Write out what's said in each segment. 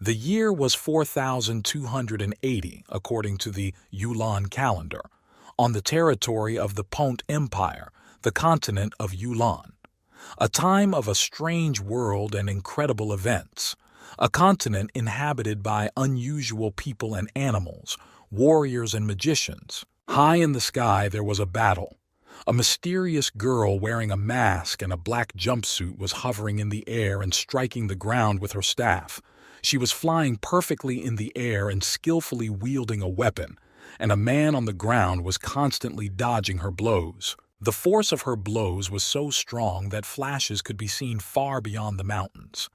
The year was 4280, according to the Yulan calendar, on the territory of the Punt Empire, the continent of Yulan. A time of a strange world and incredible events. A continent inhabited by unusual people and animals, warriors and magicians. High in the sky there was a battle. A mysterious girl wearing a mask and a black jumpsuit was hovering in the air and striking the ground with her staff. She was flying perfectly in the air and skillfully wielding a weapon, and a man on the ground was constantly dodging her blows. The force of her blows was so strong that flashes could be seen far beyond the mountains.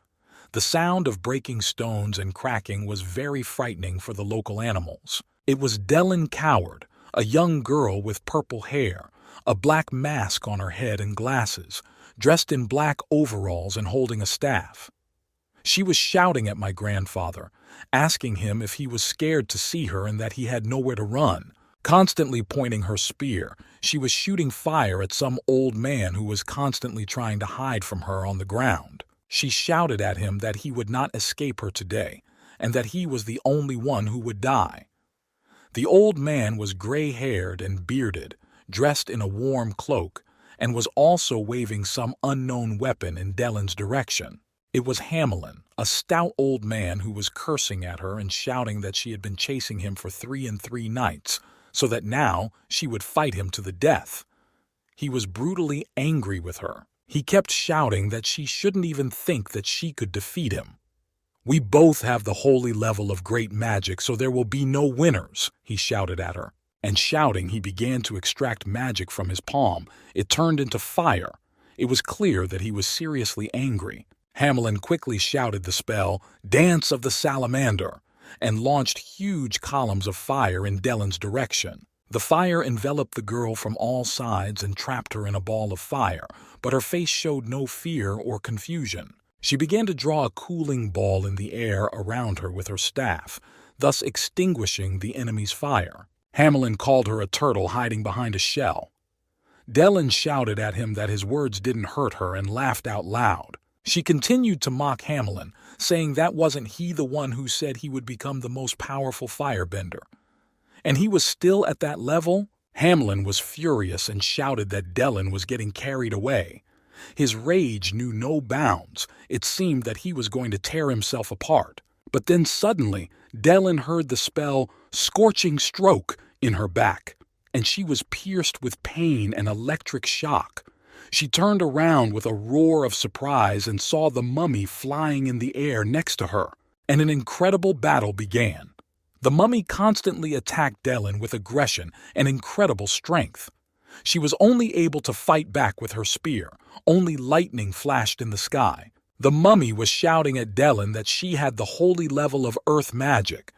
The sound of breaking stones and cracking was very frightening for the local animals. It was Dellen Coward, a young girl with purple hair, a black mask on her head and glasses, dressed in black overalls and holding a staff. She was shouting at my grandfather, asking him if he was scared to see her and that he had nowhere to run. Constantly pointing her spear, she was shooting fire at some old man who was constantly trying to hide from her on the ground. She shouted at him that he would not escape her today, and that he was the only one who would die. The old man was gray-haired and bearded, dressed in a warm cloak, and was also waving some unknown weapon in Dellen's direction. It was Hamelin, a stout old man who was cursing at her and shouting that she had been chasing him for 3 nights, so that now she would fight him to the death. He was brutally angry with her. He kept shouting that she shouldn't even think that she could defeat him. "We both have the holy level of great magic, so there will be no winners," he shouted at her. And shouting, he began to extract magic from his palm. It turned into fire. It was clear that he was seriously angry. Hamelin quickly shouted the spell, "Dance of the Salamander," and launched huge columns of fire in Dellen's direction. The fire enveloped the girl from all sides and trapped her in a ball of fire, but her face showed no fear or confusion. She began to draw a cooling ball in the air around her with her staff, thus extinguishing the enemy's fire. Hamelin called her a turtle hiding behind a shell. Dellen shouted at him that his words didn't hurt her and laughed out loud. She continued to mock Hamelin, saying that wasn't he the one who said he would become the most powerful firebender. And he was still at that level? Hamelin was furious and shouted that Dellen was getting carried away. His rage knew no bounds. It seemed that he was going to tear himself apart. But then suddenly, Dellen heard the spell, "Scorching Stroke," in her back, and she was pierced with pain and electric shock. She turned around with a roar of surprise and saw the mummy flying in the air next to her, and an incredible battle began. The mummy constantly attacked Dellen with aggression and incredible strength. She was only able to fight back with her spear. Only lightning flashed in the sky. The mummy was shouting at Dellen that she had the holy level of earth magic.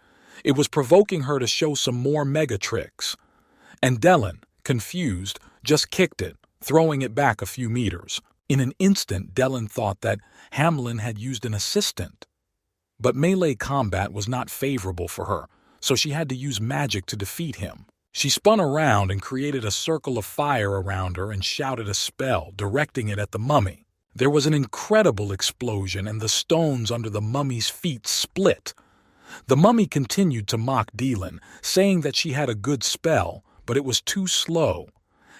It was provoking her to show some more mega tricks. And Dellen, confused, just kicked it, throwing it back a few meters. In an instant, Dellen thought that Hamelin had used an assistant. But melee combat was not favorable for her, so she had to use magic to defeat him. She spun around and created a circle of fire around her and shouted a spell, directing it at the mummy. There was an incredible explosion and the stones under the mummy's feet split. The mummy continued to mock Dellen, saying that she had a good spell, but it was too slow,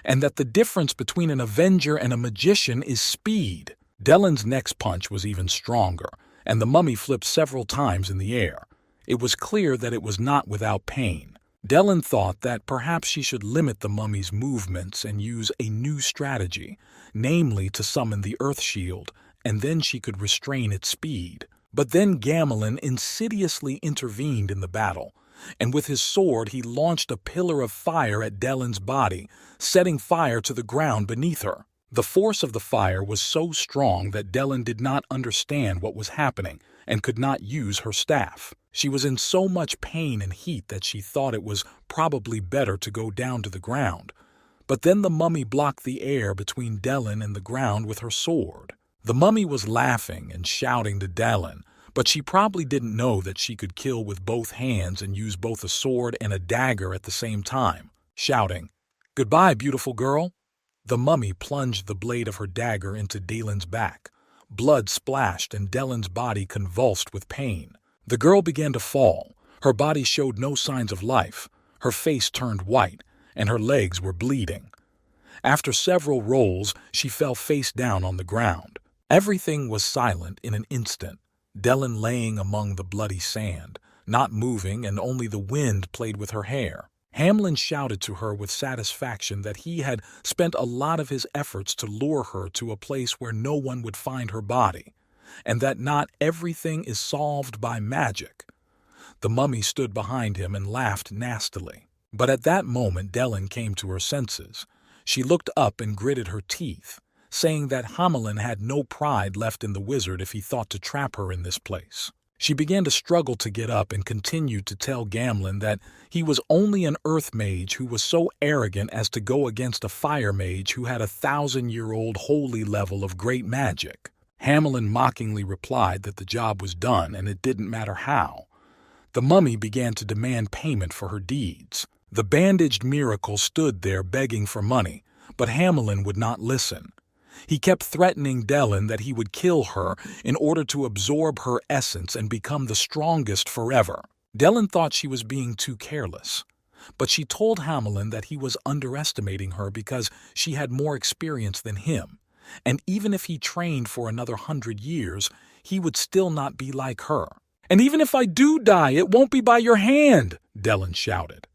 and that the difference between an avenger and a magician is speed. Dellen's next punch was even stronger, and the mummy flipped several times in the air. It was clear that it was not without pain. Dellen thought that perhaps she should limit the mummy's movements and use a new strategy, namely to summon the Earth Shield, and then she could restrain its speed. But then Gamelin insidiously intervened in the battle, and with his sword he launched a pillar of fire at Dellen's body, setting fire to the ground beneath her. The force of the fire was so strong that Dellen did not understand what was happening and could not use her staff. She was in so much pain and heat that she thought it was probably better to go down to the ground. But then the mummy blocked the air between Dellen and the ground with her sword. The mummy was laughing and shouting to Dellen, but she probably didn't know that she could kill with both hands and use both a sword and a dagger at the same time, shouting, "Goodbye, beautiful girl." The mummy plunged the blade of her dagger into Dellen's back. Blood splashed and Dellen's body convulsed with pain. The girl began to fall. Her body showed no signs of life. Her face turned white, and her legs were bleeding. After several rolls, she fell face down on the ground. Everything was silent in an instant, Dellen laying among the bloody sand, not moving, and only the wind played with her hair. Hamlin shouted to her with satisfaction that he had spent a lot of his efforts to lure her to a place where no one would find her body, and that not everything is solved by magic. The mummy stood behind him and laughed nastily. But at that moment Dellen came to her senses. She looked up and gritted her teeth, saying that Hamelin had no pride left in the wizard if he thought to trap her in this place. She began to struggle to get up and continued to tell Gamlin that he was only an earth mage who was so arrogant as to go against a fire mage who had 1,000-year-old holy level of great magic. Hamelin mockingly replied that the job was done and it didn't matter how. The mummy began to demand payment for her deeds. The bandaged miracle stood there begging for money, but Hamelin would not listen. He kept threatening Dellen that he would kill her in order to absorb her essence and become the strongest forever. Dellen thought she was being too careless, but she told Hamelin that he was underestimating her because she had more experience than him, and even if he trained for another 100 years, he would still not be like her. "And even if I do die, it won't be by your hand," Dellen shouted.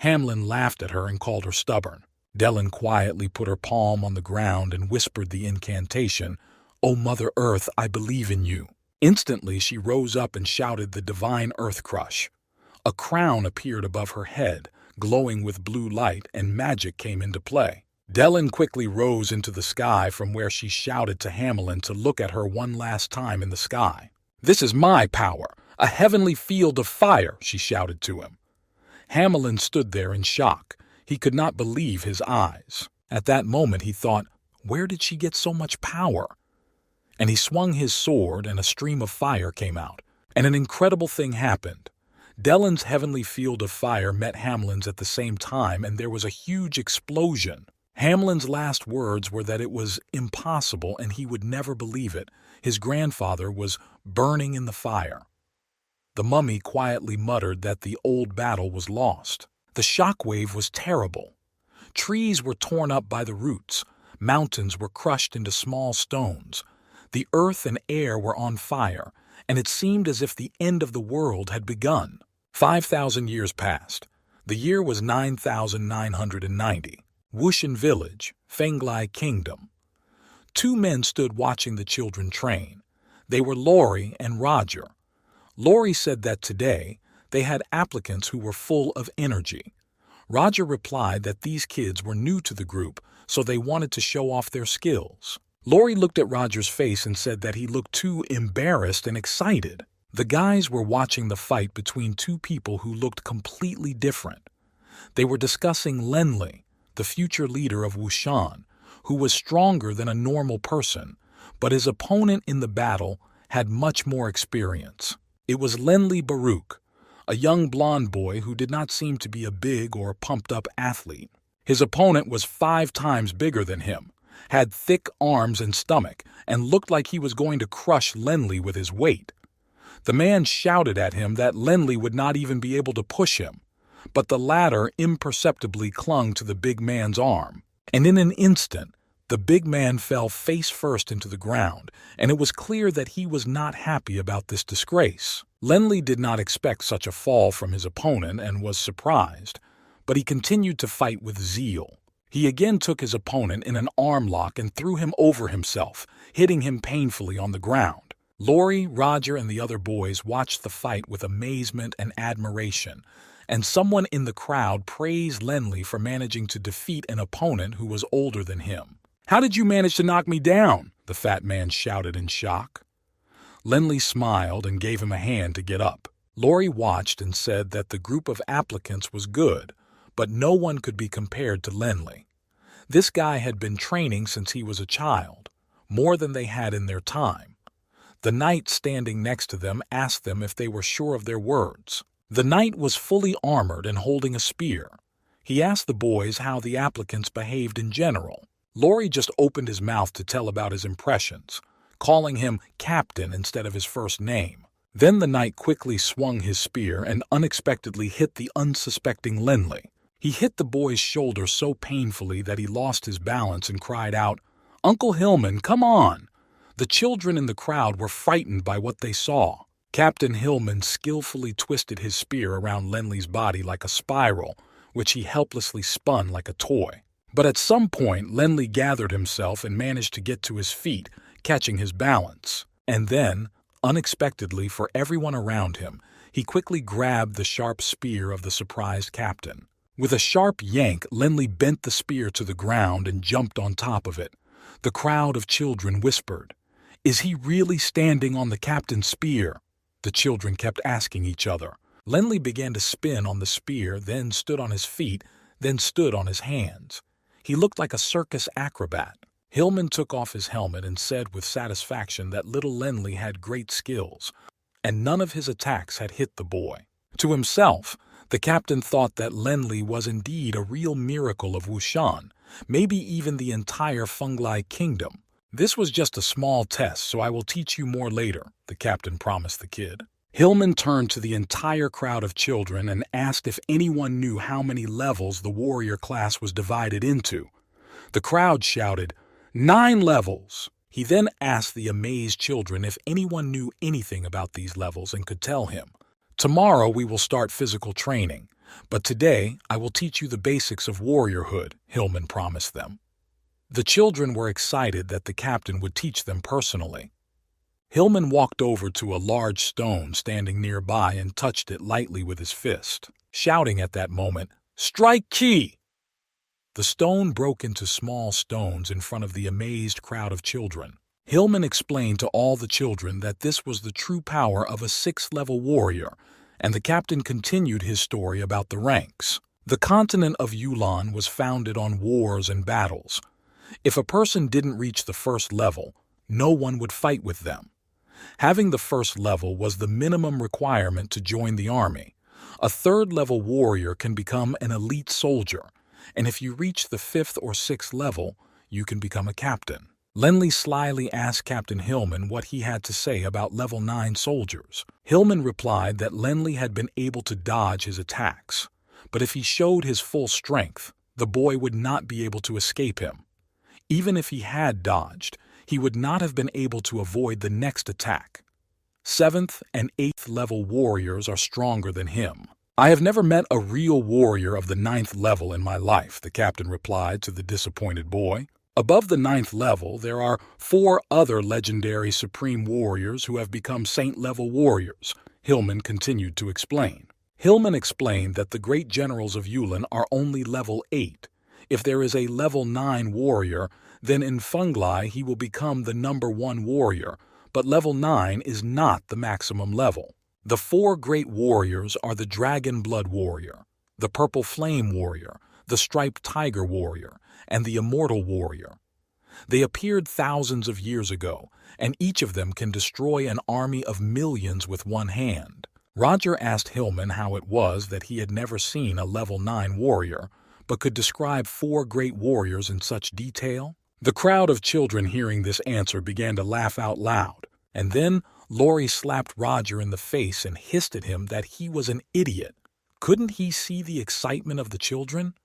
Hamelin laughed at her and called her stubborn. Dellen quietly put her palm on the ground and whispered the incantation, "O Mother Earth, I believe in you." Instantly she rose up and shouted the divine earth crush. A crown appeared above her head, glowing with blue light, and magic came into play. Dellen quickly rose into the sky from where she shouted to Hamelin to look at her one last time in the sky. "This is my power, a heavenly field of fire," she shouted to him. Hamelin stood there in shock. He could not believe his eyes. At that moment he thought, where did she get so much power? And he swung his sword and a stream of fire came out. And an incredible thing happened. Dellen's heavenly field of fire met Hamelin's at the same time, and there was a huge explosion. Hamelin's last words were that it was impossible and he would never believe it. His grandfather was burning in the fire. The mummy quietly muttered that the old battle was lost. The shockwave was terrible. Trees were torn up by the roots. Mountains were crushed into small stones. The earth and air were on fire, and it seemed as if the end of the world had begun. 5,000 years passed. The year was 9,990. Wushan Village, Fenglai Kingdom. Two men stood watching the children train. They were Lori and Roger. Lori said that today they had applicants who were full of energy. Roger replied that these kids were new to the group, so they wanted to show off their skills. Lori looked at Roger's face and said that he looked too embarrassed and excited. The guys were watching the fight between two people who looked completely different. They were discussing Lenli, the future leader of Wushan, who was stronger than a normal person, but his opponent in the battle had much more experience. It was Lenli Baruch, a young blond boy who did not seem to be a big or pumped-up athlete. His opponent was 5 times bigger than him, had thick arms and stomach, and looked like he was going to crush Lenli with his weight. The man shouted at him that Lenli would not even be able to push him, but the latter imperceptibly clung to the big man's arm. And in an instant, the big man fell face first into the ground, and it was clear that he was not happy about this disgrace. Lenli did not expect such a fall from his opponent and was surprised, but he continued to fight with zeal. He again took his opponent in an arm lock and threw him over himself, hitting him painfully on the ground. Lori, Roger, and the other boys watched the fight with amazement and admiration, and someone in the crowd praised Lenli for managing to defeat an opponent who was older than him. "How did you manage to knock me down?" the fat man shouted in shock. Lenli smiled and gave him a hand to get up. Lori watched and said that the group of applicants was good, but no one could be compared to Lenli. This guy had been training since he was a child, more than they had in their time. The knight standing next to them asked them if they were sure of their words. The knight was fully armored and holding a spear. He asked the boys how the applicants behaved in general. Lori just opened his mouth to tell about his impressions, calling him Captain instead of his first name. Then the knight quickly swung his spear and unexpectedly hit the unsuspecting Lenli. He hit the boy's shoulder so painfully that he lost his balance and cried out, "Uncle Hillman, come on!" The children in the crowd were frightened by what they saw. Captain Hillman skillfully twisted his spear around Lenli's body like a spiral, which he helplessly spun like a toy. But at some point, Lenli gathered himself and managed to get to his feet, catching his balance. And then, unexpectedly for everyone around him, he quickly grabbed the sharp spear of the surprised captain. With a sharp yank, Lenli bent the spear to the ground and jumped on top of it. The crowd of children whispered, "Is he really standing on the captain's spear?" The children kept asking each other. Lenli began to spin on the spear, then stood on his feet, then stood on his hands. He looked like a circus acrobat. Hillman took off his helmet and said with satisfaction that little Lenli had great skills, and none of his attacks had hit the boy. To himself, the captain thought that Lenli was indeed a real miracle of Wushan, maybe even the entire Fungi kingdom. "This was just a small test, so I will teach you more later," the captain promised the kid. Hillman turned to the entire crowd of children and asked if anyone knew how many levels the warrior class was divided into. The crowd shouted, 9 levels! He then asked the amazed children if anyone knew anything about these levels and could tell him. "Tomorrow we will start physical training, but today I will teach you the basics of warriorhood," Hillman promised them. The children were excited that the captain would teach them personally. Hillman walked over to a large stone standing nearby and touched it lightly with his fist, shouting at that moment, "Strike key!" The stone broke into small stones in front of the amazed crowd of children. Hillman explained to all the children that this was the true power of a 6th-level warrior, and the captain continued his story about the ranks. The continent of Yulan was founded on wars and battles. If a person didn't reach the 1st level, no one would fight with them. Having the 1st level was the minimum requirement to join the army. A 3rd-level warrior can become an elite soldier, and if you reach the 5th or 6th level, you can become a captain. Lenli slyly asked Captain Hillman what he had to say about level 9 soldiers. Hillman replied that Lenli had been able to dodge his attacks, but if he showed his full strength, the boy would not be able to escape him. Even if he had dodged, he would not have been able to avoid the next attack. 7th and 8th level warriors are stronger than him. "I have never met a real warrior of the 9th level in my life," the captain replied to the disappointed boy. "Above the 9th level, there are 4 other legendary supreme warriors who have become saint-level warriors," Hillman continued to explain. Hillman explained that the great generals of Yulan are only level 8. If there is a level 9 warrior, then in Fungi he will become the number 1 warrior, but level 9 is not the maximum level. The 4 great warriors are the Dragon Blood Warrior, the Purple Flame Warrior, the Striped Tiger Warrior, and the Immortal Warrior. They appeared thousands of years ago, and each of them can destroy an army of millions with one hand. Roger asked Hillman how it was that he had never seen a level 9 warrior, but could describe 4 great warriors in such detail. The crowd of children hearing this answer began to laugh out loud, and then Lori slapped Roger in the face and hissed at him that he was an idiot. Couldn't he see the excitement of the children?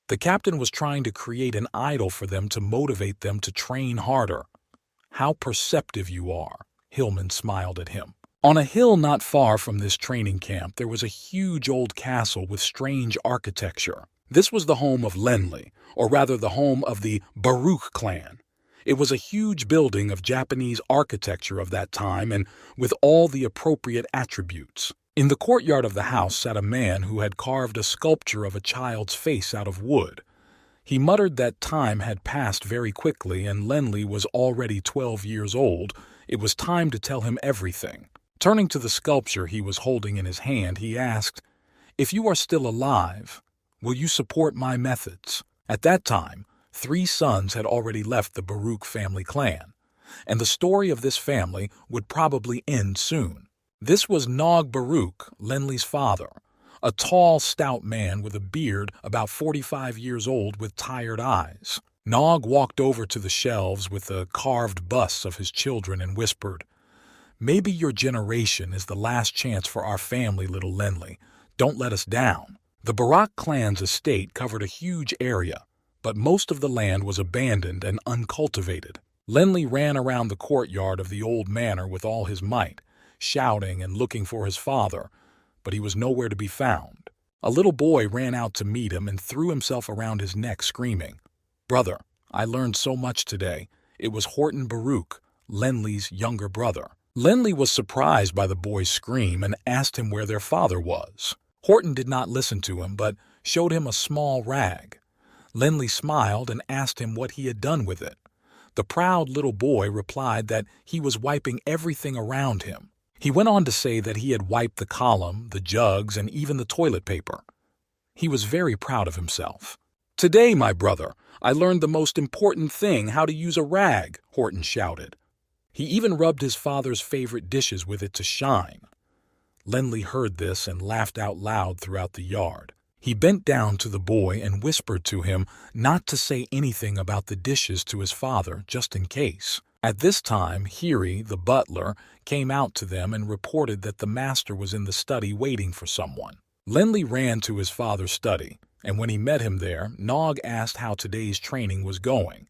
The captain was trying to create an idol for them to motivate them to train harder. "How perceptive you are," Hillman smiled at him. On a hill not far from this training camp, there was a huge old castle with strange architecture. This was the home of Lenli, or rather the home of the Baruch clan. It was a huge building of Japanese architecture of that time and with all the appropriate attributes. In the courtyard of the house sat a man who had carved a sculpture of a child's face out of wood. He muttered that time had passed very quickly and Lenli was already 12 years old. It was time to tell him everything. Turning to the sculpture he was holding in his hand, he asked, "If you are still alive, will you support my methods?" At that time, 3 sons had already left the Baruch family clan, and the story of this family would probably end soon. This was Nog Baruch, Lenli's father, a tall, stout man with a beard about 45 years old with tired eyes. Nog walked over to the shelves with the carved busts of his children and whispered, Maybe your generation is the last chance for our family, little Lenly. Don't let us down. The Barak clan's estate covered a huge area, but most of the land was abandoned and uncultivated. Lenly ran around the courtyard of the old manor with all his might, shouting and looking for his father, but he was nowhere to be found. A little boy ran out to meet him and threw himself around his neck, screaming, "Brother, I learned so much today." It was Horton Baruch, Lenly's younger brother. Lenly was surprised by the boy's scream and asked him where their father was. Horton did not listen to him, but showed him a small rag. Lenly smiled and asked him what he had done with it. The proud little boy replied that he was wiping everything around him. He went on to say that he had wiped the column, the jugs, and even the toilet paper. He was very proud of himself. "Today, my brother, I learned the most important thing, how to use a rag," Horton shouted. He even rubbed his father's favorite dishes with it to shine. Lenly heard this and laughed out loud throughout the yard. He bent down to the boy and whispered to him not to say anything about the dishes to his father, just in case. At this time, Hiri, the butler, came out to them and reported that the master was in the study waiting for someone. Lenly ran to his father's study, and when he met him there, Nog asked how today's training was going.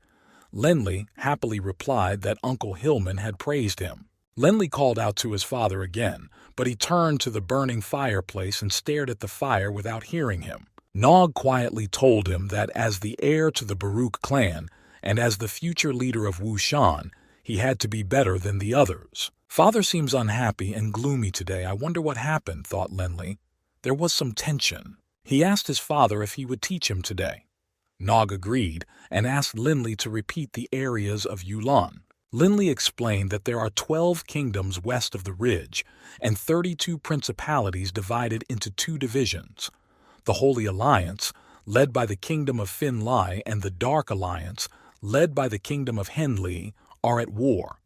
Lenly happily replied that Uncle Hillman had praised him. Lenly called out to his father again, but he turned to the burning fireplace and stared at the fire without hearing him. Nog quietly told him that as the heir to the Baruch clan and as the future leader of Wushan, he had to be better than the others. "Father seems unhappy and gloomy today. I wonder what happened," thought Lenly. There was some tension. He asked his father if he would teach him today. Nog agreed and asked Lenly to repeat the areas of Yulan. Lenly explained that there are 12 kingdoms west of the ridge and 32 principalities divided into 2 divisions. The Holy Alliance, led by the kingdom of Finlai, and the Dark Alliance, led by the kingdom of Henli, are at war.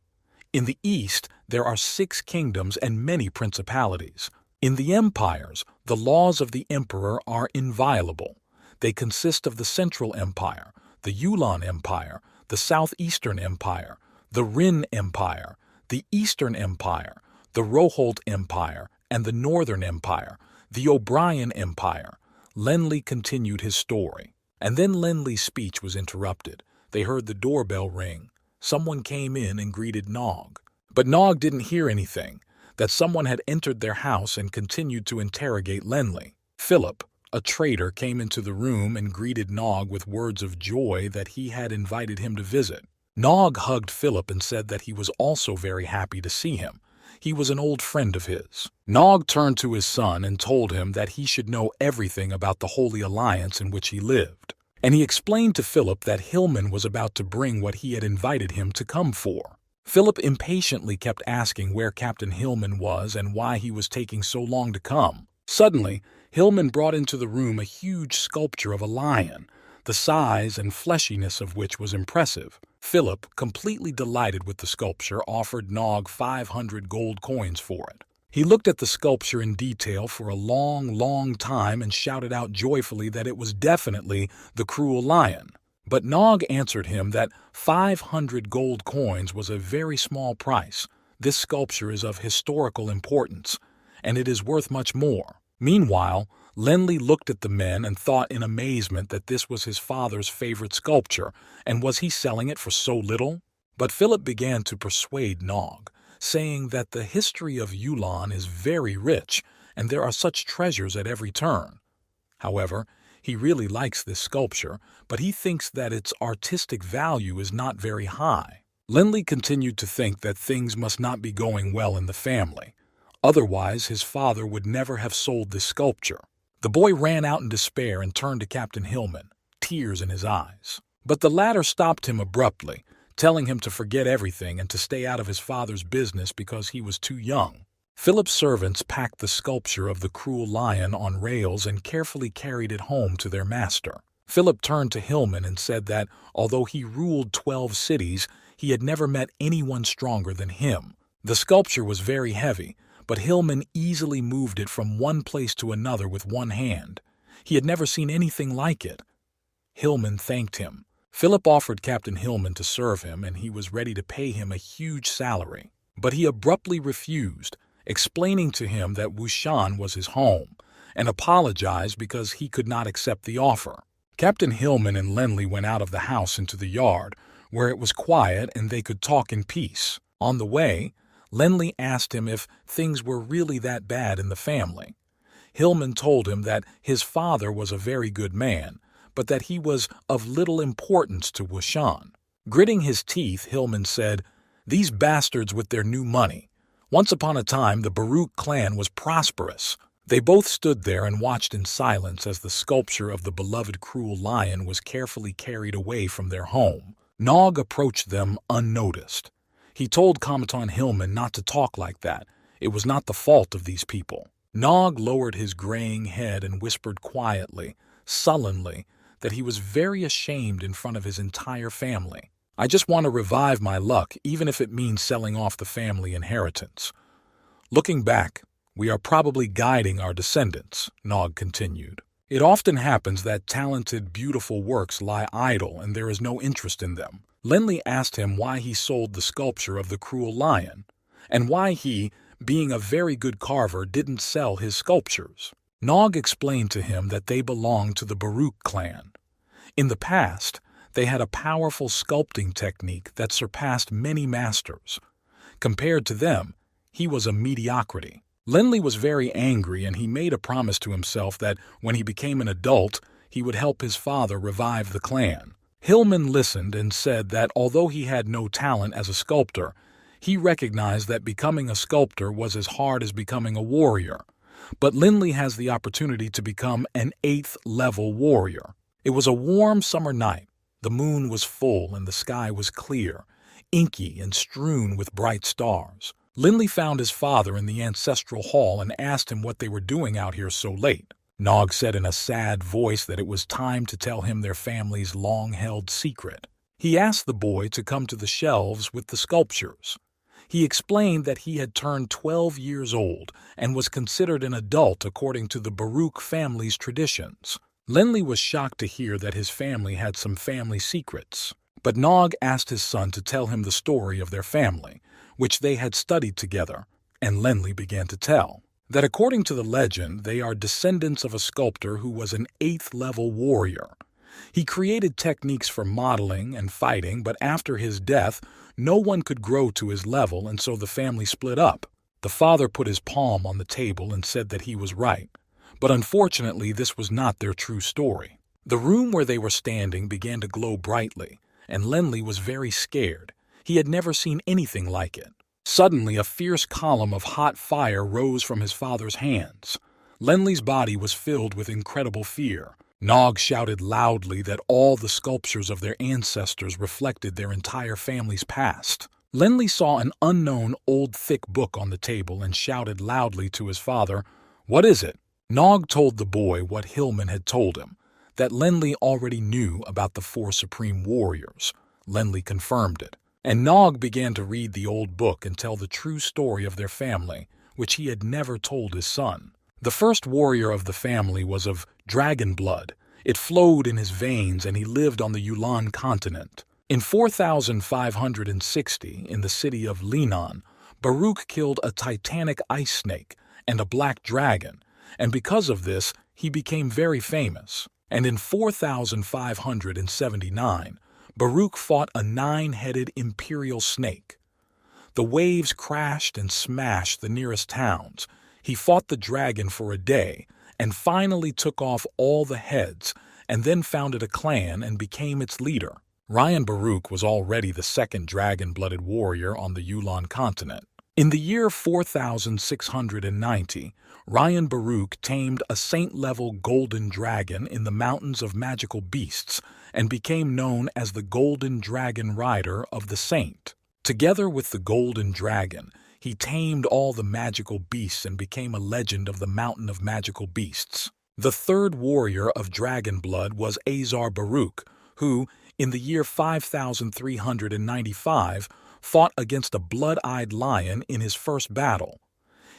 In the east, there are 6 kingdoms and many principalities. In the empires, the laws of the emperor are inviolable. They consist of the Central Empire, the Yulan Empire, the Southeastern Empire, the Rin Empire, the Eastern Empire, the Roholt Empire, and the Northern Empire, the O'Brien Empire. Lenly continued his story. And then Lenly's speech was interrupted. They heard the doorbell ring. Someone came in and greeted Nog. But Nog didn't hear anything, that someone had entered their house and continued to interrogate Lenly. Philip, a trader, came into the room and greeted Nog with words of joy that he had invited him to visit. Nog hugged Philip and said that he was also very happy to see him. He was an old friend of his. Nog turned to his son and told him that he should know everything about the Holy Alliance in which he lived. And he explained to Philip that Hillman was about to bring what he had invited him to come for. Philip impatiently kept asking where Captain Hillman was and why he was taking so long to come. Suddenly, Hillman brought into the room a huge sculpture of a lion, the size and fleshiness of which was impressive. Philip, completely delighted with the sculpture, offered Nog 500 gold coins for it. He looked at the sculpture in detail for a long time and shouted out joyfully that it was definitely the cruel lion. But Nog answered him that 500 gold coins was a very small price. This sculpture is of historical importance, and it is worth much more. Meanwhile, Lenly looked at the men and thought in amazement that this was his father's favorite sculpture, and was he selling it for so little? But Philip began to persuade Nog, saying that the history of Yulan is very rich, and there are such treasures at every turn. However, he really likes this sculpture, but he thinks that its artistic value is not very high. Lenly continued to think that things must not be going well in the family. Otherwise, his father would never have sold this sculpture. The boy ran out in despair and turned to Captain Hillman, tears in his eyes. But the latter stopped him abruptly, telling him to forget everything and to stay out of his father's business because he was too young. Philip's servants packed the sculpture of the cruel lion on rails and carefully carried it home to their master. Philip turned to Hillman and said that, although he ruled 12 cities, he had never met anyone stronger than him. The sculpture was very heavy, but Hillman easily moved it from one place to another with one hand. He had never seen anything like it. Hillman thanked him. Philip offered Captain Hillman to serve him, and he was ready to pay him a huge salary. but he abruptly refused, explaining to him that Wushan was his home, and apologized because he could not accept the offer. Captain Hillman and Lenly went out of the house into the yard, where it was quiet and they could talk in peace. On the way, Lenly asked him if things were really that bad in the family. Hillman told him that his father was a very good man, but that he was of little importance to Wushan. Gritting his teeth, Hillman said, "These bastards with their new money. Once upon a time, the Baruch clan was prosperous." They both stood there and watched in silence as the sculpture of the beloved cruel lion was carefully carried away from their home. Nog approached them unnoticed. He told Commandant Hillman not to talk like that. It was not the fault of these people. Nog lowered his graying head and whispered quietly, sullenly, that he was very ashamed in front of his entire family. "I just want to revive my luck, even if it means selling off the family inheritance. Looking back, we are probably guiding our descendants," Nog continued. "It often happens that talented, beautiful works lie idle and there is no interest in them." Lenly asked him why he sold the sculpture of the cruel lion, and why he, being a very good carver, didn't sell his sculptures. Nog explained to him that they belonged to the Baruch clan. In the past, they had a powerful sculpting technique that surpassed many masters. Compared to them, he was a mediocrity. Lenly was very angry, and he made a promise to himself that when he became an adult, he would help his father revive the clan. Hillman listened and said that although he had no talent as a sculptor, he recognized that becoming a sculptor was as hard as becoming a warrior. But Lenly has the opportunity to become an 8th-level warrior. It was a warm summer night. The moon was full and the sky was clear, inky and strewn with bright stars. Lenly found his father in the ancestral hall and asked him what they were doing out here so late. Nog said in a sad voice that it was time to tell him their family's long-held secret. He asked the boy to come to the shelves with the sculptures. He explained that he had turned 12 years old and was considered an adult according to the Baruch family's traditions. Lenly was shocked to hear that his family had some family secrets, but Nog asked his son to tell him the story of their family, which they had studied together, and Lenly began to tell that according to the legend, they are descendants of a sculptor who was an 8th-level warrior. He created techniques for modeling and fighting, but after his death, no one could grow to his level, and so the family split up. The father put his palm on the table and said that he was right, but unfortunately this was not their true story. The room where they were standing began to glow brightly, and Lenly was very scared. He had never seen anything like it. Suddenly, a fierce column of hot fire rose from his father's hands. Lenly's body was filled with incredible fear. Nog shouted loudly that all the sculptures of their ancestors reflected their entire family's past. Lenly saw an unknown old thick book on the table and shouted loudly to his father, "What is it?" Nog told the boy what Hillman had told him, that Lenly already knew about the 4 supreme warriors. Lenly confirmed it, and Nog began to read the old book and tell the true story of their family, which he had never told his son. The first warrior of the family was of dragon blood. It flowed in his veins, and he lived on the Yulan continent. In 4560, in the city of Linan, Baruch killed a titanic ice snake and a black dragon, and because of this, he became very famous. And in 4579, Baruch fought a 9-headed imperial snake. The waves crashed and smashed the nearest towns. He fought the dragon for a day and finally took off all the heads and then founded a clan and became its leader. Ryan Baruch was already the 2nd dragon-blooded warrior on the Yulan continent. In the year 4690, Ryan Baruch tamed a saint-level golden dragon in the mountains of magical beasts and became known as the Golden Dragon Rider of the Saint. Together with the Golden Dragon, he tamed all the magical beasts and became a legend of the Mountain of Magical Beasts. The 3rd warrior of dragon blood was Azar Baruch, who, in the year 5395, fought against a blood-eyed lion in his first battle.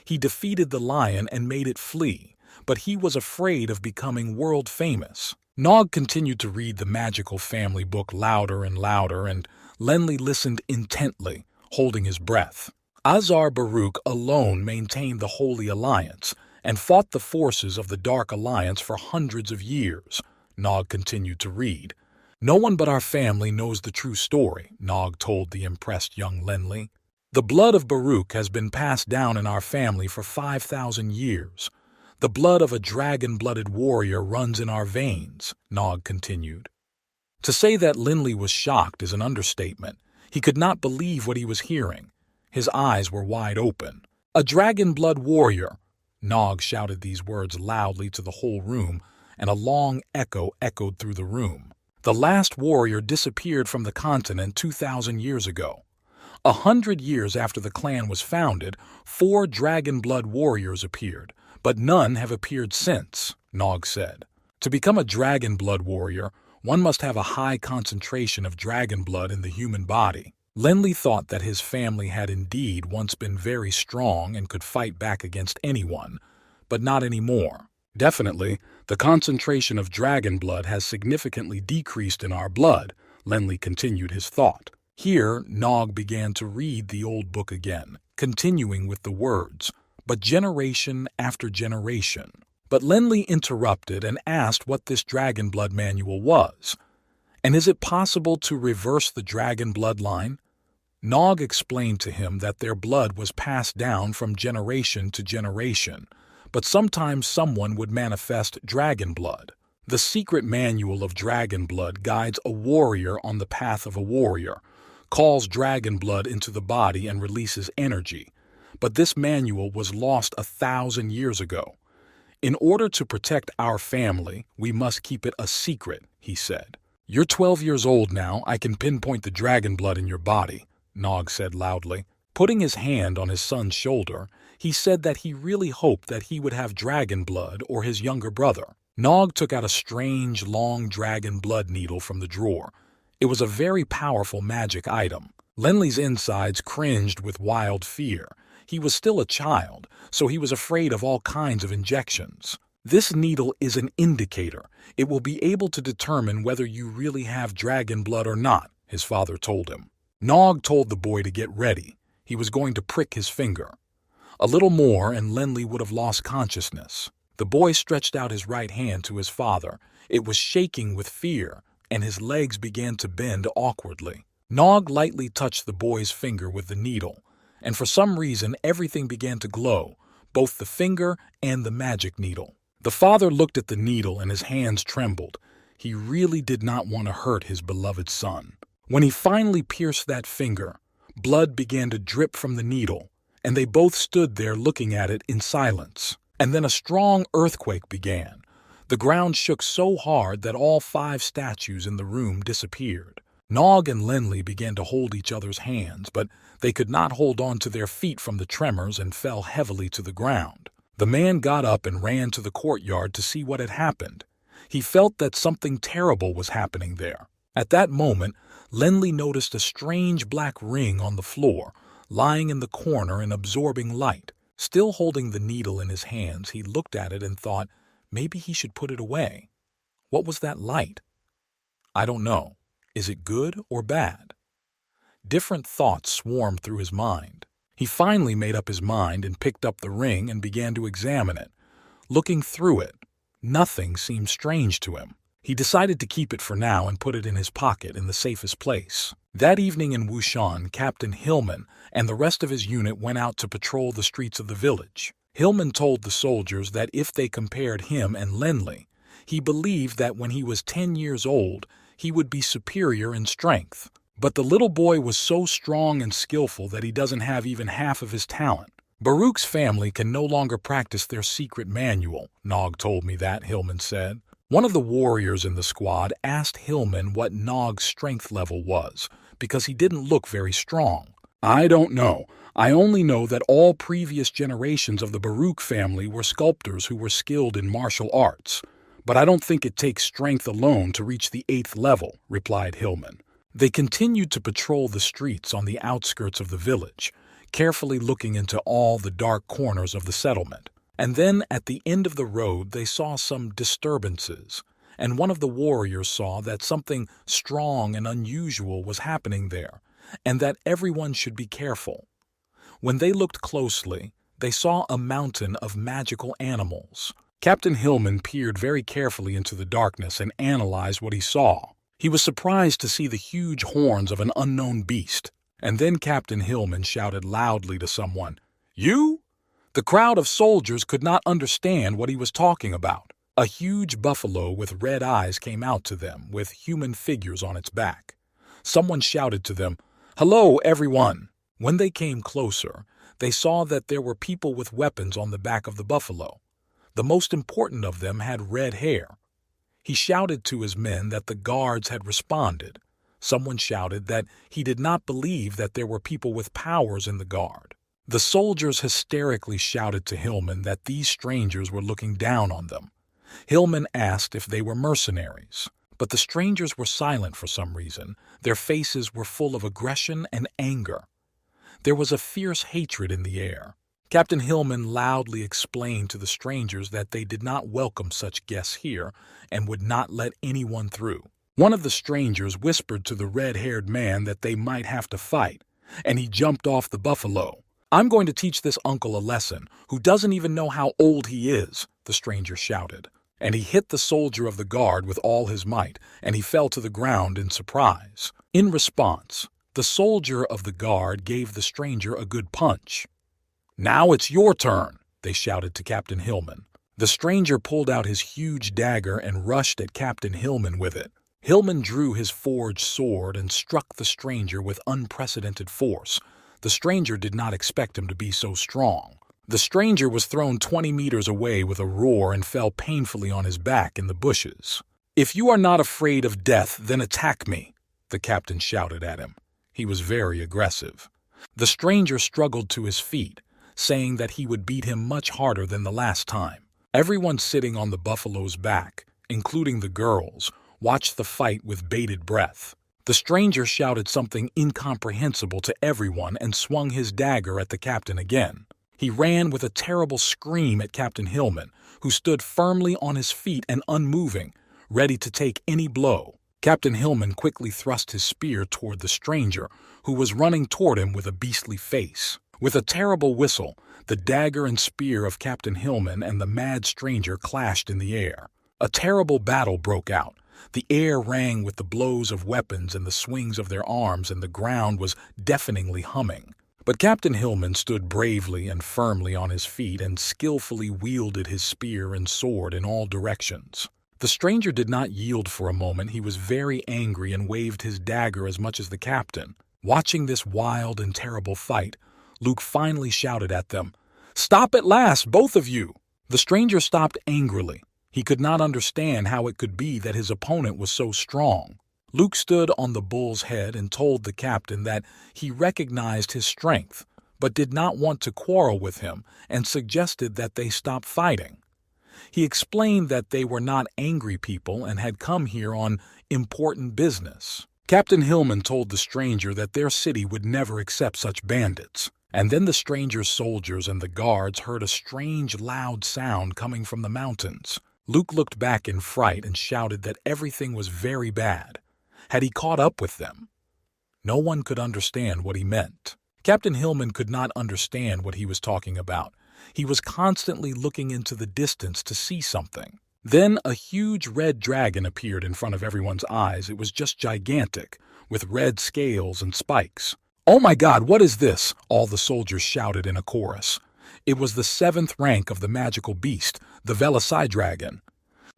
He defeated the lion and made it flee, but he was afraid of becoming world-famous. Nog continued to read the magical family book louder and louder, and Lenly listened intently, holding his breath. Azar Baruch alone maintained the Holy Alliance and fought the forces of the Dark Alliance for hundreds of years, Nog continued to read. No one but our family knows the true story, Nog told the impressed young Lenli. The blood of Baruch has been passed down in our family for 5,000 years. The blood of a dragon-blooded warrior runs in our veins, Nog continued. To say that Linley was shocked is an understatement. He could not believe what he was hearing. His eyes were wide open. A dragon-blood warrior! Nog shouted these words loudly to the whole room, and a long echo echoed through the room. The last warrior disappeared from the continent 2,000 years ago. 100 years after the clan was founded, 4 dragon-blood warriors appeared, but none have appeared since, Nog said. To become a dragon-blood warrior, one must have a high concentration of dragon blood in the human body. Lenli thought that his family had indeed once been very strong and could fight back against anyone, but not anymore. Definitely, the concentration of dragon blood has significantly decreased in our blood, Lenli continued his thought. Here, Nog began to read the old book again, continuing with the words, but generation after generation. But Lenli interrupted and asked what this dragon blood manual was. And is it possible to reverse the dragon bloodline? Nog explained to him that their blood was passed down from generation to generation, but sometimes someone would manifest dragon blood. The secret manual of dragon blood guides a warrior on the path of a warrior, calls dragon blood into the body and releases energy. But this manual was lost 1,000 years ago. In order to protect our family, we must keep it a secret, he said. You're 12 years old now. I can pinpoint the dragon blood in your body, Nog said loudly. Putting his hand on his son's shoulder, he said that he really hoped that he would have dragon blood or his younger brother. Nog took out a strange, long dragon blood needle from the drawer. It was a very powerful magic item. Lenli's insides cringed with wild fear. He was still a child, so he was afraid of all kinds of injections. This needle is an indicator. It will be able to determine whether you really have dragon blood or not, his father told him. Nog told the boy to get ready. He was going to prick his finger. A little more and Lenli would have lost consciousness. The boy stretched out his right hand to his father. It was shaking with fear, and his legs began to bend awkwardly. Nog lightly touched the boy's finger with the needle, and for some reason everything began to glow, both the finger and the magic needle. The father looked at the needle and his hands trembled. He really did not want to hurt his beloved son. When he finally pierced that finger, blood began to drip from the needle, and they both stood there looking at it in silence. And then a strong earthquake began. The ground shook so hard that all 5 statues in the room disappeared. Nog and Lenli began to hold each other's hands, but they could not hold on to their feet from the tremors and fell heavily to the ground. The man got up and ran to the courtyard to see what had happened. He felt that something terrible was happening there. At that moment, Lenli noticed a strange black ring on the floor, lying in the corner and absorbing light. Still holding the needle in his hands, he looked at it and thought, maybe he should put it away. What was that light? I don't know. Is it good or bad? Different thoughts swarmed through his mind. He finally made up his mind and picked up the ring and began to examine it. Looking through it, nothing seemed strange to him. He decided to keep it for now and put it in his pocket in the safest place. That evening in Wushan, Captain Hillman and the rest of his unit went out to patrol the streets of the village. Hillman told the soldiers that if they compared him and Lenli, he believed that when he was 10 years old, he would be superior in strength. But the little boy was so strong and skillful that he doesn't have even half of his talent. Baruch's family can no longer practice their secret manual, Nog told me that, Hillman said. One of the warriors in the squad asked Hillman what Nog's strength level was, because he didn't look very strong. I don't know. I only know that all previous generations of the Baruch family were sculptors who were skilled in martial arts. But I don't think it takes strength alone to reach the 8th level, replied Hillman. They continued to patrol the streets on the outskirts of the village, carefully looking into all the dark corners of the settlement. And then at the end of the road they saw some disturbances, and one of the warriors saw that something strong and unusual was happening there, and that everyone should be careful. When they looked closely, they saw a mountain of magical animals. Captain Hillman peered very carefully into the darkness and analyzed what he saw. He was surprised to see the huge horns of an unknown beast. And then Captain Hillman shouted loudly to someone, "You?" The crowd of soldiers could not understand what he was talking about. A huge buffalo with red eyes came out to them, with human figures on its back. Someone shouted to them, "Hello, everyone!" When they came closer, they saw that there were people with weapons on the back of the buffalo. The most important of them had red hair. He shouted to his men that the guards had responded. Someone shouted that he did not believe that there were people with powers in the guard. The soldiers hysterically shouted to Hillman that these strangers were looking down on them. Hillman asked if they were mercenaries, but the strangers were silent for some reason. Their faces were full of aggression and anger. There was a fierce hatred in the air. Captain Hillman loudly explained to the strangers that they did not welcome such guests here and would not let anyone through. One of the strangers whispered to the red-haired man that they might have to fight, and he jumped off the buffalo. "I'm going to teach this uncle a lesson, who doesn't even know how old he is," the stranger shouted. And he hit the soldier of the guard with all his might, and he fell to the ground in surprise. In response, the soldier of the guard gave the stranger a good punch. "Now it's your turn," they shouted to Captain Hillman. The stranger pulled out his huge dagger and rushed at Captain Hillman with it. Hillman drew his forged sword and struck the stranger with unprecedented force. The stranger did not expect him to be so strong. The stranger was thrown 20 meters away with a roar and fell painfully on his back in the bushes. "If you are not afraid of death, then attack me," the captain shouted at him. He was very aggressive. The stranger struggled to his feet, saying that he would beat him much harder than the last time. Everyone sitting on the buffalo's back, including the girls, watched the fight with bated breath. The stranger shouted something incomprehensible to everyone and swung his dagger at the captain again. He ran with a terrible scream at Captain Hillman, who stood firmly on his feet and unmoving, ready to take any blow. Captain Hillman quickly thrust his spear toward the stranger, who was running toward him with a beastly face. With a terrible whistle, the dagger and spear of Captain Hillman and the mad stranger clashed in the air. A terrible battle broke out. The air rang with the blows of weapons and the swings of their arms, and the ground was deafeningly humming. But Captain Hillman stood bravely and firmly on his feet and skillfully wielded his spear and sword in all directions. The stranger did not yield for a moment. He was very angry and waved his dagger as much as the captain. Watching this wild and terrible fight, Luke finally shouted at them, "Stop at last, both of you!" The stranger stopped angrily. He could not understand how it could be that his opponent was so strong. Luke stood on the bull's head and told the captain that he recognized his strength, but did not want to quarrel with him, and suggested that they stop fighting. He explained that they were not angry people and had come here on important business. Captain Hillman told the stranger that their city would never accept such bandits. And then the stranger's soldiers and the guards heard a strange, loud sound coming from the mountains. Luke looked back in fright and shouted that everything was very bad. Had he caught up with them? No one could understand what he meant. Captain Hillman could not understand what he was talking about. He was constantly looking into the distance to see something. Then a huge red dragon appeared in front of everyone's eyes. It was just gigantic, with red scales and spikes. "Oh my God, what is this?" all the soldiers shouted in a chorus. It was the 7th rank of the magical beast, the Velisai dragon.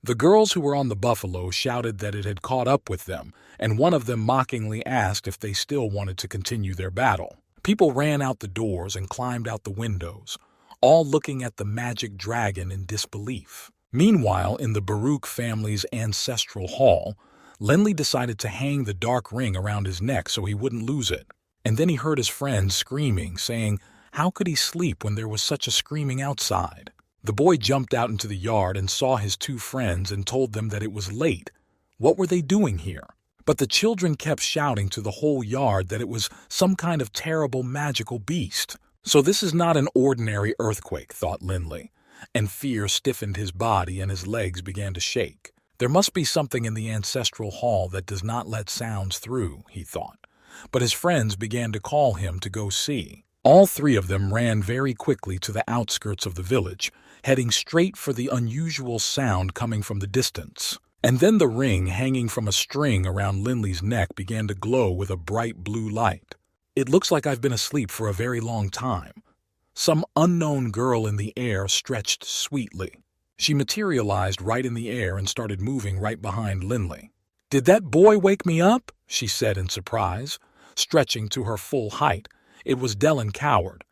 The girls who were on the buffalo shouted that it had caught up with them, and one of them mockingly asked if they still wanted to continue their battle. People ran out the doors and climbed out the windows, all looking at the magic dragon in disbelief. Meanwhile, in the Baruch family's ancestral hall, Lenley decided to hang the dark ring around his neck so he wouldn't lose it. And then he heard his friends screaming, saying, how could he sleep when there was such a screaming outside? The boy jumped out into the yard and saw his 2 friends and told them that it was late. What were they doing here? But the children kept shouting to the whole yard that it was some kind of terrible magical beast. So this is not an ordinary earthquake, thought Lindley, and fear stiffened his body and his legs began to shake. There must be something in the ancestral hall that does not let sounds through, he thought. But his friends began to call him to go see. All three of them ran very quickly to the outskirts of the village, heading straight for the unusual sound coming from the distance. And then the ring hanging from a string around Linley's neck began to glow with a bright blue light. "It looks like I've been asleep for a very long time." Some unknown girl in the air stretched sweetly. She materialized right in the air and started moving right behind Linley. "Did that boy wake me up?" she said in surprise. Stretching to her full height, it was Dellen Coward.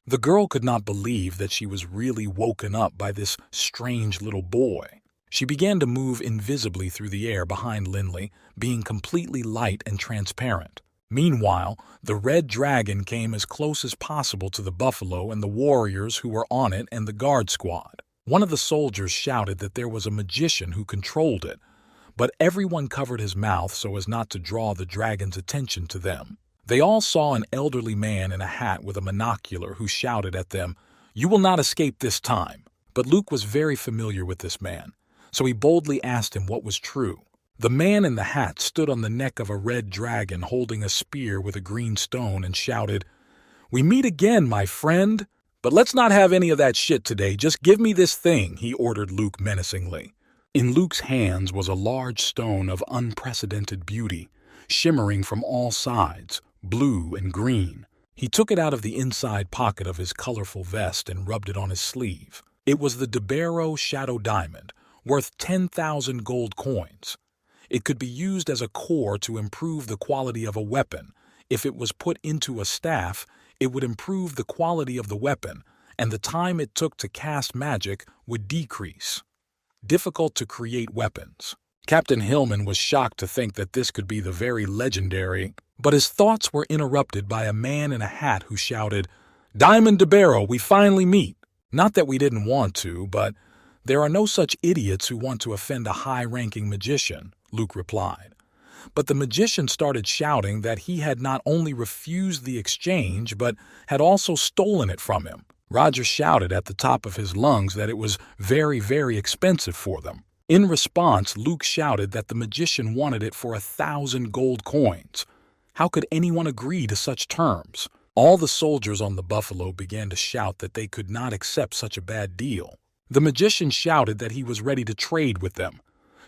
The girl could not believe that she was really woken up by this strange little boy. She began to move invisibly through the air behind Linley, being completely light and transparent. Meanwhile, the red dragon came as close as possible to the buffalo and the warriors who were on it and the guard squad. One of the soldiers shouted that there was a magician who controlled it, but everyone covered his mouth so as not to draw the dragon's attention to them. They all saw an elderly man in a hat with a monocular who shouted at them, "You will not escape this time." But Luke was very familiar with this man, so he boldly asked him what was true. The man in the hat stood on the neck of a red dragon holding a spear with a green stone and shouted, "We meet again, my friend. But let's not have any of that shit today. Just give me this thing," he ordered Luke menacingly. In Luke's hands was a large stone of unprecedented beauty, shimmering from all sides, blue and green. He took it out of the inside pocket of his colorful vest and rubbed it on his sleeve. It was the Debero Shadow Diamond, worth 10,000 gold coins. It could be used as a core to improve the quality of a weapon. If it was put into a staff, it would improve the quality of the weapon, and the time it took to cast magic would decrease. Difficult to create weapons. Captain Hillman was shocked to think that this could be the very legendary, but his thoughts were interrupted by a man in a hat who shouted, "Diamond DeBarrow, we finally meet." Not that we didn't want to, but there are no such idiots who want to offend a high-ranking magician, Luke replied. But the magician started shouting that he had not only refused the exchange, but had also stolen it from him. Roger shouted at the top of his lungs that it was very, very expensive for them. In response, Luke shouted that the magician wanted it for 1,000 gold coins. How could anyone agree to such terms? All the soldiers on the buffalo began to shout that they could not accept such a bad deal. The magician shouted that he was ready to trade with them.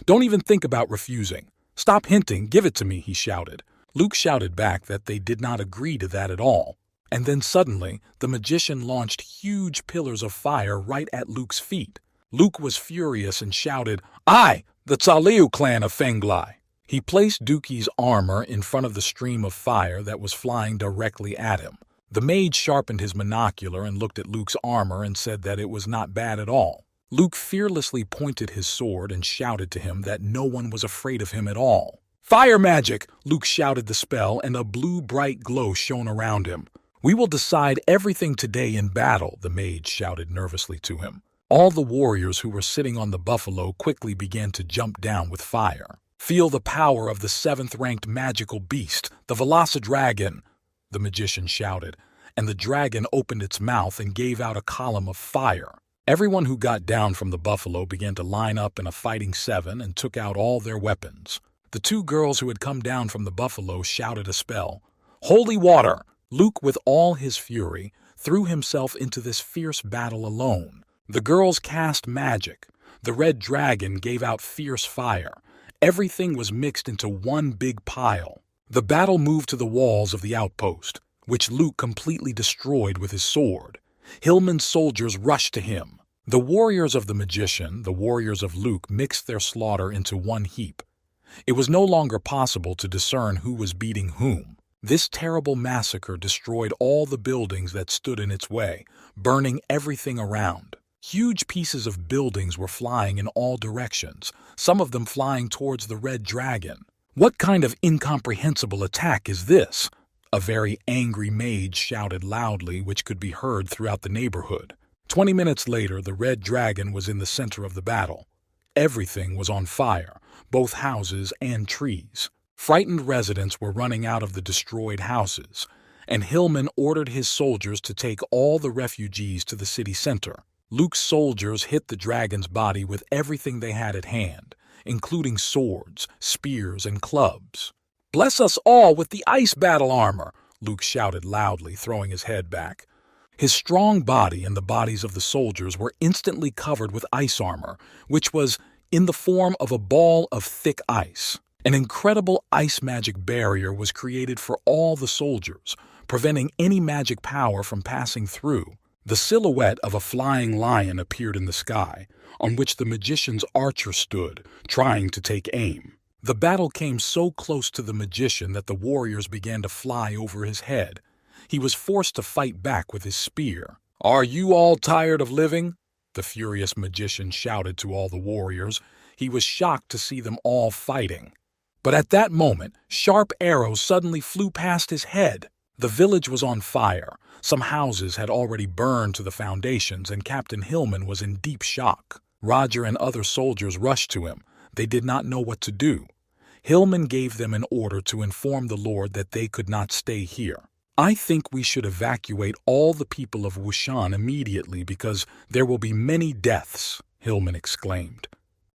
"Don't even think about refusing. Stop hinting, give it to me," he shouted. Luke shouted back that they did not agree to that at all. And then suddenly, the magician launched huge pillars of fire right at Luke's feet. Luke was furious and shouted, "I, the Tsaliu clan of Fenglai." He placed Dookie's armor in front of the stream of fire that was flying directly at him. The mage sharpened his monocular and looked at Luke's armor and said that it was not bad at all. Luke fearlessly pointed his sword and shouted to him that no one was afraid of him at all. "Fire magic!" Luke shouted the spell, and a blue bright glow shone around him. "We will decide everything today in battle," the mage shouted nervously to him. All the warriors who were sitting on the buffalo quickly began to jump down with fire. "Feel the power of the 7th-ranked magical beast, the Velocidragon," the magician shouted, and the dragon opened its mouth and gave out a column of fire. Everyone who got down from the buffalo began to line up in a fighting 7 and took out all their weapons. The 2 girls who had come down from the buffalo shouted a spell. "Holy water!" Luke, with all his fury, threw himself into this fierce battle alone. The girls cast magic. The red dragon gave out fierce fire. Everything was mixed into one big pile. The battle moved to the walls of the outpost, which Luke completely destroyed with his sword. Hillman's soldiers rushed to him. The warriors of the magician, the warriors of Luke, mixed their slaughter into one heap. It was no longer possible to discern who was beating whom. This terrible massacre destroyed all the buildings that stood in its way, burning everything around. Huge pieces of buildings were flying in all directions, some of them flying towards the red dragon. "What kind of incomprehensible attack is this?" a very angry mage shouted loudly, which could be heard throughout the neighborhood. 20 minutes later, the red dragon was in the center of the battle. Everything was on fire, both houses and trees. Frightened residents were running out of the destroyed houses, and Hillman ordered his soldiers to take all the refugees to the city center. Luke's soldiers hit the dragon's body with everything they had at hand, including swords, spears, and clubs. "Bless us all with the ice battle armor!" Luke shouted loudly, throwing his head back. His strong body and the bodies of the soldiers were instantly covered with ice armor, which was in the form of a ball of thick ice. An incredible ice magic barrier was created for all the soldiers, preventing any magic power from passing through. The silhouette of a flying lion appeared in the sky, on which the magician's archer stood, trying to take aim. The battle came so close to the magician that the warriors began to fly over his head. He was forced to fight back with his spear. "Are you all tired of living?" the furious magician shouted to all the warriors. He was shocked to see them all fighting. But at that moment, sharp arrows suddenly flew past his head. The village was on fire. Some houses had already burned to the foundations, and Captain Hillman was in deep shock. Roger and other soldiers rushed to him. They did not know what to do. Hillman gave them an order to inform the Lord that they could not stay here. "I think we should evacuate all the people of Wushan immediately because there will be many deaths," Hillman exclaimed.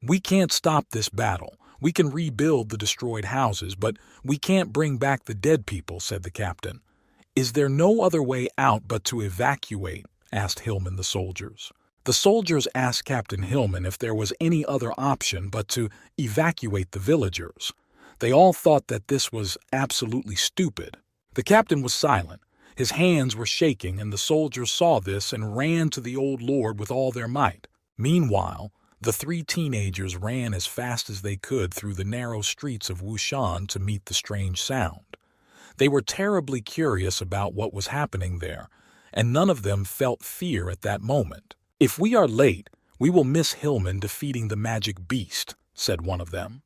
"We can't stop this battle. We can rebuild the destroyed houses, but we can't bring back the dead people," said the captain. "Is there no other way out but to evacuate?" asked Hillman the soldiers. The soldiers asked Captain Hillman if there was any other option but to evacuate the villagers. They all thought that this was absolutely stupid. The captain was silent. His hands were shaking, and the soldiers saw this and ran to the old lord with all their might. Meanwhile, the three teenagers ran as fast as they could through the narrow streets of Wushan to meet the strange sound. They were terribly curious about what was happening there, and none of them felt fear at that moment. "If we are late, we will miss Hillman defeating the magic beast," said one of them.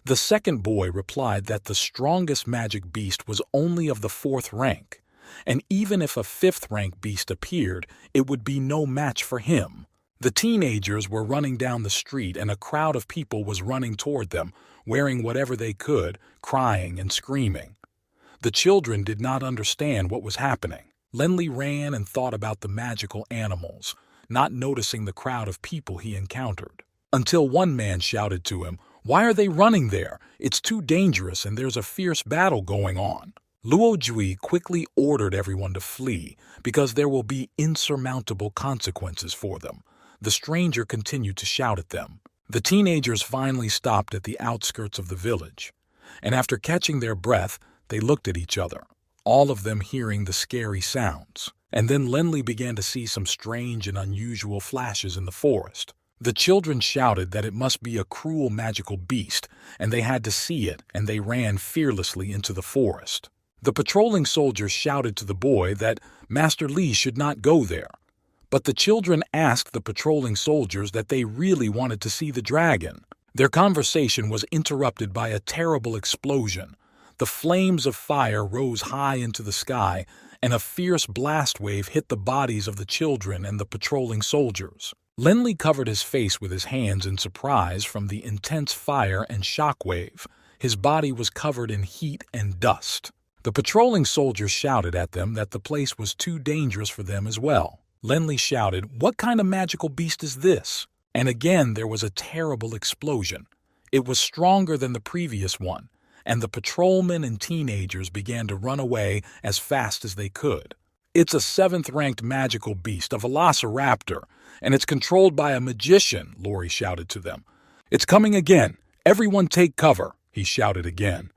The second boy replied that the strongest magic beast was only of the 4th rank, and even if a 5th rank beast appeared, it would be no match for him. The teenagers were running down the street, and a crowd of people was running toward them, wearing whatever they could, crying and screaming. The children did not understand what was happening. Lenli ran and thought about the magical animals, not noticing the crowd of people he encountered. Until one man shouted to him, "Why are they running there? It's too dangerous and there's a fierce battle going on." Luo Jui quickly ordered everyone to flee because there will be insurmountable consequences for them. The stranger continued to shout at them. The teenagers finally stopped at the outskirts of the village, and after catching their breath, they looked at each other, all of them hearing the scary sounds. And then Lenli began to see some strange and unusual flashes in the forest. The children shouted that it must be a cruel magical beast, and they had to see it, and they ran fearlessly into the forest. The patrolling soldiers shouted to the boy that Master Li should not go there. But the children asked the patrolling soldiers that they really wanted to see the dragon. Their conversation was interrupted by a terrible explosion. The flames of fire rose high into the sky, and a fierce blast wave hit the bodies of the children and the patrolling soldiers. Lenli covered his face with his hands in surprise from the intense fire and shock wave. His body was covered in heat and dust. The patrolling soldiers shouted at them that the place was too dangerous for them as well. Lenli shouted, "What kind of magical beast is this?" And again there was a terrible explosion. It was stronger than the previous one, and the patrolmen and teenagers began to run away as fast as they could. "It's a 7th-ranked magical beast, a velociraptor, and it's controlled by a magician," Lori shouted to them. "It's coming again. Everyone take cover," he shouted again.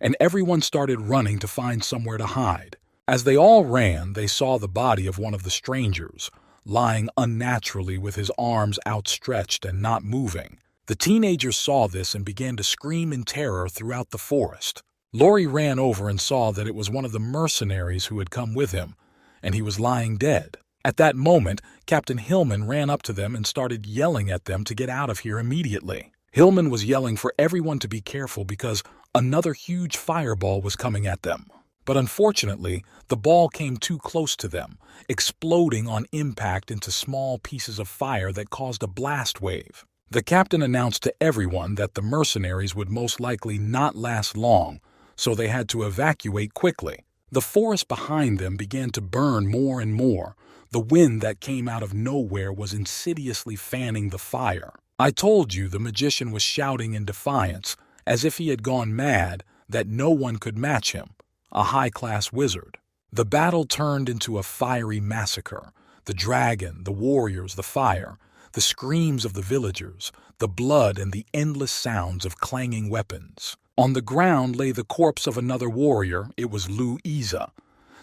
And everyone started running to find somewhere to hide. As they all ran, they saw the body of one of the strangers, lying unnaturally with his arms outstretched and not moving. The teenagers saw this and began to scream in terror throughout the forest. Lori ran over and saw that it was one of the mercenaries who had come with him, and he was lying dead. At that moment, Captain Hillman ran up to them and started yelling at them to get out of here immediately. Hillman was yelling for everyone to be careful because another huge fireball was coming at them. But unfortunately, the ball came too close to them, exploding on impact into small pieces of fire that caused a blast wave. The captain announced to everyone that the mercenaries would most likely not last long, so they had to evacuate quickly. The forest behind them began to burn more and more. The wind that came out of nowhere was insidiously fanning the fire. I told you the magician was shouting in defiance, as if he had gone mad, that no one could match him. a high-class wizard. The battle turned into a fiery massacre. The dragon, the warriors, the fire, the screams of the villagers, the blood and the endless sounds of clanging weapons. On the ground lay the corpse of another warrior. It was Lu Iza.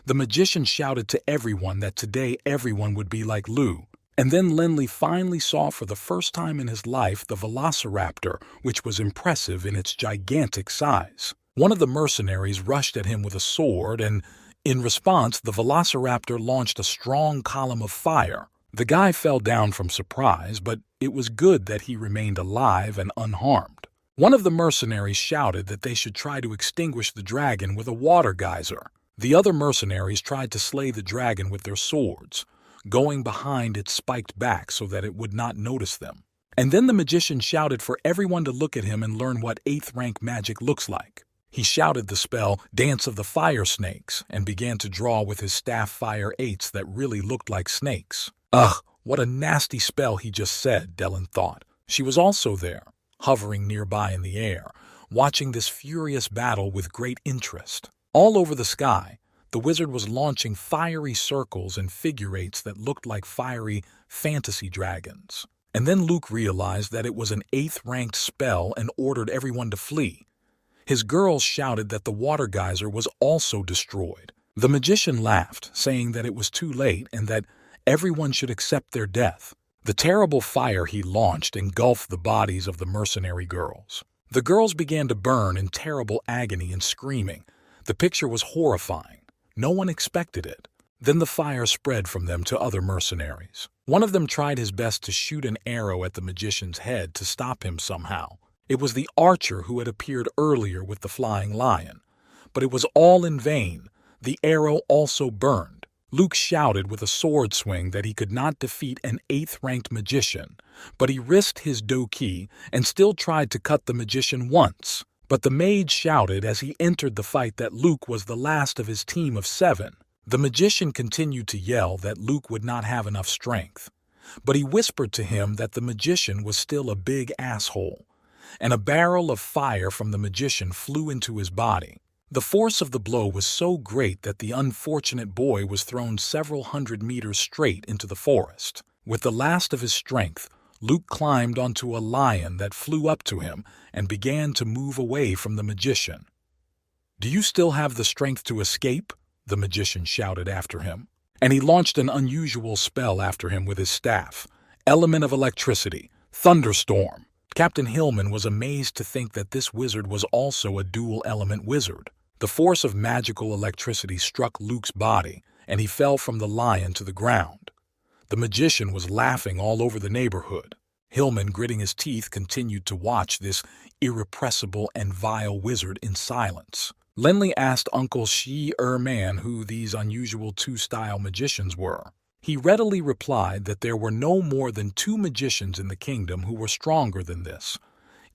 The magician shouted to everyone that today everyone would be like Lu. And then Lenli finally saw for the first time in his life the velociraptor, which was impressive in its gigantic size. One of the mercenaries rushed at him with a sword, and in response, the velociraptor launched a strong column of fire. The guy fell down from surprise, but it was good that he remained alive and unharmed. One of the mercenaries shouted that they should try to extinguish the dragon with a water geyser. The other mercenaries tried to slay the dragon with their swords, going behind its spiked back so that it would not notice them. And then the magician shouted for everyone to look at him and learn what 8th rank magic looks like. He shouted the spell, Dance of the Fire Snakes, and began to draw with his staff fire 8s that really looked like snakes. Ugh, what a nasty spell he just said, Dellen thought. She was also there, hovering nearby in the air, watching this furious battle with great interest. All over the sky, the wizard was launching fiery circles and figure eights that looked like fiery fantasy dragons. And then Luke realized that it was an 8th-ranked spell and ordered everyone to flee. His girls shouted that the water geyser was also destroyed. The magician laughed, saying that it was too late and that everyone should accept their death. The terrible fire he launched engulfed the bodies of the mercenary girls. The girls began to burn in terrible agony and screaming. The picture was horrifying. No one expected it. Then the fire spread from them to other mercenaries. One of them tried his best to shoot an arrow at the magician's head to stop him somehow. It was the archer who had appeared earlier with the flying lion. But it was all in vain. The arrow also burned. Luke shouted with a sword swing that he could not defeat an 8th-ranked magician, but he risked his doki and still tried to cut the magician once. But the mage shouted as he entered the fight that Luke was the last of his team of 7. The magician continued to yell that Luke would not have enough strength, but he whispered to him that the magician was still a big asshole, and a barrel of fire from the magician flew into his body. The force of the blow was so great that the unfortunate boy was thrown several hundred meters straight into the forest. With the last of his strength, Luke climbed onto a lion that flew up to him and began to move away from the magician. "Do you still have the strength to escape?" the magician shouted after him. And he launched an unusual spell after him with his staff. Element of electricity, thunderstorm. Captain Hillman was amazed to think that this wizard was also a dual-element wizard. The force of magical electricity struck Luke's body, and he fell from the lion to the ground. The magician was laughing all over the neighborhood. Hillman, gritting his teeth, continued to watch this irrepressible and vile wizard in silence. Lenli asked Uncle Man who these unusual two-style magicians were. He readily replied that there were no more than 2 magicians in the kingdom who were stronger than this.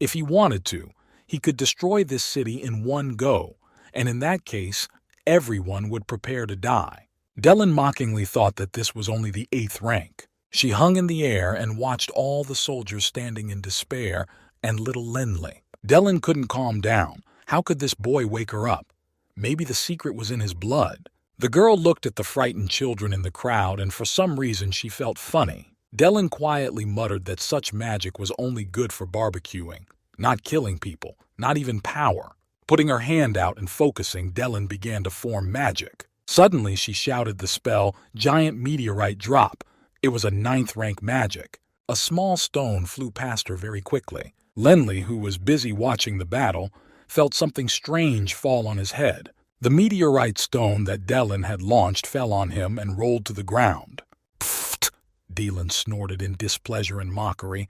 If he wanted to, he could destroy this city in one go, and in that case, everyone would prepare to die. Dellen mockingly thought that this was only the 8th rank. She hung in the air and watched all the soldiers standing in despair and little Lenli. Dellen couldn't calm down. How could this boy wake her up? Maybe the secret was in his blood. The girl looked at the frightened children in the crowd, and for some reason she felt funny. Dellen quietly muttered that such magic was only good for barbecuing, not killing people, not even power. Putting her hand out and focusing, Dellen began to form magic. Suddenly she shouted the spell, Giant Meteorite Drop. It was a 9th-rank magic. A small stone flew past her very quickly. Lenli, who was busy watching the battle, felt something strange fall on his head. The meteorite stone that Dellen had launched fell on him and rolled to the ground. Pfft! Dellen snorted in displeasure and mockery.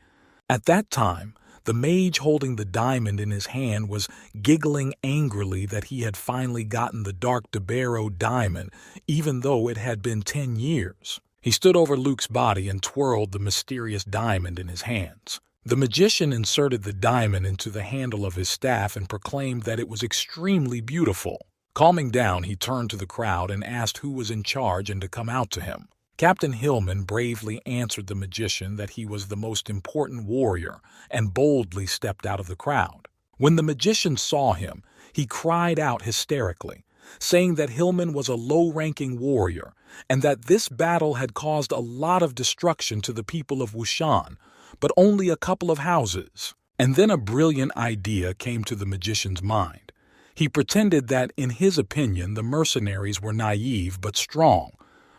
At that time, the mage holding the diamond in his hand was giggling angrily that he had finally gotten the Dark Debero diamond, even though it had been 10 years. He stood over Luke's body and twirled the mysterious diamond in his hands. The magician inserted the diamond into the handle of his staff and proclaimed that it was extremely beautiful. Calming down, he turned to the crowd and asked who was in charge and to come out to him. Captain Hillman bravely answered the magician that he was the most important warrior and boldly stepped out of the crowd. When the magician saw him, he cried out hysterically, saying that Hillman was a low-ranking warrior and that this battle had caused a lot of destruction to the people of Wushan, but only a couple of houses. And then a brilliant idea came to the magician's mind. He pretended that, in his opinion, the mercenaries were naive but strong,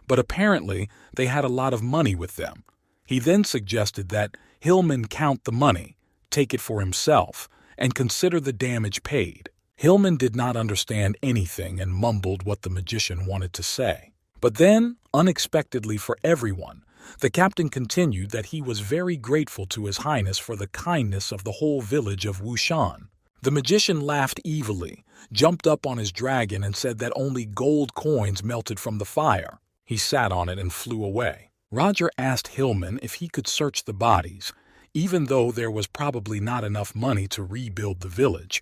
but apparently they had a lot of money with them. He then suggested that Hillman count the money, take it for himself, and consider the damage paid. Hillman did not understand anything and mumbled what the magician wanted to say. But then, unexpectedly for everyone, the captain continued that he was very grateful to His Highness for the kindness of the whole village of Wushan. The magician laughed evilly, jumped up on his dragon, and said that only gold coins melted from the fire. He sat on it and flew away. Roger asked Hillman if he could search the bodies, even though there was probably not enough money to rebuild the village,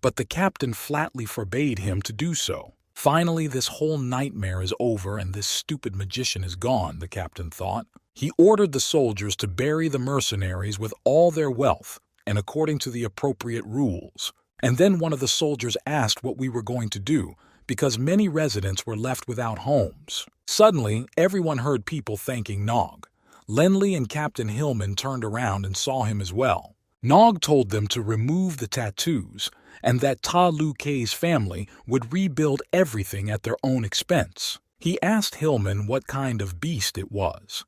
but the captain flatly forbade him to do so. Finally, this whole nightmare is over and this stupid magician is gone, the captain thought. He ordered the soldiers to bury the mercenaries with all their wealth and according to the appropriate rules. And then one of the soldiers asked what we were going to do, because many residents were left without homes. Suddenly, everyone heard people thanking Nog. Lenli and Captain Hillman turned around and saw him as well. Nog told them to remove the tattoos and that Ta Lu Kei's family would rebuild everything at their own expense. He asked Hillman what kind of beast it was.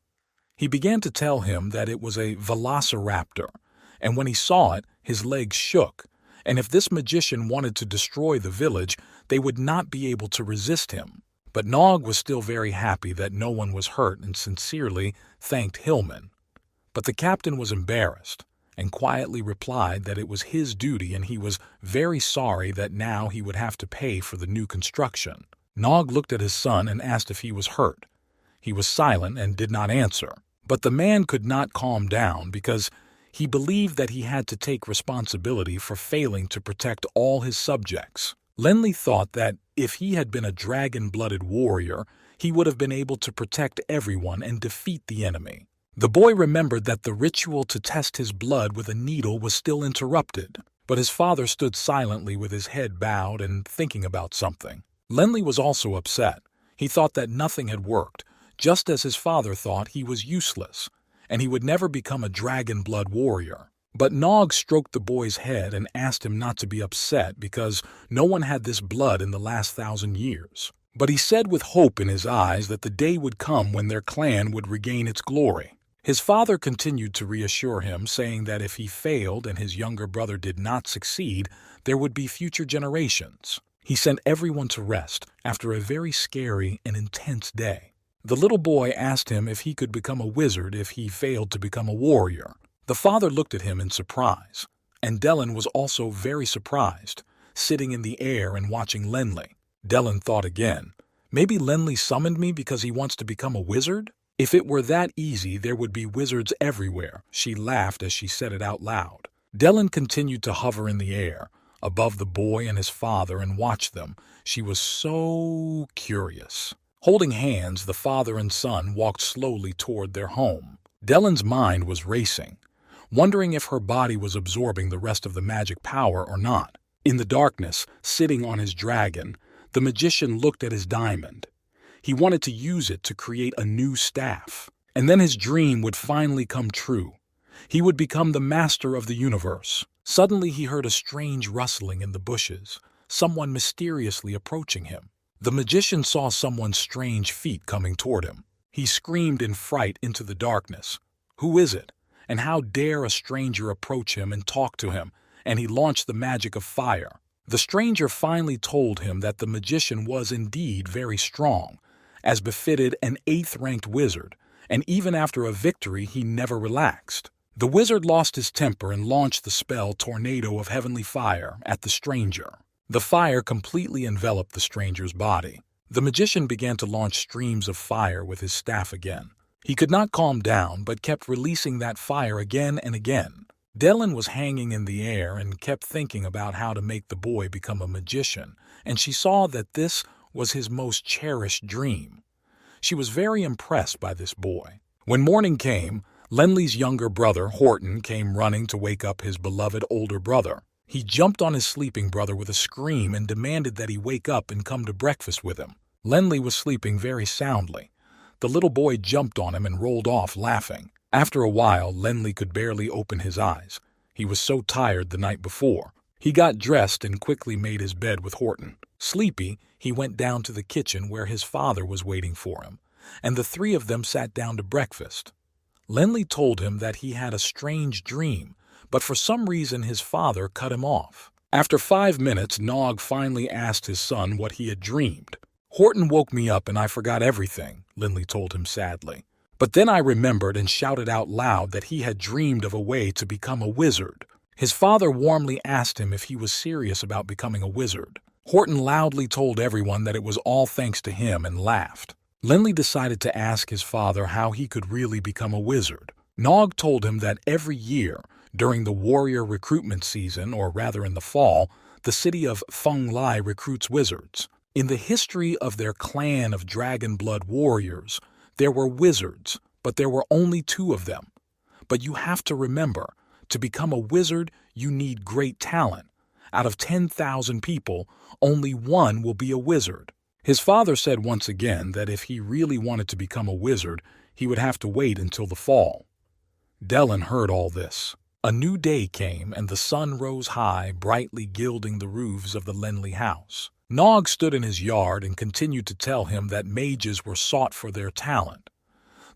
He began to tell him that it was a velociraptor, and when he saw it, his legs shook, and if this magician wanted to destroy the village, they would not be able to resist him. But Nog was still very happy that no one was hurt and sincerely thanked Hillman. But the captain was embarrassed and quietly replied that it was his duty and he was very sorry that now he would have to pay for the new construction. Nog looked at his son and asked if he was hurt. He was silent and did not answer. But the man could not calm down because he believed that he had to take responsibility for failing to protect all his subjects. Lenli thought that if he had been a dragon-blooded warrior, he would have been able to protect everyone and defeat the enemy. The boy remembered that the ritual to test his blood with a needle was still interrupted, but his father stood silently with his head bowed and thinking about something. Lenli was also upset. He thought that nothing had worked, just as his father thought he was useless, and he would never become a dragon-blood warrior. But Nog stroked the boy's head and asked him not to be upset because no one had this blood in the last 1,000 years. But he said with hope in his eyes that the day would come when their clan would regain its glory. His father continued to reassure him, saying that if he failed and his younger brother did not succeed, there would be future generations. He sent everyone to rest after a very scary and intense day. The little boy asked him if he could become a wizard if he failed to become a warrior. The father looked at him in surprise, and Dellen was also very surprised, sitting in the air and watching Lenli. Dellen thought again, maybe Lenli summoned me because he wants to become a wizard? If it were that easy, there would be wizards everywhere. She laughed as she said it out loud. Dellen continued to hover in the air, above the boy and his father, and watched them. She was so curious. Holding hands, the father and son walked slowly toward their home. Dellen's mind was racing, wondering if her body was absorbing the rest of the magic power or not. In the darkness, sitting on his dragon, the magician looked at his diamond. He wanted to use it to create a new staff, and then his dream would finally come true. He would become the master of the universe. Suddenly he heard a strange rustling in the bushes, someone mysteriously approaching him. The magician saw someone's strange feet coming toward him. He screamed in fright into the darkness. Who is it? And how dare a stranger approach him and talk to him? And he launched the magic of fire. The stranger finally told him that the magician was indeed very strong, as befitted an 8th-ranked wizard, and even after a victory he never relaxed. The wizard lost his temper and launched the spell Tornado of Heavenly Fire at the stranger. The fire completely enveloped the stranger's body. The magician began to launch streams of fire with his staff again. He could not calm down, but kept releasing that fire again and again. Dellen was hanging in the air and kept thinking about how to make the boy become a magician, and she saw that this was his most cherished dream. She was very impressed by this boy. When morning came, Lenli's younger brother, Horton, came running to wake up his beloved older brother. He jumped on his sleeping brother with a scream and demanded that he wake up and come to breakfast with him. Lenli was sleeping very soundly. The little boy jumped on him and rolled off laughing. After a while, Lenli could barely open his eyes. He was so tired the night before. He got dressed and quickly made his bed with Horton. Sleepy, he went down to the kitchen where his father was waiting for him, and the three of them sat down to breakfast. Lenli told him that he had a strange dream, but for some reason his father cut him off. After 5 minutes, Nog finally asked his son what he had dreamed. "Horton woke me up and I forgot everything," Lenli told him sadly. "But then I remembered and shouted out loud that he had dreamed of a way to become a wizard." His father warmly asked him if he was serious about becoming a wizard. Horton loudly told everyone that it was all thanks to him and laughed. Lenli decided to ask his father how he could really become a wizard. Nog told him that every year, during the warrior recruitment season, or rather in the fall, the city of Feng Lai recruits wizards. In the history of their clan of dragon blood warriors, there were wizards, but there were only 2 of them. But you have to remember, to become a wizard, you need great talent. Out of 10,000 people, only 1 will be a wizard. His father said once again that if he really wanted to become a wizard, he would have to wait until the fall. Dellen heard all this. A new day came, and the sun rose high, brightly gilding the roofs of the Lenli house. Nog stood in his yard and continued to tell him that mages were sought for their talent.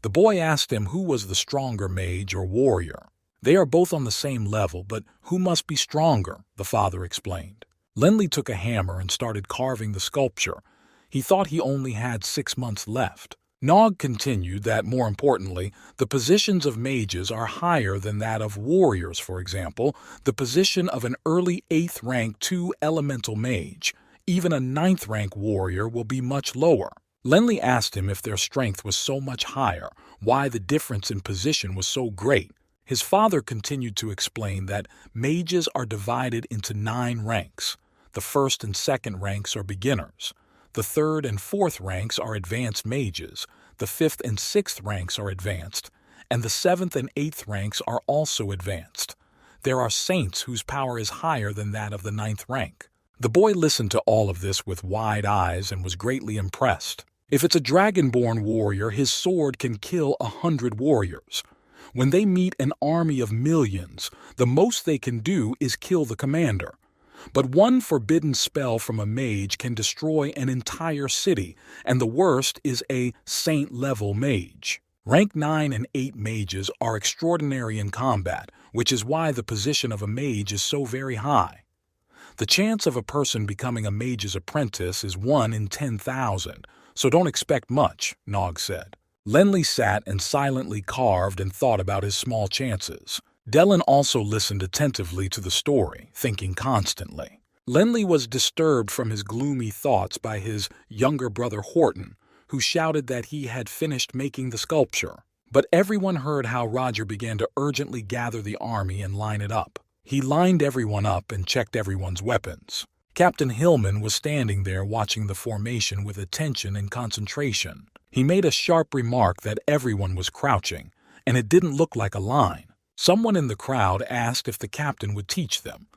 The boy asked him who was the stronger mage or warrior. "They are both on the same level, but who must be stronger?" the father explained. Lenli took a hammer and started carving the sculpture. He thought he only had 6 months left. Nog continued that, more importantly, the positions of mages are higher than that of warriors. For example, the position of an early 8th rank 2 elemental mage, even a 9th rank warrior, will be much lower. Lenli asked him if their strength was so much higher, why the difference in position was so great. His father continued to explain that mages are divided into 9 ranks. The 1st and 2nd ranks are beginners. The 3rd and 4th ranks are advanced mages. The 5th and 6th ranks are advanced. And the 7th and 8th ranks are also advanced. There are saints whose power is higher than that of the 9th rank. The boy listened to all of this with wide eyes and was greatly impressed. If it's a dragonborn warrior, his sword can kill 100 warriors. When they meet an army of millions, the most they can do is kill the commander. But one forbidden spell from a mage can destroy an entire city, and the worst is a saint-level mage. Rank 9 and 8 mages are extraordinary in combat, which is why the position of a mage is so very high. The chance of a person becoming a mage's apprentice is 1 in 10,000, so don't expect much, Nog said. Lenli sat and silently carved and thought about his small chances. Dellen also listened attentively to the story, thinking constantly. Lenli was disturbed from his gloomy thoughts by his younger brother Horton, who shouted that he had finished making the sculpture. But everyone heard how Roger began to urgently gather the army and line it up. He lined everyone up and checked everyone's weapons. Captain Hillman was standing there watching the formation with attention and concentration. He made a sharp remark that everyone was crouching, and it didn't look like a line. Someone in the crowd asked if the captain would teach them.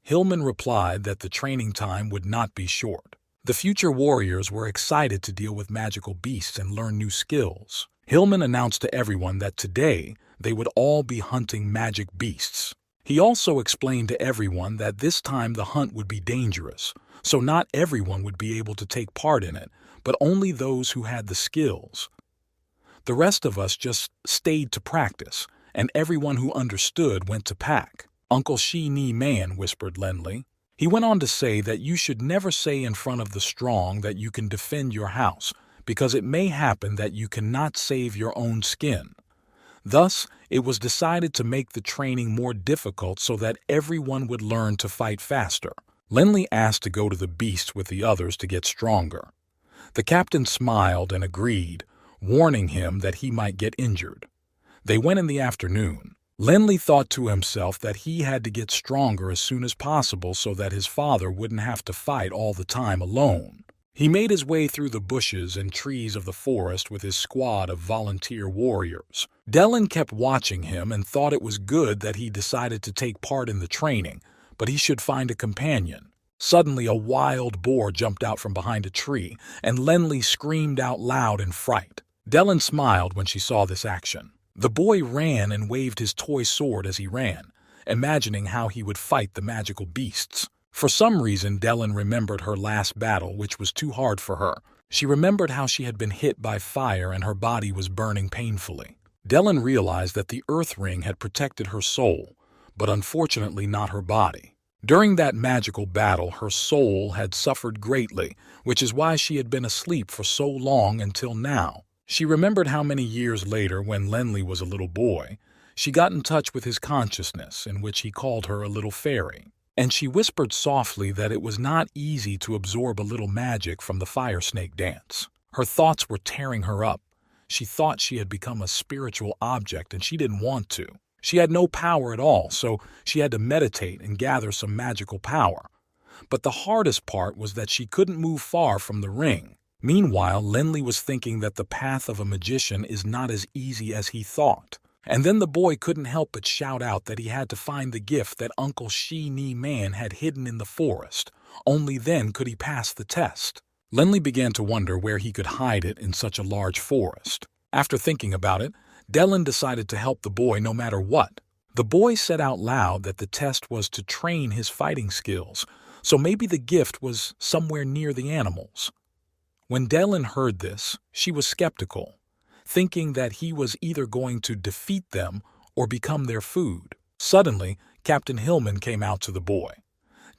Hillman replied that the training time would not be short. The future warriors were excited to deal with magical beasts and learn new skills. Hillman announced to everyone that today they would all be hunting magic beasts. He also explained to everyone that this time the hunt would be dangerous, so not everyone would be able to take part in it, but only those who had the skills. The rest of us just stayed to practice, and everyone who understood went to pack. "Uncle Shi-Ni Man," whispered Lenli. He went on to say that you should never say in front of the strong that you can defend your house, because it may happen that you cannot save your own skin. Thus, it was decided to make the training more difficult so that everyone would learn to fight faster. Lenli asked to go to the beast with the others to get stronger. The captain smiled and agreed, warning him that he might get injured. They went in the afternoon. Lenli thought to himself that he had to get stronger as soon as possible so that his father wouldn't have to fight all the time alone. He made his way through the bushes and trees of the forest with his squad of volunteer warriors. Dellen kept watching him and thought it was good that he decided to take part in the training, but he should find a companion. Suddenly, a wild boar jumped out from behind a tree, and Lenli screamed out loud in fright. Dellen smiled when she saw this action. The boy ran and waved his toy sword as he ran, imagining how he would fight the magical beasts. For some reason, Dellen remembered her last battle, which was too hard for her. She remembered how she had been hit by fire and her body was burning painfully. Dellen realized that the Earth Ring had protected her soul, but unfortunately not her body. During that magical battle, her soul had suffered greatly, which is why she had been asleep for so long until now. She remembered how many years later, when Lenli was a little boy, she got in touch with his consciousness, in which he called her a little fairy. And she whispered softly that it was not easy to absorb a little magic from the fire snake dance. Her thoughts were tearing her up. She thought she had become a spiritual object and she didn't want to. She had no power at all, so she had to meditate and gather some magical power. But the hardest part was that she couldn't move far from the ring. Meanwhile, Lenli was thinking that the path of a magician is not as easy as he thought. And then the boy couldn't help but shout out that he had to find the gift that Uncle Shi-Ni Man had hidden in the forest. Only then could he pass the test. Lenli began to wonder where he could hide it in such a large forest. After thinking about it, Dellen decided to help the boy no matter what. The boy said out loud that the test was to train his fighting skills, so maybe the gift was somewhere near the animals. When Dellen heard this, she was skeptical, thinking that he was either going to defeat them or become their food. Suddenly, Captain Hillman came out to the boy.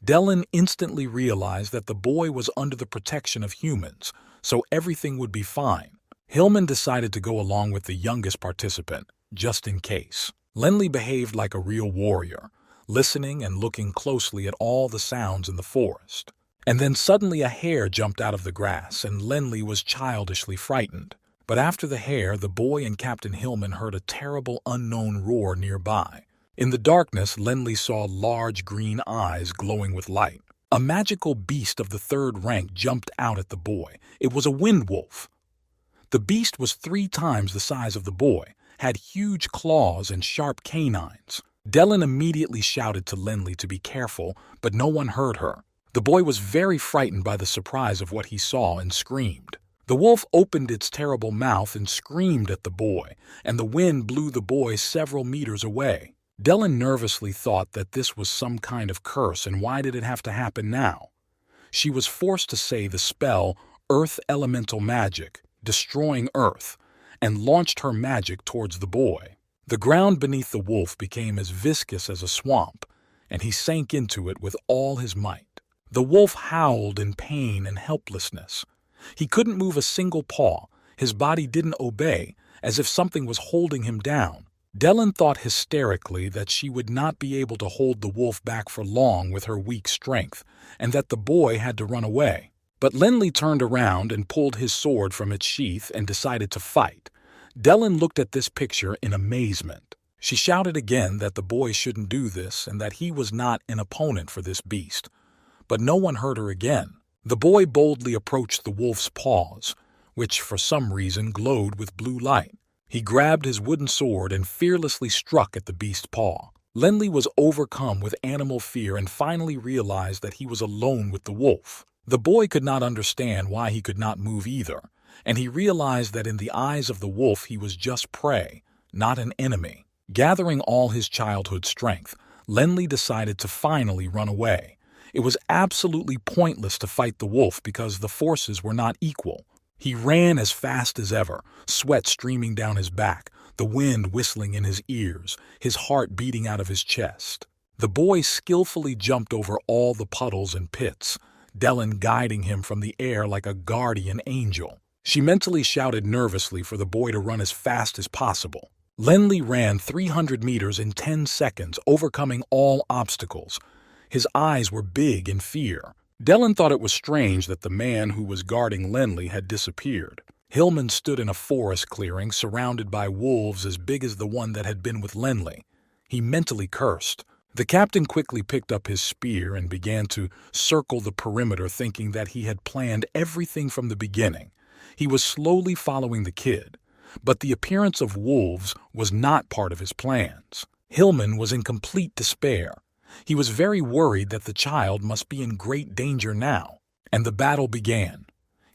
Dellen instantly realized that the boy was under the protection of humans, so everything would be fine. Hillman decided to go along with the youngest participant, just in case. Lenli behaved like a real warrior, listening and looking closely at all the sounds in the forest. And then suddenly a hare jumped out of the grass, and Lenli was childishly frightened. But after the hare, the boy and Captain Hillman heard a terrible unknown roar nearby. In the darkness, Lenli saw large green eyes glowing with light. A magical beast of the third rank jumped out at the boy. It was a wind wolf. The beast was 3 times the size of the boy, had huge claws and sharp canines. Dellen immediately shouted to Lenli to be careful, but no one heard her. The boy was very frightened by the surprise of what he saw and screamed. The wolf opened its terrible mouth and screamed at the boy, and the wind blew the boy several meters away. Dellen nervously thought that this was some kind of curse, and why did it have to happen now? She was forced to say the spell Earth Elemental Magic, destroying Earth, and launched her magic towards the boy. The ground beneath the wolf became as viscous as a swamp, and he sank into it with all his might. The wolf howled in pain and helplessness. He couldn't move a single paw. His body didn't obey, as if something was holding him down. Dellen thought hysterically that she would not be able to hold the wolf back for long with her weak strength, and that the boy had to run away. But Lenli turned around and pulled his sword from its sheath and decided to fight. Dellen looked at this picture in amazement. She shouted again that the boy shouldn't do this and that he was not an opponent for this beast. But no one heard her again. The boy boldly approached the wolf's paws, which for some reason glowed with blue light. He grabbed his wooden sword and fearlessly struck at the beast's paw. Lenli was overcome with animal fear and finally realized that he was alone with the wolf. The boy could not understand why he could not move either, and he realized that in the eyes of the wolf he was just prey, not an enemy. Gathering all his childhood strength, Lenli decided to finally run away. It was absolutely pointless to fight the wolf because the forces were not equal. He ran as fast as ever, sweat streaming down his back, the wind whistling in his ears, his heart beating out of his chest. The boy skillfully jumped over all the puddles and pits, Dellen guiding him from the air like a guardian angel. She mentally shouted nervously for the boy to run as fast as possible. Lenli ran 300 meters in 10 seconds, overcoming all obstacles. His eyes were big in fear. Dellen thought it was strange that the man who was guarding Lenli had disappeared. Hillman stood in a forest clearing surrounded by wolves as big as the one that had been with Lenli. He mentally cursed. The captain quickly picked up his spear and began to circle the perimeter, thinking that he had planned everything from the beginning. He was slowly following the kid, but the appearance of wolves was not part of his plans. Hillman was in complete despair. He was very worried that the child must be in great danger now. And the battle began.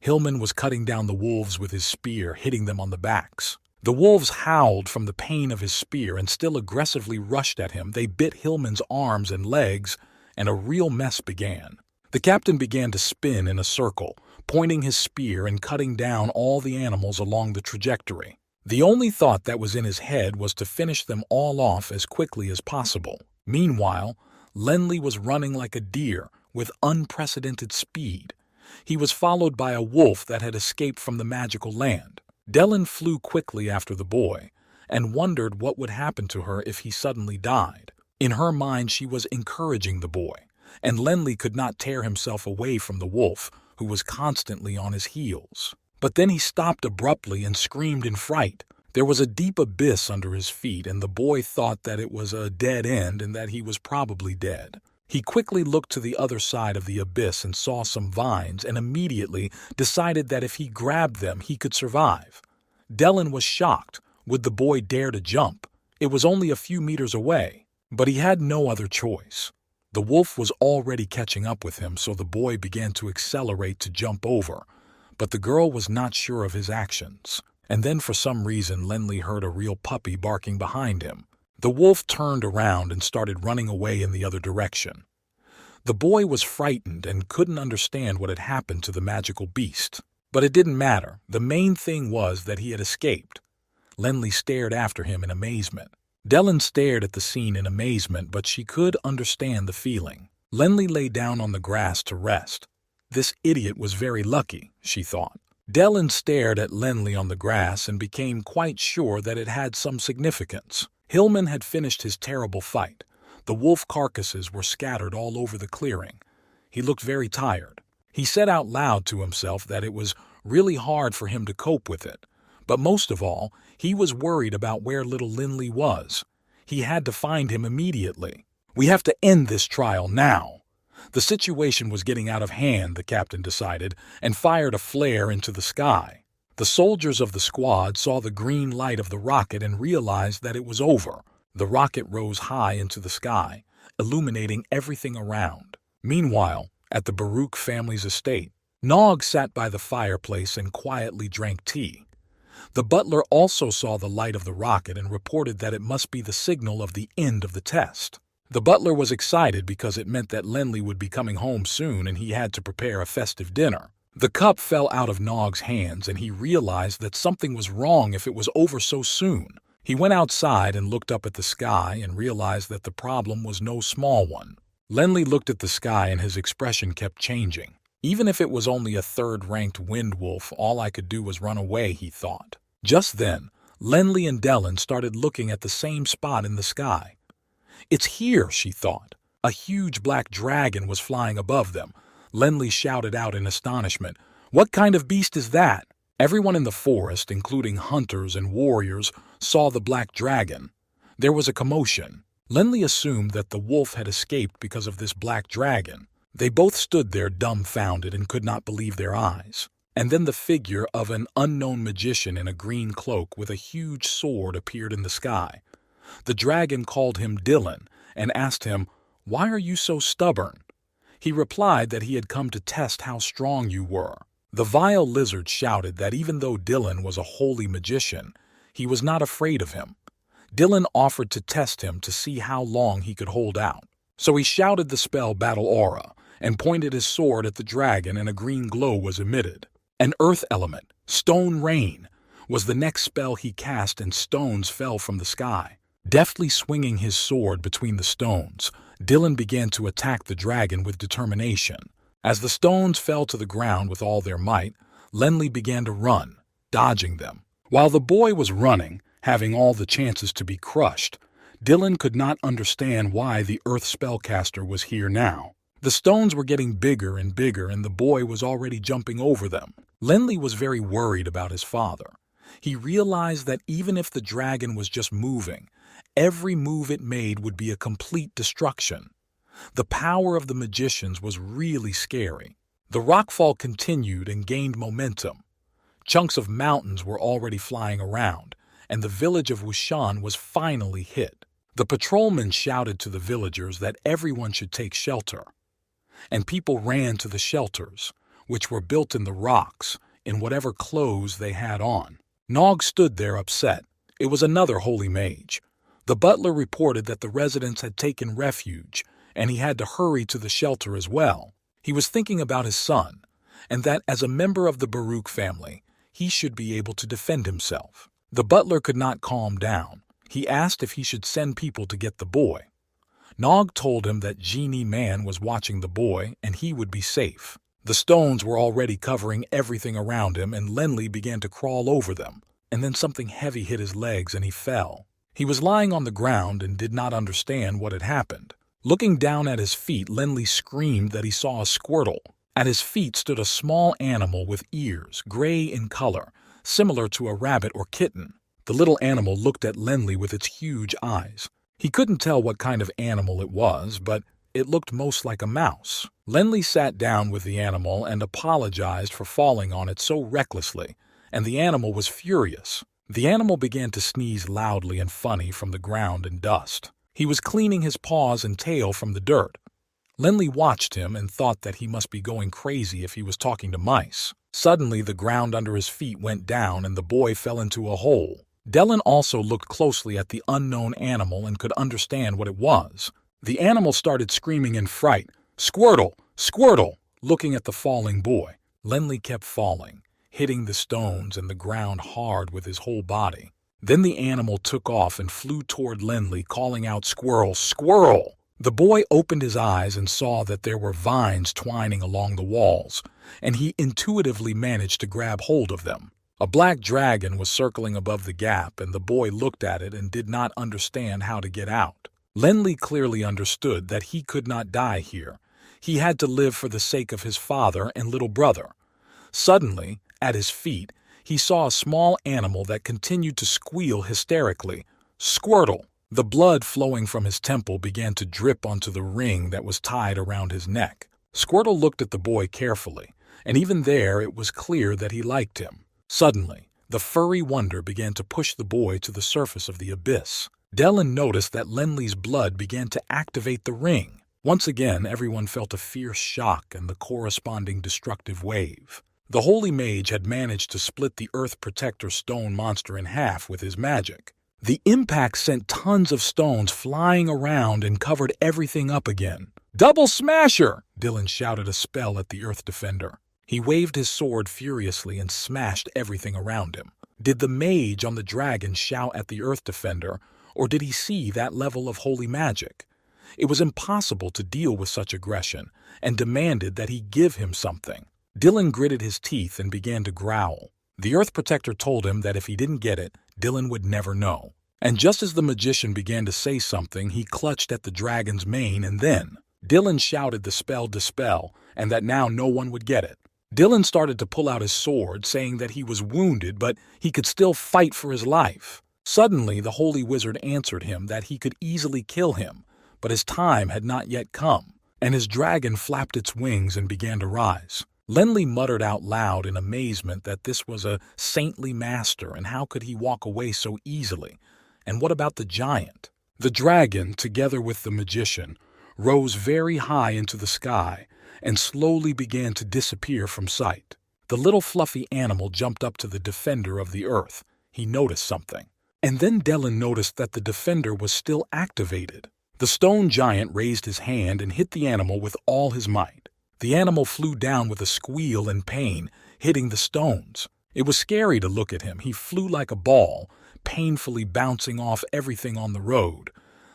Hillman was cutting down the wolves with his spear, hitting them on the backs. The wolves howled from the pain of his spear and still aggressively rushed at him. They bit Hillman's arms and legs, and a real mess began. The captain began to spin in a circle, pointing his spear and cutting down all the animals along the trajectory. The only thought that was in his head was to finish them all off as quickly as possible. Meanwhile, Lenli was running like a deer with unprecedented speed. He was followed by a wolf that had escaped from the magical land. Dellen flew quickly after the boy and wondered what would happen to her if he suddenly died. In her mind, she was encouraging the boy, and Lenli could not tear himself away from the wolf, who was constantly on his heels. But then he stopped abruptly and screamed in fright. There was a deep abyss under his feet, and the boy thought that it was a dead end and that he was probably dead. He quickly looked to the other side of the abyss and saw some vines and immediately decided that if he grabbed them, he could survive. Dellen was shocked. Would the boy dare to jump? It was only a few meters away, but he had no other choice. The wolf was already catching up with him, so the boy began to accelerate to jump over, but the girl was not sure of his actions. And then for some reason, Lenli heard a real puppy barking behind him. The wolf turned around and started running away in the other direction. The boy was frightened and couldn't understand what had happened to the magical beast. But it didn't matter. The main thing was that he had escaped. Lenli stared after him in amazement. Dellen stared at the scene in amazement, but she could understand the feeling. Lenli lay down on the grass to rest. This idiot was very lucky, she thought. Dellen stared at Lenli on the grass and became quite sure that it had some significance. Hillman had finished his terrible fight. The wolf carcasses were scattered all over the clearing. He looked very tired. He said out loud to himself that it was really hard for him to cope with it. But most of all, he was worried about where little Lenli was. He had to find him immediately. We have to end this trial now. The situation was getting out of hand, the captain decided, and fired a flare into the sky. The soldiers of the squad saw the green light of the rocket and realized that it was over. The rocket rose high into the sky, illuminating everything around. Meanwhile, at the Baruch family's estate, Nog sat by the fireplace and quietly drank tea. The butler also saw the light of the rocket and reported that it must be the signal of the end of the test. The butler was excited because it meant that Lenli would be coming home soon and he had to prepare a festive dinner. The cup fell out of Nog's hands and he realized that something was wrong if it was over so soon. He went outside and looked up at the sky and realized that the problem was no small one. Lenli looked at the sky and his expression kept changing. Even if it was only a third-ranked wind wolf, all I could do was run away, he thought. Just then, Lenli and Dellen started looking at the same spot in the sky. It's here, she thought. A huge black dragon was flying above them. Lenli shouted out in astonishment, "What kind of beast is that?" Everyone in the forest, including hunters and warriors, saw the black dragon. There was a commotion. Lenli assumed that the wolf had escaped because of this black dragon. They both stood there dumbfounded and could not believe their eyes. And then the figure of an unknown magician in a green cloak with a huge sword appeared in the sky. The dragon called him Dylan and asked him, "Why are you so stubborn?" He replied that he had come to test how strong you were. The vile lizard shouted that even though Dylan was a holy magician, he was not afraid of him. Dylan offered to test him to see how long he could hold out. So he shouted the spell Battle Aura and pointed his sword at the dragon, and a green glow was emitted. An earth element, Stone Rain, was the next spell he cast, and stones fell from the sky. Deftly swinging his sword between the stones, Dylan began to attack the dragon with determination. As the stones fell to the ground with all their might, Lenli began to run, dodging them. While the boy was running, having all the chances to be crushed, Dylan could not understand why the earth spellcaster was here now. The stones were getting bigger and bigger, and the boy was already jumping over them. Lenli was very worried about his father. He realized that even if the dragon was just moving, every move it made would be a complete destruction. The power of the magicians was really scary. The rockfall continued and gained momentum. Chunks of mountains were already flying around, and the village of Wushan was finally hit. The patrolman shouted to the villagers that everyone should take shelter, and people ran to the shelters, which were built in the rocks, in whatever clothes they had on. Nog stood there upset. It was another holy mage. The butler reported that the residents had taken refuge, and he had to hurry to the shelter as well. He was thinking about his son, and that as a member of the Baruch family, he should be able to defend himself. The butler could not calm down. He asked if he should send people to get the boy. Nog told him that Genie Man was watching the boy and he would be safe. The stones were already covering everything around him, and Lenli began to crawl over them, and then something heavy hit his legs and he fell. He was lying on the ground and did not understand what had happened. Looking down at his feet, Lenli screamed that he saw a Squirtle. At his feet stood a small animal with ears, gray in color, similar to a rabbit or kitten. The little animal looked at Lenli with its huge eyes. He couldn't tell what kind of animal it was, but it looked most like a mouse. Lenli sat down with the animal and apologized for falling on it so recklessly, and the animal was furious. The animal began to sneeze loudly and funny from the ground and dust. He was cleaning his paws and tail from the dirt. Lenli watched him and thought that he must be going crazy if he was talking to mice. Suddenly, the ground under his feet went down and the boy fell into a hole. Dylan also looked closely at the unknown animal and could understand what it was. The animal started screaming in fright, "Squirtle! Squirtle!" looking at the falling boy. Lenli kept falling, hitting the stones and the ground hard with his whole body. Then the animal took off and flew toward Lenli, calling out, "Squirrel! Squirrel!" The boy opened his eyes and saw that there were vines twining along the walls, and he intuitively managed to grab hold of them. A black dragon was circling above the gap, and the boy looked at it and did not understand how to get out. Lenli clearly understood that he could not die here. He had to live for the sake of his father and little brother. Suddenly, at his feet, he saw a small animal that continued to squeal hysterically, "Squirtle!" The blood flowing from his temple began to drip onto the ring that was tied around his neck. Squirtle looked at the boy carefully, and even there it was clear that he liked him. Suddenly, the furry wonder began to push the boy to the surface of the abyss. Dylan noticed that Lenli's blood began to activate the ring. Once again, everyone felt a fierce shock and the corresponding destructive wave. The holy mage had managed to split the Earth Protector stone monster in half with his magic. The impact sent tons of stones flying around and covered everything up again. "Double Smasher!" Dylan shouted a spell at the Earth Defender. He waved his sword furiously and smashed everything around him. Did the mage on the dragon shout at the Earth Defender, or did he see that level of holy magic? It was impossible to deal with such aggression, and demanded that he give him something. Dylan gritted his teeth and began to growl. The Earth Protector told him that if he didn't get it, Dylan would never know. And just as the magician began to say something, he clutched at the dragon's mane, and then Dylan shouted the spell Dispel, and that now no one would get it. Dylan started to pull out his sword, saying that he was wounded, but he could still fight for his life. Suddenly, the holy wizard answered him that he could easily kill him, but his time had not yet come, and his dragon flapped its wings and began to rise. Lenli muttered out loud in amazement that this was a saintly master, and how could he walk away so easily? And what about the giant? The dragon, together with the magician, rose very high into the sky and slowly began to disappear from sight. The little fluffy animal jumped up to the defender of the earth. He noticed something. And then Dylan noticed that the defender was still activated. The stone giant raised his hand and hit the animal with all his might. The animal flew down with a squeal in pain, hitting the stones. It was scary to look at him. He flew like a ball, painfully bouncing off everything on the road.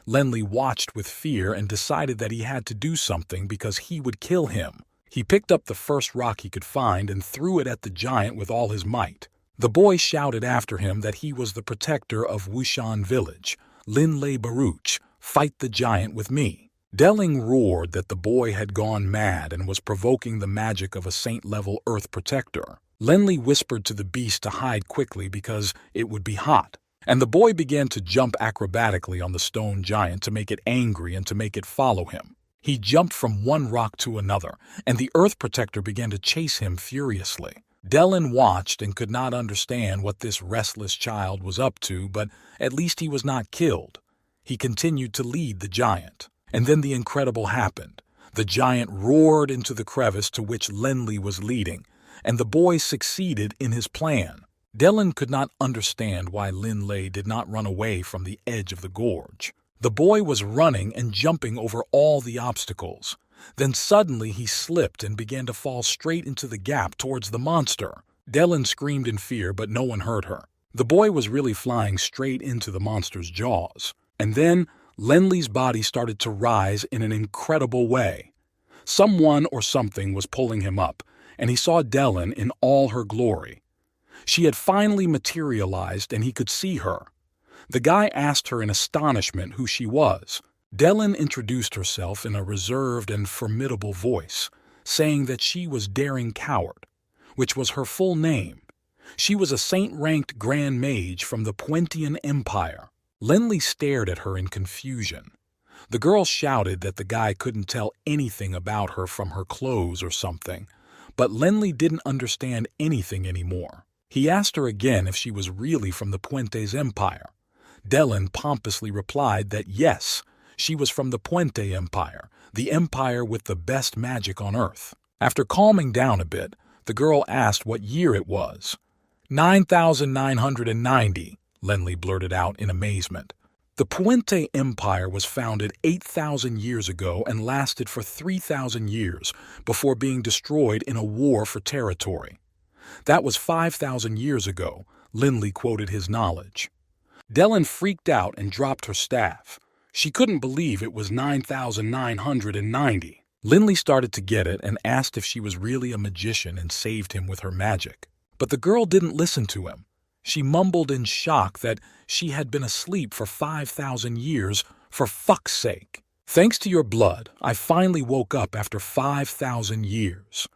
Lenli watched with fear and decided that he had to do something because he would kill him. He picked up the first rock he could find and threw it at the giant with all his might. The boy shouted after him that he was the protector of Wushan village. "Linlay Baruch, fight the giant with me." Delling roared that the boy had gone mad and was provoking the magic of a saint-level earth protector. Lenli whispered to the beast to hide quickly because it would be hot, and the boy began to jump acrobatically on the stone giant to make it angry and to make it follow him. He jumped from one rock to another, and the earth protector began to chase him furiously. Dylan watched and could not understand what this restless child was up to, but at least he was not killed. He continued to lead the giant. And then the incredible happened. The giant roared into the crevice to which Lenli was leading, and the boy succeeded in his plan. Dylan could not understand why Lin Lei did not run away from the edge of the gorge. The boy was running and jumping over all the obstacles. Then suddenly he slipped and began to fall straight into the gap towards the monster. Dylan screamed in fear, but no one heard her. The boy was really flying straight into the monster's jaws. And then Lenli's body started to rise in an incredible way. Someone or something was pulling him up, and he saw Dylan in all her glory. She had finally materialized and he could see her. The guy asked her in astonishment who she was. Dylan introduced herself in a reserved and formidable voice, saying that she was Daring Coward, which was her full name. She was a saint-ranked Grand Mage from the Puentian Empire. Lenli stared at her in confusion. The girl shouted that the guy couldn't tell anything about her from her clothes or something, but Lenli didn't understand anything anymore. He asked her again if she was really from the Puentes Empire. Dylan pompously replied that yes, she was from the Puente Empire, the empire with the best magic on Earth. After calming down a bit, the girl asked what year it was. 9,990, Lenli blurted out in amazement. The Puente Empire was founded 8,000 years ago and lasted for 3,000 years before being destroyed in a war for territory. That was 5,000 years ago, Lenli quoted his knowledge. Dylan freaked out and dropped her staff. She couldn't believe it was 9,990. Lenli started to get it and asked if she was really a magician and saved him with her magic. But the girl didn't listen to him. She mumbled in shock that she had been asleep for 5,000 years, for fuck's sake. Thanks to your blood, I finally woke up after 5,000 years.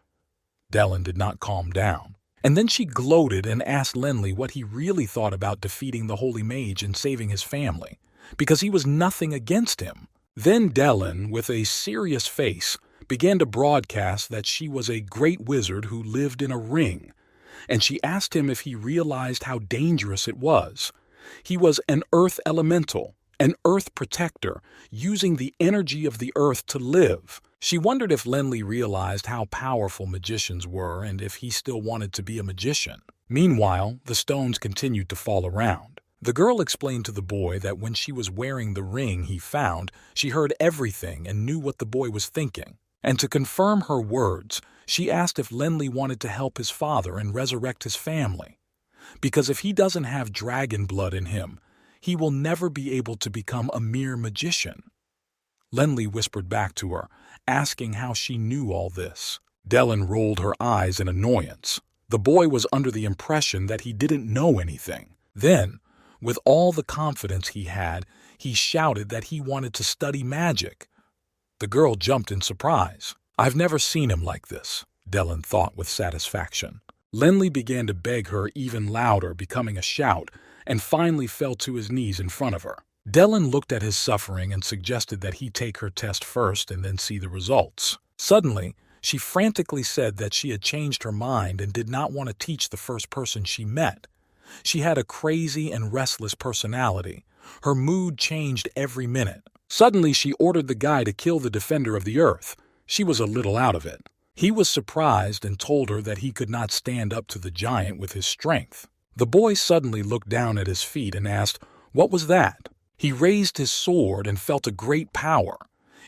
Dylan did not calm down. And then she gloated and asked Lenli what he really thought about defeating the Holy Mage and saving his family, because he was nothing against him. Then Dylan, with a serious face, began to broadcast that she was a great wizard who lived in a ring, and she asked him if he realized how dangerous it was. He was an earth elemental, an earth protector, using the energy of the earth to live. She wondered if Lenli realized how powerful magicians were and if he still wanted to be a magician. Meanwhile, the stones continued to fall around. The girl explained to the boy that when she was wearing the ring he found, she heard everything and knew what the boy was thinking. And to confirm her words, she asked if Lenli wanted to help his father and resurrect his family. Because if he doesn't have dragon blood in him, he will never be able to become a mere magician. Lenli whispered back to her, asking how she knew all this. Dylan rolled her eyes in annoyance. The boy was under the impression that he didn't know anything. Then, with all the confidence he had, he shouted that he wanted to study magic. The girl jumped in surprise. I've never seen him like this, Dylan thought with satisfaction. Lenli began to beg her even louder, becoming a shout, and finally fell to his knees in front of her. Dylan looked at his suffering and suggested that he take her test first and then see the results. Suddenly, she frantically said that she had changed her mind and did not want to teach the first person she met. She had a crazy and restless personality. Her mood changed every minute. Suddenly, she ordered the guy to kill the defender of the earth. She was a little out of it. He was surprised and told her that he could not stand up to the giant with his strength. The boy suddenly looked down at his feet and asked, "What was that?" He raised his sword and felt a great power.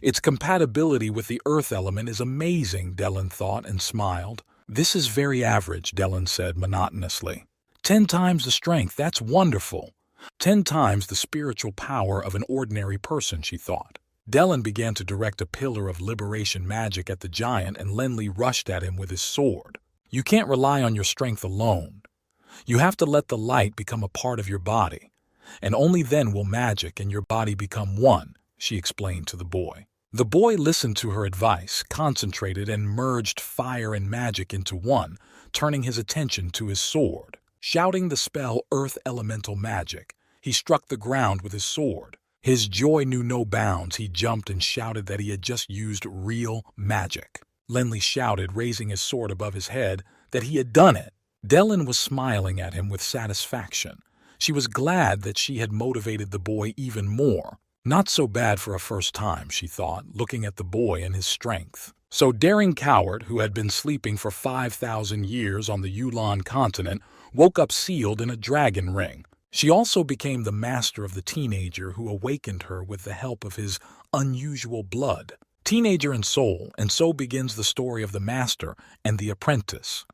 Its compatibility with the earth element is amazing, Dylan thought and smiled. This is very average, Dylan said monotonously. 10 times the strength, that's wonderful. 10 times the spiritual power of an ordinary person, she thought. Dylan began to direct a pillar of liberation magic at the giant, and Lenli rushed at him with his sword. You can't rely on your strength alone. You have to let the light become a part of your body, and only then will magic and your body become one, she explained to the boy. The boy listened to her advice, concentrated, and merged fire and magic into one, turning his attention to his sword. Shouting the spell Earth Elemental Magic, he struck the ground with his sword. His joy knew no bounds. He jumped and shouted that he had just used real magic. Lenli shouted, raising his sword above his head, that he had done it. Dylan was smiling at him with satisfaction. She was glad that she had motivated the boy even more. Not so bad for a first time, she thought, looking at the boy and his strength. So daring coward, who had been sleeping for 5,000 years on the Yulon continent, woke up sealed in a dragon ring. She also became the master of the teenager who awakened her with the help of his unusual blood. Teenager and soul, and so begins the story of the master and the apprentice.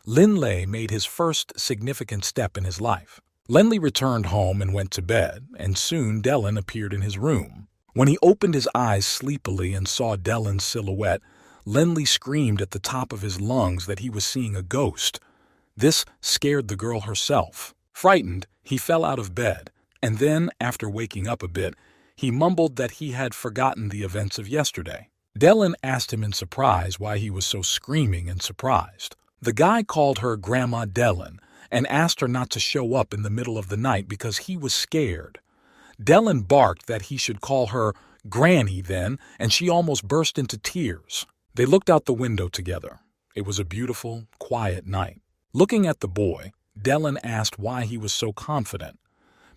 Lin Lei made his first significant step in his life. Lenley returned home and went to bed, and soon Dellen appeared in his room. When he opened his eyes sleepily and saw Dellen's silhouette, Lenley screamed at the top of his lungs that he was seeing a ghost. This scared the girl herself. Frightened, he fell out of bed, and then, after waking up a bit, he mumbled that he had forgotten the events of yesterday. Dellen asked him in surprise why he was so screaming and surprised. The guy called her Grandma Dellen and asked her not to show up in the middle of the night because he was scared. Dellen barked that he should call her Granny then, and she almost burst into tears. They looked out the window together. It was a beautiful, quiet night. Looking at the boy, Dellen asked why he was so confident.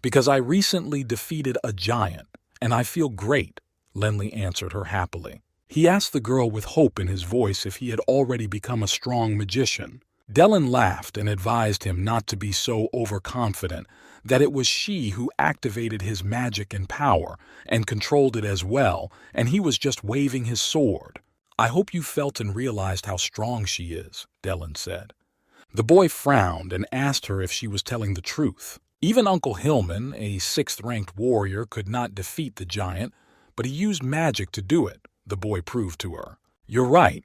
"Because I recently defeated a giant, and I feel great," Lenley answered her happily. He asked the girl with hope in his voice if he had already become a strong magician. Dellen laughed and advised him not to be so overconfident, that it was she who activated his magic and power and controlled it as well, and he was just waving his sword. "I hope you felt and realized how strong she is," Dellen said. The boy frowned and asked her if she was telling the truth. Even Uncle Hillman, a 6th-ranked warrior, could not defeat the giant, but he used magic to do it, the boy proved to her. "You're right.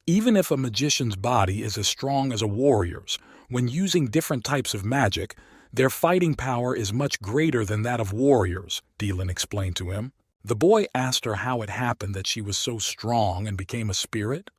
Even if a magician's body is as strong as a warrior's, when using different types of magic, their fighting power is much greater than that of warriors," Dellen explained to him. The boy asked her how it happened that she was so strong and became a spirit.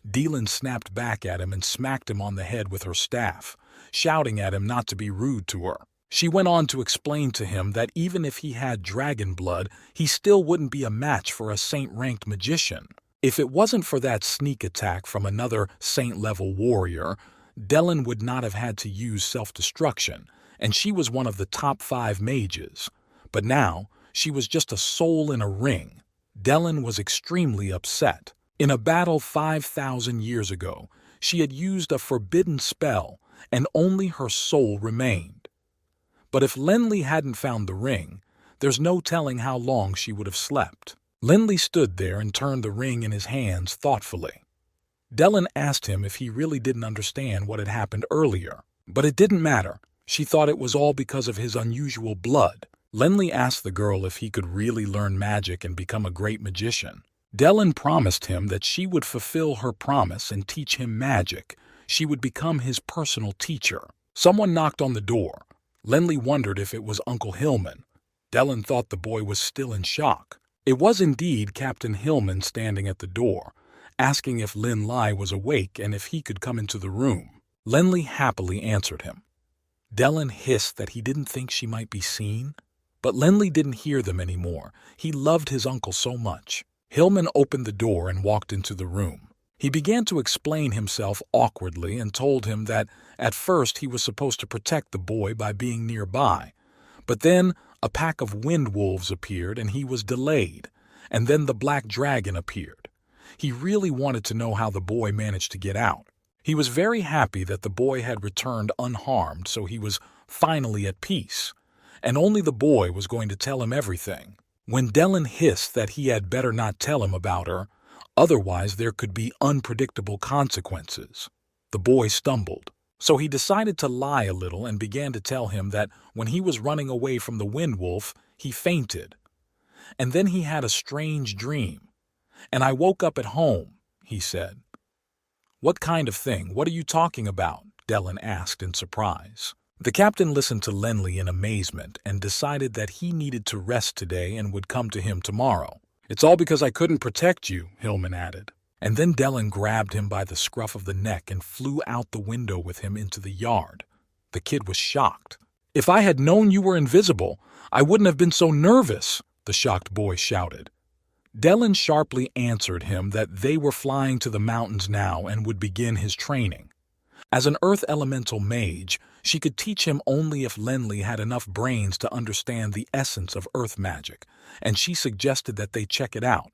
Dellen snapped back at him and smacked him on the head with her staff, shouting at him not to be rude to her. She went on to explain to him that even if he had dragon blood, he still wouldn't be a match for a saint-ranked magician. If it wasn't for that sneak attack from another saint-level warrior, Dellen would not have had to use self-destruction, and she was one of the top 5 mages. But now, she was just a soul in a ring. Dellen was extremely upset. In a battle 5,000 years ago, she had used a forbidden spell, and only her soul remained. But if Lenley hadn't found the ring, there's no telling how long she would have slept. Lenley stood there and turned the ring in his hands thoughtfully. Dellen asked him if he really didn't understand what had happened earlier, but it didn't matter. She thought it was all because of his unusual blood. Lenley asked the girl if he could really learn magic and become a great magician. Dellen promised him that she would fulfill her promise and teach him magic. She would become his personal teacher. Someone knocked on the door. Lenley wondered if it was Uncle Hillman. Dellen thought the boy was still in shock. It was indeed Captain Hillman standing at the door, asking if Lin Lai was awake and if he could come into the room. Lenley happily answered him. Dellen hissed that he didn't think she might be seen, but Lenley didn't hear them anymore. He loved his uncle so much. Hillman opened the door and walked into the room. He began to explain himself awkwardly and told him that at first he was supposed to protect the boy by being nearby, but then a pack of wind wolves appeared and he was delayed, and then the black dragon appeared. He really wanted to know how the boy managed to get out. He was very happy that the boy had returned unharmed, so he was finally at peace, and only the boy was going to tell him everything. When Dellen hissed that he had better not tell him about her, otherwise there could be unpredictable consequences, the boy stumbled. So he decided to lie a little and began to tell him that when he was running away from the wind wolf, he fainted. And then he had a strange dream. "And I woke up at home," he said. "What kind of thing? What are you talking about?" Dellen asked in surprise. The captain listened to Lenley in amazement and decided that he needed to rest today and would come to him tomorrow. "It's all because I couldn't protect you," Hillman added. And then Dellen grabbed him by the scruff of the neck and flew out the window with him into the yard. The kid was shocked. "If I had known you were invisible, I wouldn't have been so nervous," the shocked boy shouted. Dellen sharply answered him that they were flying to the mountains now and would begin his training. As an earth elemental mage, she could teach him only if Lenli had enough brains to understand the essence of earth magic, and she suggested that they check it out.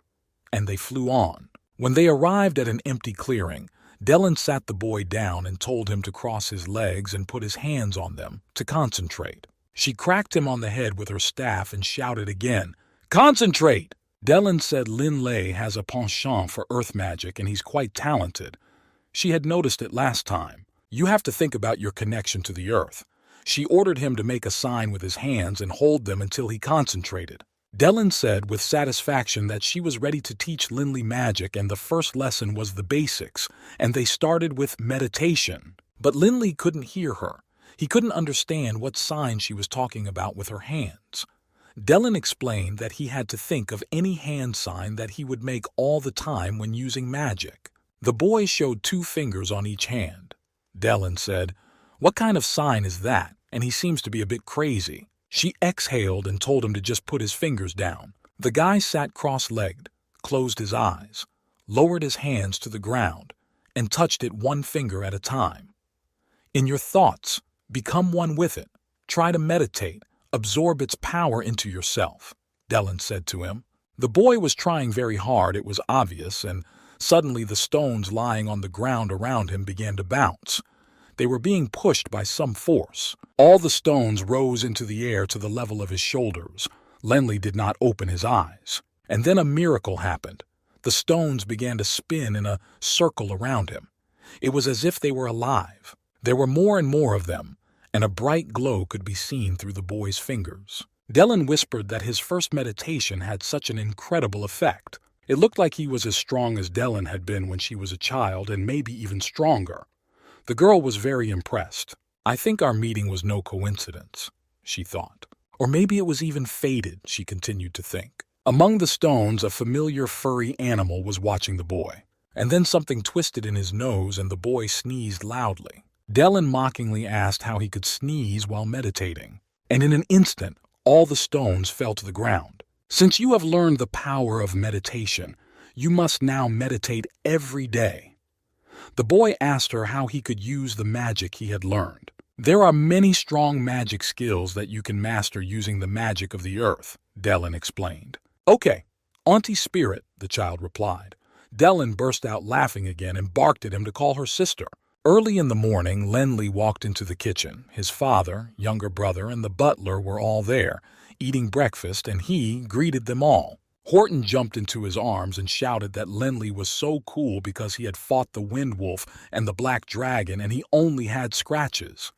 And they flew on. When they arrived at an empty clearing, Dellen sat the boy down and told him to cross his legs and put his hands on them to concentrate. She cracked him on the head with her staff and shouted again, "Concentrate!" Dellen said Lin Lei has a penchant for earth magic and he's quite talented. She had noticed it last time. You have to think about your connection to the earth. She ordered him to make a sign with his hands and hold them until he concentrated. Dellen said with satisfaction that she was ready to teach Linley magic, and the first lesson was the basics, and they started with meditation. But Linley couldn't hear her. He couldn't understand what sign she was talking about with her hands. Dellen explained that he had to think of any hand sign that he would make all the time when using magic. The boy showed 2 fingers on each hand. Dellen said, "What kind of sign is that? And he seems to be a bit crazy." She exhaled and told him to just put his fingers down. The guy sat cross-legged, closed his eyes, lowered his hands to the ground, and touched it 1 finger at a time. "In your thoughts, become one with it. Try to meditate, absorb its power into yourself," Dellen said to him. The boy was trying very hard, it was obvious, and suddenly the stones lying on the ground around him began to bounce. They were being pushed by some force. All the stones rose into the air to the level of his shoulders. Lenli did not open his eyes. And then a miracle happened. The stones began to spin in a circle around him. It was as if they were alive. There were more and more of them, and a bright glow could be seen through the boy's fingers. Dellen whispered that his first meditation had such an incredible effect. It looked like he was as strong as Dellen had been when she was a child, and maybe even stronger. The girl was very impressed. "I think our meeting was no coincidence," she thought. Or maybe it was even fated, she continued to think. Among the stones, a familiar furry animal was watching the boy. And then something twisted in his nose and the boy sneezed loudly. Dellen mockingly asked how he could sneeze while meditating. And in an instant, all the stones fell to the ground. "Since you have learned the power of meditation, you must now meditate every day." The boy asked her how he could use the magic he had learned. "There are many strong magic skills that you can master using the magic of the earth," Dellen explained. "Okay, Auntie Spirit," the child replied. Dellen burst out laughing again and barked at him to call her sister. Early in the morning, Lenli walked into the kitchen. His father, younger brother, and the butler were all there, eating breakfast, and he greeted them all. Horton jumped into his arms and shouted that Lenli was so cool because he had fought the Wind Wolf and the Black Dragon and he only had scratches.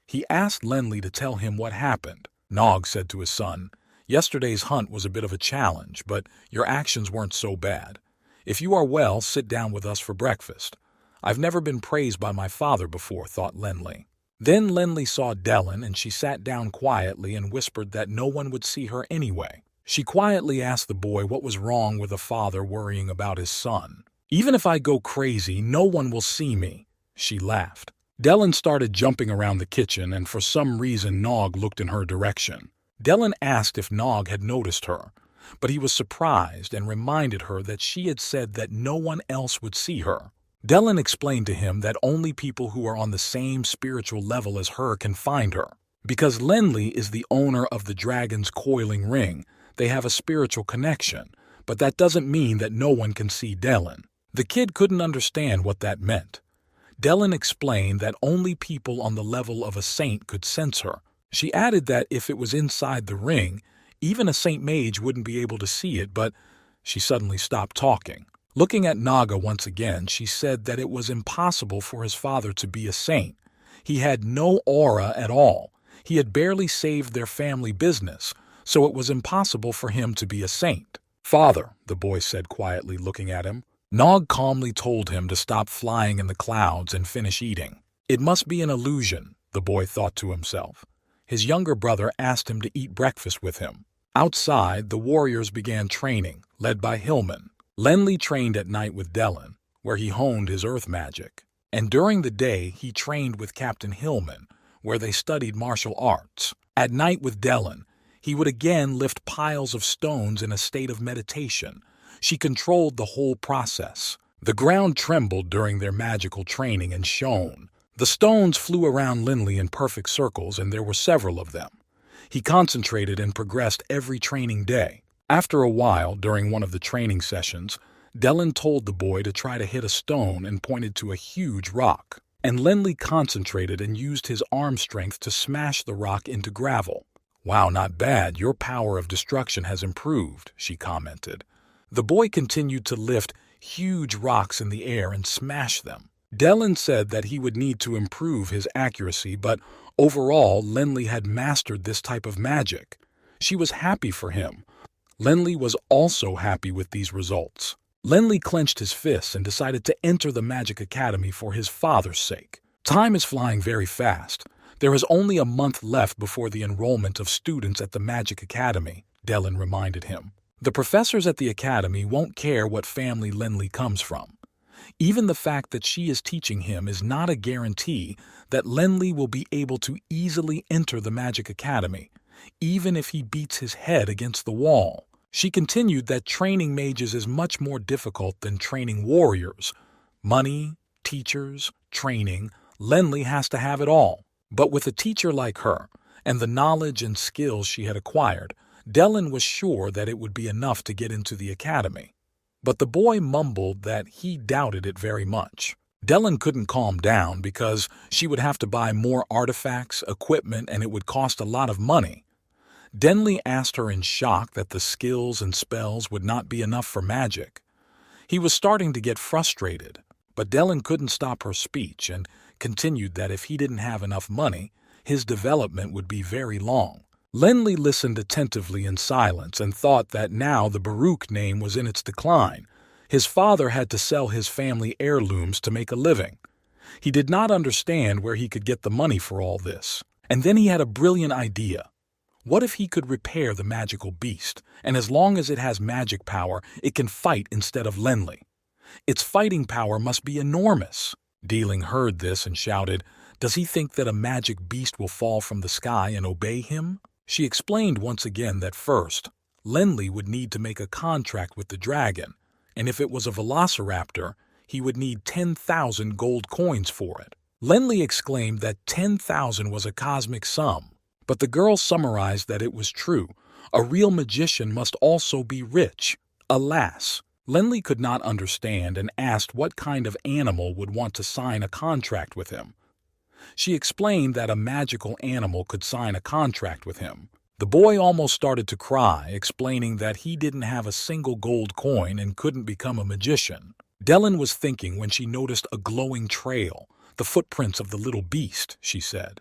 He asked Lenli to tell him what happened. Nog said to his son, "Yesterday's hunt was a bit of a challenge, but your actions weren't so bad. If you are well, sit down with us for breakfast." "I've never been praised by my father before," thought Lenli. Then Lenli saw Dellen and she sat down quietly and whispered that no one would see her anyway. She quietly asked the boy what was wrong with a father worrying about his son. "Even if I go crazy, no one will see me," she laughed. Dellen started jumping around the kitchen, and for some reason Nog looked in her direction. Dellen asked if Nog had noticed her, but he was surprised and reminded her that she had said that no one else would see her. Dellen explained to him that only people who are on the same spiritual level as her can find her. Because Lenli is the owner of the dragon's coiling ring, they have a spiritual connection, but that doesn't mean that no one can see Dellen. The kid couldn't understand what that meant. Dellen explained that only people on the level of a saint could sense her. She added that if it was inside the ring, even a saint mage wouldn't be able to see it, but she suddenly stopped talking. Looking at Naga once again, she said that it was impossible for his father to be a saint. He had no aura at all. He had barely saved their family business, so it was impossible for him to be a saint. "Father," the boy said quietly, looking at him. Nog calmly told him to stop flying in the clouds and finish eating. It must be an illusion, the boy thought to himself. His younger brother asked him to eat breakfast with him. Outside, the warriors began training, led by Hillman. Lenli trained at night with Dellen, where he honed his earth magic. And during the day, he trained with Captain Hillman, where they studied martial arts. At night with Dellen, he would again lift piles of stones in a state of meditation. She controlled the whole process. The ground trembled during their magical training and shone. The stones flew around Linley in perfect circles, and there were several of them. He concentrated and progressed every training day. After a while, during one of the training sessions, Dellen told the boy to try to hit a stone and pointed to a huge rock. And Linley concentrated and used his arm strength to smash the rock into gravel. "Wow, not bad. Your power of destruction has improved," she commented. The boy continued to lift huge rocks in the air and smash them. Dellen said that he would need to improve his accuracy, but overall, Linley had mastered this type of magic. She was happy for him. Linley was also happy with these results. Linley clenched his fists and decided to enter the Magic Academy for his father's sake. Time is flying very fast. There is only a month left before the enrollment of students at the Magic Academy, Dellen reminded him. The professors at the academy won't care what family Linley comes from. Even the fact that she is teaching him is not a guarantee that Linley will be able to easily enter the Magic Academy, even if he beats his head against the wall. She continued that training mages is much more difficult than training warriors. Money, teachers, training, Linley has to have it all. But with a teacher like her, and the knowledge and skills she had acquired, Dellen was sure that it would be enough to get into the academy. But the boy mumbled that he doubted it very much. Dellen couldn't calm down because she would have to buy more artifacts, equipment, and it would cost a lot of money. Denley asked her in shock that the skills and spells would not be enough for magic. He was starting to get frustrated, but Dellen couldn't stop her speech and continued that if he didn't have enough money, his development would be very long. Linley listened attentively in silence and thought that now the Baruch name was in its decline. His father had to sell his family heirlooms to make a living. He did not understand where he could get the money for all this. And then he had a brilliant idea. What if he could repair the magical beast, and as long as it has magic power, it can fight instead of Linley? Its fighting power must be enormous. Dealing heard this and shouted, "Does he think that a magic beast will fall from the sky and obey him?" She explained once again that first, Linley would need to make a contract with the dragon, and if it was a velociraptor, he would need 10,000 gold coins for it. Linley exclaimed that 10,000 was a cosmic sum. But the girl summarized that it was true. A real magician must also be rich. Alas, Linley could not understand and asked what kind of animal would want to sign a contract with him. She explained that a magical animal could sign a contract with him. The boy almost started to cry, explaining that he didn't have a single gold coin and couldn't become a magician. Dellen was thinking when she noticed a glowing trail, the footprints of the little beast, she said.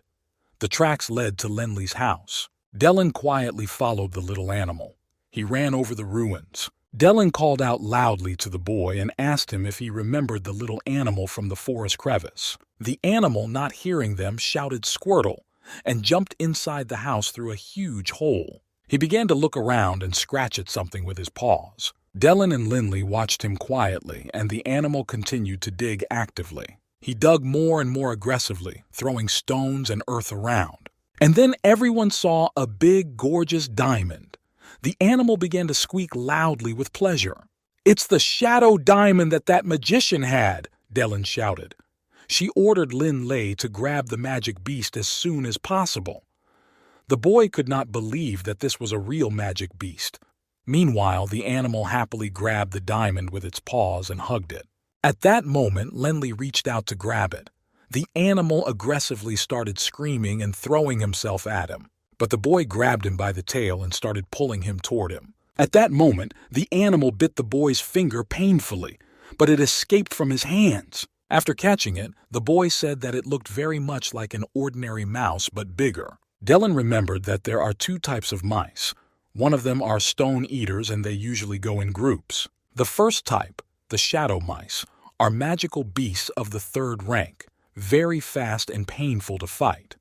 The tracks led to Linley's house. Dellen quietly followed the little animal. He ran over the ruins. Dellen called out loudly to the boy and asked him if he remembered the little animal from the forest crevice. The animal, not hearing them, shouted "Squirtle," and jumped inside the house through a huge hole. He began to look around and scratch at something with his paws. Dellen and Linley watched him quietly, and the animal continued to dig actively. He dug more and more aggressively, throwing stones and earth around. And then everyone saw a big, gorgeous diamond. The animal began to squeak loudly with pleasure. "It's the shadow diamond that magician had," Dellen shouted. She ordered Linley to grab the magic beast as soon as possible. The boy could not believe that this was a real magic beast. Meanwhile, the animal happily grabbed the diamond with its paws and hugged it. At that moment, Linley reached out to grab it. The animal aggressively started screaming and throwing himself at him, but the boy grabbed him by the tail and started pulling him toward him. At that moment, the animal bit the boy's finger painfully, but it escaped from his hands. After catching it, the boy said that it looked very much like an ordinary mouse but bigger. Dellen remembered that there are two types of mice. One of them are stone eaters, and they usually go in groups. The first type, the shadow mice, are magical beasts of the third rank, very fast and painful to fight.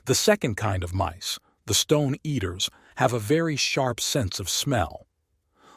The second kind of mice, the stone eaters, have a very sharp sense of smell.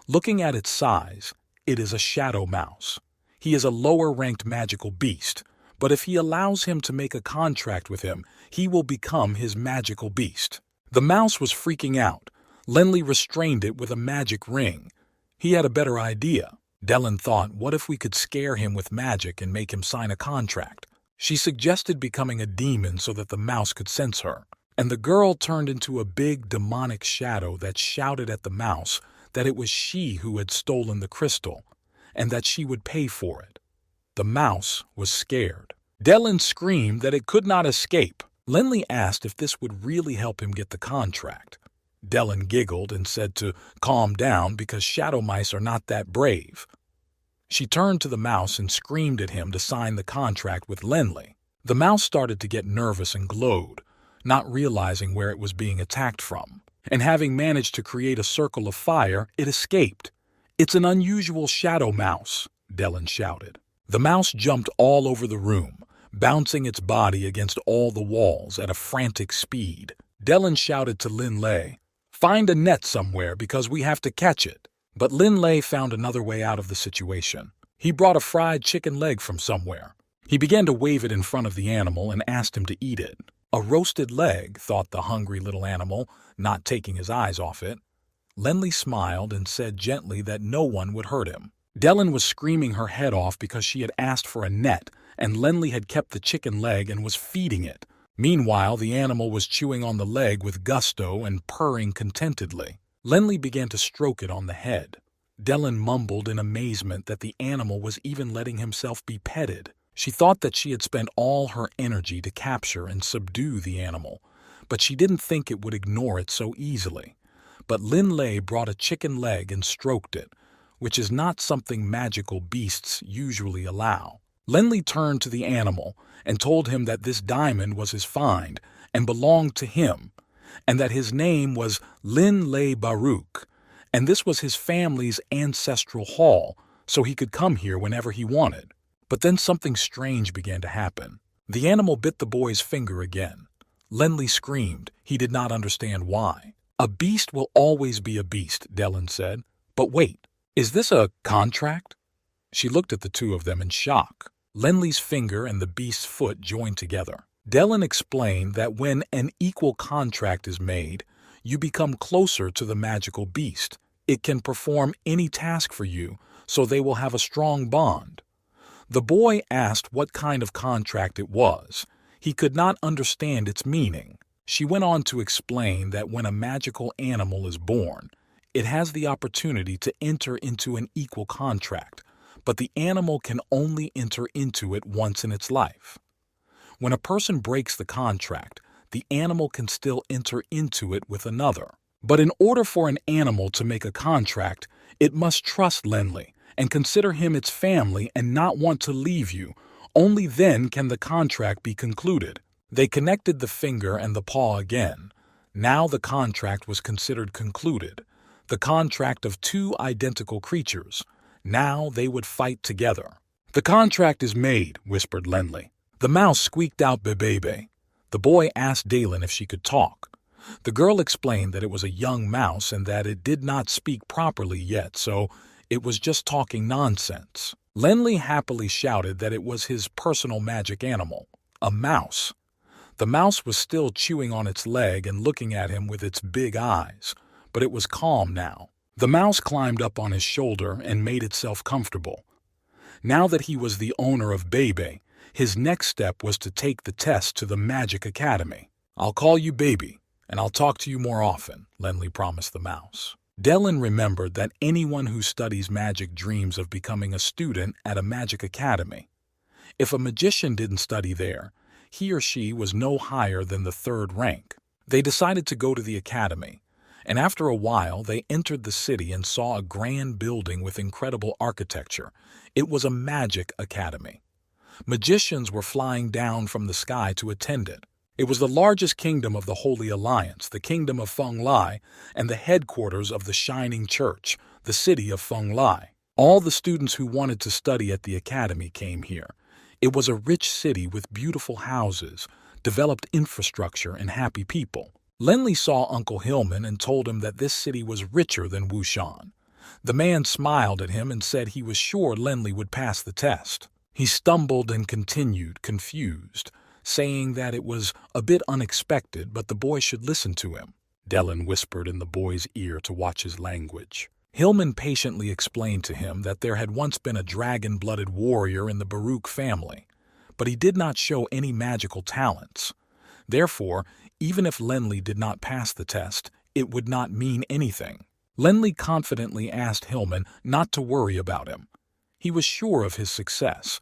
Looking at its size, it is a shadow mouse. He is a lower-ranked magical beast, but if he allows him to make a contract with him, he will become his magical beast. The mouse was freaking out. Linley restrained it with a magic ring. He had a better idea. Dellen thought, what if we could scare him with magic and make him sign a contract? She suggested becoming a demon so that the mouse could sense her, and the girl turned into a big demonic shadow that shouted at the mouse that it was she who had stolen the crystal and that she would pay for it. The mouse was scared. Dylan screamed that it could not escape. Lindley asked if this would really help him get the contract. Dylan giggled and said to calm down because shadow mice are not that brave. She turned to the mouse and screamed at him to sign the contract with Lindley. The mouse started to get nervous and glowed, not realizing where it was being attacked from. And having managed to create a circle of fire, it escaped. "It's an unusual shadow mouse," Dylan shouted. The mouse jumped all over the room, bouncing its body against all the walls at a frantic speed. Dylan shouted to Lindley, "Find a net somewhere because we have to catch it." But Lindley found another way out of the situation. He brought a fried chicken leg from somewhere. He began to wave it in front of the animal and asked him to eat it. "A roasted leg," thought the hungry little animal, not taking his eyes off it. Lindley smiled and said gently that no one would hurt him. Dylan was screaming her head off because she had asked for a net, and Lindley had kept the chicken leg and was feeding it. Meanwhile, the animal was chewing on the leg with gusto and purring contentedly. Lindley began to stroke it on the head. Dylan mumbled in amazement that the animal was even letting himself be petted. She thought that she had spent all her energy to capture and subdue the animal, but she didn't think it would ignore it so easily. But Lindley brought a chicken leg and stroked it, which is not something magical beasts usually allow. Lindley turned to the animal and told him that this diamond was his find and belonged to him, and that his name was Lindley Baruch, and this was his family's ancestral hall, so he could come here whenever he wanted. But then something strange began to happen. The animal bit the boy's finger again. Lindley screamed. He did not understand why. "A beast will always be a beast," Dylan said. "But wait, is this a contract?" She looked at the two of them in shock. Lindley's finger and the beast's foot joined together. Dylan explained that when an equal contract is made, you become closer to the magical beast. It can perform any task for you, so they will have a strong bond. The boy asked what kind of contract it was. He could not understand its meaning. She went on to explain that when a magical animal is born, it has the opportunity to enter into an equal contract, but the animal can only enter into it once in its life. When a person breaks the contract, the animal can still enter into it with another. But in order for an animal to make a contract, it must trust Lindley and consider him its family and not want to leave you. Only then can the contract be concluded. They connected the finger and the paw again. Now the contract was considered concluded. The contract of two identical creatures. Now they would fight together. "The contract is made," whispered Lindley. The mouse squeaked out "bebe." The boy asked Dalen if she could talk. The girl explained that it was a young mouse and that it did not speak properly yet, so it was just talking nonsense. Lindley happily shouted that it was his personal magic animal, a mouse. The mouse was still chewing on its leg and looking at him with its big eyes, but it was calm now. The mouse climbed up on his shoulder and made itself comfortable. Now that he was the owner of Bebe, his next step was to take the test to the Magic Academy. "I'll call you Baby, and I'll talk to you more often," Lindley promised the mouse. Dylan remembered that anyone who studies magic dreams of becoming a student at a magic academy. If a magician didn't study there, he or she was no higher than the third rank. They decided to go to the academy, and after a while they entered the city and saw a grand building with incredible architecture. It was a magic academy. Magicians were flying down from the sky to attend it. It was the largest kingdom of the Holy Alliance, the kingdom of Feng Lai, and the headquarters of the Shining Church, the city of Feng Lai. All the students who wanted to study at the academy came here. It was a rich city with beautiful houses, developed infrastructure, and happy people. Lindley saw Uncle Hillman and told him that this city was richer than Wushan. The man smiled at him and said he was sure Lindley would pass the test. He stumbled and continued, confused, saying that it was a bit unexpected, but the boy should listen to him. Dylan whispered in the boy's ear to watch his language. Hillman patiently explained to him that there had once been a dragon-blooded warrior in the Baruch family, but he did not show any magical talents. Therefore, even if Lenli did not pass the test, it would not mean anything. Lenli confidently asked Hillman not to worry about him. He was sure of his success.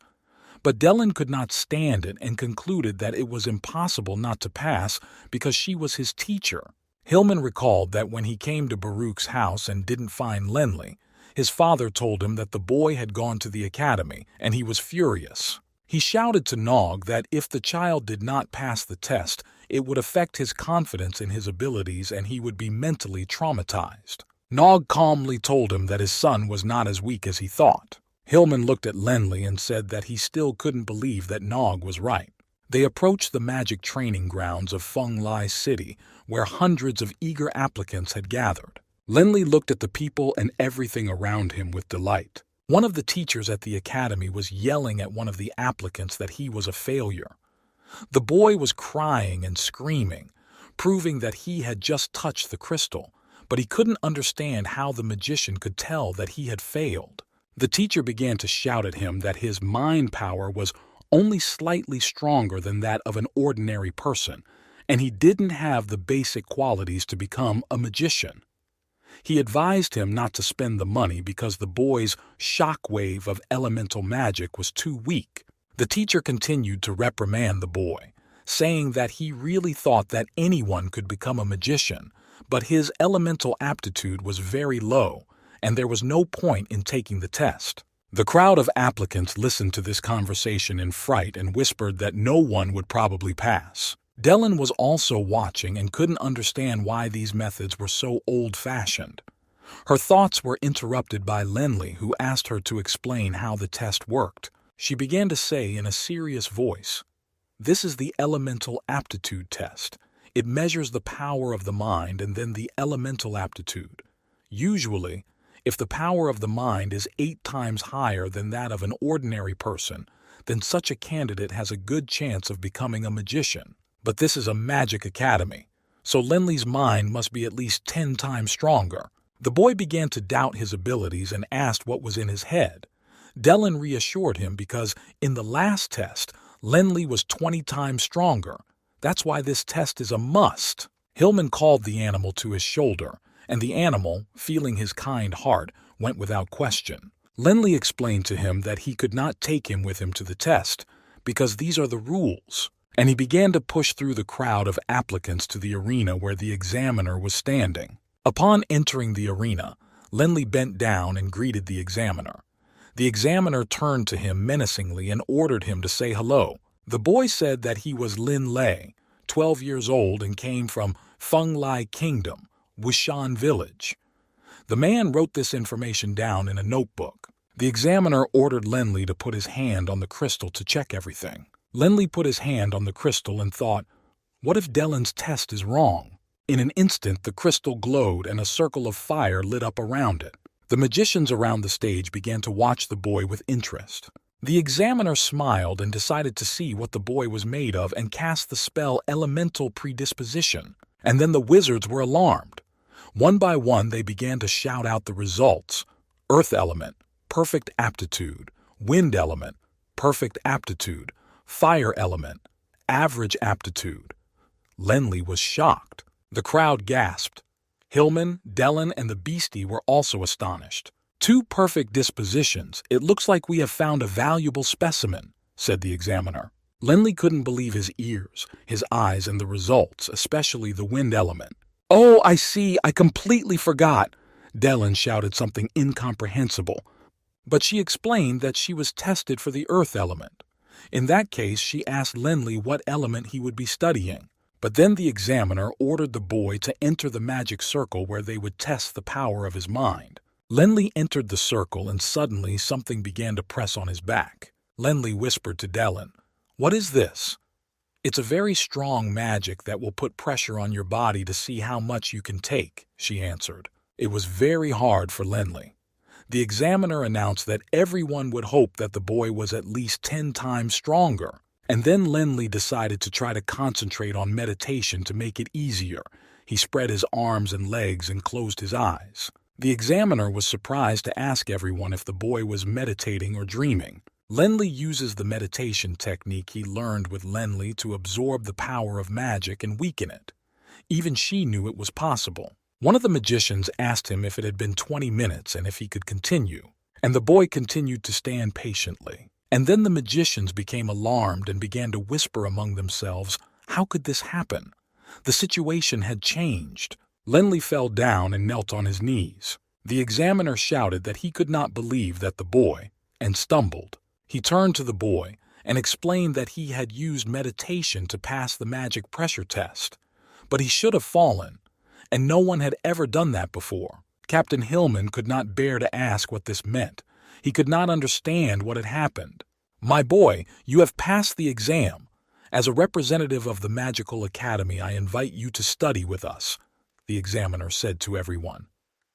But Dellen could not stand it and concluded that it was impossible not to pass because she was his teacher. Hillman recalled that when he came to Baruch's house and didn't find Lenli, his father told him that the boy had gone to the academy, and he was furious. He shouted to Nog that if the child did not pass the test, it would affect his confidence in his abilities and he would be mentally traumatized. Nog calmly told him that his son was not as weak as he thought. Hillman looked at Lenli and said that he still couldn't believe that Nog was right. They approached the magic training grounds of Feng Lai City, where hundreds of eager applicants had gathered. Lenli looked at the people and everything around him with delight. One of the teachers at the academy was yelling at one of the applicants that he was a failure. The boy was crying and screaming, proving that he had just touched the crystal, but he couldn't understand how the magician could tell that he had failed. The teacher began to shout at him that his mind power was only slightly stronger than that of an ordinary person, and he didn't have the basic qualities to become a magician. He advised him not to spend the money because the boy's shockwave of elemental magic was too weak. The teacher continued to reprimand the boy, saying that he really thought that anyone could become a magician, but his elemental aptitude was very low, and there was no point in taking the test. The crowd of applicants listened to this conversation in fright and whispered that no one would probably pass. Dellen was also watching and couldn't understand why these methods were so old-fashioned. Her thoughts were interrupted by Lenli, who asked her to explain how the test worked. She began to say in a serious voice, "This is the elemental aptitude test. It measures the power of the mind and then the elemental aptitude. Usually, if the power of the mind is 8 times higher than that of an ordinary person, then such a candidate has a good chance of becoming a magician. But this is a magic academy, so Lenli's mind must be at least 10 times stronger." The boy began to doubt his abilities and asked what was in his head. Dellen reassured him because in the last test, Lenli was 20 times stronger. That's why this test is a must. Hillman called the animal to his shoulder, and the animal, feeling his kind heart, went without question. Lenli explained to him that he could not take him with him to the test, because these are the rules, and he began to push through the crowd of applicants to the arena where the examiner was standing. Upon entering the arena, Lenli bent down and greeted the examiner. The examiner turned to him menacingly and ordered him to say hello. The boy said that he was Lin Lei, 12 years old, and came from Feng Lai Kingdom, Wushan Village. The man wrote this information down in a notebook. The examiner ordered Lenli to put his hand on the crystal to check everything. Lenli put his hand on the crystal and thought, what if Dellen's test is wrong? In an instant, the crystal glowed and a circle of fire lit up around it. The magicians around the stage began to watch the boy with interest. The examiner smiled and decided to see what the boy was made of and cast the spell Elemental Predisposition. And then the wizards were alarmed. One by one, they began to shout out the results. Earth element, perfect aptitude. Wind element, perfect aptitude. Fire element, average aptitude. Lenli was shocked. The crowd gasped. Hillman, Dellen, and the beastie were also astonished. 2 perfect dispositions. It looks like we have found a valuable specimen, said the examiner. Lenli couldn't believe his ears, his eyes, and the results, especially the wind element. Oh, I see, I completely forgot. Dellen shouted something incomprehensible. But she explained that she was tested for the earth element. In that case, she asked Lenli what element he would be studying. But then the examiner ordered the boy to enter the magic circle where they would test the power of his mind. Lenli entered the circle and suddenly something began to press on his back. Lenli whispered to Dellen, "What is this?" "It's a very strong magic that will put pressure on your body to see how much you can take," she answered. It was very hard for Lenli. The examiner announced that everyone would hope that the boy was at least 10 times stronger. And then Lenli decided to try to concentrate on meditation to make it easier. He spread his arms and legs and closed his eyes. The examiner was surprised to ask everyone if the boy was meditating or dreaming. Lenli uses the meditation technique he learned with Lenli to absorb the power of magic and weaken it. Even she knew it was possible. One of the magicians asked him if it had been 20 minutes and if he could continue, and the boy continued to stand patiently. And then the magicians became alarmed and began to whisper among themselves, how could this happen? The situation had changed. Lenli fell down and knelt on his knees. The examiner shouted that he could not believe that the boy, and stumbled. He turned to the boy and explained that he had used meditation to pass the magic pressure test. But he should have fallen, and no one had ever done that before. Captain Hillman could not bear to ask what this meant. He could not understand what had happened. My boy, you have passed the exam. As a representative of the Magical Academy, I invite you to study with us, the examiner said to everyone.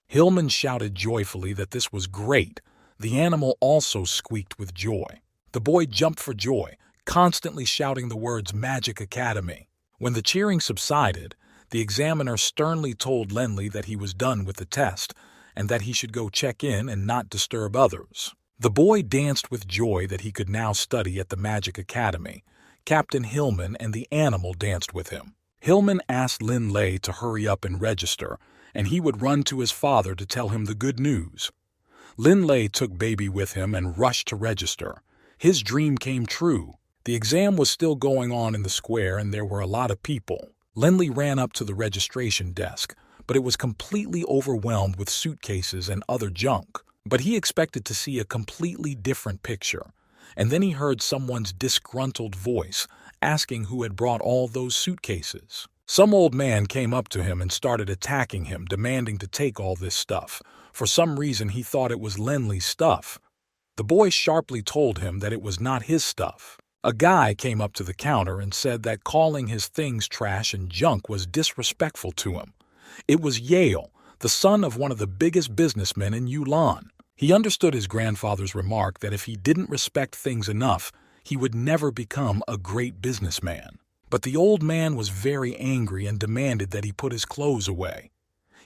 Hillman shouted joyfully that this was great. The animal also squeaked with joy. The boy jumped for joy, constantly shouting the words Magic Academy. When the cheering subsided, the examiner sternly told Lenli that he was done with the test and that he should go check in and not disturb others. The boy danced with joy that he could now study at the Magic Academy. Captain Hillman and the animal danced with him. Hillman asked Lin Lei to hurry up and register, and he would run to his father to tell him the good news. Lin Lei took baby with him and rushed to register. His dream came true. The exam was still going on in the square and there were a lot of people. Lenli ran up to the registration desk, but it was completely overwhelmed with suitcases and other junk. But he expected to see a completely different picture. And then he heard someone's disgruntled voice asking who had brought all those suitcases. Some old man came up to him and started attacking him, demanding to take all this stuff. For some reason he thought it was Lenli's stuff. The boy sharply told him that it was not his stuff. A guy came up to the counter and said that calling his things trash and junk was disrespectful to him. It was Yale, the son of one of the biggest businessmen in Yulon. He understood his grandfather's remark that if he didn't respect things enough, he would never become a great businessman. But the old man was very angry and demanded that he put his clothes away.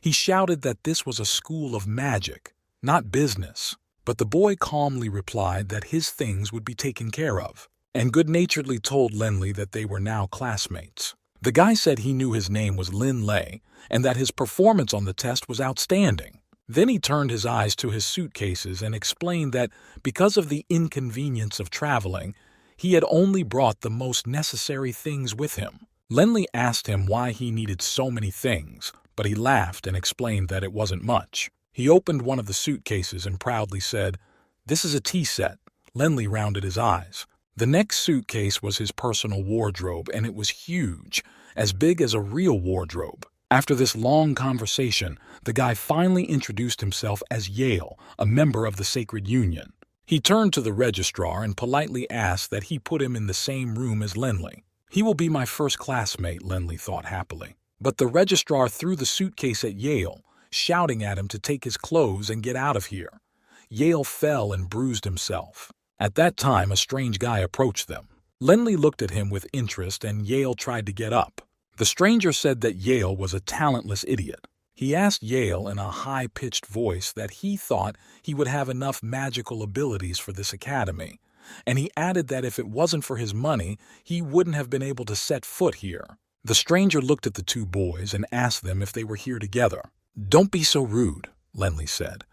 He shouted that this was a school of magic, not business. But the boy calmly replied that his things would be taken care of, and good-naturedly told Lenli that they were now classmates. The guy said he knew his name was Lin Lei and that his performance on the test was outstanding. Then he turned his eyes to his suitcases and explained that because of the inconvenience of traveling, he had only brought the most necessary things with him. Lenli asked him why he needed so many things, but he laughed and explained that it wasn't much. He opened one of the suitcases and proudly said, "This is a tea set." Lenli rounded his eyes. The next suitcase was his personal wardrobe, and it was huge, as big as a real wardrobe. After this long conversation, the guy finally introduced himself as Yale, a member of the Sacred Union. He turned to the registrar and politely asked that he put him in the same room as Lenli. He will be my first classmate, Lenli thought happily. But the registrar threw the suitcase at Yale, shouting at him to take his clothes and get out of here. Yale fell and bruised himself. At that time, a strange guy approached them. Lenli looked at him with interest and Yale tried to get up. The stranger said that Yale was a talentless idiot. He asked Yale in a high-pitched voice that he thought he would have enough magical abilities for this academy, and he added that if it wasn't for his money, he wouldn't have been able to set foot here. The stranger looked at the two boys and asked them if they were here together. "Don't be so rude," Lenli said.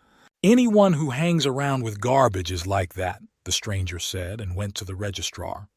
"Anyone who hangs around with garbage is like that," the stranger said and went to the registrar.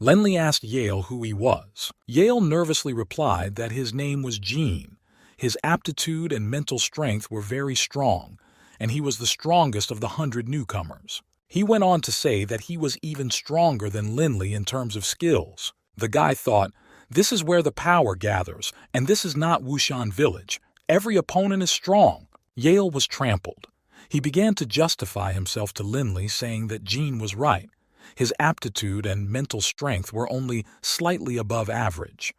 Lenli asked Yale who he was. Yale nervously replied that his name was Gene. His aptitude and mental strength were very strong, and he was the strongest of the 100 newcomers. He went on to say that he was even stronger than Lenli in terms of skills. The guy thought, "This is where the power gathers, and this is not Wushan Village. Every opponent is strong." Yale was trampled. He began to justify himself to Lenli, saying that Gene was right. His aptitude and mental strength were only slightly above average.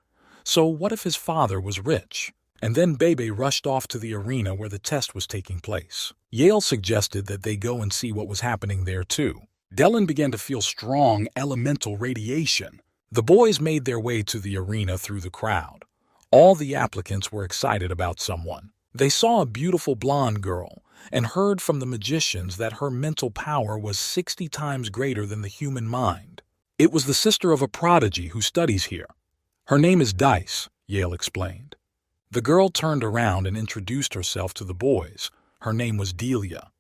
So what if his father was rich? And then Bebe rushed off to the arena where the test was taking place. Yale suggested that they go and see what was happening there too. Dylan began to feel strong elemental radiation. The boys made their way to the arena through the crowd. All the applicants were excited about someone. They saw a beautiful blonde girl, and heard from the magicians that her mental power was 60 times greater than the human mind. It was the sister of a prodigy who studies here. Her name is Dice, Yale explained. The girl turned around and introduced herself to the boys. Her name was Delia.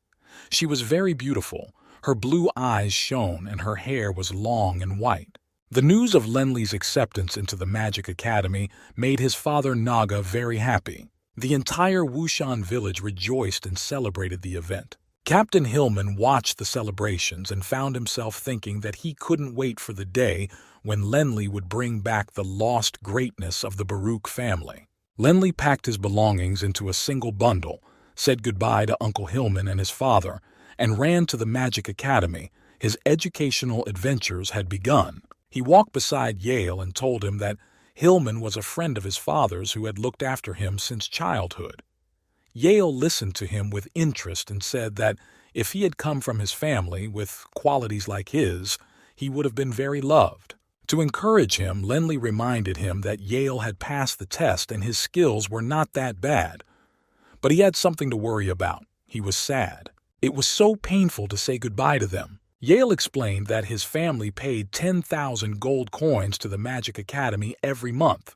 She was very beautiful. Her blue eyes shone and her hair was long and white. The news of Lenli's acceptance into the Magic Academy made his father Naga very happy. The entire Wushan village rejoiced and celebrated the event. Captain Hillman watched the celebrations and found himself thinking that he couldn't wait for the day when Lenli would bring back the lost greatness of the Baruch family. Lenli packed his belongings into a single bundle, said goodbye to Uncle Hillman and his father, and ran to the Magic Academy. His educational adventures had begun. He walked beside Yale and told him that Hillman was a friend of his father's who had looked after him since childhood. Yale listened to him with interest and said that if he had come from his family with qualities like his, he would have been very loved. To encourage him, Lenli reminded him that Yale had passed the test and his skills were not that bad. But he had something to worry about. He was sad. It was so painful to say goodbye to them. Yale explained that his family paid 10,000 gold coins to the Magic Academy every month.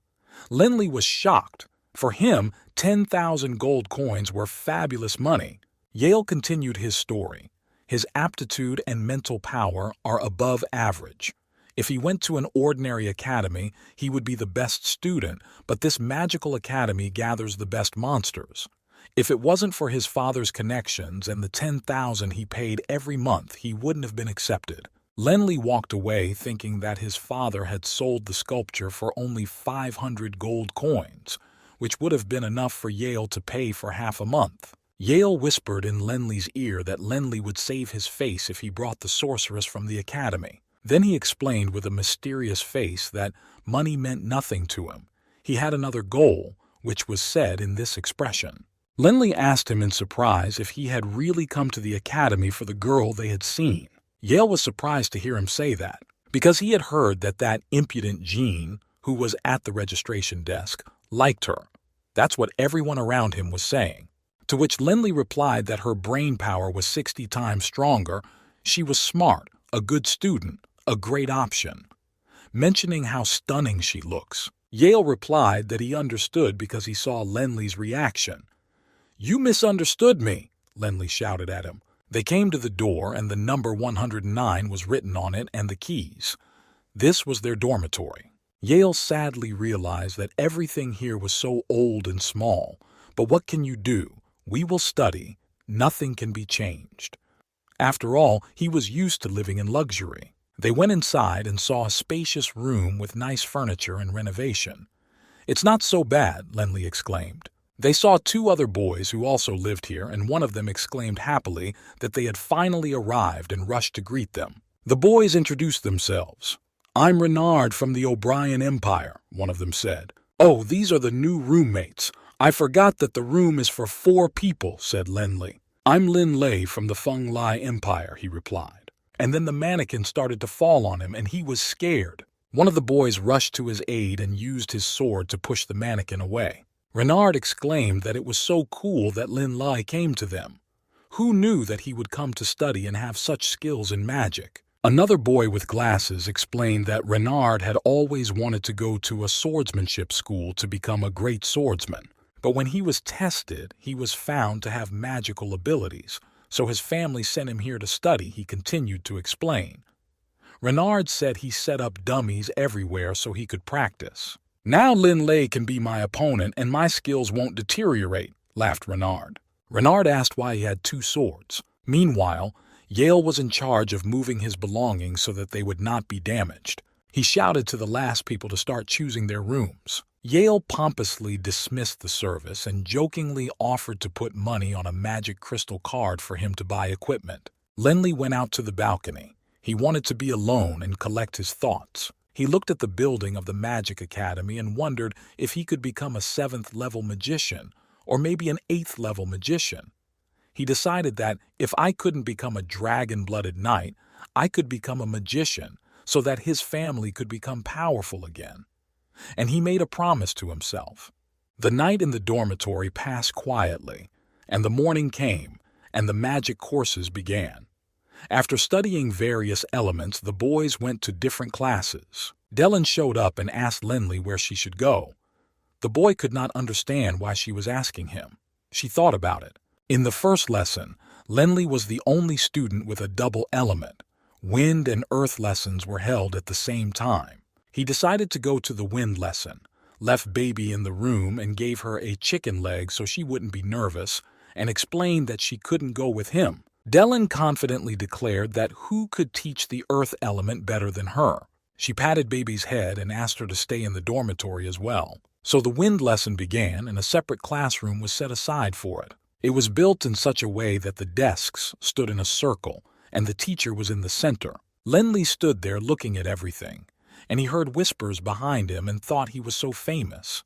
Lenli was shocked. For him, 10,000 gold coins were fabulous money. Yale continued his story. His aptitude and mental power are above average. If he went to an ordinary academy, he would be the best student, but this magical academy gathers the best monsters. If it wasn't for his father's connections and the 10,000 he paid every month, he wouldn't have been accepted. Lenli walked away thinking that his father had sold the sculpture for only 500 gold coins, which would have been enough for Yale to pay for half a month. Yale whispered in Lenli's ear that Lenli would save his face if he brought the sorceress from the academy. Then he explained with a mysterious face that money meant nothing to him. He had another goal, which was said in this expression. Lenli asked him in surprise if he had really come to the academy for the girl they had seen. Yale was surprised to hear him say that, because he had heard that impudent Jean, who was at the registration desk, liked her. That's what everyone around him was saying. To which Lenli replied that her brain power was 60 times stronger. She was smart, a good student, a great option. Mentioning how stunning she looks, Yale replied that he understood because he saw Lenli's reaction. "You misunderstood me," Lenli shouted at him. They came to the door and the number 109 was written on it and the keys. This was their dormitory. Yale sadly realized that everything here was so old and small. But what can you do? We will study. Nothing can be changed. After all, he was used to living in luxury. They went inside and saw a spacious room with nice furniture and renovation. "It's not so bad," Lenli exclaimed. They saw 2 other boys who also lived here, and one of them exclaimed happily that they had finally arrived and rushed to greet them. The boys introduced themselves. "I'm Renard from the O'Brien Empire," one of them said. "Oh, these are the new roommates. I forgot that the room is for 4 people," said Lenli. "I'm Lin Lei from the Feng Lai Empire," he replied. And then the mannequin started to fall on him, and he was scared. One of the boys rushed to his aid and used his sword to push the mannequin away. Renard exclaimed that it was so cool that Lin Lai came to them. Who knew that he would come to study and have such skills in magic? Another boy with glasses explained that Renard had always wanted to go to a swordsmanship school to become a great swordsman. But when he was tested, he was found to have magical abilities, so his family sent him here to study, he continued to explain. Renard said he set up dummies everywhere so he could practice. "Now Lin Lei can be my opponent and my skills won't deteriorate," laughed Renard. Renard asked why he had 2 swords. Meanwhile, Yale was in charge of moving his belongings so that they would not be damaged. He shouted to the last people to start choosing their rooms. Yale pompously dismissed the service and jokingly offered to put money on a magic crystal card for him to buy equipment. Lenli went out to the balcony. He wanted to be alone and collect his thoughts. He looked at the building of the Magic Academy and wondered if he could become a 7th-level magician, or maybe an 8th-level magician. He decided that if I couldn't become a dragon-blooded knight, I could become a magician so that his family could become powerful again. And he made a promise to himself. The night in the dormitory passed quietly, and the morning came, and the magic courses began. After studying various elements, the boys went to different classes. Dylan showed up and asked Lindley where she should go. The boy could not understand why she was asking him. She thought about it. In the first lesson, Lindley was the only student with a double element. Wind and earth lessons were held at the same time. He decided to go to the wind lesson, left Baby in the room and gave her a chicken leg so she wouldn't be nervous, and explained that she couldn't go with him. Dylan confidently declared that who could teach the earth element better than her. She patted Baby's head and asked her to stay in the dormitory as well. So the wind lesson began, and a separate classroom was set aside for it. It was built in such a way that the desks stood in a circle, and the teacher was in the center. Lindley stood there looking at everything, and he heard whispers behind him and thought he was so famous.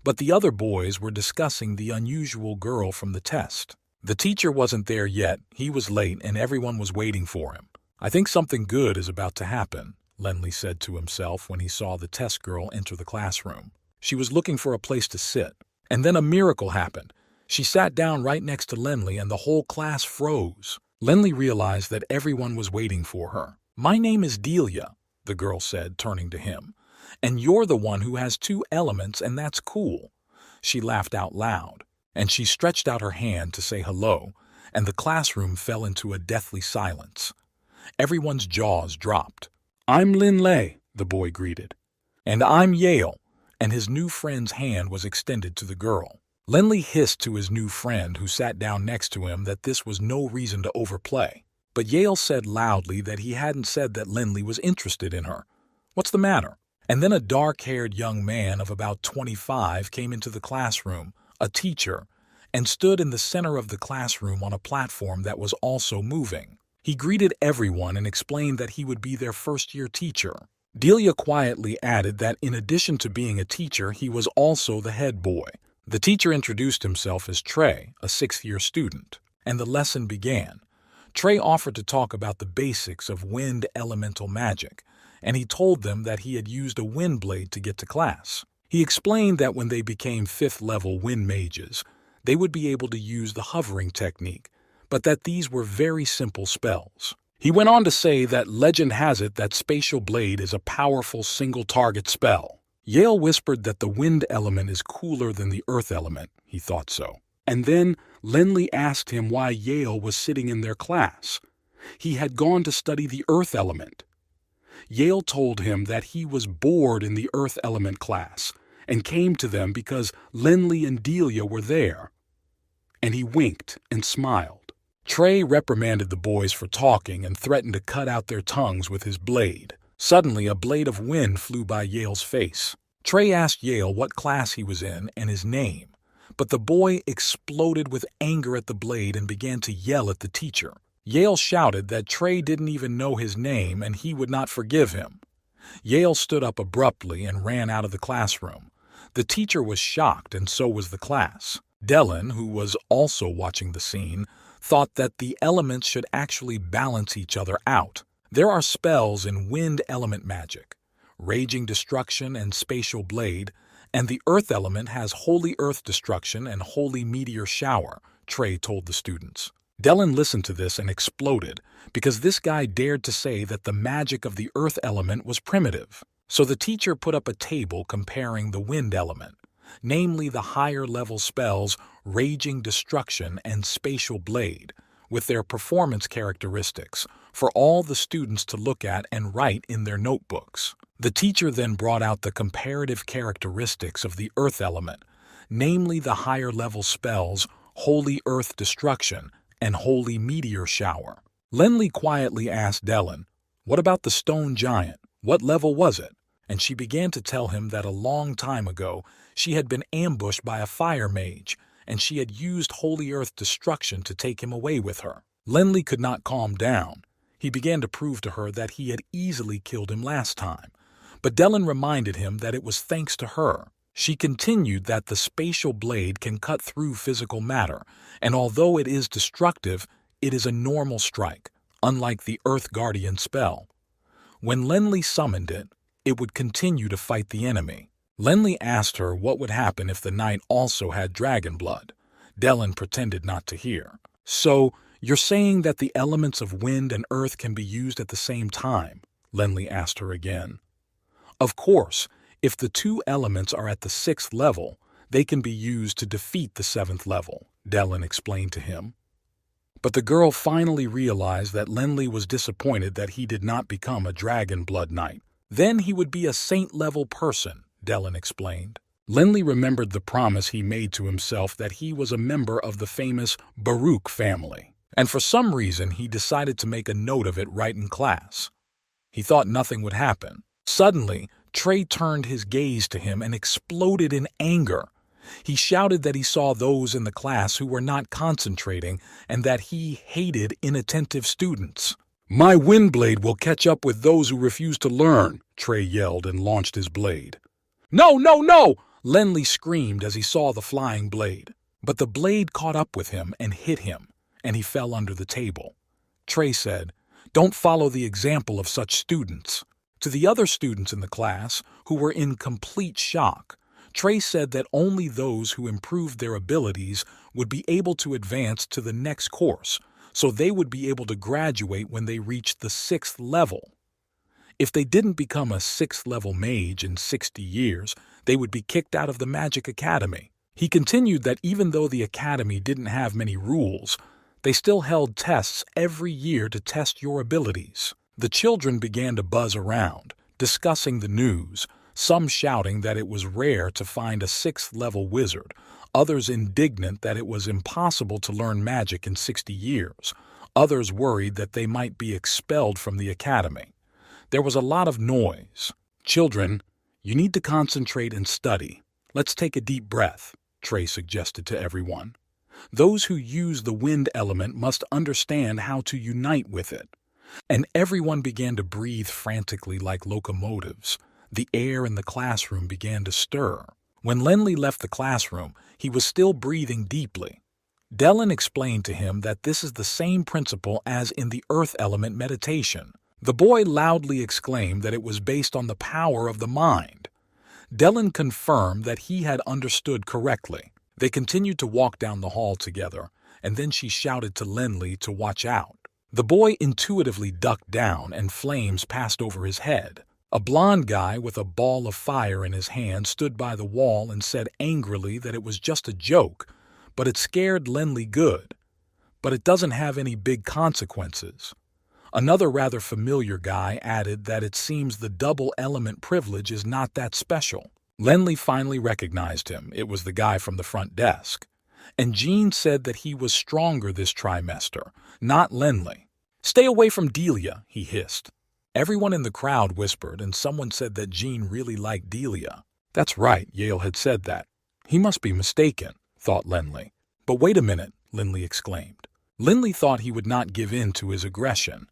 But the other boys were discussing the unusual girl from the test. The teacher wasn't there yet, he was late, and everyone was waiting for him. "I think something good is about to happen," Lindley said to himself when he saw the test girl enter the classroom. She was looking for a place to sit. And then a miracle happened. She sat down right next to Lindley and the whole class froze. Lindley realized that everyone was waiting for her. "My name is Delia," the girl said, turning to him. "And you're the one who has 2 elements, and that's cool." She laughed out loud, and she stretched out her hand to say hello, and the classroom fell into a deathly silence. Everyone's jaws dropped. "I'm Lindley," the boy greeted. "And I'm Yale," and his new friend's hand was extended to the girl. Lindley hissed to his new friend who sat down next to him that this was no reason to overplay. But Yale said loudly that he hadn't said that Lindley was interested in her. "What's the matter?" And then a dark-haired young man of about 25 came into the classroom, a teacher, and stood in the center of the classroom on a platform that was also moving. He greeted everyone and explained that he would be their first-year teacher. Delia quietly added that in addition to being a teacher, he was also the head boy. The teacher introduced himself as Trey, a 6th-year student, and the lesson began. Trey offered to talk about the basics of wind elemental magic, and he told them that he had used a wind blade to get to class. He explained that when they became 5th-level wind mages, they would be able to use the hovering technique, but that these were very simple spells. He went on to say that legend has it that Spatial Blade is a powerful single-target spell. Yale whispered that the wind element is cooler than the earth element. He thought so. And then Lindley asked him why Yale was sitting in their class. He had gone to study the earth element. Yale told him that he was bored in the earth element class and came to them because Lindley and Delia were there. And he winked and smiled. Trey reprimanded the boys for talking and threatened to cut out their tongues with his blade. Suddenly, a blade of wind flew by Yale's face. Trey asked Yale what class he was in and his name, but the boy exploded with anger at the blade and began to yell at the teacher. Yale shouted that Trey didn't even know his name and he would not forgive him. Yale stood up abruptly and ran out of the classroom. The teacher was shocked, and so was the class. Dylan, who was also watching the scene, thought that the elements should actually balance each other out. There are spells in wind element magic, Raging Destruction and Spatial Blade, and the earth element has Holy Earth Destruction and Holy Meteor Shower, Trey told the students. Dylan listened to this and exploded, because this guy dared to say that the magic of the earth element was primitive. So the teacher put up a table comparing the wind element, namely the higher-level spells Raging Destruction and Spatial Blade, with their performance characteristics, for all the students to look at and write in their notebooks. The teacher then brought out the comparative characteristics of the earth element, namely the higher-level spells Holy Earth Destruction and Holy Meteor Shower. Lindley quietly asked Dylan, "What about the stone giant? What level was it?" And she began to tell him that a long time ago she had been ambushed by a fire mage, and she had used Holy Earth Destruction to take him away with her. Lindley could not calm down. He began to prove to her that he had easily killed him last time, but Dylan reminded him that it was thanks to her. She continued that the spatial blade can cut through physical matter, and although it is destructive, it is a normal strike, unlike the Earth Guardian spell. When Lindley summoned it, it would continue to fight the enemy. Lindley asked her what would happen if the knight also had dragon blood. Dylan pretended not to hear. So, you're saying that the elements of wind and earth can be used at the same time? Lenley asked her again. Of course, if the two elements are at the sixth level, they can be used to defeat the seventh level, Dellen explained to him. But the girl finally realized that Lenley was disappointed that he did not become a dragon blood knight. Then he would be a saint-level person, Dellen explained. Lenley remembered the promise he made to himself that he was a member of the famous Baruch family, and for some reason he decided to make a note of it right in class. He thought nothing would happen. Suddenly, Trey turned his gaze to him and exploded in anger. He shouted that he saw those in the class who were not concentrating and that he hated inattentive students. "My wind blade will catch up with those who refuse to learn," Trey yelled and launched his blade. "No, no, no!" Lenley screamed as he saw the flying blade. But the blade caught up with him and hit him, and he fell under the table. Trey said, "Don't follow the example of such students." To the other students in the class, who were in complete shock, Trey said that only those who improved their abilities would be able to advance to the next course, so they would be able to graduate when they reached the sixth level. If they didn't become a sixth-level mage in 60 years, they would be kicked out of the Magic Academy. He continued that even though the academy didn't have many rules, they still held tests every year to test your abilities. The children began to buzz around, discussing the news, some shouting that it was rare to find a sixth-level wizard, others indignant that it was impossible to learn magic in 60 years, others worried that they might be expelled from the academy. There was a lot of noise. "Children, you need to concentrate and study. Let's take a deep breath," Trey suggested to everyone. "Those who use the wind element must understand how to unite with it." And everyone began to breathe frantically like locomotives. The air in the classroom began to stir. When Lenley left the classroom, he was still breathing deeply. Dellen explained to him that this is the same principle as in the earth element meditation. The boy loudly exclaimed that it was based on the power of the mind. Dellen confirmed that he had understood correctly. They continued to walk down the hall together, and then she shouted to Lenley to watch out. The boy intuitively ducked down, and flames passed over his head. A blond guy with a ball of fire in his hand stood by the wall and said angrily that it was just a joke, but it scared Lenley good. But it doesn't have any big consequences. Another rather familiar guy added that it seems the double element privilege is not that special. Lenley finally recognized him. It was the guy from the front desk. And Jean said that he was stronger this trimester, not Lenley. "Stay away from Delia," he hissed. Everyone in the crowd whispered, and someone said that Jean really liked Delia. That's right, Yale had said that. He must be mistaken, thought Lenley. But wait a minute, Lenley exclaimed. Lenley thought he would not give in to his aggression,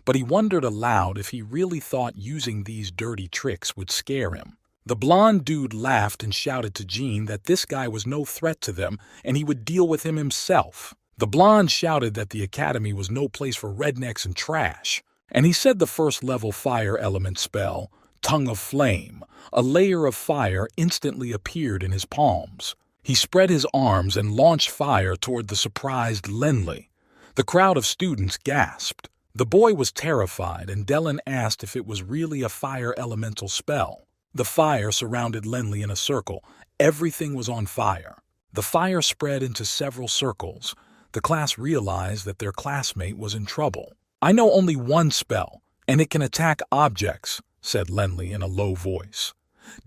but he wondered aloud if he really thought using these dirty tricks would scare him. The blonde dude laughed and shouted to Jean that this guy was no threat to them and he would deal with him himself. The blonde shouted that the academy was no place for rednecks and trash. And he said the first-level fire element spell, Tongue of Flame, a layer of fire instantly appeared in his palms. He spread his arms and launched fire toward the surprised Lenley. The crowd of students gasped. The boy was terrified, and Dellen asked if it was really a fire elemental spell. The fire surrounded Lenley in a circle. Everything was on fire. The fire spread into several circles. The class realized that their classmate was in trouble. "I know only one spell, and it can attack objects," said Lenley in a low voice.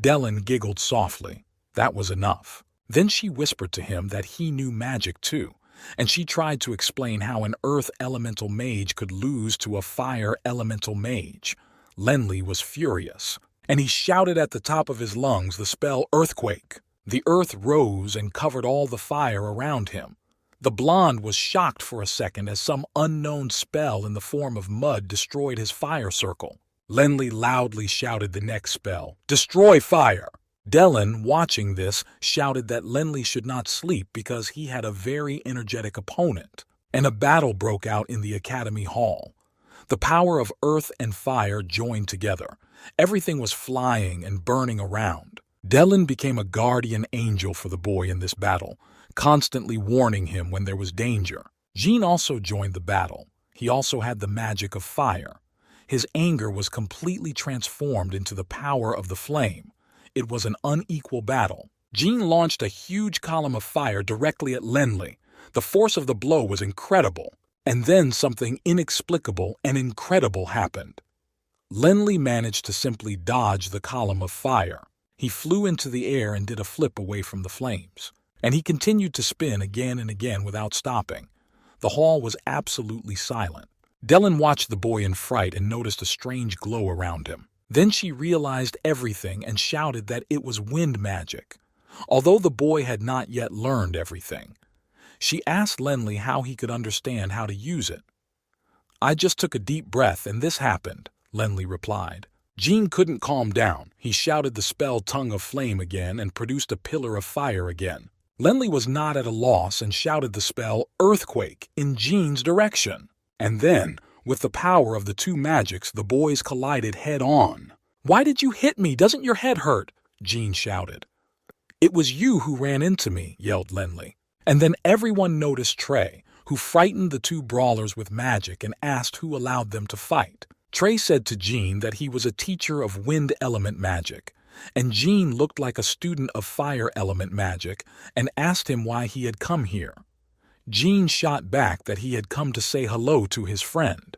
Dellen giggled softly. That was enough. Then she whispered to him that he knew magic too, and she tried to explain how an earth elemental mage could lose to a fire elemental mage. Lenley was furious, and he shouted at the top of his lungs the spell Earthquake. The earth rose and covered all the fire around him. The blonde was shocked for a second as some unknown spell in the form of mud destroyed his fire circle. Lenley loudly shouted the next spell, Destroy Fire! Dellen, watching this, shouted that Lenley should not sleep because he had a very energetic opponent, and a battle broke out in the academy hall. The power of earth and fire joined together. Everything was flying and burning around. Dellen became a guardian angel for the boy in this battle, constantly warning him when there was danger. Jean also joined the battle. He also had the magic of fire. His anger was completely transformed into the power of the flame. It was an unequal battle. Jean launched a huge column of fire directly at Lenli. The force of the blow was incredible. And then something inexplicable and incredible happened. Lenli managed to simply dodge the column of fire. He flew into the air and did a flip away from the flames. And he continued to spin again and again without stopping. The hall was absolutely silent. Dellen watched the boy in fright and noticed a strange glow around him. Then she realized everything and shouted that it was wind magic. Although the boy had not yet learned everything, she asked Lenli how he could understand how to use it. "I just took a deep breath and this happened," Lenli replied. Jean couldn't calm down. He shouted the spell Tongue of Flame again and produced a pillar of fire again. Lenli was not at a loss and shouted the spell Earthquake in Jean's direction. And then, with the power of the two magics, the boys collided head-on. "Why did you hit me? Doesn't your head hurt?" Jean shouted. "It was you who ran into me," yelled Lenli. And then everyone noticed Trey, who frightened the two brawlers with magic and asked who allowed them to fight. Trey said to Jean that he was a teacher of wind element magic, and Jean looked like a student of fire element magic and asked him why he had come here. Jean shot back that he had come to say hello to his friend.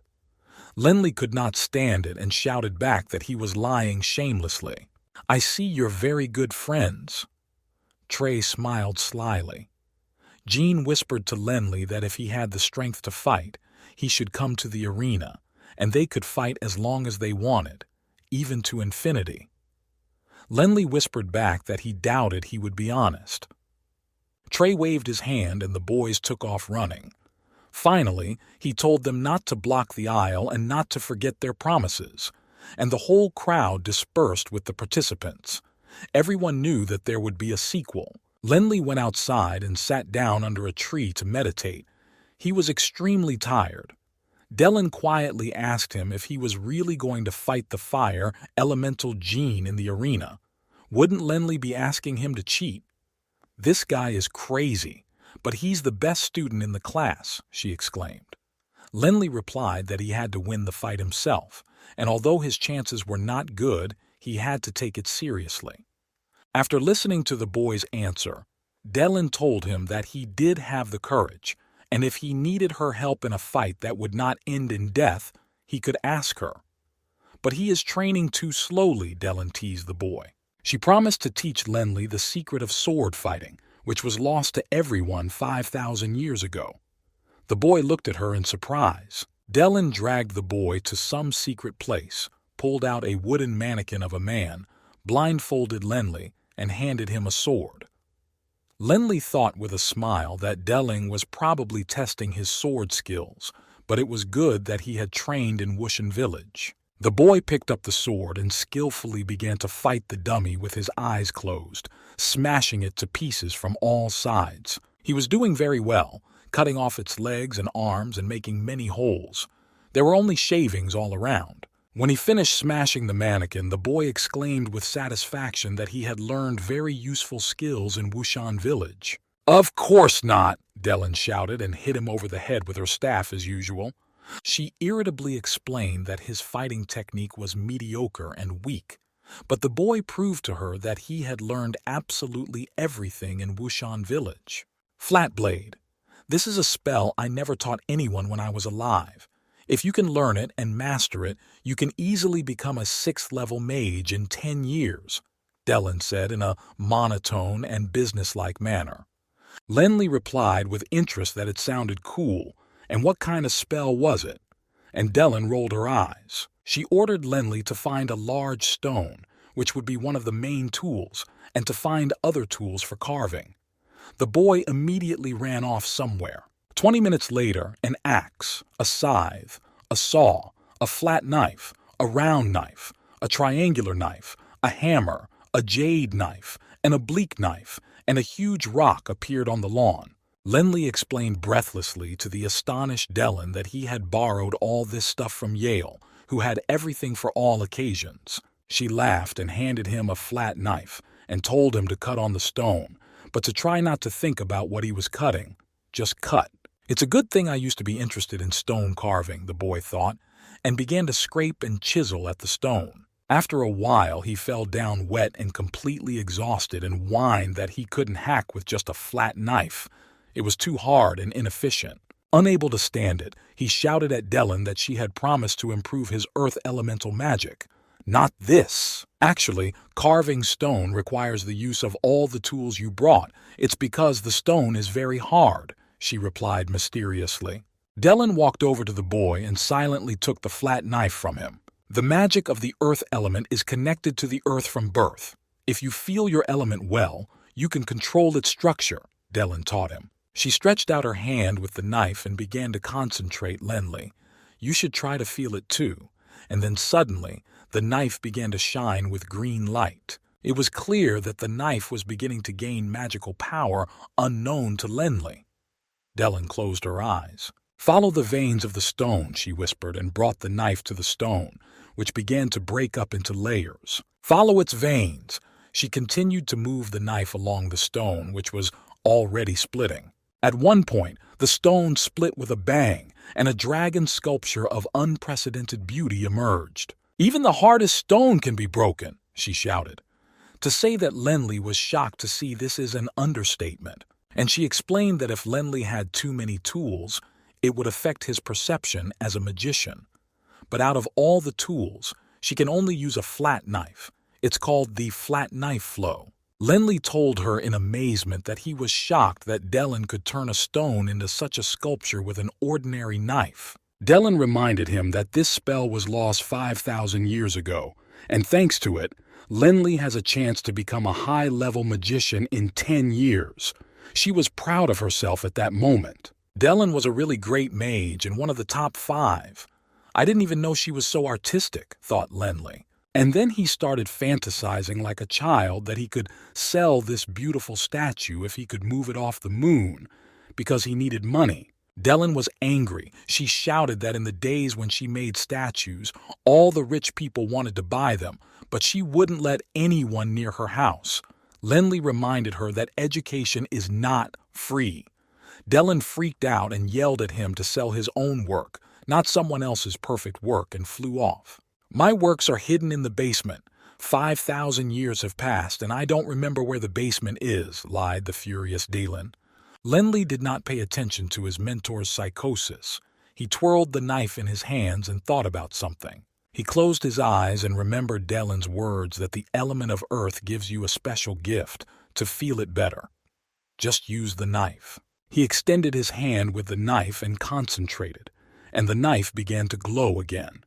Lenli could not stand it and shouted back that he was lying shamelessly. "I see you're very good friends." Trey smiled slyly. Jean whispered to Lenli that if he had the strength to fight, he should come to the arena, and they could fight as long as they wanted, even to infinity. Lenli whispered back that he doubted he would be honest. Trey waved his hand and the boys took off running. Finally, he told them not to block the aisle and not to forget their promises, and the whole crowd dispersed with the participants. Everyone knew that there would be a sequel. Lenli went outside and sat down under a tree to meditate. He was extremely tired. Dellen quietly asked him if he was really going to fight the fire elemental Jean in the arena. Wouldn't Lenli be asking him to cheat? "This guy is crazy, but he's the best student in the class," she exclaimed. Lenli replied that he had to win the fight himself, and although his chances were not good, he had to take it seriously. After listening to the boy's answer, Dellen told him that he did have the courage, and if he needed her help in a fight that would not end in death, he could ask her. "But he is training too slowly," Dellen teased the boy. She promised to teach Lenli the secret of sword fighting, which was lost to everyone 5,000 years ago. The boy looked at her in surprise. Dellen dragged the boy to some secret place, pulled out a wooden mannequin of a man, blindfolded Lenli, and handed him a sword. Lenli thought with a smile that Delling was probably testing his sword skills, but it was good that he had trained in Wushan village. The boy picked up the sword and skillfully began to fight the dummy with his eyes closed, smashing it to pieces from all sides. He was doing very well, cutting off its legs and arms and making many holes. There were only shavings all around. When he finished smashing the mannequin, the boy exclaimed with satisfaction that he had learned very useful skills in Wushan village. "Of course not!" Dellen shouted and hit him over the head with her staff as usual. She irritably explained that his fighting technique was mediocre and weak, but the boy proved to her that he had learned absolutely everything in Wushan village. "Flat blade. This is a spell I never taught anyone when I was alive. If you can learn it and master it, you can easily become a 6th-level mage in 10 years, Dellen said in a monotone and businesslike manner. Lenli replied with interest that it sounded cool, and what kind of spell was it? And Dellen rolled her eyes. She ordered Lenli to find a large stone, which would be one of the main tools, and to find other tools for carving. The boy immediately ran off somewhere. 20 minutes later, an axe, a scythe, a saw, a flat knife, a round knife, a triangular knife, a hammer, a jade knife, an oblique knife, and a huge rock appeared on the lawn. Lenli explained breathlessly to the astonished Dellen that he had borrowed all this stuff from Yale, who had everything for all occasions. She laughed and handed him a flat knife and told him to cut on the stone, but to try not to think about what he was cutting. Just cut. It's a good thing I used to be interested in stone carving, the boy thought, and began to scrape and chisel at the stone. After a while, he fell down wet and completely exhausted and whined that he couldn't hack with just a flat knife. It was too hard and inefficient. Unable to stand it, he shouted at Dellen that she had promised to improve his earth elemental magic. Not this. Actually, carving stone requires the use of all the tools you brought. It's because the stone is very hard, she replied mysteriously. Dellen walked over to the boy and silently took the flat knife from him. The magic of the earth element is connected to the earth from birth. If you feel your element well, you can control its structure, Dellen taught him. She stretched out her hand with the knife and began to concentrate. Lenley, you should try to feel it too. And then suddenly, the knife began to shine with green light. It was clear that the knife was beginning to gain magical power unknown to Lenley. Dellen closed her eyes. Follow the veins of the stone, she whispered, and brought the knife to the stone, which began to break up into layers. Follow its veins. She continued to move the knife along the stone, which was already splitting. At one point, the stone split with a bang, and a dragon sculpture of unprecedented beauty emerged. Even the hardest stone can be broken, she shouted. To say that Lenley was shocked to see this is an understatement, and she explained that if Lenley had too many tools, it would affect his perception as a magician. But out of all the tools, she can only use a flat knife. It's called the flat knife flow. Lenley told her in amazement that he was shocked that Dellen could turn a stone into such a sculpture with an ordinary knife. Dellen reminded him that this spell was lost 5,000 years ago, and thanks to it, Lenley has a chance to become a high-level magician in 10 years. She was proud of herself at that moment. Dellen was a really great mage and one of the top 5. I didn't even know she was so artistic, thought Lenley. And then he started fantasizing like a child that he could sell this beautiful statue if he could move it off the moon, because he needed money. Dellen was angry. She shouted that in the days when she made statues, all the rich people wanted to buy them, but she wouldn't let anyone near her house. Lenley reminded her that education is not free. Dellen freaked out and yelled at him to sell his own work, not someone else's perfect work, and flew off. My works are hidden in the basement. 5,000 years have passed, and I don't remember where the basement is, lied the furious Dellen. Lenley did not pay attention to his mentor's psychosis. He twirled the knife in his hands and thought about something. He closed his eyes and remembered Dellen's words that the element of earth gives you a special gift, to feel it better. Just use the knife. He extended his hand with the knife and concentrated, and the knife began to glow again.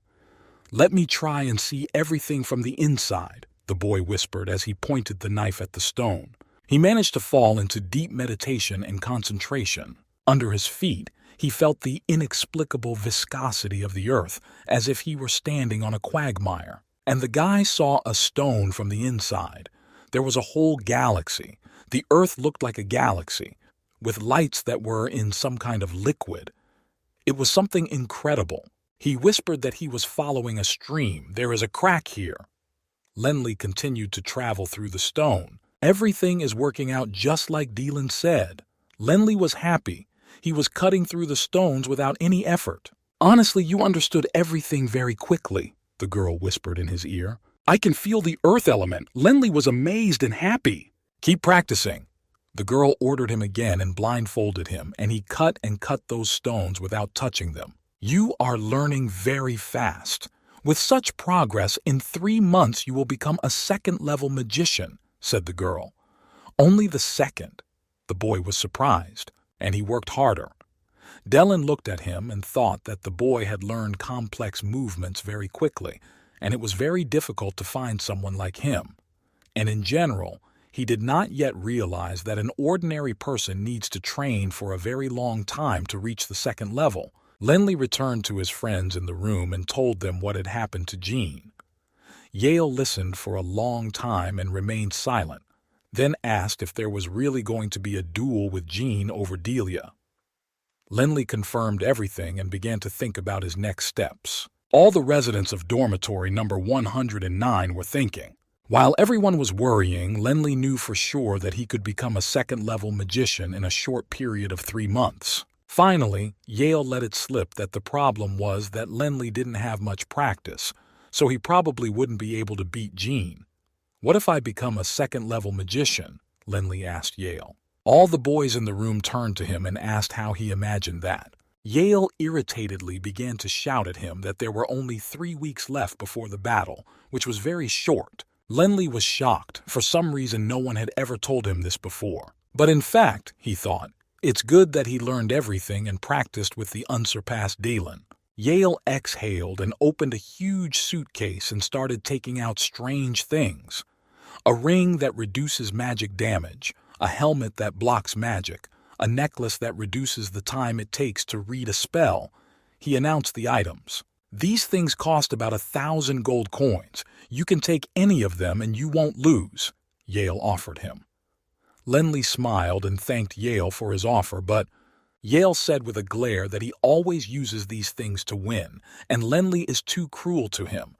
Let me try and see everything from the inside, the boy whispered as he pointed the knife at the stone. He managed to fall into deep meditation and concentration. Under his feet, he felt the inexplicable viscosity of the earth, as if he were standing on a quagmire. And the guy saw a stone from the inside. There was a whole galaxy. The earth looked like a galaxy, with lights that were in some kind of liquid. It was something incredible. He whispered that he was following a stream. There is a crack here. Lenley continued to travel through the stone. Everything is working out just like Dellen said. Lenley was happy. He was cutting through the stones without any effort. Honestly, you understood everything very quickly, the girl whispered in his ear. I can feel the earth element. Lenley was amazed and happy. Keep practicing. The girl ordered him again and blindfolded him, and he cut and cut those stones without touching them. You are learning very fast. With such progress, in 3 months you will become a second-level magician, said the girl. Only the second. The boy was surprised, and he worked harder. Dellen looked at him and thought that the boy had learned complex movements very quickly, and it was very difficult to find someone like him. And in general, he did not yet realize that an ordinary person needs to train for a very long time to reach the second level. Lenley returned to his friends in the room and told them what had happened to Jean. Yale listened for a long time and remained silent, then asked if there was really going to be a duel with Jean over Delia. Lenley confirmed everything and began to think about his next steps. All the residents of dormitory number 109 were thinking. While everyone was worrying, Lenley knew for sure that he could become a second-level magician in a short period of 3 months. Finally, Yale let it slip that the problem was that Lenley didn't have much practice, so he probably wouldn't be able to beat Gene. "What if I become a second-level magician?" Lenley asked Yale. All the boys in the room turned to him and asked how he imagined that. Yale irritatedly began to shout at him that there were only 3 weeks left before the battle, which was very short. Lenley was shocked. For some reason, no one had ever told him this before. But in fact, he thought, it's good that he learned everything and practiced with the unsurpassed Dylan. Yale exhaled and opened a huge suitcase and started taking out strange things. A ring that reduces magic damage, a helmet that blocks magic, a necklace that reduces the time it takes to read a spell. He announced the items. "These things cost about 1,000 gold coins. You can take any of them and you won't lose," Yale offered him. Lenley smiled and thanked Yale for his offer, but Yale said with a glare that he always uses these things to win, and Lenley is too cruel to him,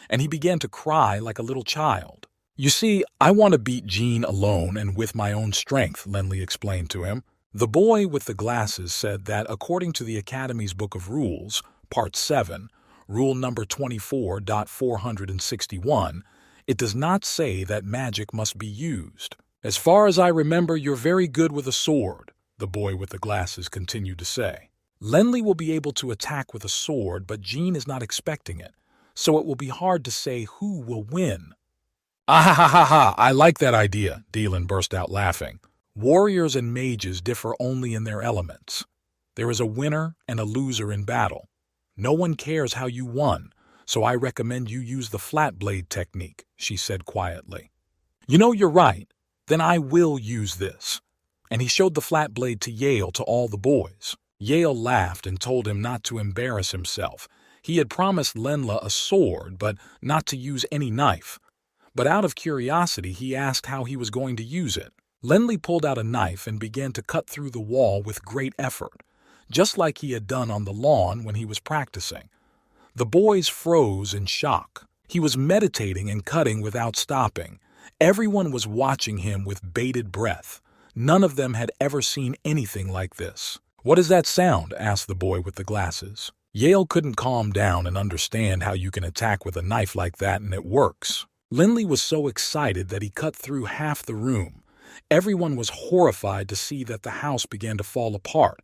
and he began to cry like a little child. "You see, I want to beat Gene alone and with my own strength," Lenley explained to him. The boy with the glasses said that according to the Academy's Book of Rules, Part 7, Rule number 24.461, it does not say that magic must be used. "As far as I remember, you're very good with a sword," the boy with the glasses continued to say. "Lenley will be able to attack with a sword, but Gene is not expecting it, so it will be hard to say who will win." "Ah ha ha ha ha! I like that idea," Dylan burst out laughing. "Warriors and mages differ only in their elements. There is a winner and a loser in battle. No one cares how you won, so I recommend you use the flat blade technique," she said quietly. "You know, you're right. Then I will use this." And he showed the flat blade to Yale to all the boys. Yale laughed and told him not to embarrass himself. He had promised Lenla a sword, but not to use any knife. But out of curiosity, he asked how he was going to use it. Lenley pulled out a knife and began to cut through the wall with great effort, just like he had done on the lawn when he was practicing. The boys froze in shock. He was meditating and cutting without stopping. Everyone was watching him with bated breath. None of them had ever seen anything like this. "What is that sound?" asked the boy with the glasses. Yale couldn't calm down and understand how you can attack with a knife like that and it works. Lenley was so excited that he cut through half the room. Everyone was horrified to see that the house began to fall apart.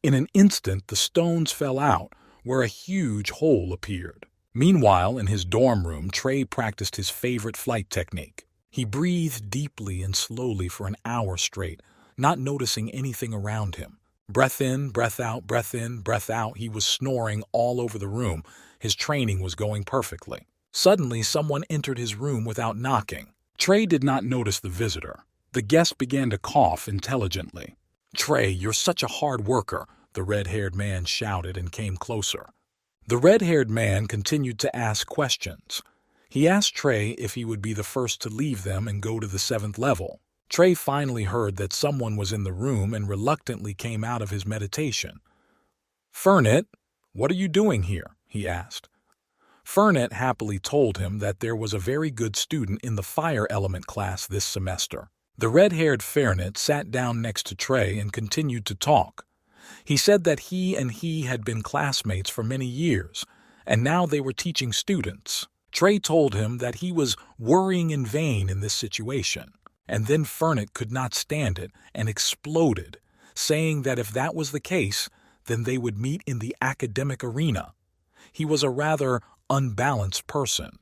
In an instant, the stones fell out, where a huge hole appeared. Meanwhile, in his dorm room, Trey practiced his favorite flight technique. He breathed deeply and slowly for an hour straight, not noticing anything around him. Breath in, breath out, breath in, breath out. He was snoring all over the room. His training was going perfectly. Suddenly, someone entered his room without knocking. Trey did not notice the visitor. The guest began to cough intelligently. "Trey, you're such a hard worker," the red-haired man shouted and came closer. The red-haired man continued to ask questions. He asked Trey if he would be the first to leave them and go to the 7th level. Trey finally heard that someone was in the room and reluctantly came out of his meditation. "Fernet, what are you doing here?" he asked. Fernet happily told him that there was a very good student in the fire element class this semester. The red-haired Fernet sat down next to Trey and continued to talk. He said that he and he had been classmates for many years, and now they were teaching students. Trey told him that he was worrying in vain in this situation, and then Fernet could not stand it and exploded, saying that if that was the case, then they would meet in the academic arena. He was a rather unbalanced person.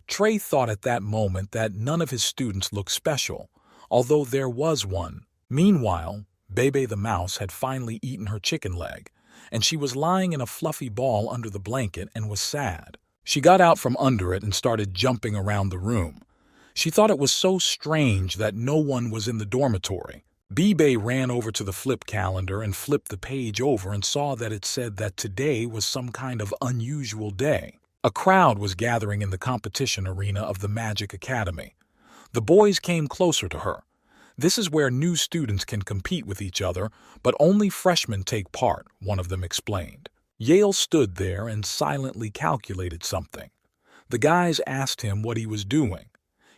Trey thought at that moment that none of his students looked special, although there was one. Meanwhile, Bebe the mouse had finally eaten her chicken leg, and she was lying in a fluffy ball under the blanket and was sad. She got out from under it and started jumping around the room. She thought it was so strange that no one was in the dormitory. Bebe ran over to the flip calendar and flipped the page over and saw that it said that today was some kind of unusual day. A crowd was gathering in the competition arena of the Magic Academy. The boys came closer to her. "This is where new students can compete with each other, but only freshmen take part," one of them explained. Yale stood there and silently calculated something. The guys asked him what he was doing.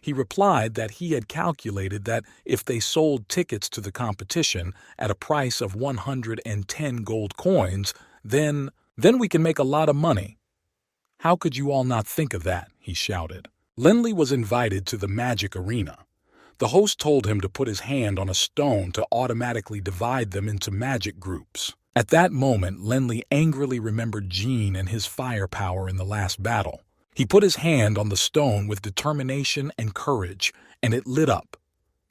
He replied that he had calculated that if they sold tickets to the competition at a price of 110 gold coins, then we can make a lot of money. How could you all not think of that? He shouted. Linley was invited to the magic arena. The host told him to put his hand on a stone to automatically divide them into magic groups. At that moment, Linley angrily remembered Jean and his firepower in the last battle. He put his hand on the stone with determination and courage, and it lit up.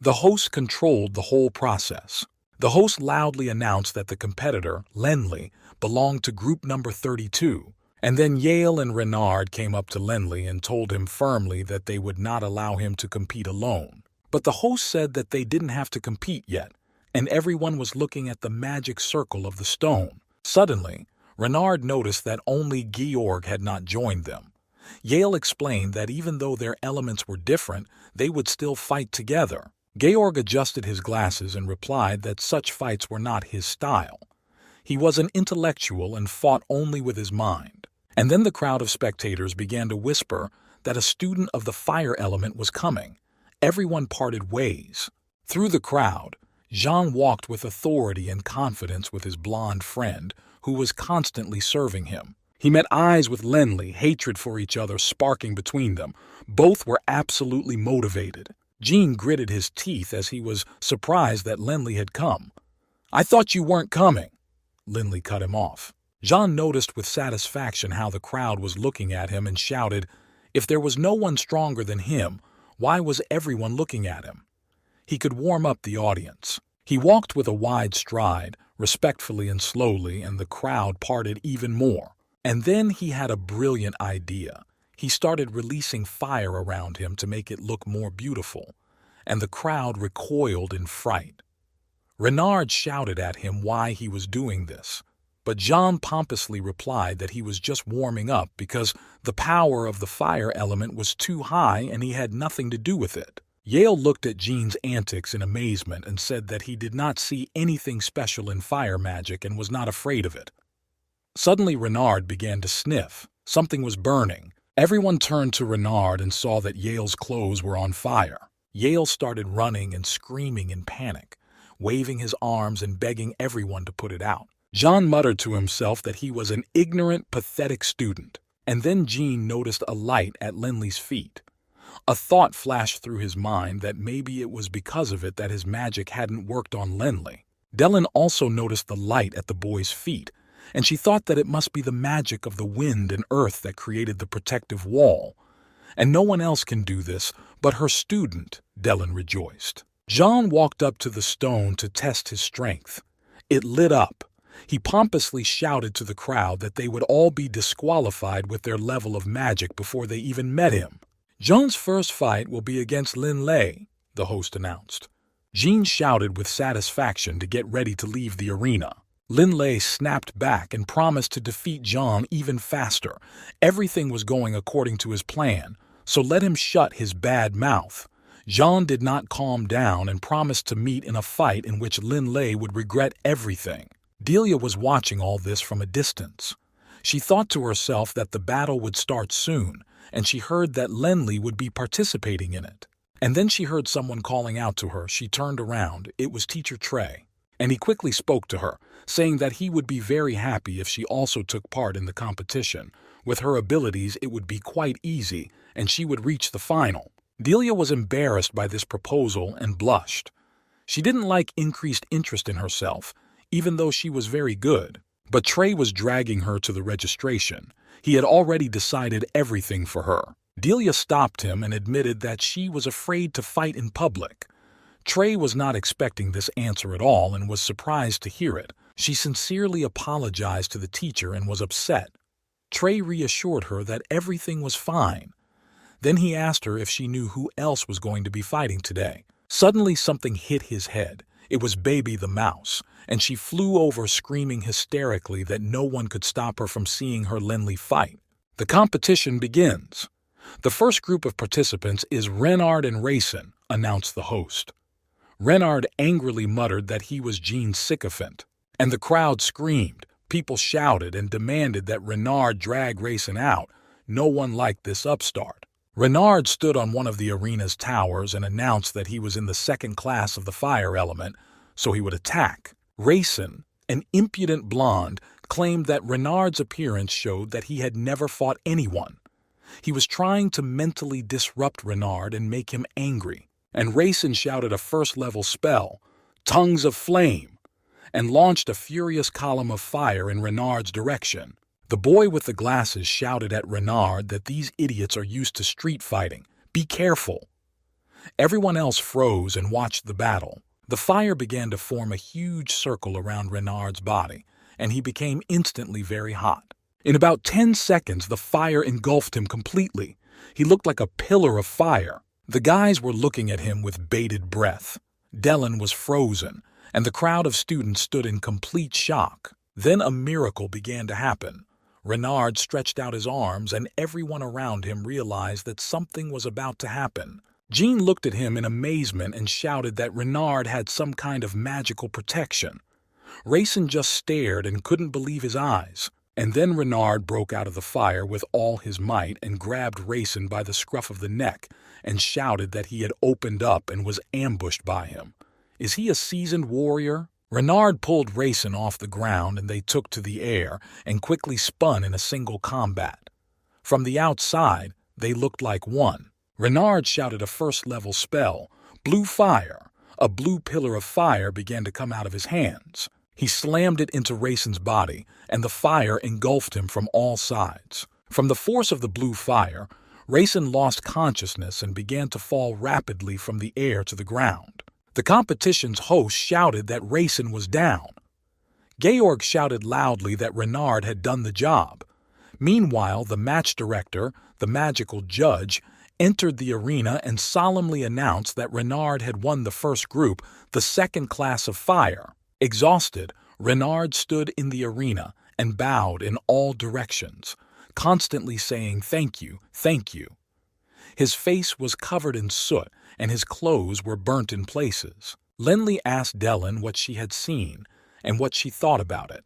The host controlled the whole process. The host loudly announced that the competitor, Linley, belonged to group number 32, and then Yale and Renard came up to Linley and told him firmly that they would not allow him to compete alone. But the host said that they didn't have to compete yet, and everyone was looking at the magic circle of the stone. Suddenly, Renard noticed that only Georg had not joined them. Yale explained that even though their elements were different, they would still fight together. Georg adjusted his glasses and replied that such fights were not his style. He was an intellectual and fought only with his mind. And then the crowd of spectators began to whisper that a student of the fire element was coming. Everyone parted ways. Through the crowd, Jean walked with authority and confidence with his blonde friend, who was constantly serving him. He met eyes with Linley, hatred for each other sparking between them. Both were absolutely motivated. Jean gritted his teeth as he was surprised that Linley had come. "I thought you weren't coming." Linley cut him off. Jean noticed with satisfaction how the crowd was looking at him and shouted, if there was no one stronger than him, why was everyone looking at him? He could warm up the audience. He walked with a wide stride, respectfully and slowly, and the crowd parted even more. And then he had a brilliant idea. He started releasing fire around him to make it look more beautiful, and the crowd recoiled in fright. Renard shouted at him why he was doing this, but Jean pompously replied that he was just warming up because the power of the fire element was too high and he had nothing to do with it. Yale looked at Jean's antics in amazement and said that he did not see anything special in fire magic and was not afraid of it. Suddenly Renard began to sniff. Something was burning. Everyone turned to Renard and saw that Yale's clothes were on fire. Yale started running and screaming in panic, waving his arms and begging everyone to put it out. Jean muttered to himself that he was an ignorant, pathetic student. And then Jean noticed a light at Linley's feet. A thought flashed through his mind that maybe it was because of it that his magic hadn't worked on Linley. Dellen also noticed the light at the boy's feet, and she thought that it must be the magic of the wind and earth that created the protective wall. And no one else can do this but her student, Dellen rejoiced. Jean walked up to the stone to test his strength. It lit up. He pompously shouted to the crowd that they would all be disqualified with their level of magic before they even met him. Jean's first fight will be against Linley, the host announced. Jean shouted with satisfaction to get ready to leave the arena. Linley snapped back and promised to defeat Jean even faster. Everything was going according to his plan, so let him shut his bad mouth. Jean did not calm down and promised to meet in a fight in which Linley would regret everything. Delia was watching all this from a distance. She thought to herself that the battle would start soon, and she heard that Linley would be participating in it. And then she heard someone calling out to her. She turned around. It was Teacher Trey. And he quickly spoke to her, saying that he would be very happy if she also took part in the competition. With her abilities, it would be quite easy, and she would reach the final. Delia was embarrassed by this proposal and blushed. She didn't like increased interest in herself, even though she was very good. But Trey was dragging her to the registration. He had already decided everything for her. Delia stopped him and admitted that she was afraid to fight in public. Trey was not expecting this answer at all and was surprised to hear it. She sincerely apologized to the teacher and was upset. Trey reassured her that everything was fine. Then he asked her if she knew who else was going to be fighting today. Suddenly something hit his head. It was Baby the mouse, and she flew over screaming hysterically that no one could stop her from seeing her Linley fight. The competition begins. The first group of participants is Renard and Racin, announced the host. Renard angrily muttered that he was Jean's sycophant, and the crowd screamed. People shouted and demanded that Renard drag Racin out. No one liked this upstart. Renard stood on one of the arena's towers and announced that he was in the second class of the fire element, so he would attack. Raisin, an impudent blonde, claimed that Renard's appearance showed that he had never fought anyone. He was trying to mentally disrupt Renard and make him angry, and Raisin shouted a first-level spell, Tongues of Flame, and launched a furious column of fire in Renard's direction. The boy with the glasses shouted at Renard that these idiots are used to street fighting. Be careful. Everyone else froze and watched the battle. The fire began to form a huge circle around Renard's body, and he became instantly very hot. In about 10 seconds, the fire engulfed him completely. He looked like a pillar of fire. The guys were looking at him with bated breath. Dylan was frozen, and the crowd of students stood in complete shock. Then a miracle began to happen. Renard stretched out his arms, and everyone around him realized that something was about to happen. Jean looked at him in amazement and shouted that Renard had some kind of magical protection. Raisin just stared and couldn't believe his eyes. And then Renard broke out of the fire with all his might and grabbed Raisin by the scruff of the neck and shouted that he had opened up and was ambushed by him. Is he a seasoned warrior? Renard pulled Raisin off the ground and they took to the air and quickly spun in a single combat. From the outside, they looked like one. Renard shouted a first-level spell, Blue Fire. A blue pillar of fire began to come out of his hands. He slammed it into Raisin's body, and the fire engulfed him from all sides. From the force of the blue fire, Raisin lost consciousness and began to fall rapidly from the air to the ground. The competition's host shouted that Raisin was down. Georg shouted loudly that Renard had done the job. Meanwhile, the match director, the magical judge, entered the arena and solemnly announced that Renard had won the first group, the second class of fire. Exhausted, Renard stood in the arena and bowed in all directions, constantly saying thank you, thank you. His face was covered in soot and his clothes were burnt in places. Lenley asked Dylan what she had seen and what she thought about it.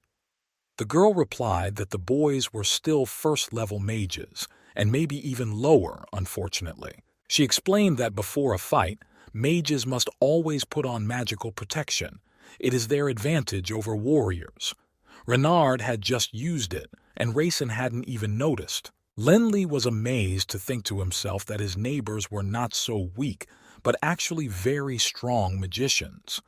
The girl replied that the boys were still first-level mages, and maybe even lower, unfortunately. She explained that before a fight, mages must always put on magical protection. It is their advantage over warriors. Renard had just used it, and Raisin hadn't even noticed. Lenley was amazed to think to himself that his neighbors were not so weak, but actually very strong magicians.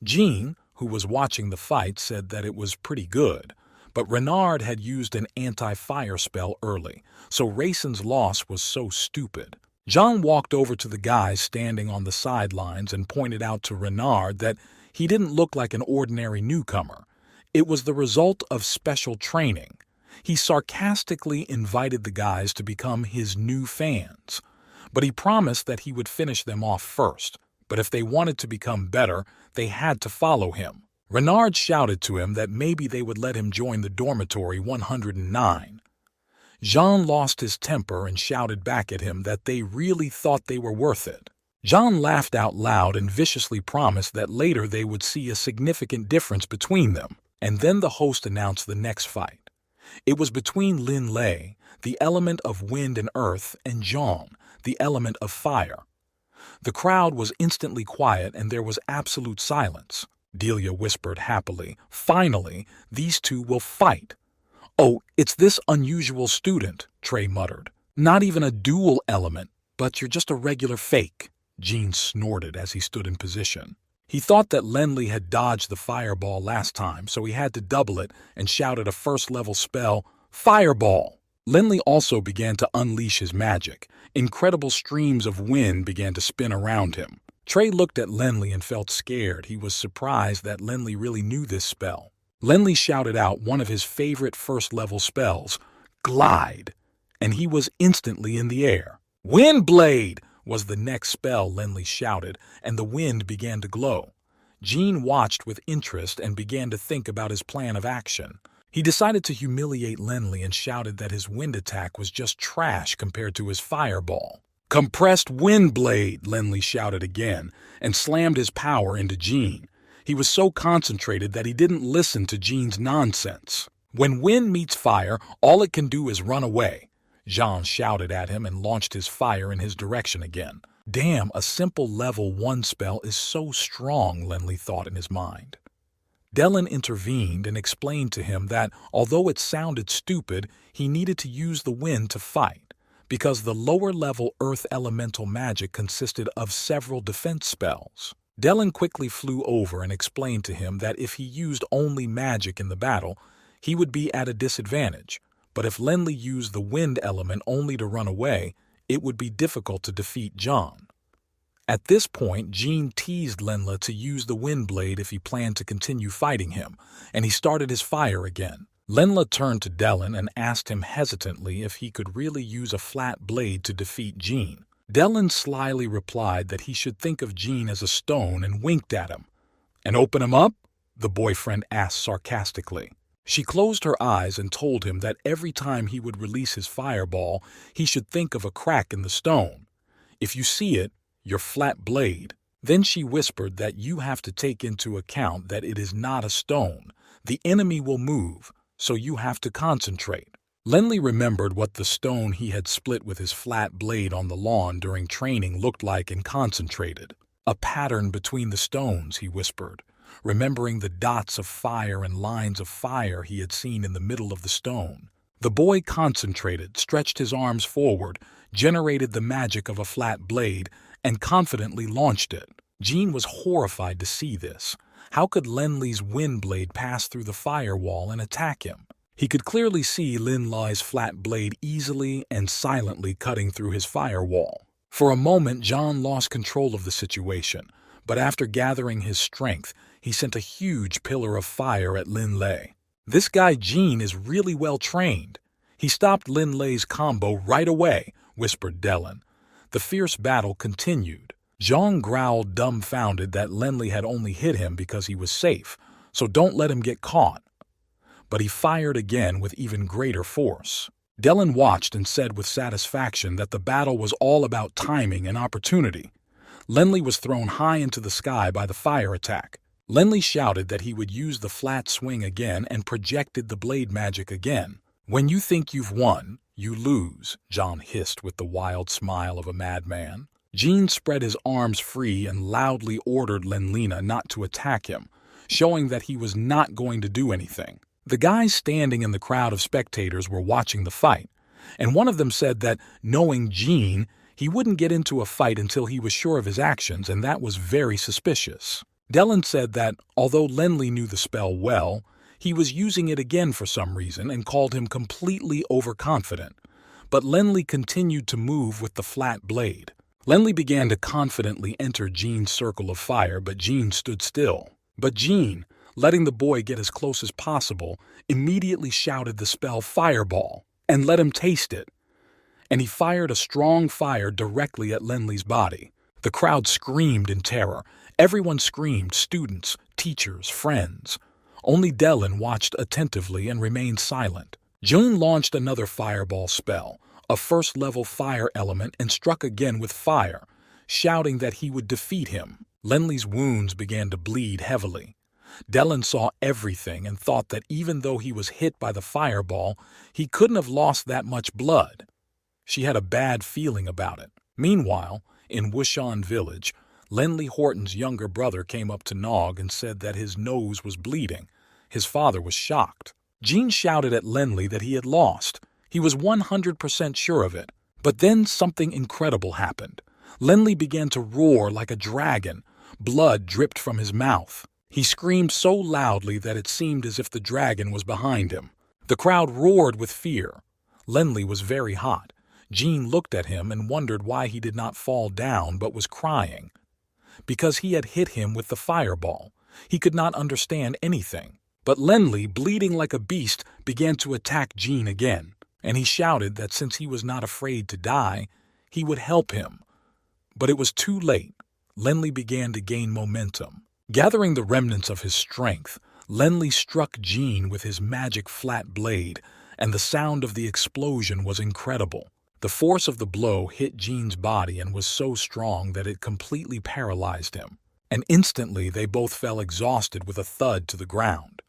Jean, who was watching the fight, said that it was pretty good, but Renard had used an anti-fire spell early, so Raisin's loss was so stupid. Jean walked over to the guys standing on the sidelines and pointed out to Renard that he didn't look like an ordinary newcomer. It was the result of special training. He sarcastically invited the guys to become his new fans, but he promised that he would finish them off first. But if they wanted to become better, they had to follow him. Renard shouted to him that maybe they would let him join the dormitory 109. Jean lost his temper and shouted back at him that they really thought they were worth it. Jean laughed out loud and viciously promised that later they would see a significant difference between them. And then the host announced the next fight. It was between Lin Lei, the element of wind and earth, and Jean, the element of fire. The crowd was instantly quiet and there was absolute silence. Delia whispered happily, "Finally, these two will fight." "Oh, it's this unusual student," Trey muttered. "Not even a dual element, but you're just a regular fake." Jean snorted as he stood in position. He thought that Lenley had dodged the fireball last time, so he had to double it and shouted a first-level spell, "Fireball!" Lenley also began to unleash his magic. Incredible streams of wind began to spin around him. Trey looked at Lenley and felt scared. He was surprised that Lenley really knew this spell. Lenley shouted out one of his favorite first-level spells, "Glide," and he was instantly in the air. "Windblade!" was the next spell Lenley shouted, and the wind began to glow. Jean watched with interest and began to think about his plan of action. He decided to humiliate Lenley and shouted that his wind attack was just trash compared to his fireball. "Compressed Windblade!" Lenley shouted again, and slammed his power into Jean. He was so concentrated that he didn't listen to Jean's nonsense. When wind meets fire, all it can do is run away. Jean shouted at him and launched his fire in his direction again. Damn, a simple level 1 spell is so strong, Lenli thought in his mind. Dellen intervened and explained to him that, although it sounded stupid, he needed to use the wind to fight, because the lower-level earth elemental magic consisted of several defense spells. Dellen quickly flew over and explained to him that if he used only magic in the battle, he would be at a disadvantage, but if Lenli used the wind element only to run away, it would be difficult to defeat John. At this point, Jean teased Lenla to use the wind blade if he planned to continue fighting him, and he started his fire again. Lenla turned to Dellen and asked him hesitantly if he could really use a flat blade to defeat Jean. Dellen slyly replied that he should think of Jean as a stone and winked at him. "And open him up?" the boyfriend asked sarcastically. She closed her eyes and told him that every time he would release his fireball, he should think of a crack in the stone. "If you see it, your flat blade." Then she whispered that you have to take into account that it is not a stone. The enemy will move, so you have to concentrate. Lenli remembered what the stone he had split with his flat blade on the lawn during training looked like and concentrated. "A pattern between the stones," he whispered, remembering the dots of fire and lines of fire he had seen in the middle of the stone. The boy concentrated, stretched his arms forward, generated the magic of a flat blade, and confidently launched it. Jean was horrified to see this. How could Lenli's wind blade pass through the firewall and attack him? He could clearly see Lenli's flat blade easily and silently cutting through his firewall. For a moment, John lost control of the situation, but after gathering his strength, he sent a huge pillar of fire at Lin Lei. "This guy Jean is really well trained. He stopped Lin Lei's combo right away," whispered Dellen. The fierce battle continued. Zhang growled, dumbfounded that Lenli had only hit him because he was safe, so don't let him get caught. But he fired again with even greater force. Dellen watched and said with satisfaction that the battle was all about timing and opportunity. Lenli was thrown high into the sky by the fire attack. Lenli shouted that he would use the flat swing again and projected the blade magic again. "When you think you've won, you lose," John hissed with the wild smile of a madman. Jean spread his arms free and loudly ordered Lenlina not to attack him, showing that he was not going to do anything. The guys standing in the crowd of spectators were watching the fight, and one of them said that, knowing Jean, he wouldn't get into a fight until he was sure of his actions, and that was very suspicious. Dellen said that, although Lenli knew the spell well, he was using it again for some reason and called him completely overconfident. But Lenli continued to move with the flat blade. Lenli began to confidently enter Jean's circle of fire, but Jean stood still. But Jean, letting the boy get as close as possible, immediately shouted the spell Fireball and let him taste it. And he fired a strong fire directly at Lenli's body. The crowd screamed in terror. Everyone screamed, students, teachers, friends. Only Dellen watched attentively and remained silent. June launched another fireball spell, a first-level fire element, and struck again with fire, shouting that he would defeat him. Lenli's wounds began to bleed heavily. Dellen saw everything and thought that even though he was hit by the fireball, he couldn't have lost that much blood. She had a bad feeling about it. Meanwhile, in Wushan village, Lenli Horton's younger brother came up to Nog and said that his nose was bleeding. His father was shocked. Jean shouted at Lenli that he had lost. He was 100% sure of it. But then something incredible happened. Lenli began to roar like a dragon. Blood dripped from his mouth. He screamed so loudly that it seemed as if the dragon was behind him. The crowd roared with fear. Lenli was very hot. Jean looked at him and wondered why he did not fall down but was crying. Because he had hit him with the fireball. He could not understand anything. But Lenli, bleeding like a beast, began to attack Jean again, and he shouted that since he was not afraid to die, he would help him. But it was too late. Lenli began to gain momentum. Gathering the remnants of his strength, Lenli struck Jean with his magic flat blade, and the sound of the explosion was incredible. The force of the blow hit Jean's body and was so strong that it completely paralyzed him, and instantly they both fell exhausted with a thud to the ground.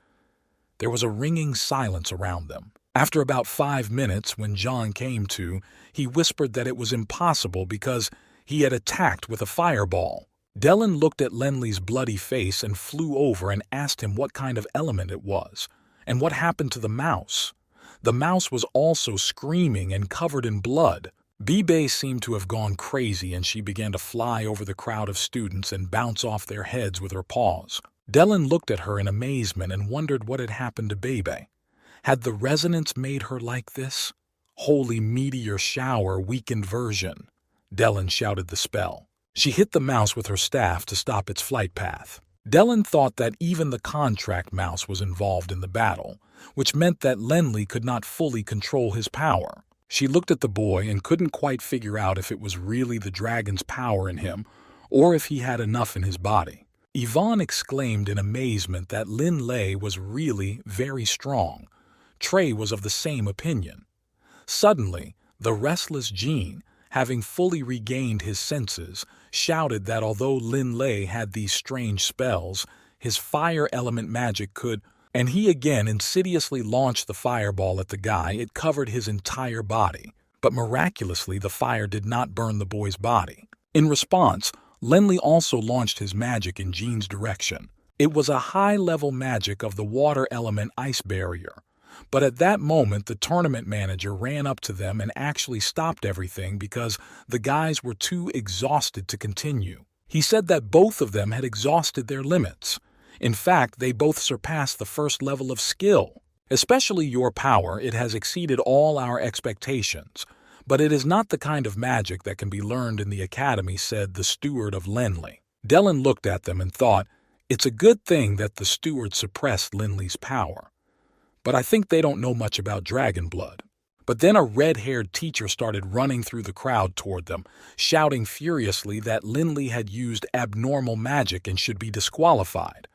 There was a ringing silence around them. After about 5 minutes, when John came to, he whispered that it was impossible because he had attacked with a fireball. Dylan looked at Lenley's bloody face and flew over and asked him what kind of element it was, and what happened to the mouse. The mouse was also screaming and covered in blood. Bibe seemed to have gone crazy, and she began to fly over the crowd of students and bounce off their heads with her paws. Dylan looked at her in amazement and wondered what had happened to Bebe. Had the resonance made her like this? Holy meteor shower weakened version. Dylan shouted the spell. She hit the mouse with her staff to stop its flight path. Dylan thought that even the contract mouse was involved in the battle, which meant that Lenley could not fully control his power. She looked at the boy and couldn't quite figure out if it was really the dragon's power in him or if he had enough in his body. Yvonne exclaimed in amazement that Lin Lei was really very strong. Trey was of the same opinion. Suddenly, the restless Jean, having fully regained his senses, shouted that although Lin Lei had these strange spells, his fire element magic could, and he again insidiously launched the fireball at the guy. It covered his entire body, but miraculously the fire did not burn the boy's body. In response, Lenley also launched his magic in Jean's direction. It was a high-level magic of the water element ice barrier. But at that moment, the tournament manager ran up to them and actually stopped everything because the guys were too exhausted to continue. He said that both of them had exhausted their limits. In fact, they both surpassed the first level of skill. Especially your power, it has exceeded all our expectations. But it is not the kind of magic that can be learned in the academy, said the steward of Lenley. Dylan looked at them and thought, it's a good thing that the steward suppressed Lenley's power. But I think they don't know much about dragon blood. But then a red-haired teacher started running through the crowd toward them, shouting furiously that Lenley had used abnormal magic and should be disqualified.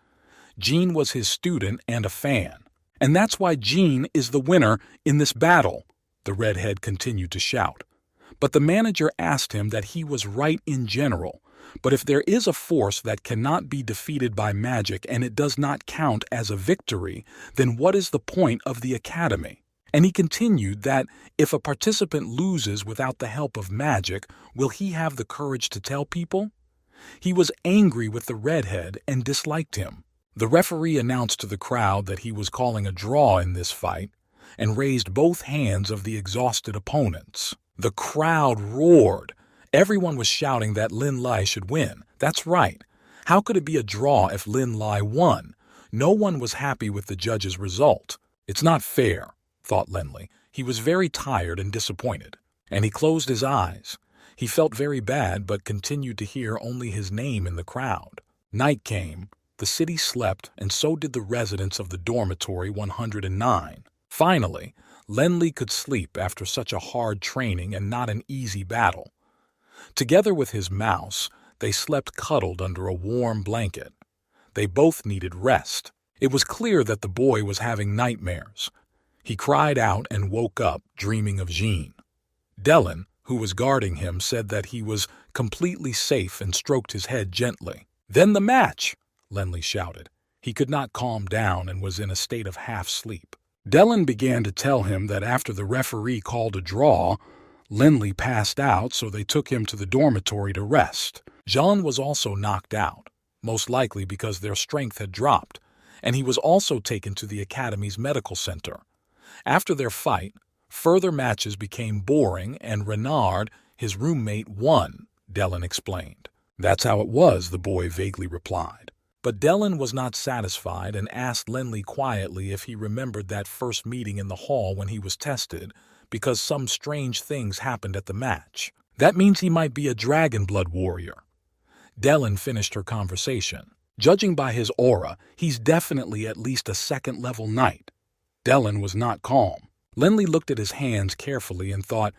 Jean was his student and a fan. And that's why Jean is the winner in this battle, the redhead continued to shout. But the manager asked him that he was right in general. But if there is a force that cannot be defeated by magic and it does not count as a victory, then what is the point of the academy? And he continued that if a participant loses without the help of magic, will he have the courage to tell people? He was angry with the redhead and disliked him. The referee announced to the crowd that he was calling a draw in this fight and raised both hands of the exhausted opponents. The crowd roared. Everyone was shouting that Lin Lai should win. That's right. How could it be a draw if Lin Lai won? No one was happy with the judge's result. It's not fair, thought Lenley. He was very tired and disappointed, and he closed his eyes. He felt very bad but continued to hear only his name in the crowd. Night came. The city slept, and so did the residents of the dormitory 109. Finally, Lenley could sleep after such a hard training and not an easy battle. Together with his mouse, they slept cuddled under a warm blanket. They both needed rest. It was clear that the boy was having nightmares. He cried out and woke up, dreaming of Jean. Dylan, who was guarding him, said that he was completely safe and stroked his head gently. "Then the match!" Lenley shouted. He could not calm down and was in a state of half-sleep. Dylan began to tell him that after the referee called a draw, Lenley passed out, so they took him to the dormitory to rest. Jean was also knocked out, most likely because their strength had dropped, and he was also taken to the academy's medical center. After their fight, further matches became boring, and Renard, his roommate, won, Dylan explained. "That's how it was," the boy vaguely replied. But Dylan was not satisfied and asked Lenley quietly if he remembered that first meeting in the hall when he was tested, because some strange things happened at the match. That means he might be a dragon blood warrior. Dylan finished her conversation. Judging by his aura, he's definitely at least a second-level knight. Dylan was not calm. Lenley looked at his hands carefully and thought,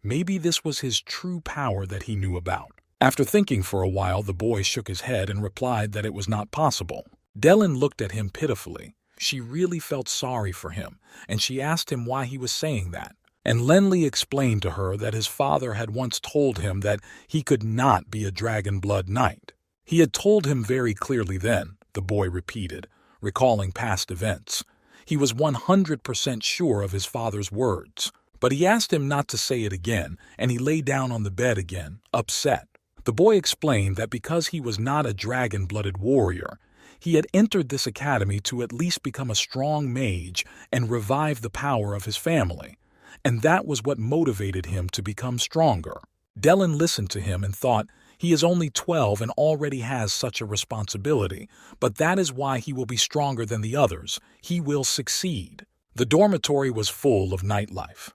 maybe this was his true power that he knew about. After thinking for a while, the boy shook his head and replied that it was not possible. Dylan looked at him pitifully. She really felt sorry for him, and she asked him why he was saying that. And Lenley explained to her that his father had once told him that he could not be a dragon blood knight. He had told him very clearly then, the boy repeated, recalling past events. He was 100% sure of his father's words. But he asked him not to say it again, and he lay down on the bed again, upset. The boy explained that because he was not a dragon-blooded warrior, he had entered this academy to at least become a strong mage and revive the power of his family, and that was what motivated him to become stronger. Dylan listened to him and thought, he is only 12 and already has such a responsibility, but that is why he will be stronger than the others. He will succeed. The dormitory was full of nightlife.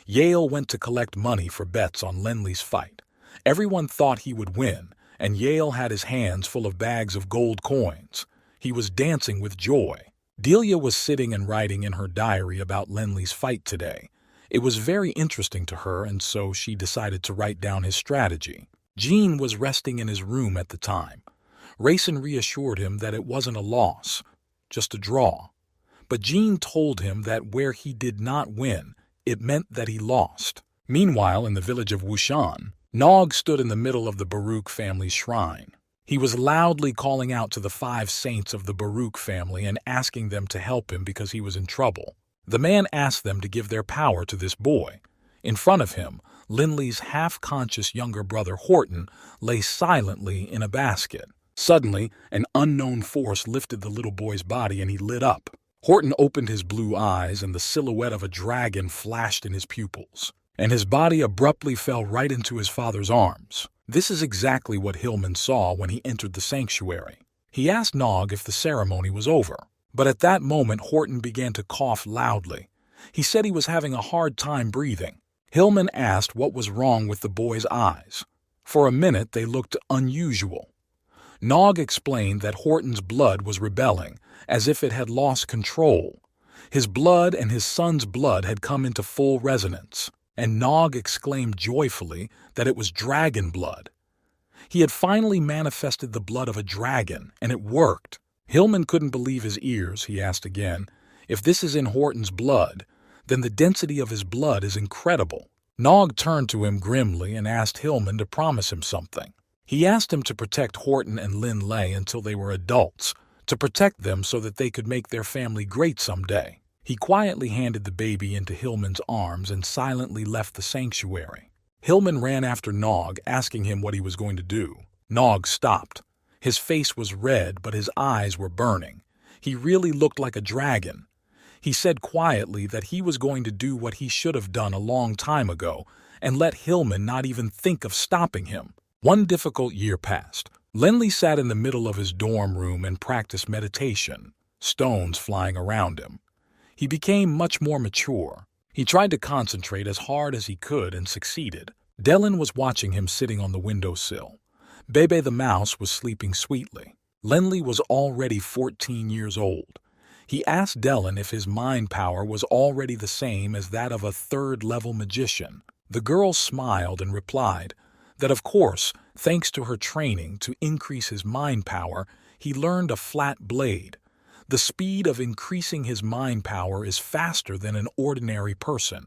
Yale went to collect money for bets on Lenley's fight. Everyone thought he would win, and Yale had his hands full of bags of gold coins. He was dancing with joy. Delia was sitting and writing in her diary about Lenley's fight today. It was very interesting to her, and so she decided to write down his strategy. Jean was resting in his room at the time. Rayson reassured him that it wasn't a loss, just a draw. But Jean told him that where he did not win, it meant that he lost. Meanwhile, in the village of Wushan, Nog stood in the middle of the Baruch family's shrine. He was loudly calling out to the 5 saints of the Baruch family and asking them to help him because he was in trouble. The man asked them to give their power to this boy. In front of him, Linley's half-conscious younger brother Horton lay silently in a basket. Suddenly, an unknown force lifted the little boy's body and he lit up. Horton opened his blue eyes and the silhouette of a dragon flashed in his pupils, and his body abruptly fell right into his father's arms. This is exactly what Hillman saw when he entered the sanctuary. He asked Nog if the ceremony was over, but at that moment Horton began to cough loudly. He said he was having a hard time breathing. Hillman asked what was wrong with the boy's eyes. For a minute they looked unusual. Nog explained that Horton's blood was rebelling, as if it had lost control. His blood and his son's blood had come into full resonance, and Nog exclaimed joyfully that it was dragon blood. He had finally manifested the blood of a dragon, and it worked. Hillman couldn't believe his ears. He asked again, if this is in Horton's blood, then the density of his blood is incredible. Nog turned to him grimly and asked Hillman to promise him something. He asked him to protect Horton and Lin Lei until they were adults, to protect them so that they could make their family great someday. He quietly handed the baby into Hillman's arms and silently left the sanctuary. Hillman ran after Nog, asking him what he was going to do. Nog stopped. His face was red, but his eyes were burning. He really looked like a dragon. He said quietly that he was going to do what he should have done a long time ago and let Hillman not even think of stopping him. One difficult year passed. Lenley sat in the middle of his dorm room and practiced meditation, stones flying around him. He became much more mature. He tried to concentrate as hard as he could and succeeded. Dylan was watching him sitting on the windowsill. Bebe the mouse was sleeping sweetly. Lenley was already 14 years old. He asked Dylan if his mind power was already the same as that of a third-level magician. The girl smiled and replied that of course, thanks to her training to increase his mind power, he learned a flat blade. The speed of increasing his mind power is faster than an ordinary person,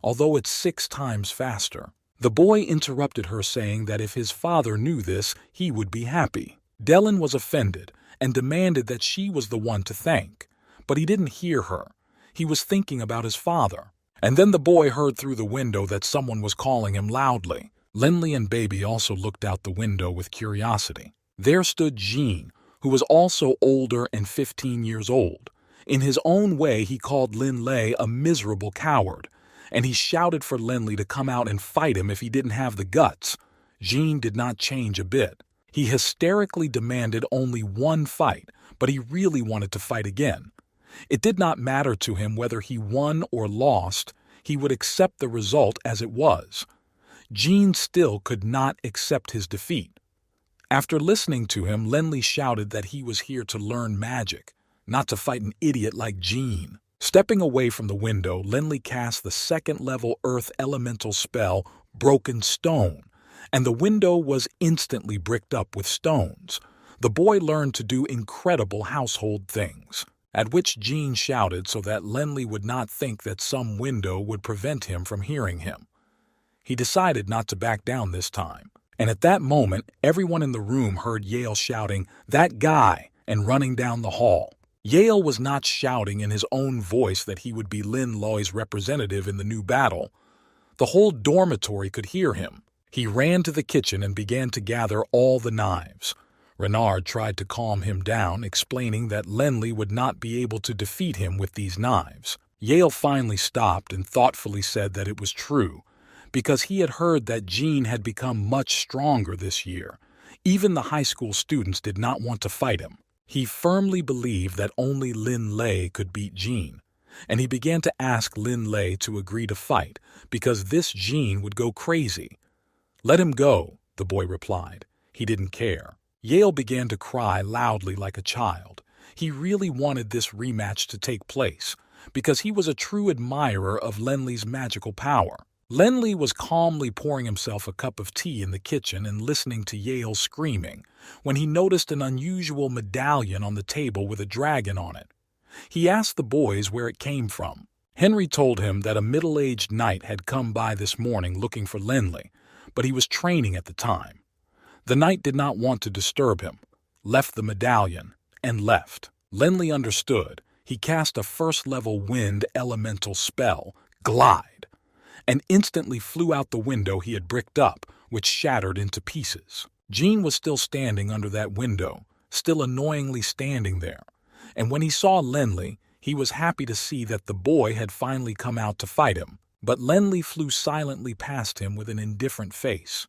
although it's 6 times faster. The boy interrupted her, saying that if his father knew this, he would be happy. Dylan was offended and demanded that she was the one to thank, but he didn't hear her. He was thinking about his father. And then the boy heard through the window that someone was calling him loudly. Lenley and Baby also looked out the window with curiosity. There stood Jean, who was also older and 15 years old. In his own way, he called Lin Lei a miserable coward, and he shouted for Lenley to come out and fight him if he didn't have the guts. Jean did not change a bit. He hysterically demanded only one fight, but he really wanted to fight again. It did not matter to him whether he won or lost. He would accept the result as it was. Jean still could not accept his defeat. After listening to him, Lenley shouted that he was here to learn magic, not to fight an idiot like Jean. Stepping away from the window, Lenley cast the second-level earth elemental spell, Broken Stone, and the window was instantly bricked up with stones. The boy learned to do incredible household things, at which Jean shouted so that Lenley would not think that some window would prevent him from hearing him. He decided not to back down this time, and at that moment, everyone in the room heard Yale shouting, "That guy!" and running down the hall. Yale was not shouting in his own voice that he would be Lin Loi's representative in the new battle. The whole dormitory could hear him. He ran to the kitchen and began to gather all the knives. Renard tried to calm him down, explaining that Lenli would not be able to defeat him with these knives. Yale finally stopped and thoughtfully said that it was true, because he had heard that Jean had become much stronger this year. Even the high school students did not want to fight him. He firmly believed that only Lin Lei could beat Jean, and he began to ask Lin Lei to agree to fight, because this Jean would go crazy. "Let him go," the boy replied. He didn't care. Yale began to cry loudly like a child. He really wanted this rematch to take place, because he was a true admirer of Lenli's magical power. Lenli was calmly pouring himself a cup of tea in the kitchen and listening to Yale screaming, when he noticed an unusual medallion on the table with a dragon on it. He asked the boys where it came from. Henry told him that a middle-aged knight had come by this morning looking for Lenli, but he was training at the time. The knight did not want to disturb him, left the medallion, and left. Lenli understood. He cast a first-level wind elemental spell, Glide, and instantly flew out the window he had bricked up, which shattered into pieces. Jean was still standing under that window, still annoyingly standing there, and when he saw Lenli, he was happy to see that the boy had finally come out to fight him. But Lenli flew silently past him with an indifferent face.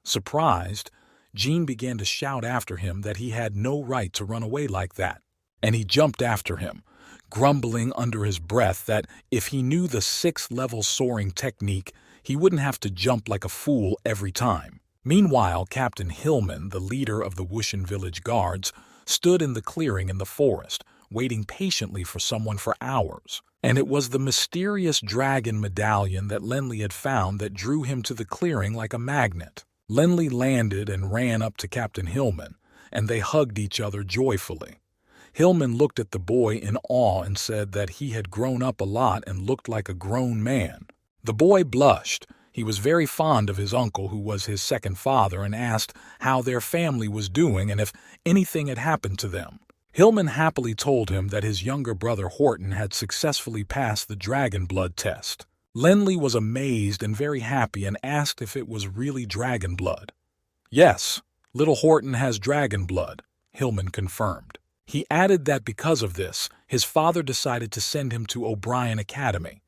Surprised, Jean began to shout after him that he had no right to run away like that, and he jumped after him, grumbling under his breath that if he knew the 6th-level soaring technique, he wouldn't have to jump like a fool every time. Meanwhile, Captain Hillman, the leader of the Wushan village guards, stood in the clearing in the forest, waiting patiently for someone for hours. And it was the mysterious dragon medallion that Lenli had found that drew him to the clearing like a magnet. Lenli landed and ran up to Captain Hillman, and they hugged each other joyfully. Hillman looked at the boy in awe and said that he had grown up a lot and looked like a grown man. The boy blushed. He was very fond of his uncle, who was his second father, and asked how their family was doing and if anything had happened to them. Hillman happily told him that his younger brother Horton had successfully passed the dragon blood test. Lenli was amazed and very happy and asked if it was really dragon blood. "Yes, little Horton has dragon blood," Hillman confirmed. He added that because of this, his father decided to send him to O'Brien Academy,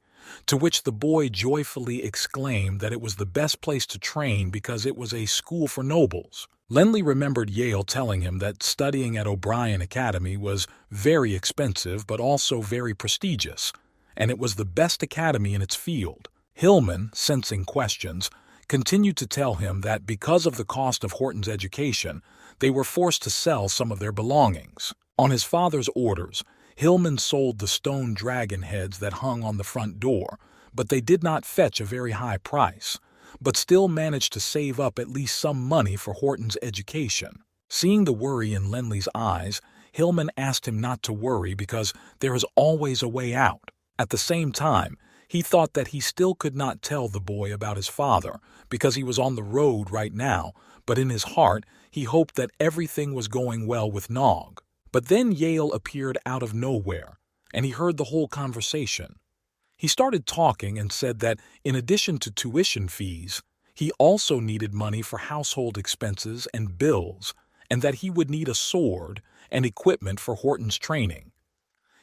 to which the boy joyfully exclaimed that it was the best place to train because it was a school for nobles. Lenli remembered Yale telling him that studying at O'Brien Academy was very expensive but also very prestigious, and it was the best academy in its field. Hillman, sensing questions, continued to tell him that because of the cost of Horton's education, they were forced to sell some of their belongings. On his father's orders, Hillman sold the stone dragon heads that hung on the front door, but they did not fetch a very high price, but still managed to save up at least some money for Horton's education. Seeing the worry in Lenli's eyes, Hillman asked him not to worry because there is always a way out. At the same time, he thought that he still could not tell the boy about his father because he was on the road right now, but in his heart he hoped that everything was going well with Nog. But then Yale appeared out of nowhere, and he heard the whole conversation. He started talking and said that in addition to tuition fees, he also needed money for household expenses and bills, and that he would need a sword and equipment for Horton's training.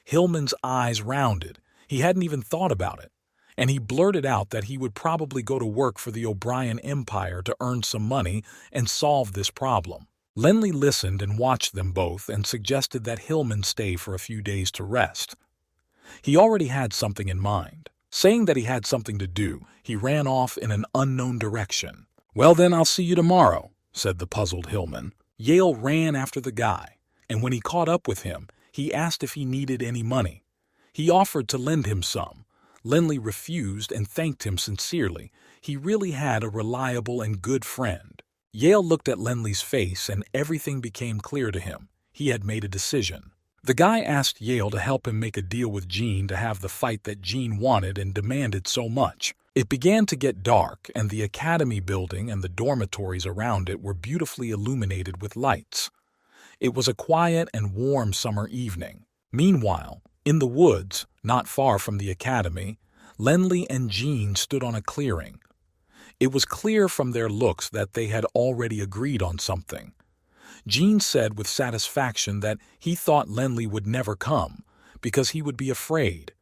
Hillman's eyes rounded. He hadn't even thought about it, and he blurted out that he would probably go to work for the O'Brien Empire to earn some money and solve this problem. Lenli listened and watched them both and suggested that Hillman stay for a few days to rest. He already had something in mind. Saying that he had something to do, he ran off in an unknown direction. "Well then, I'll see you tomorrow," said the puzzled Hillman. Yale ran after the guy, and when he caught up with him, he asked if he needed any money. He offered to lend him some. Lenli refused and thanked him sincerely. He really had a reliable and good friend. Yale looked at Lenli's face and everything became clear to him. He had made a decision. The guy asked Yale to help him make a deal with Jean to have the fight that Jean wanted and demanded so much. It began to get dark, and the academy building and the dormitories around it were beautifully illuminated with lights. It was a quiet and warm summer evening. Meanwhile, in the woods, not far from the academy, Lenli and Jean stood on a clearing. It was clear from their looks that they had already agreed on something. Jean said with satisfaction that he thought Lenli would never come, because he would be afraid.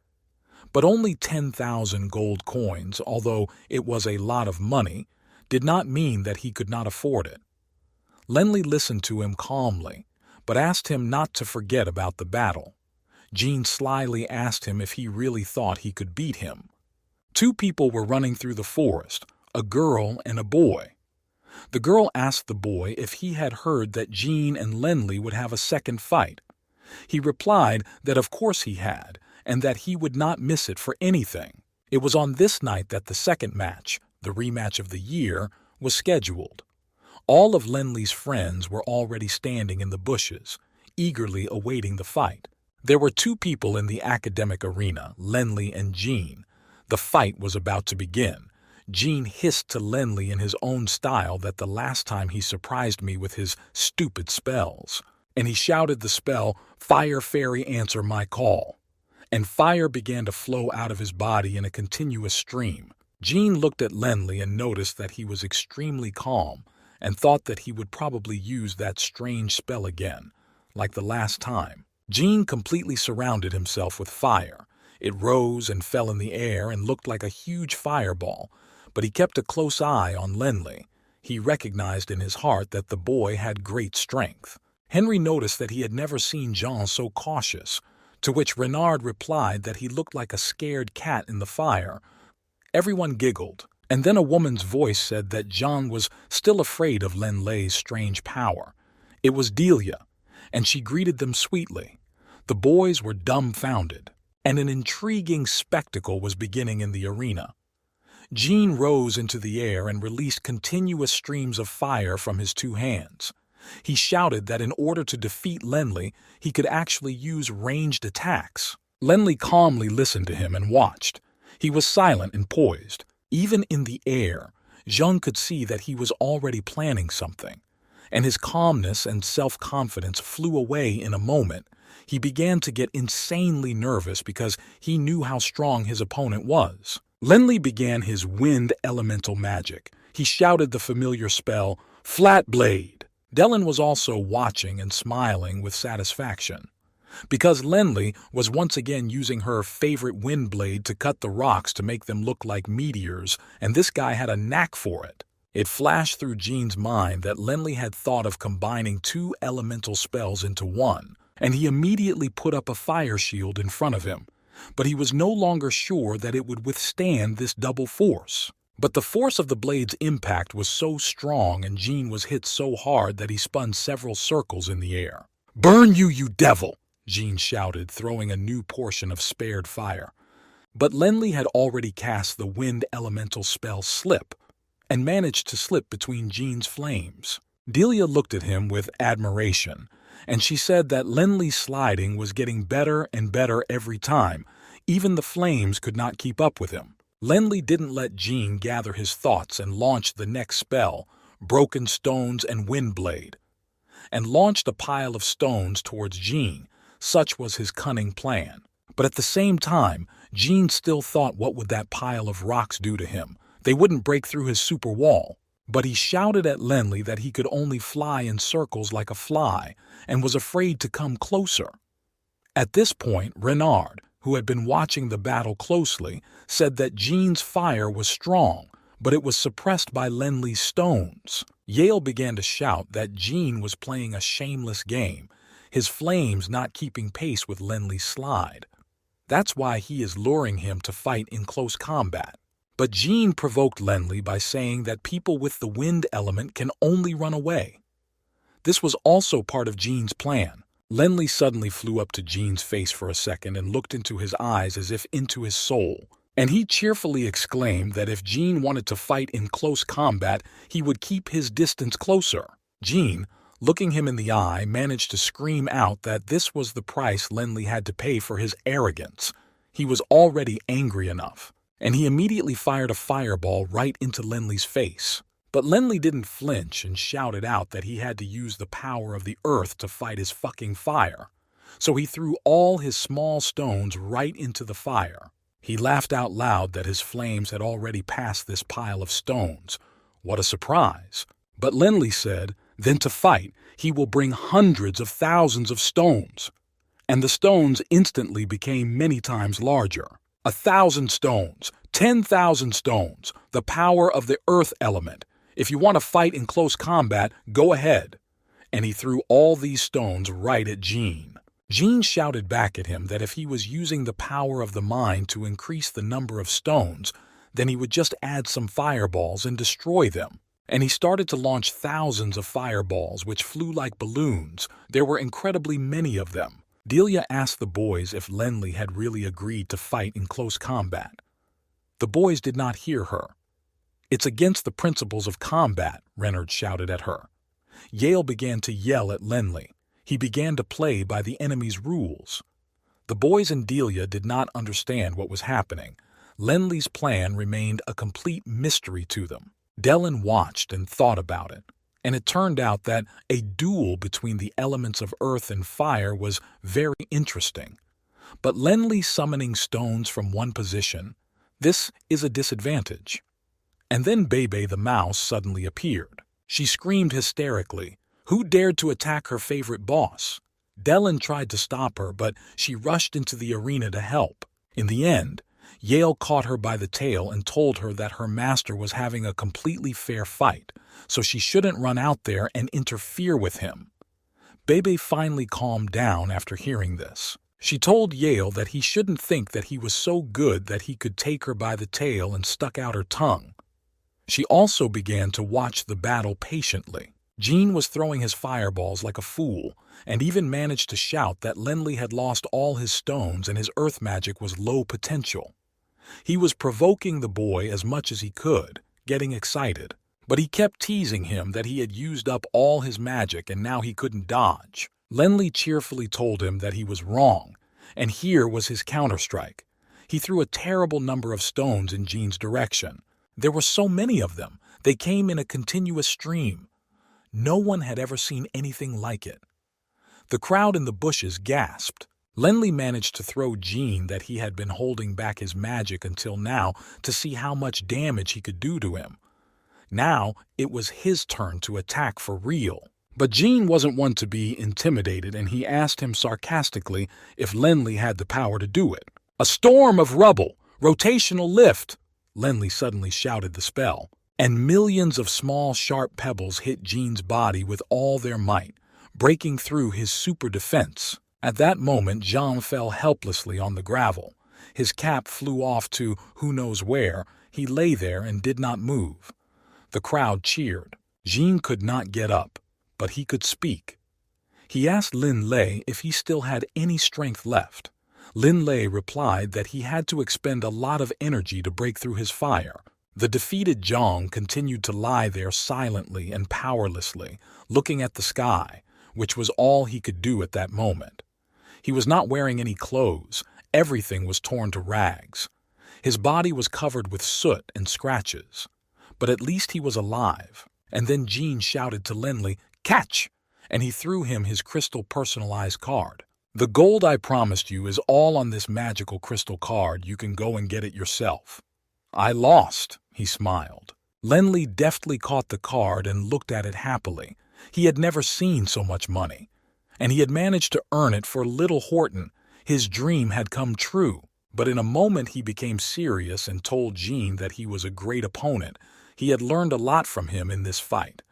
But only 10,000 gold coins, although it was a lot of money, did not mean that he could not afford it. Lenli listened to him calmly, but asked him not to forget about the battle. Jean slyly asked him if he really thought he could beat him. Two people were running through the forest, a girl and a boy. The girl asked the boy if he had heard that Jean and Lenli would have a second fight. He replied that of course he had, and that he would not miss it for anything. It was on this night that the second match, the rematch of the year, was scheduled. All of Lenli's friends were already standing in the bushes, eagerly awaiting the fight. There were two people in the academic arena, Lenli and Jean. The fight was about to begin. Jean hissed to Lenli in his own style that the last time he surprised me with his stupid spells. And he shouted the spell, "Fire Fairy, answer my call." And fire began to flow out of his body in a continuous stream. Jean looked at Lenli and noticed that he was extremely calm, and thought that he would probably use that strange spell again, like the last time. Jean completely surrounded himself with fire. It rose and fell in the air and looked like a huge fireball, but he kept a close eye on Lenli. He recognized in his heart that the boy had great strength. Henry noticed that he had never seen Jean so cautious, to which Renard replied that he looked like a scared cat in the fire. Everyone giggled, and then a woman's voice said that Jean was still afraid of Lenli's strange power. It was Delia, and she greeted them sweetly. The boys were dumbfounded, and an intriguing spectacle was beginning in the arena. Jean rose into the air and released continuous streams of fire from his two hands. He shouted that in order to defeat Lenli, he could actually use ranged attacks. Lenli calmly listened to him and watched. He was silent and poised. Even in the air, Jean could see that he was already planning something, and his calmness and self-confidence flew away in a moment. He began to get insanely nervous because he knew how strong his opponent was. Lenli began his wind elemental magic. He shouted the familiar spell, "Flat Blade." Dellen was also watching and smiling with satisfaction, because Lenli was once again using her favorite wind blade to cut the rocks to make them look like meteors, and this guy had a knack for it. It flashed through Jean's mind that Lenli had thought of combining two elemental spells into one, and he immediately put up a fire shield in front of him. But he was no longer sure that it would withstand this double force. But the force of the blade's impact was so strong and Jean was hit so hard that he spun several circles in the air. "Burn you, you devil!" Jean shouted, throwing a new portion of spared fire. But Lenli had already cast the wind elemental spell Slip, and managed to slip between Jean's flames. Delia looked at him with admiration, and she said that Lenli's sliding was getting better and better every time. Even the flames could not keep up with him. Lenli didn't let Jean gather his thoughts and launched the next spell, Broken Stones and Windblade, and launched a pile of stones towards Jean. Such was his cunning plan. But at the same time, Jean still thought, what would that pile of rocks do to him? They wouldn't break through his super wall. But he shouted at Lenli that he could only fly in circles like a fly, and was afraid to come closer. At this point, Renard, who had been watching the battle closely, said that Jean's fire was strong, but it was suppressed by Lenli's stones. Yale began to shout that Jean was playing a shameless game, his flames not keeping pace with Lenli's slide. That's why he is luring him to fight in close combat. But Jean provoked Lenli by saying that people with the wind element can only run away. This was also part of Jean's plan. Lenli suddenly flew up to Jean's face for a second and looked into his eyes as if into his soul. And he cheerfully exclaimed that if Jean wanted to fight in close combat, he would keep his distance closer. Jean, looking him in the eye, managed to scream out that this was the price Lenli had to pay for his arrogance. He was already angry enough, and he immediately fired a fireball right into Lenli's face. But Lenli didn't flinch and shouted out that he had to use the power of the earth to fight his fucking fire. So he threw all his small stones right into the fire. He laughed out loud that his flames had already passed this pile of stones. What a surprise! But Linley said, then to fight, he will bring hundreds of thousands of stones. And the stones instantly became many times larger. 1,000 stones, 10,000 stones, the power of the earth element. If you want to fight in close combat, go ahead. And he threw all these stones right at Jean. Jean shouted back at him that if he was using the power of the mind to increase the number of stones, then he would just add some fireballs and destroy them. And he started to launch thousands of fireballs which flew like balloons. There were incredibly many of them. Delia asked the boys if Linley had really agreed to fight in close combat. The boys did not hear her. It's against the principles of combat, Reynard shouted at her. Yale began to yell at Linley. He began to play by the enemy's rules. The boys and Delia did not understand what was happening. Linley's plan remained a complete mystery to them. Dellen watched and thought about it, and it turned out that a duel between the elements of earth and fire was very interesting. But Linley summoning stones from one position, this is a disadvantage. And then Bebe the mouse suddenly appeared. She screamed hysterically. Who dared to attack her favorite boss? Dellen tried to stop her, but she rushed into the arena to help. In the end, Yale caught her by the tail and told her that her master was having a completely fair fight, so she shouldn't run out there and interfere with him. Bebe finally calmed down after hearing this. She told Yale that he shouldn't think that he was so good that he could take her by the tail and stuck out her tongue. She also began to watch the battle patiently. Jean was throwing his fireballs like a fool, and even managed to shout that Linley had lost all his stones and his earth magic was low potential. He was provoking the boy as much as he could, getting excited, but he kept teasing him that he had used up all his magic and now he couldn't dodge. Linley cheerfully told him that he was wrong, and here was his counterstrike. He threw a terrible number of stones in Jean's direction. There were so many of them, they came in a continuous stream. No one had ever seen anything like it. The crowd in the bushes gasped. Linley managed to throw Jean that he had been holding back his magic until now to see how much damage he could do to him. Now it was his turn to attack for real. But Jean wasn't one to be intimidated, and he asked him sarcastically if Linley had the power to do it. A storm of rubble! Rotational lift! Linley suddenly shouted the spell, and millions of small, sharp pebbles hit Jean's body with all their might, breaking through his super defense. At that moment, Jean fell helplessly on the gravel. His cap flew off to who knows where. He lay there and did not move. The crowd cheered. Jean could not get up, but he could speak. He asked Linley if he still had any strength left. Linley replied that he had to expend a lot of energy to break through his fire. The defeated Zhang continued to lie there silently and powerlessly, looking at the sky, which was all he could do at that moment. He was not wearing any clothes. Everything was torn to rags. His body was covered with soot and scratches. But at least he was alive. And then Jean shouted to Linley, "Catch!" and he threw him his crystal personalized card. "The gold I promised you is all on this magical crystal card. You can go and get it yourself." "I lost," he smiled. Linley deftly caught the card and looked at it happily. He had never seen so much money. And he had managed to earn it for little Horton. His dream had come true. But in a moment he became serious and told Jean that he was a great opponent. He had learned a lot from him in this fight.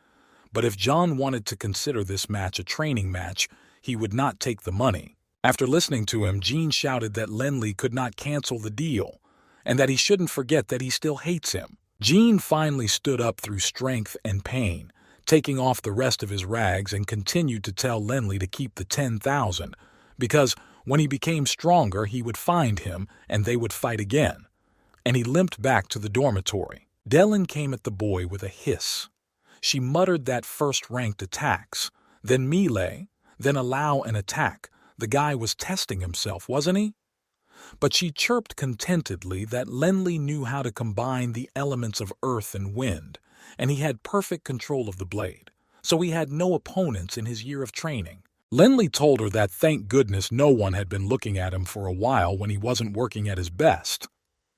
But if John wanted to consider this match a training match, he would not take the money. After listening to him, Jean shouted that Linley could not cancel the deal, and that he shouldn't forget that he still hates him. Jean finally stood up through strength and pain, taking off the rest of his rags, and continued to tell Linley to keep the 10,000, because when he became stronger he would find him and they would fight again. And he limped back to the dormitory. Dellen came at the boy with a hiss. She muttered that first-ranked attacks, then melee, then allow an attack. The guy was testing himself, wasn't he? But she chirped contentedly that Linley knew how to combine the elements of earth and wind, and he had perfect control of the blade, so he had no opponents in his year of training. Lindley told her that thank goodness no one had been looking at him for a while when he wasn't working at his best.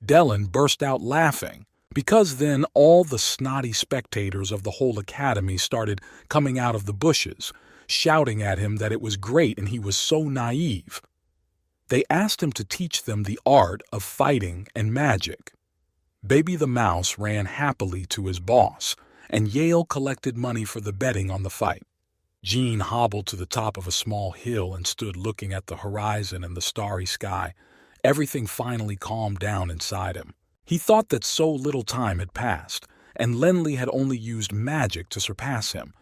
Dylan burst out laughing, because then all the snotty spectators of the whole academy started coming out of the bushes, shouting at him that it was great and he was so naive. They asked him to teach them the art of fighting and magic. Baby the Mouse ran happily to his boss, and Yale collected money for the betting on the fight. Gene hobbled to the top of a small hill and stood looking at the horizon and the starry sky. Everything finally calmed down inside him. He thought that so little time had passed, and Lindley had only used magic to surpass him.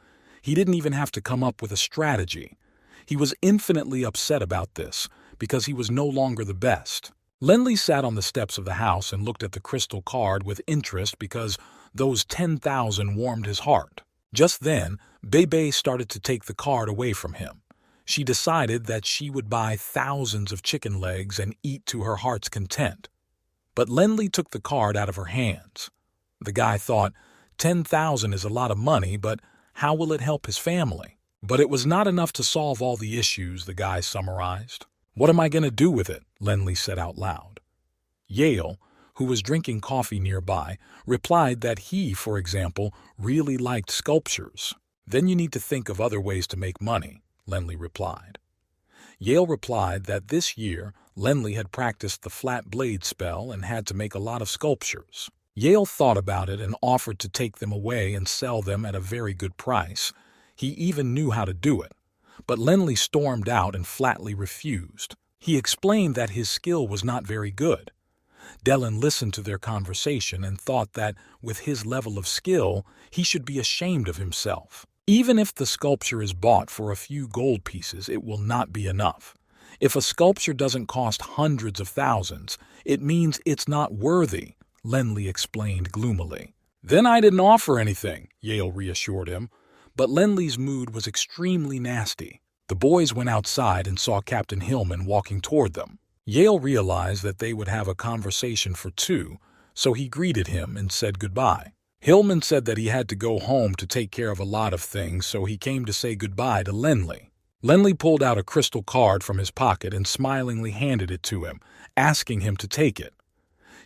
He didn't even have to come up with a strategy. He was infinitely upset about this, because he was no longer the best. Lindley sat on the steps of the house and looked at the crystal card with interest because those 10,000 warmed his heart. Just then, Bebe started to take the card away from him. She decided that she would buy thousands of chicken legs and eat to her heart's content. But Lindley took the card out of her hands. The guy thought, 10,000 is a lot of money, but how will it help his family? But it was not enough to solve all the issues, the guy summarized. What am I going to do with it? Lindley said out loud. Yale, who was drinking coffee nearby, replied that he, for example, really liked sculptures. Then you need to think of other ways to make money, Lindley replied. Yale replied that this year, Lindley had practiced the flat blade spell and had to make a lot of sculptures. Yale thought about it and offered to take them away and sell them at a very good price. He even knew how to do it. But Lindley stormed out and flatly refused. He explained that his skill was not very good. Dylan listened to their conversation and thought that, with his level of skill, he should be ashamed of himself. Even if the sculpture is bought for a few gold pieces, it will not be enough. If a sculpture doesn't cost hundreds of thousands, it means it's not worthy, Lindley explained gloomily. Then I didn't offer anything, Yale reassured him. But Lindley's mood was extremely nasty. The boys went outside and saw Captain Hillman walking toward them. Yale realized that they would have a conversation for two, so he greeted him and said goodbye. Hillman said that he had to go home to take care of a lot of things, so he came to say goodbye to Lindley. Lindley pulled out a crystal card from his pocket and smilingly handed it to him, asking him to take it.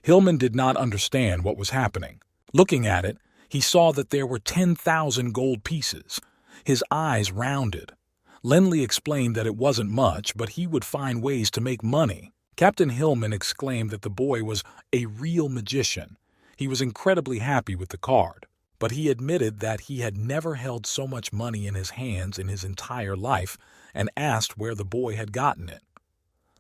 Hillman did not understand what was happening. Looking at it, he saw that there were 10,000 gold pieces. His eyes rounded. Lindley explained that it wasn't much, but he would find ways to make money. Captain Hillman exclaimed that the boy was a real magician. He was incredibly happy with the card, but he admitted that he had never held so much money in his hands in his entire life and asked where the boy had gotten it.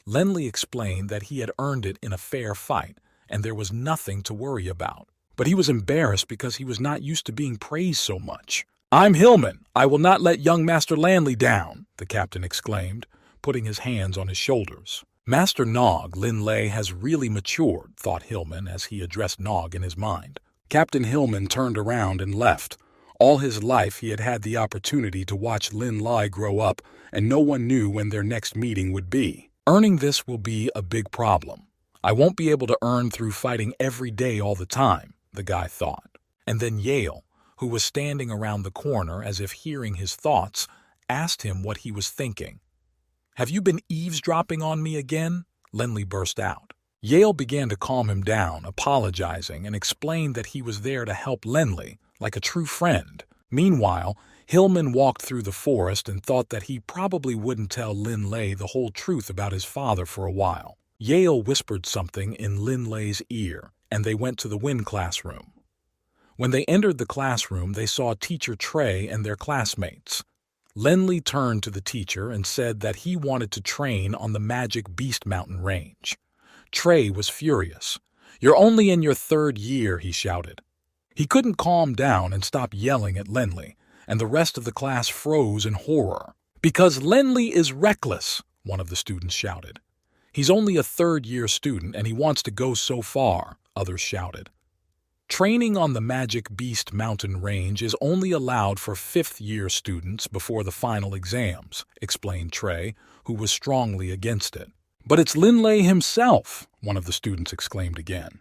Lindley explained that he had earned it in a fair fight, and there was nothing to worry about. But he was embarrassed because he was not used to being praised so much. "I'm Hillman. I will not let young Master Landley down," the captain exclaimed, putting his hands on his shoulders. Master Nog Lindley has really matured, thought Hillman as he addressed Nog in his mind. Captain Hillman turned around and left. All his life he had had the opportunity to watch Lindley grow up, and no one knew when their next meeting would be. Earning this will be a big problem. I won't be able to earn through fighting every day all the time, the guy thought. And then Yale, who was standing around the corner as if hearing his thoughts, asked him what he was thinking. "Have you been eavesdropping on me again?" Lindley burst out. Yale began to calm him down, apologizing, and explained that he was there to help Lindley, like a true friend. Meanwhile, Hillman walked through the forest and thought that he probably wouldn't tell Lindley the whole truth about his father for a while. Yale whispered something in Lindley's ear, and they went to the wind classroom. When they entered the classroom, they saw Teacher Trey and their classmates. Lindley turned to the teacher and said that he wanted to train on the Magic Beast Mountain range. Trey was furious. "You're only in your 3rd year," he shouted. He couldn't calm down and stop yelling at Lindley, and the rest of the class froze in horror. "Because Lindley is reckless," one of the students shouted. "He's only a 3rd-year student and he wants to go so far," others shouted. Training on the Magic Beast Mountain range is only allowed for 5th-year students before the final exams, explained Trey, who was strongly against it. "But it's Lindley himself," one of the students exclaimed again.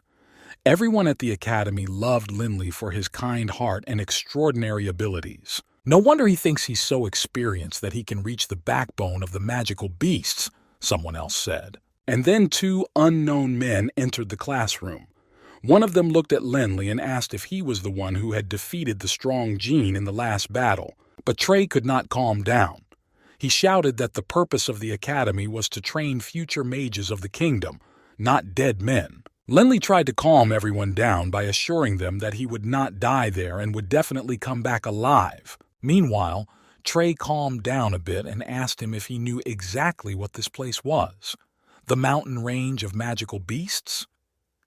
Everyone at the academy loved Lindley for his kind heart and extraordinary abilities. No wonder he thinks he's so experienced that he can reach the backbone of the magical beasts, someone else said. And then two unknown men entered the classroom. One of them looked at Lenly and asked if he was the one who had defeated the strong Jean in the last battle, but Trey could not calm down. He shouted that the purpose of the academy was to train future mages of the kingdom, not dead men. Lenly tried to calm everyone down by assuring them that he would not die there and would definitely come back alive. Meanwhile, Trey calmed down a bit and asked him if he knew exactly what this place was. The mountain range of magical beasts?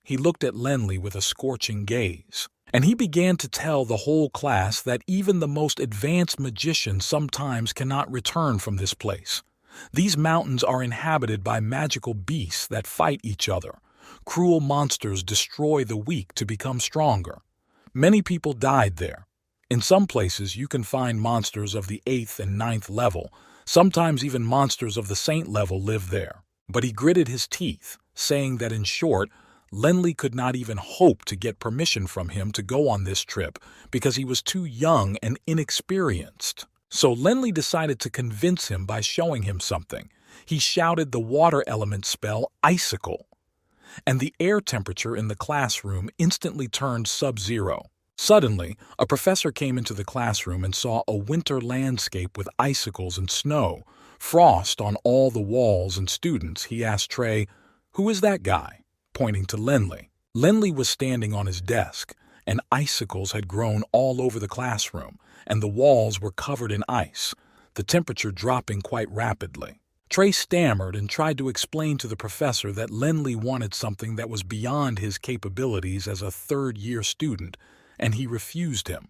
He looked at Lenly with a scorching gaze, and he began to tell the whole class that even the most advanced magicians sometimes cannot return from this place. These mountains are inhabited by magical beasts that fight each other. Cruel monsters destroy the weak to become stronger. Many people died there. In some places, you can find monsters of the 8th and 9th level. Sometimes even monsters of the saint level live there. But he gritted his teeth, saying that in short, Lenly could not even hope to get permission from him to go on this trip because he was too young and inexperienced. So Lenly decided to convince him by showing him something. He shouted the water element spell Icicle, and the air temperature in the classroom instantly turned sub-zero. Suddenly, a professor came into the classroom and saw a winter landscape with icicles and snow, frost on all the walls and students. He asked Trey, "Who is that guy?" pointing to Lenly. Lenly was standing on his desk, and icicles had grown all over the classroom, and the walls were covered in ice, the temperature dropping quite rapidly. Trey stammered and tried to explain to the professor that Lenly wanted something that was beyond his capabilities as a third-year student, and he refused him.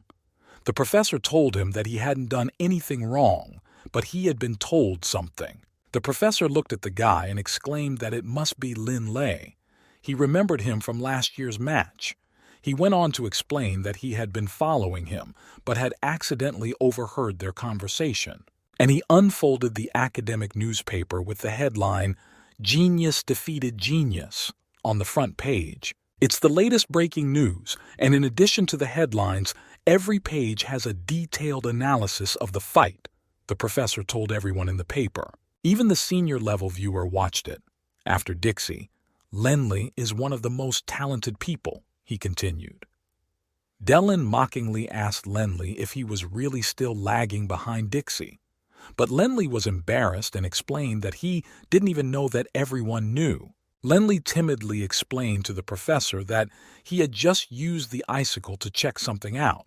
The professor told him that he hadn't done anything wrong, but he had been told something. The professor looked at the guy and exclaimed that it must be Lin Lei. He remembered him from last year's match. He went on to explain that he had been following him, but had accidentally overheard their conversation. And he unfolded the academic newspaper with the headline, "Genius Defeated Genius," on the front page. It's the latest breaking news, and in addition to the headlines, every page has a detailed analysis of the fight, the professor told everyone in the paper. Even the senior-level viewer watched it. After Dixie, Lenly is one of the most talented people, he continued. Dellen mockingly asked Lenly if he was really still lagging behind Dixie. But Lenly was embarrassed and explained that he didn't even know that everyone knew. Lenly timidly explained to the professor that he had just used the icicle to check something out,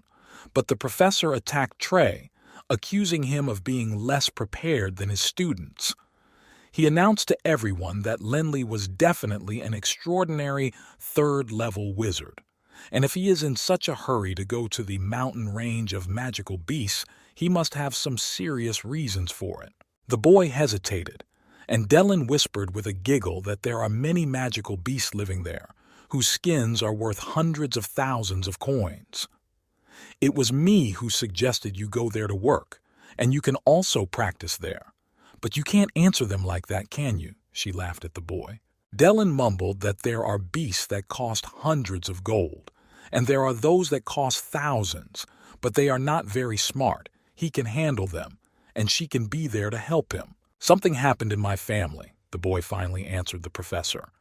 but the professor attacked Trey, accusing him of being less prepared than his students. He announced to everyone that Lenly was definitely an extraordinary third-level wizard, and if he is in such a hurry to go to the mountain range of magical beasts, he must have some serious reasons for it. The boy hesitated, and Dellen whispered with a giggle that there are many magical beasts living there, whose skins are worth hundreds of thousands of coins. "It was me who suggested you go there to work, and you can also practice there. But you can't answer them like that, can you?" she laughed at the boy. Dellen mumbled that there are beasts that cost hundreds of gold, and there are those that cost thousands, but they are not very smart. He can handle them, and she can be there to help him. "Something happened in my family," the boy finally answered the professor.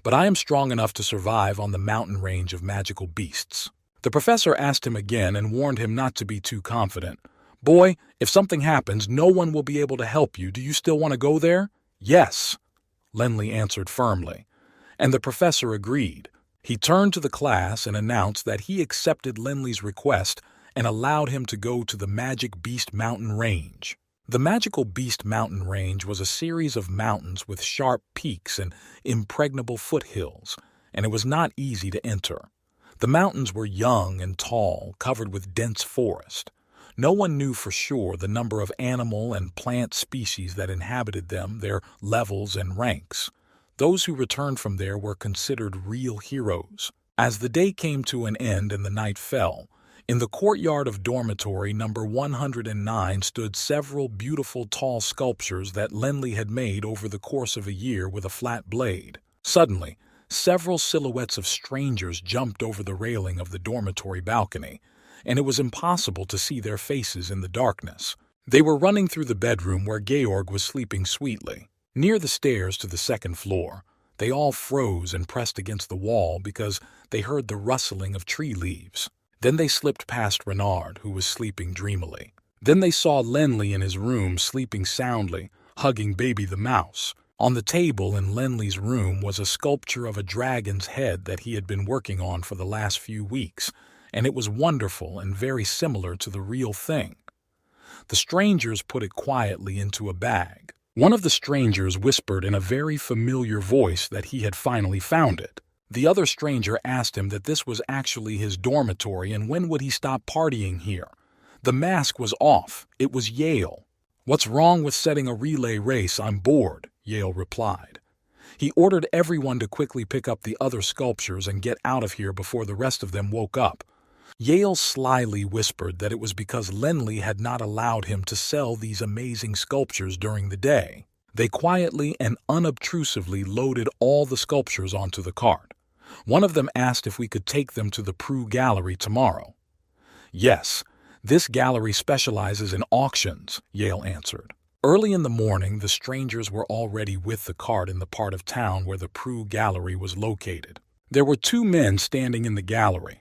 "But I am strong enough to survive on the mountain range of magical beasts." The professor asked him again and warned him not to be too confident. "Boy, if something happens, no one will be able to help you. Do you still want to go there?" "Yes," Lenly answered firmly, and the professor agreed. He turned to the class and announced that he accepted Lenly's request and allowed him to go to the Magic Beast Mountain Range. The Magical Beast Mountain Range was a series of mountains with sharp peaks and impregnable foothills, and it was not easy to enter. The mountains were young and tall, covered with dense forest. No one knew for sure the number of animal and plant species that inhabited them, their levels and ranks. Those who returned from there were considered real heroes. As the day came to an end and the night fell, in the courtyard of dormitory number 109 stood several beautiful tall sculptures that Lenly had made over the course of a year with a flat blade. Suddenly, several silhouettes of strangers jumped over the railing of the dormitory balcony, and it was impossible to see their faces in the darkness. They were running through the bedroom where Georg was sleeping sweetly. Near the stairs to the second floor, they all froze and pressed against the wall because they heard the rustling of tree leaves. Then they slipped past Renard, who was sleeping dreamily. Then they saw Lenley in his room sleeping soundly, hugging Baby the mouse. On the table in Lenley's room was a sculpture of a dragon's head that he had been working on for the last few weeks, and it was wonderful and very similar to the real thing. The strangers put it quietly into a bag. One of the strangers whispered in a very familiar voice that he had finally found it. The other stranger asked him that this was actually his dormitory and when would he stop partying here. The mask was off. It was Yale. "What's wrong with setting a relay race? I'm bored," Yale replied. He ordered everyone to quickly pick up the other sculptures and get out of here before the rest of them woke up. Yale slyly whispered that it was because Lenley had not allowed him to sell these amazing sculptures during the day. They quietly and unobtrusively loaded all the sculptures onto the cart. One of them asked if we could take them to the Prue Gallery tomorrow. "Yes, this gallery specializes in auctions," Yale answered. Early in the morning, the strangers were already with the cart in the part of town where the Prue Gallery was located. There were two men standing in the gallery.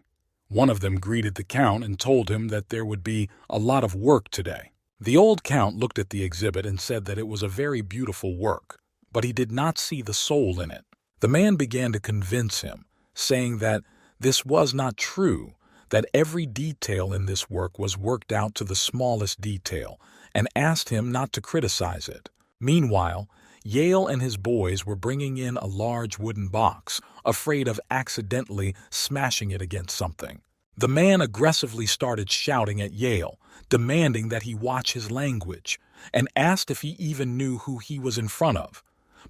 One of them greeted the Count and told him that there would be a lot of work today. The old Count looked at the exhibit and said that it was a very beautiful work, but he did not see the soul in it. The man began to convince him, saying that this was not true, that every detail in this work was worked out to the smallest detail, and asked him not to criticize it. Meanwhile, Yale and his boys were bringing in a large wooden box, afraid of accidentally smashing it against something. The man aggressively started shouting at Yale, demanding that he watch his language, and asked if he even knew who he was in front of.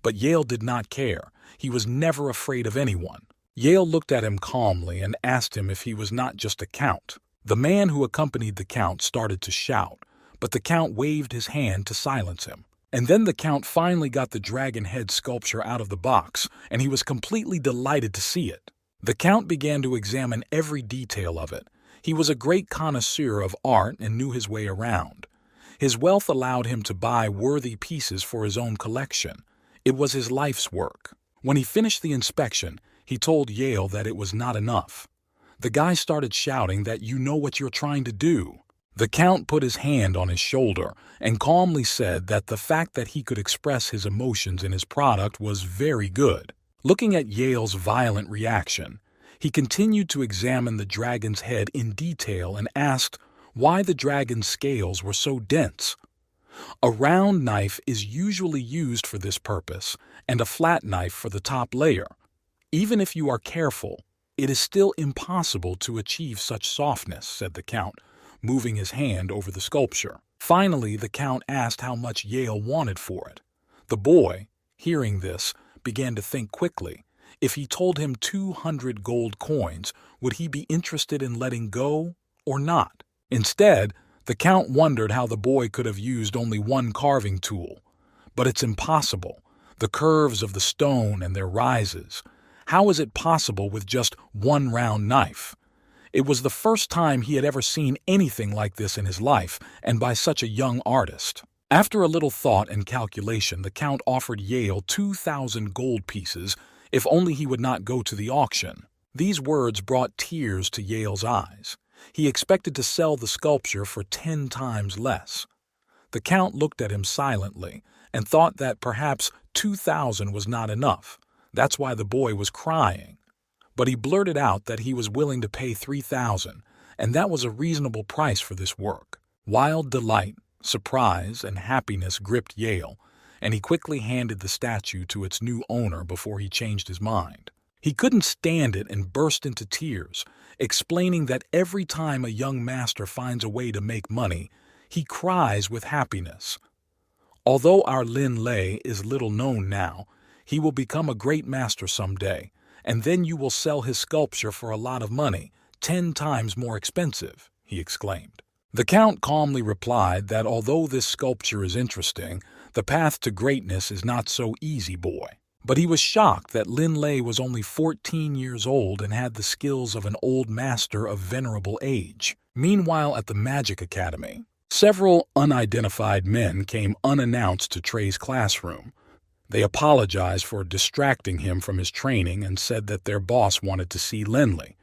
But Yale did not care. He was never afraid of anyone. Yale looked at him calmly and asked him if he was not just a count. The man who accompanied the Count started to shout, but the Count waved his hand to silence him. And then the Count finally got the dragon head sculpture out of the box, and he was completely delighted to see it. The Count began to examine every detail of it. He was a great connoisseur of art and knew his way around. His wealth allowed him to buy worthy pieces for his own collection. It was his life's work. When he finished the inspection, he told Yale that it was not enough. The guy started shouting that "You know what you're trying to do." The Count put his hand on his shoulder and calmly said that the fact that he could express his emotions in his product was very good. Looking at Yale's violent reaction, he continued to examine the dragon's head in detail and asked why the dragon's scales were so dense. A round knife is usually used for this purpose and a flat knife for the top layer. Even if you are careful, it is still impossible to achieve such softness, said the Count, moving his hand over the sculpture. Finally, the Count asked how much Yale wanted for it. The boy, hearing this, began to think quickly. If he told him 200 gold coins, would he be interested in letting go or not? Instead, the Count wondered how the boy could have used only one carving tool. But it's impossible. The curves of the stone and their rises. How is it possible with just one round knife? It was the first time he had ever seen anything like this in his life, and by such a young artist. After a little thought and calculation, the Count offered Yale 2,000 gold pieces if only he would not go to the auction. These words brought tears to Yale's eyes. He expected to sell the sculpture for 10 times less. The Count looked at him silently and thought that perhaps 2,000 was not enough. That's why the boy was crying. But he blurted out that he was willing to pay 3,000, and that was a reasonable price for this work. Wild delight, surprise, and happiness gripped Yale, and he quickly handed the statue to its new owner before he changed his mind. He couldn't stand it and burst into tears, explaining that every time a young master finds a way to make money, he cries with happiness. Although our Lin Lei is little known now, he will become a great master someday, and then you will sell his sculpture for a lot of money, 10 times more expensive, he exclaimed. The Count calmly replied that although this sculpture is interesting, the path to greatness is not so easy, boy. But he was shocked that Lin Lei was only 14 years old and had the skills of an old master of venerable age. Meanwhile, at the Magic Academy, several unidentified men came unannounced to Trey's classroom. They apologized for distracting him from his training and said that their boss wanted to see Lin Lei.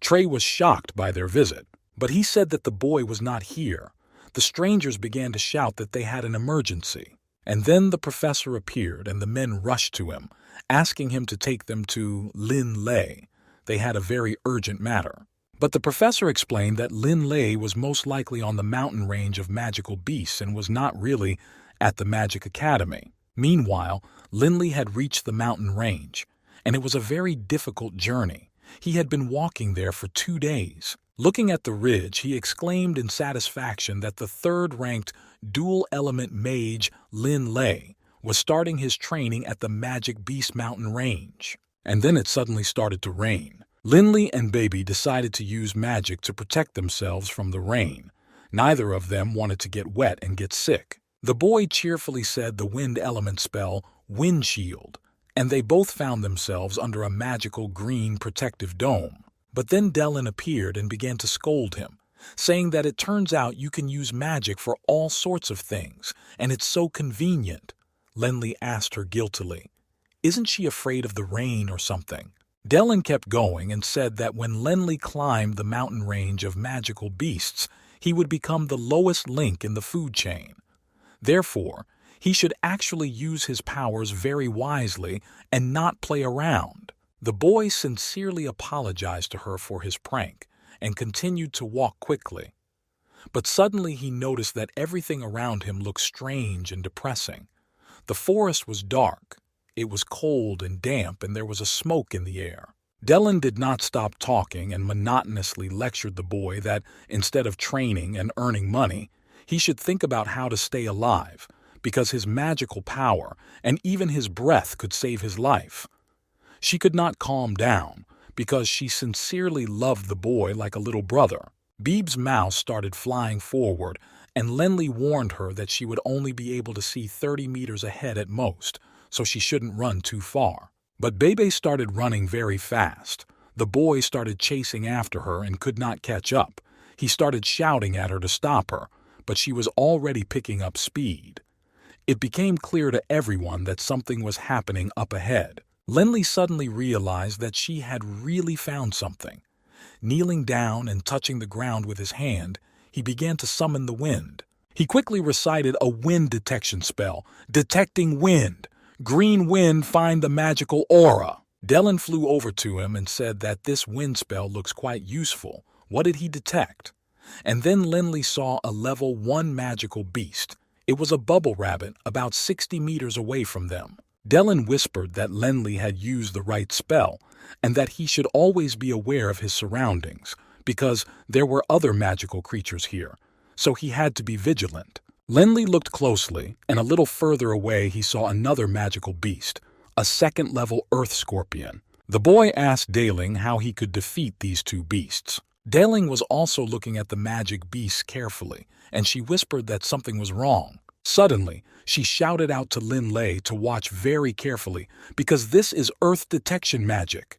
Trey was shocked by their visit, but he said that the boy was not here. The strangers began to shout that they had an emergency. And then the professor appeared and the men rushed to him, asking him to take them to Lin Lei. They had a very urgent matter. But the professor explained that Lin Lei was most likely on the mountain range of magical beasts and was not really at the Magic Academy. Meanwhile, Lin Lei had reached the mountain range, and it was a very difficult journey. He had been walking there for 2 days. Looking at the ridge, he exclaimed in satisfaction that the third-ranked dual-element mage Lin Lei was starting his training at the Magic Beast Mountain Range. And then it suddenly started to rain. Lin Lei and Baby decided to use magic to protect themselves from the rain. Neither of them wanted to get wet and get sick. The boy cheerfully said the wind element spell, Wind Shield, and they both found themselves under a magical green protective dome. But then Dylan appeared and began to scold him, saying that it turns out you can use magic for all sorts of things, and it's so convenient. Lin Lei asked her guiltily, "Isn't she afraid of the rain or something?" Dylan kept going and said that when Lin Lei climbed the mountain range of magical beasts, he would become the lowest link in the food chain. Therefore, he should actually use his powers very wisely and not play around. The boy sincerely apologized to her for his prank and continued to walk quickly. But suddenly he noticed that everything around him looked strange and depressing. The forest was dark, it was cold and damp, and there was a smoke in the air. Dylan did not stop talking and monotonously lectured the boy that instead of training and earning money, he should think about how to stay alive, because his magical power and even his breath could save his life. She could not calm down because she sincerely loved the boy like a little brother. Beeb's mouse started flying forward, and Lin Lei warned her that she would only be able to see 30 meters ahead at most, so she shouldn't run too far. But Bebe started running very fast. The boy started chasing after her and could not catch up. He started shouting at her to stop her, but she was already picking up speed. It became clear to everyone that something was happening up ahead. Lin Lei suddenly realized that she had really found something. Kneeling down and touching the ground with his hand, he began to summon the wind. He quickly recited a wind detection spell, detecting wind. Green wind, find the magical aura. Dylan flew over to him and said that this wind spell looks quite useful. What did he detect? And then Lin Lei saw a level 1 magical beast. It was a bubble rabbit about 60 meters away from them. Dylan whispered that Lin Lei had used the right spell and that he should always be aware of his surroundings because there were other magical creatures here, so he had to be vigilant. Lin Lei looked closely, and a little further away he saw another magical beast, a second-level earth scorpion. The boy asked Daling how he could defeat these two beasts. Daling was also looking at the magic beasts carefully, and she whispered that something was wrong. Suddenly, she shouted out to Lin Lei to watch very carefully because this is earth detection magic,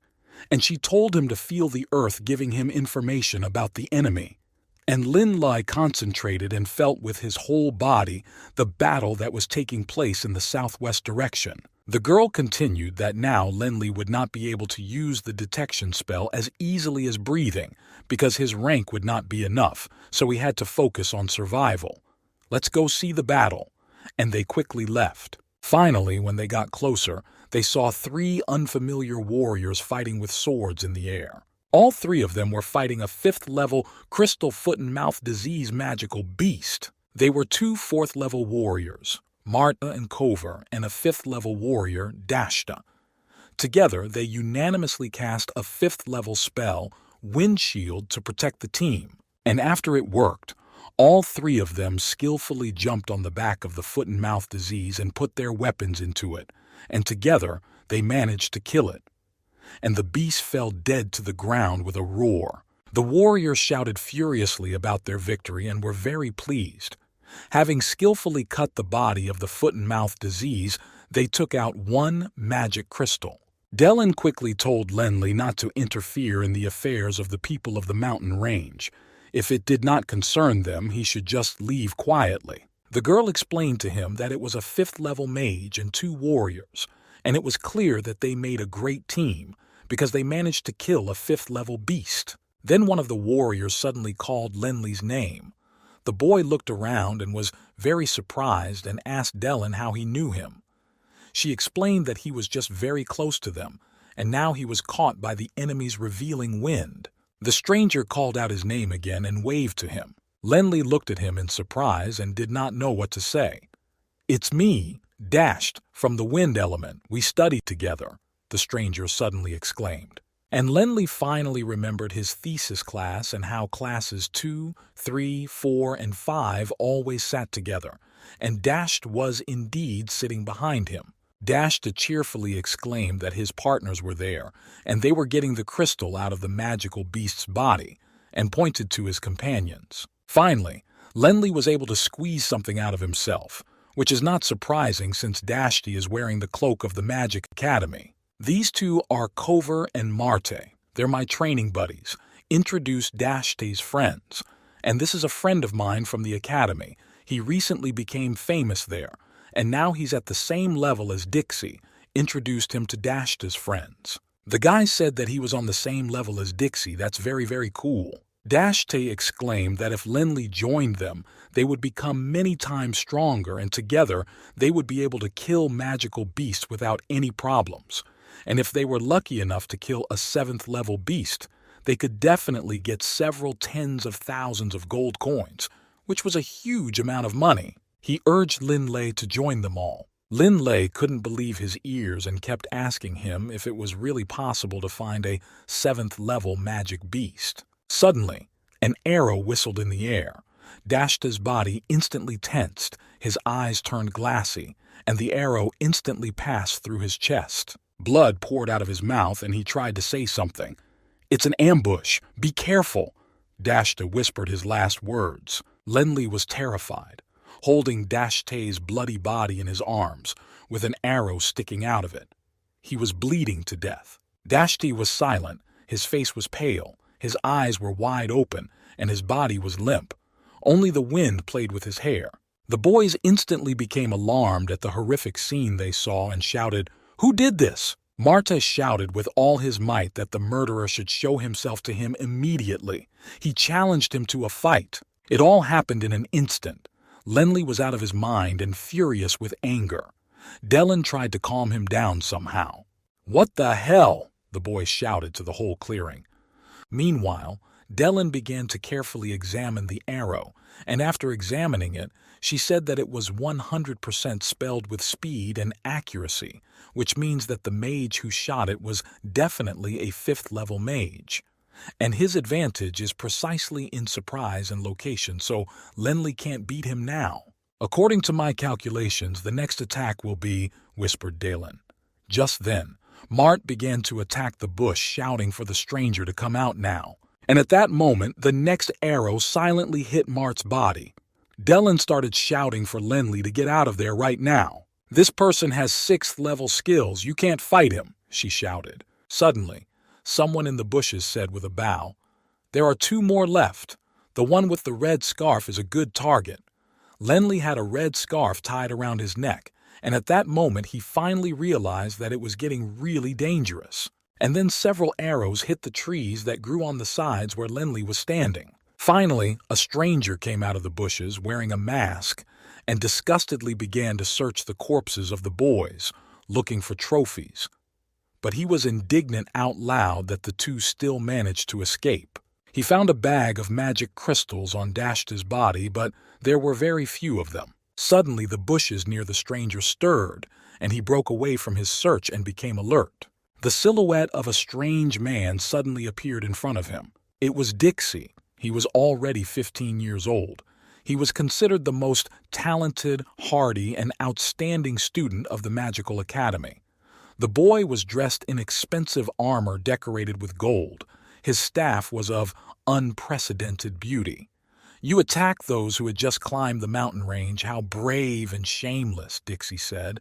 and she told him to feel the earth giving him information about the enemy. And Lin Lei concentrated and felt with his whole body the battle that was taking place in the southwest direction. The girl continued that now Lin Lei would not be able to use the detection spell as easily as breathing because his rank would not be enough, so he had to focus on survival. Let's go see the battle. And they quickly left. Finally, when they got closer, they saw 3 unfamiliar warriors fighting with swords in the air. All 3 of them were fighting a 5th-level crystal foot-and-mouth disease magical beast. They were 2 4th-level warriors, Marta and Kover, and a 5th-level warrior, Dashta. Together, they unanimously cast a 5th-level spell, Wind Shield, to protect the team. And after it worked, all 3 of them skillfully jumped on the back of the foot-and-mouth disease and put their weapons into it, and together they managed to kill it. And the beast fell dead to the ground with a roar. The warriors shouted furiously about their victory and were very pleased. Having skillfully cut the body of the foot-and-mouth disease, They took out one magic crystal. Dellen quickly told Lenli not to interfere in the affairs of the people of the mountain range. If it did not concern them, he should just leave quietly. The girl explained to him that it was a fifth-level mage and two warriors, and it was clear that they made a great team because they managed to kill a fifth-level beast. Then one of the warriors suddenly called Lenli's name. The boy looked around and was very surprised and asked Dellen how he knew him. She explained that he was just very close to them, and now he was caught by the enemy's revealing wind. The stranger called out his name again and waved to him. Lenli looked at him in surprise and did not know what to say. "It's me, Dashed, from the wind element. We studied together," the stranger suddenly exclaimed. And Lenli finally remembered his thesis class and how classes 2, 3, 4, and 5 always sat together, and Dashed was indeed sitting behind him. Dashed cheerfully exclaimed that his partners were there, and they were getting the crystal out of the magical beast's body, and pointed to his companions. Finally, Lenli was able to squeeze something out of himself, which is not surprising since Dashti is wearing the cloak of the Magic Academy. "These two are Kover and Marte. They're my training buddies," introduced Dashti's friends. "And this is a friend of mine from the academy. He recently became famous there, and now he's at the same level as Dixie," introduced him to Dashti's friends. The guy said that he was on the same level as Dixie. "That's very, very cool." Dashti exclaimed that if Lenli joined them, they would become many times stronger, and together they would be able to kill magical beasts without any problems. And if they were lucky enough to kill a 7th-level beast, they could definitely get several tens of thousands of gold coins, which was a huge amount of money. He urged Lin Lei to join them all. Lin Lei couldn't believe his ears and kept asking him if it was really possible to find a 7th-level magic beast. Suddenly, an arrow whistled in the air. Dashta's body instantly tensed, his eyes turned glassy, and the arrow instantly passed through his chest. Blood poured out of his mouth, and he tried to say something. "It's an ambush. Be careful." Dashta whispered his last words. Lenli was terrified, holding Dashta's bloody body in his arms, with an arrow sticking out of it. He was bleeding to death. Dashti was silent, his face was pale, his eyes were wide open, and his body was limp. Only the wind played with his hair. The boys instantly became alarmed at the horrific scene they saw and shouted, "Who did this?" Marta shouted with all his might that the murderer should show himself to him immediately. He challenged him to a fight. It all happened in an instant. Lenli was out of his mind and furious with anger. Dellen tried to calm him down somehow. "What the hell?" the boy shouted to the whole clearing. Meanwhile, Dellen began to carefully examine the arrow, and after examining it, she said that it was 100% spelled with speed and accuracy, which means that the mage who shot it was definitely a 5th-level mage. And his advantage is precisely in surprise and location, so Lenli can't beat him now. "According to my calculations, the next attack will be," whispered Dalen. Just then, Mart began to attack the bush, shouting for the stranger to come out now. And at that moment, the next arrow silently hit Mart's body. Dellen started shouting for Lenli to get out of there right now. "This person has 6th-level skills. You can't fight him," she shouted. Suddenly, someone in the bushes said with a bow, "There are 2 more left. The one with the red scarf is a good target." Lenli had a red scarf tied around his neck, and at that moment he finally realized that it was getting really dangerous. And then several arrows hit the trees that grew on the sides where Lenli was standing. Finally, a stranger came out of the bushes wearing a mask and disgustedly began to search the corpses of the boys, looking for trophies. But he was indignant out loud that the 2 still managed to escape. He found a bag of magic crystals on Dashta's body, but there were very few of them. Suddenly, the bushes near the stranger stirred, and he broke away from his search and became alert. The silhouette of a strange man suddenly appeared in front of him. It was Dixie. He was already 15 years old. He was considered the most talented, hardy, and outstanding student of the Magical Academy. The boy was dressed in expensive armor decorated with gold. His staff was of unprecedented beauty. "You attacked those who had just climbed the mountain range. How brave and shameless," Dixie said.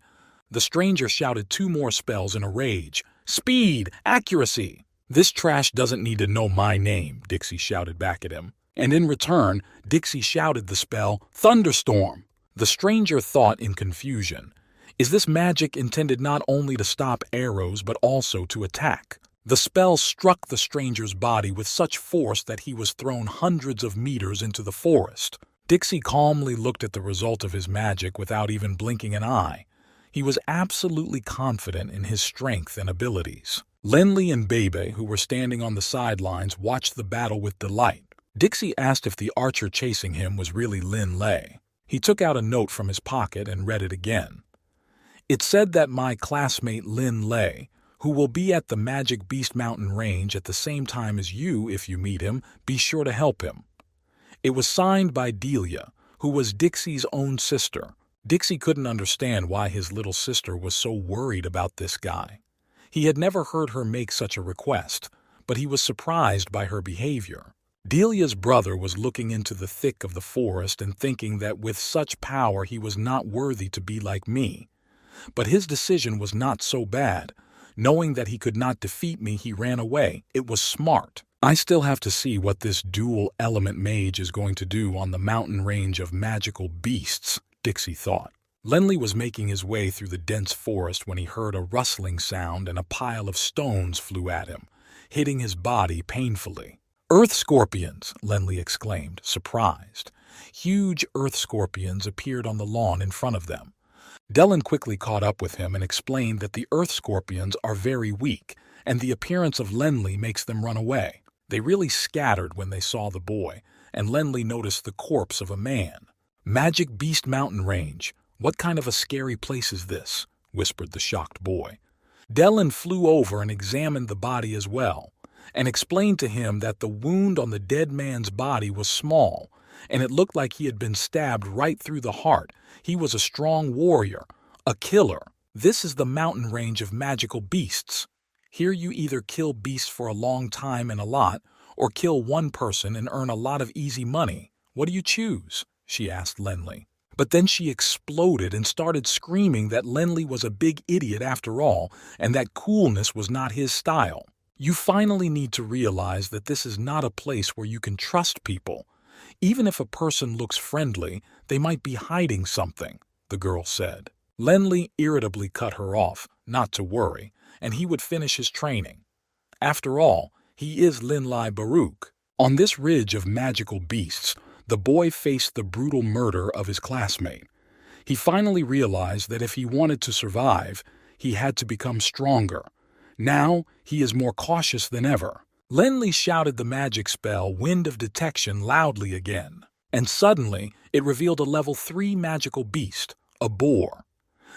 The stranger shouted 2 more spells in a rage. "Speed! Accuracy!" "This trash doesn't need to know my name," Dixie shouted back at him. And in return, Dixie shouted the spell, "Thunderstorm!" The stranger thought in confusion, is this magic intended not only to stop arrows but also to attack? The spell struck the stranger's body with such force that he was thrown hundreds of meters into the forest. Dixie calmly looked at the result of his magic without even blinking an eye. He was absolutely confident in his strength and abilities. Lenli and Bebe, who were standing on the sidelines, watched the battle with delight. Dixie asked if the archer chasing him was really Lin Lei. He took out a note from his pocket and read it again. It said that my classmate Lin Lei, who will be at the Magic Beast Mountain Range at the same time as you if you meet him, be sure to help him. It was signed by Delia, who was Dixie's own sister. Dixie couldn't understand why his little sister was so worried about this guy. He had never heard her make such a request, but he was surprised by her behavior. Delia's brother was looking into the thick of the forest and thinking that with such power he was not worthy to be like me. But his decision was not so bad. Knowing that he could not defeat me, he ran away. It was smart. I still have to see what this dual element mage is going to do on the mountain range of magical beasts, Dixie thought. Lenli was making his way through the dense forest when he heard a rustling sound and a pile of stones flew at him, hitting his body painfully. "Earth scorpions!" Lenli exclaimed, surprised. Huge earth scorpions appeared on the lawn in front of them. Dellen quickly caught up with him and explained that the earth scorpions are very weak, and the appearance of Lenli makes them run away. They really scattered when they saw the boy, and Lenli noticed the corpse of a man. "Magic Beast Mountain Range. What kind of a scary place is this?" whispered the shocked boy. Dellen flew over and examined the body as well, and explained to him that the wound on the dead man's body was small, and it looked like he had been stabbed right through the heart. He was a strong warrior, a killer. "This is the mountain range of magical beasts. Here you either kill beasts for a long time and a lot, or kill one person and earn a lot of easy money. What do you choose?" she asked Lenli. But then she exploded and started screaming that Lenli was a big idiot after all, and that coolness was not his style. "You finally need to realize that this is not a place where you can trust people. Even if a person looks friendly, they might be hiding something," the girl said. Lenli irritably cut her off, not to worry, and he would finish his training. After all, he is Linlai Baruch. On this ridge of magical beasts, the boy faced the brutal murder of his classmate. He finally realized that if he wanted to survive, he had to become stronger. Now, he is more cautious than ever. Lenli shouted the magic spell, Wind of Detection, loudly again. And suddenly, it revealed a level 3 magical beast, a boar.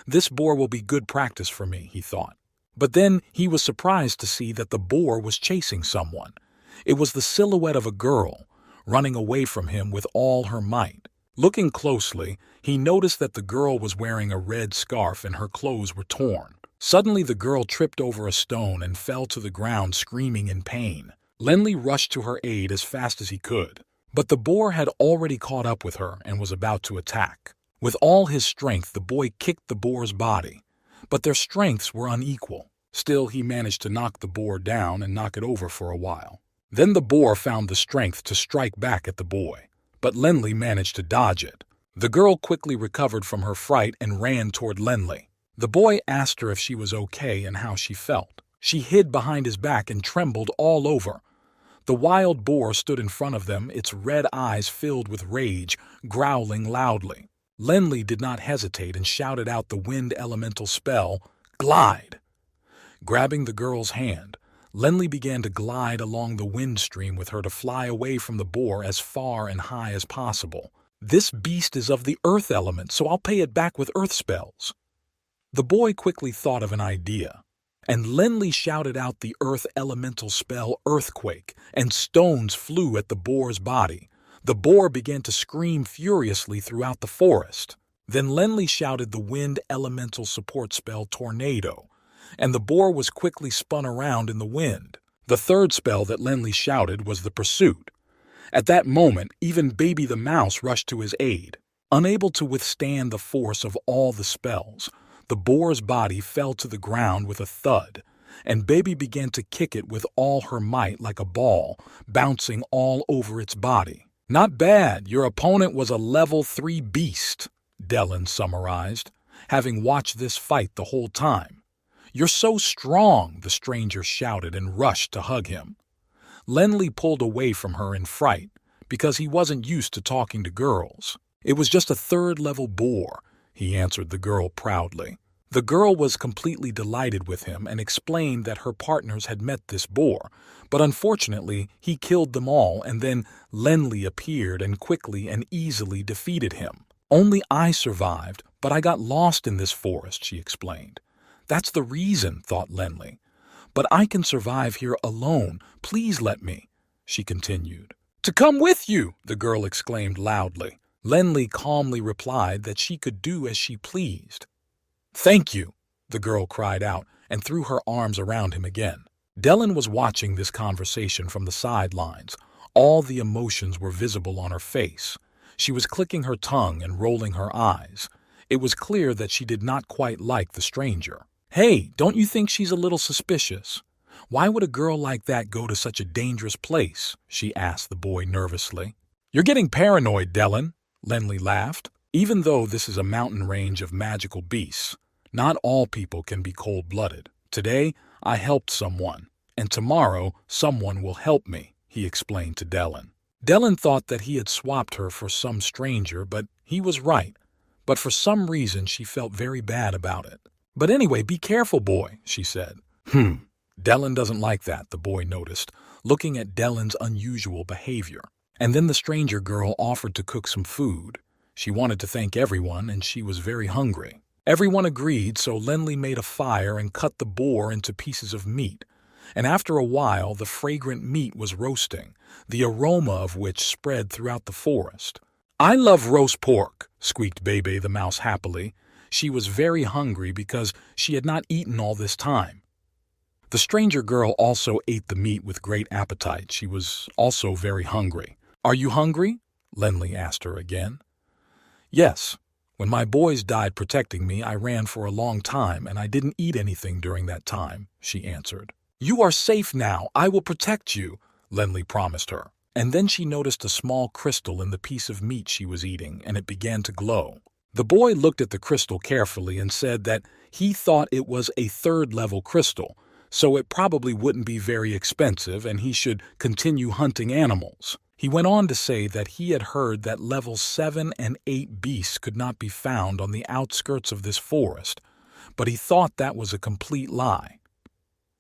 This boar will be good practice for me, he thought. But then he was surprised to see that the boar was chasing someone. It was the silhouette of a girl, running away from him with all her might. Looking closely, he noticed that the girl was wearing a red scarf and her clothes were torn. Suddenly the girl tripped over a stone and fell to the ground screaming in pain. Lenli rushed to her aid as fast as he could. But the boar had already caught up with her and was about to attack. With all his strength, the boy kicked the boar's body. But their strengths were unequal. Still, he managed to knock the boar down and knock it over for a while. Then the boar found the strength to strike back at the boy. But Lenli managed to dodge it. The girl quickly recovered from her fright and ran toward Lenli. The boy asked her if she was okay and how she felt. She hid behind his back and trembled all over. The wild boar stood in front of them, its red eyes filled with rage, growling loudly. Lenli did not hesitate and shouted out the wind elemental spell, Glide! Grabbing the girl's hand, Lenli began to glide along the wind stream with her to fly away from the boar as far and high as possible. "This beast is of the earth element, so I'll pay it back with earth spells." The boy quickly thought of an idea, and Lenli shouted out the earth elemental spell Earthquake, and stones flew at the boar's body. The boar began to scream furiously throughout the forest. Then Lenli shouted the wind elemental support spell Tornado, and the boar was quickly spun around in the wind. The third spell that Lenli shouted was the Pursuit. At that moment, even Baby the Mouse rushed to his aid. Unable to withstand the force of all the spells, The boar's body fell to the ground with a thud, and Baby began to kick it with all her might like a ball, bouncing all over its body. "Not bad, your opponent was a level 3 beast," Dellen summarized, having watched this fight the whole time. "You're so strong," the stranger shouted and rushed to hug him. Lenley pulled away from her in fright, because he wasn't used to talking to girls. "It was just a third-level boar," he answered the girl proudly. The girl was completely delighted with him and explained that her partners had met this boar, but unfortunately he killed them all, and then Lenley appeared and quickly and easily defeated him. "Only I survived, but I got lost in this forest," she explained. "That's the reason," thought Lenley. "But I can survive here alone. Please let me," she continued. "To come with you!" the girl exclaimed loudly. Lenley calmly replied that she could do as she pleased. "Thank you," the girl cried out and threw her arms around him again. Dellen was watching this conversation from the sidelines. All the emotions were visible on her face. She was clicking her tongue and rolling her eyes. It was clear that she did not quite like the stranger. "Hey, don't you think she's a little suspicious? Why would a girl like that go to such a dangerous place?" she asked the boy nervously. "You're getting paranoid, Dellen," Lenley laughed. "Even though this is a mountain range of magical beasts, not all people can be cold-blooded. Today, I helped someone, and tomorrow someone will help me," he explained to Dellen. Dellen thought that he had swapped her for some stranger, but he was right. But for some reason, she felt very bad about it. "But anyway, be careful, boy," she said. Dellen doesn't like that, the boy noticed, looking at Dellen's unusual behavior. And then the stranger girl offered to cook some food. She wanted to thank everyone, and she was very hungry. Everyone agreed, so Lenley made a fire and cut the boar into pieces of meat. And after a while, the fragrant meat was roasting, the aroma of which spread throughout the forest. "I love roast pork," squeaked Bebe the mouse happily. She was very hungry because she had not eaten all this time. The stranger girl also ate the meat with great appetite. She was also very hungry. "Are you hungry?" Lenley asked her again. "Yes. When my boys died protecting me, I ran for a long time, and I didn't eat anything during that time," she answered. "You are safe now. I will protect you," Lenley promised her. And then she noticed a small crystal in the piece of meat she was eating, and it began to glow. The boy looked at the crystal carefully and said that he thought it was a third-level crystal, so it probably wouldn't be very expensive and he should continue hunting animals. He went on to say that he had heard that level 7 and 8 beasts could not be found on the outskirts of this forest, but he thought that was a complete lie.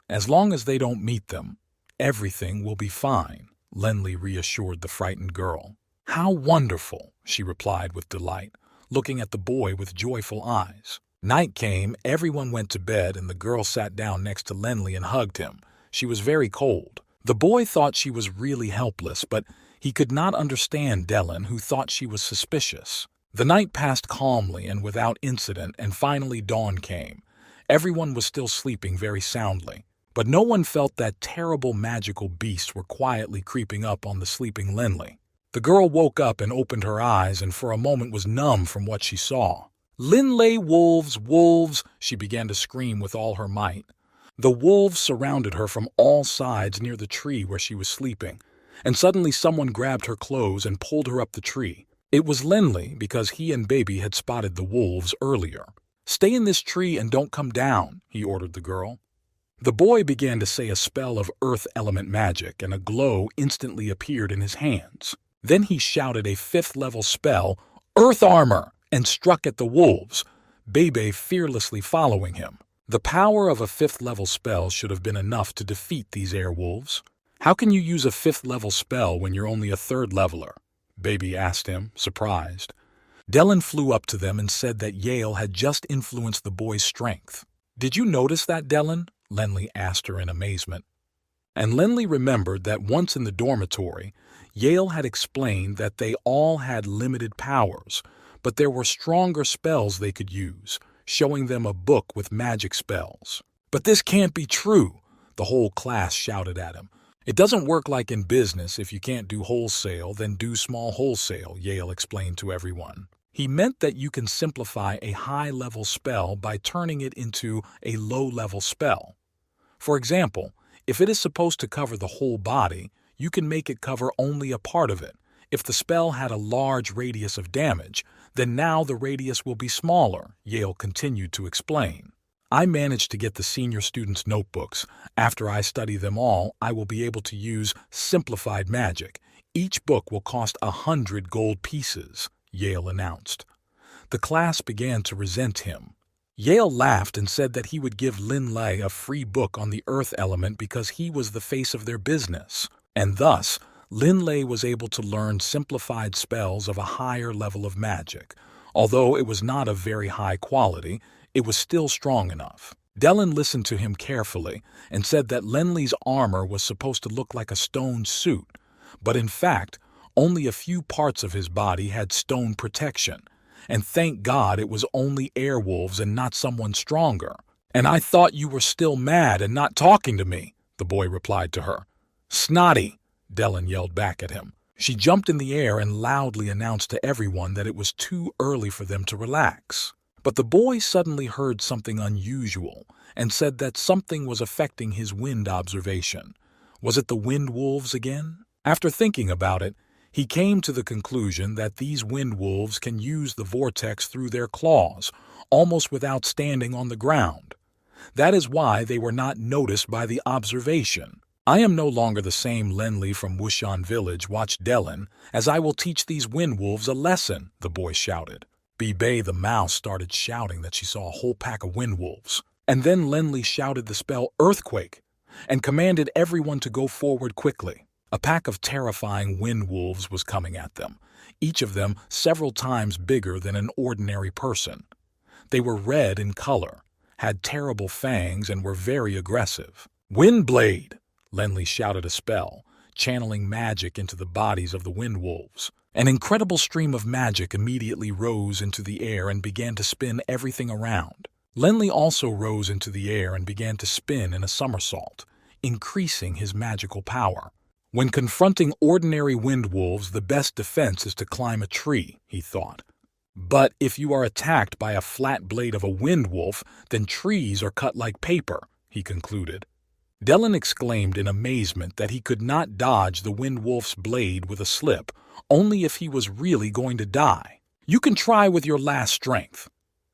"As long as they don't meet them, everything will be fine," Lenley reassured the frightened girl. "How wonderful," she replied with delight, looking at the boy with joyful eyes. Night came, everyone went to bed, and the girl sat down next to Lenley and hugged him. She was very cold. The boy thought she was really helpless, but he could not understand Dellen, who thought she was suspicious. The night passed calmly and without incident, and finally dawn came. Everyone was still sleeping very soundly, but no one felt that terrible magical beasts were quietly creeping up on the sleeping Lenley. The girl woke up and opened her eyes, and for a moment was numb from what she saw. "Lenley, wolves, wolves!" she began to scream with all her might. The wolves surrounded her from all sides near the tree where she was sleeping, and suddenly someone grabbed her clothes and pulled her up the tree. It was Lenley, because he and Baby had spotted the wolves earlier. "Stay in this tree and don't come down," he ordered the girl. The boy began to say a spell of earth element magic, and a glow instantly appeared in his hands. Then he shouted a 5th-level spell, "Earth Armor!" and struck at the wolves, Bebe fearlessly following him. The power of a 5th-level spell should have been enough to defeat these air wolves. "How can you use a 5th-level spell when you're only a 3rd-leveler?" Baby asked him, surprised. Dellen flew up to them and said that Yale had just influenced the boy's strength. "Did you notice that, Dellen?" Lenley asked her in amazement. And Lenley remembered that once in the dormitory, Yale had explained that they all had limited powers, but there were stronger spells they could use, showing them a book with magic spells. "But this can't be true," the whole class shouted at him. "It doesn't work like in business. If you can't do wholesale, then do small wholesale," Yale explained to everyone. He meant that you can simplify a high-level spell by turning it into a low-level spell. For example, if it is supposed to cover the whole body, you can make it cover only a part of it. If the spell had a large radius of damage, then now the radius will be smaller, Yale continued to explain. I managed to get the senior students' notebooks. After I study them all, I will be able to use simplified magic. Each book will cost 100 gold pieces, Yale announced. The class began to resent him. Yale laughed and said that he would give Lin Lei a free book on the earth element because he was the face of their business. And thus, Lin Lei was able to learn simplified spells of a higher level of magic. Although it was not of very high quality, it was still strong enough. Dellen listened to him carefully and said that Lenli's armor was supposed to look like a stone suit, but in fact, only a few parts of his body had stone protection. And thank God it was only airwolves and not someone stronger. "And I thought you were still mad and not talking to me," the boy replied to her. "Snotty," Dellen yelled back at him. She jumped in the air and loudly announced to everyone that it was too early for them to relax. But the boy suddenly heard something unusual and said that something was affecting his wind observation. Was it the wind wolves again? After thinking about it, he came to the conclusion that these wind wolves can use the vortex through their claws, almost without standing on the ground. That is why they were not noticed by the observation. "I am no longer the same Lenli from Wushan village, watch Dellen, as I will teach these wind wolves a lesson," the boy shouted. Bei the mouse started shouting that she saw a whole pack of wind wolves. And then Lenli shouted the spell earthquake and commanded everyone to go forward quickly. A pack of terrifying wind wolves was coming at them, each of them several times bigger than an ordinary person. They were red in color, had terrible fangs, and were very aggressive. "Windblade!" Lenli shouted a spell, channeling magic into the bodies of the wind wolves. An incredible stream of magic immediately rose into the air and began to spin everything around. Lenli also rose into the air and began to spin in a somersault, increasing his magical power. When confronting ordinary wind wolves, the best defense is to climb a tree, he thought. But if you are attacked by a flat blade of a wind wolf, then trees are cut like paper, he concluded. Dellen exclaimed in amazement that he could not dodge the wind wolf's blade with a slip, only if he was really going to die. "You can try with your last strength."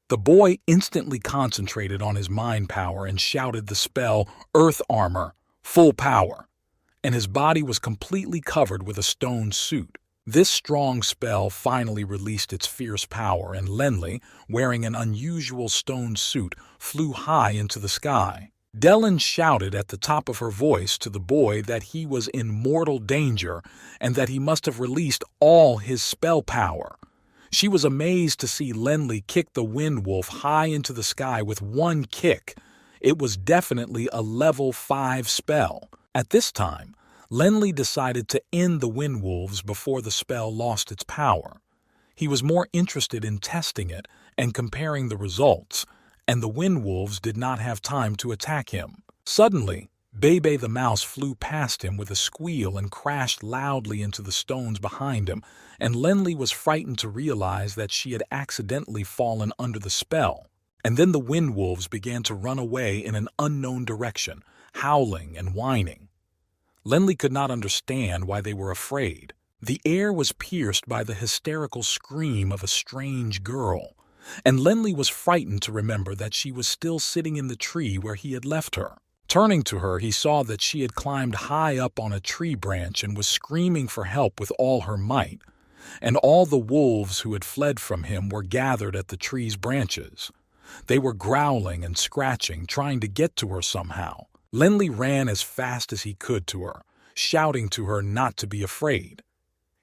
The boy instantly concentrated on his mind power and shouted the spell, "Earth Armor, full power," and his body was completely covered with a stone suit. This strong spell finally released its fierce power, and Lenli, wearing an unusual stone suit, flew high into the sky. Dellen shouted at the top of her voice to the boy that he was in mortal danger and that he must have released all his spell power. She was amazed to see Lenli kick the wind wolf high into the sky with one kick. It was definitely a level 5 spell. At this time, Lenli decided to end the wind wolves before the spell lost its power. He was more interested in testing it and comparing the results, and the wind wolves did not have time to attack him. Suddenly, Bei the mouse flew past him with a squeal and crashed loudly into the stones behind him, and Lenli was frightened to realize that she had accidentally fallen under the spell. And then the wind wolves began to run away in an unknown direction, howling and whining. Lenli could not understand why they were afraid. The air was pierced by the hysterical scream of a strange girl, and Lenli was frightened to remember that she was still sitting in the tree where he had left her. Turning to her, he saw that she had climbed high up on a tree branch and was screaming for help with all her might, and all the wolves who had fled from him were gathered at the tree's branches. They were growling and scratching, trying to get to her somehow. Lenli ran as fast as he could to her, shouting to her not to be afraid.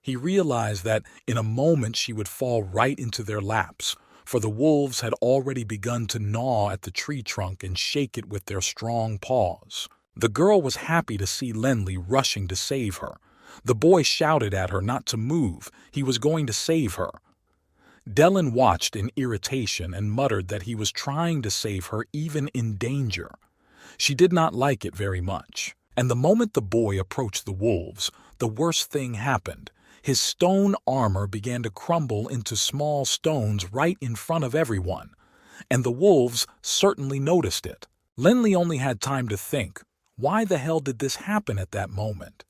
He realized that in a moment she would fall right into their laps, for the wolves had already begun to gnaw at the tree trunk and shake it with their strong paws. The girl was happy to see Lenli rushing to save her. The boy shouted at her not to move. He was going to save her. Dellen watched in irritation and muttered that he was trying to save her even in danger. She did not like it very much, and the moment the boy approached the wolves, the worst thing happened. His stone armor began to crumble into small stones right in front of everyone, and the wolves certainly noticed it. Lenly only had time to think, why the hell did this happen at that moment?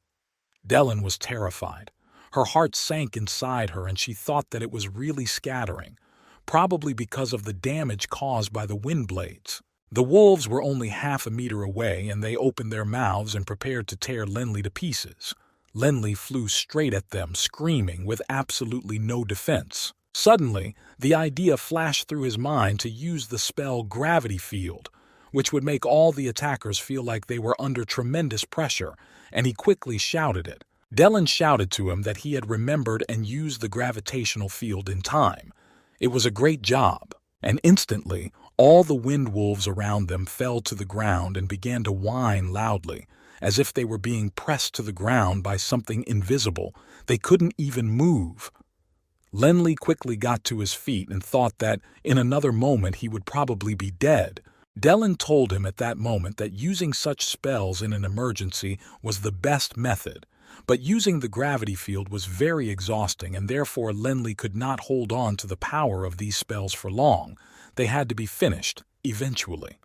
Dellen was terrified. Her heart sank inside her and she thought that it was really scattering, probably because of the damage caused by the wind blades. The wolves were only half a meter away and they opened their mouths and prepared to tear Lenly to pieces. Lenly flew straight at them, screaming with absolutely no defense. Suddenly, the idea flashed through his mind to use the spell Gravity Field, which would make all the attackers feel like they were under tremendous pressure, and he quickly shouted it. Dellen shouted to him that he had remembered and used the gravitational field in time. It was a great job, and instantly, all the wind wolves around them fell to the ground and began to whine loudly, as if they were being pressed to the ground by something invisible. They couldn't even move. Lenly quickly got to his feet and thought that in another moment he would probably be dead. Dellen told him at that moment that using such spells in an emergency was the best method, but using the gravity field was very exhausting and therefore Lenly could not hold on to the power of these spells for long. They had to be finished, eventually.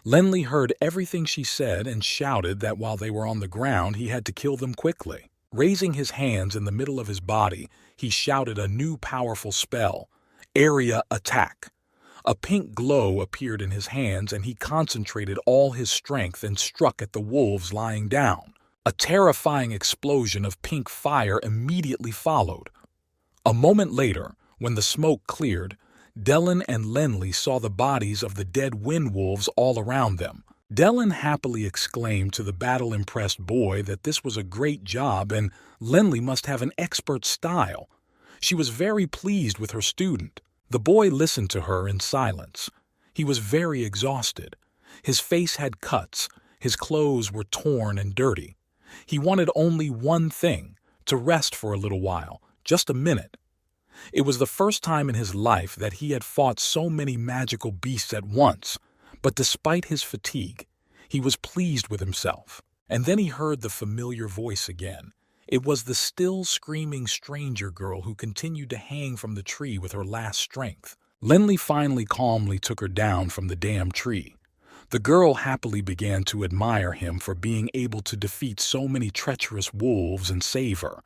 Lenly heard everything she said and shouted that while they were on the ground he had to kill them quickly. Raising his hands in the middle of his body, he shouted a new powerful spell, Area Attack. A pink glow appeared in his hands and he concentrated all his strength and struck at the wolves lying down. A terrifying explosion of pink fire immediately followed. A moment later, when the smoke cleared, Dellen and Lenly saw the bodies of the dead wind wolves all around them. Dellen happily exclaimed to the battle-impressed boy that this was a great job and Lenly must have an expert style. She was very pleased with her student. The boy listened to her in silence. He was very exhausted. His face had cuts, his clothes were torn and dirty. He wanted only one thing, to rest for a little while, just a minute. It was the first time in his life that he had fought so many magical beasts at once, but despite his fatigue, he was pleased with himself. And then he heard the familiar voice again. It was the still screaming stranger girl who continued to hang from the tree with her last strength. Lenly finally calmly took her down from the damn tree. The girl happily began to admire him for being able to defeat so many treacherous wolves and save her.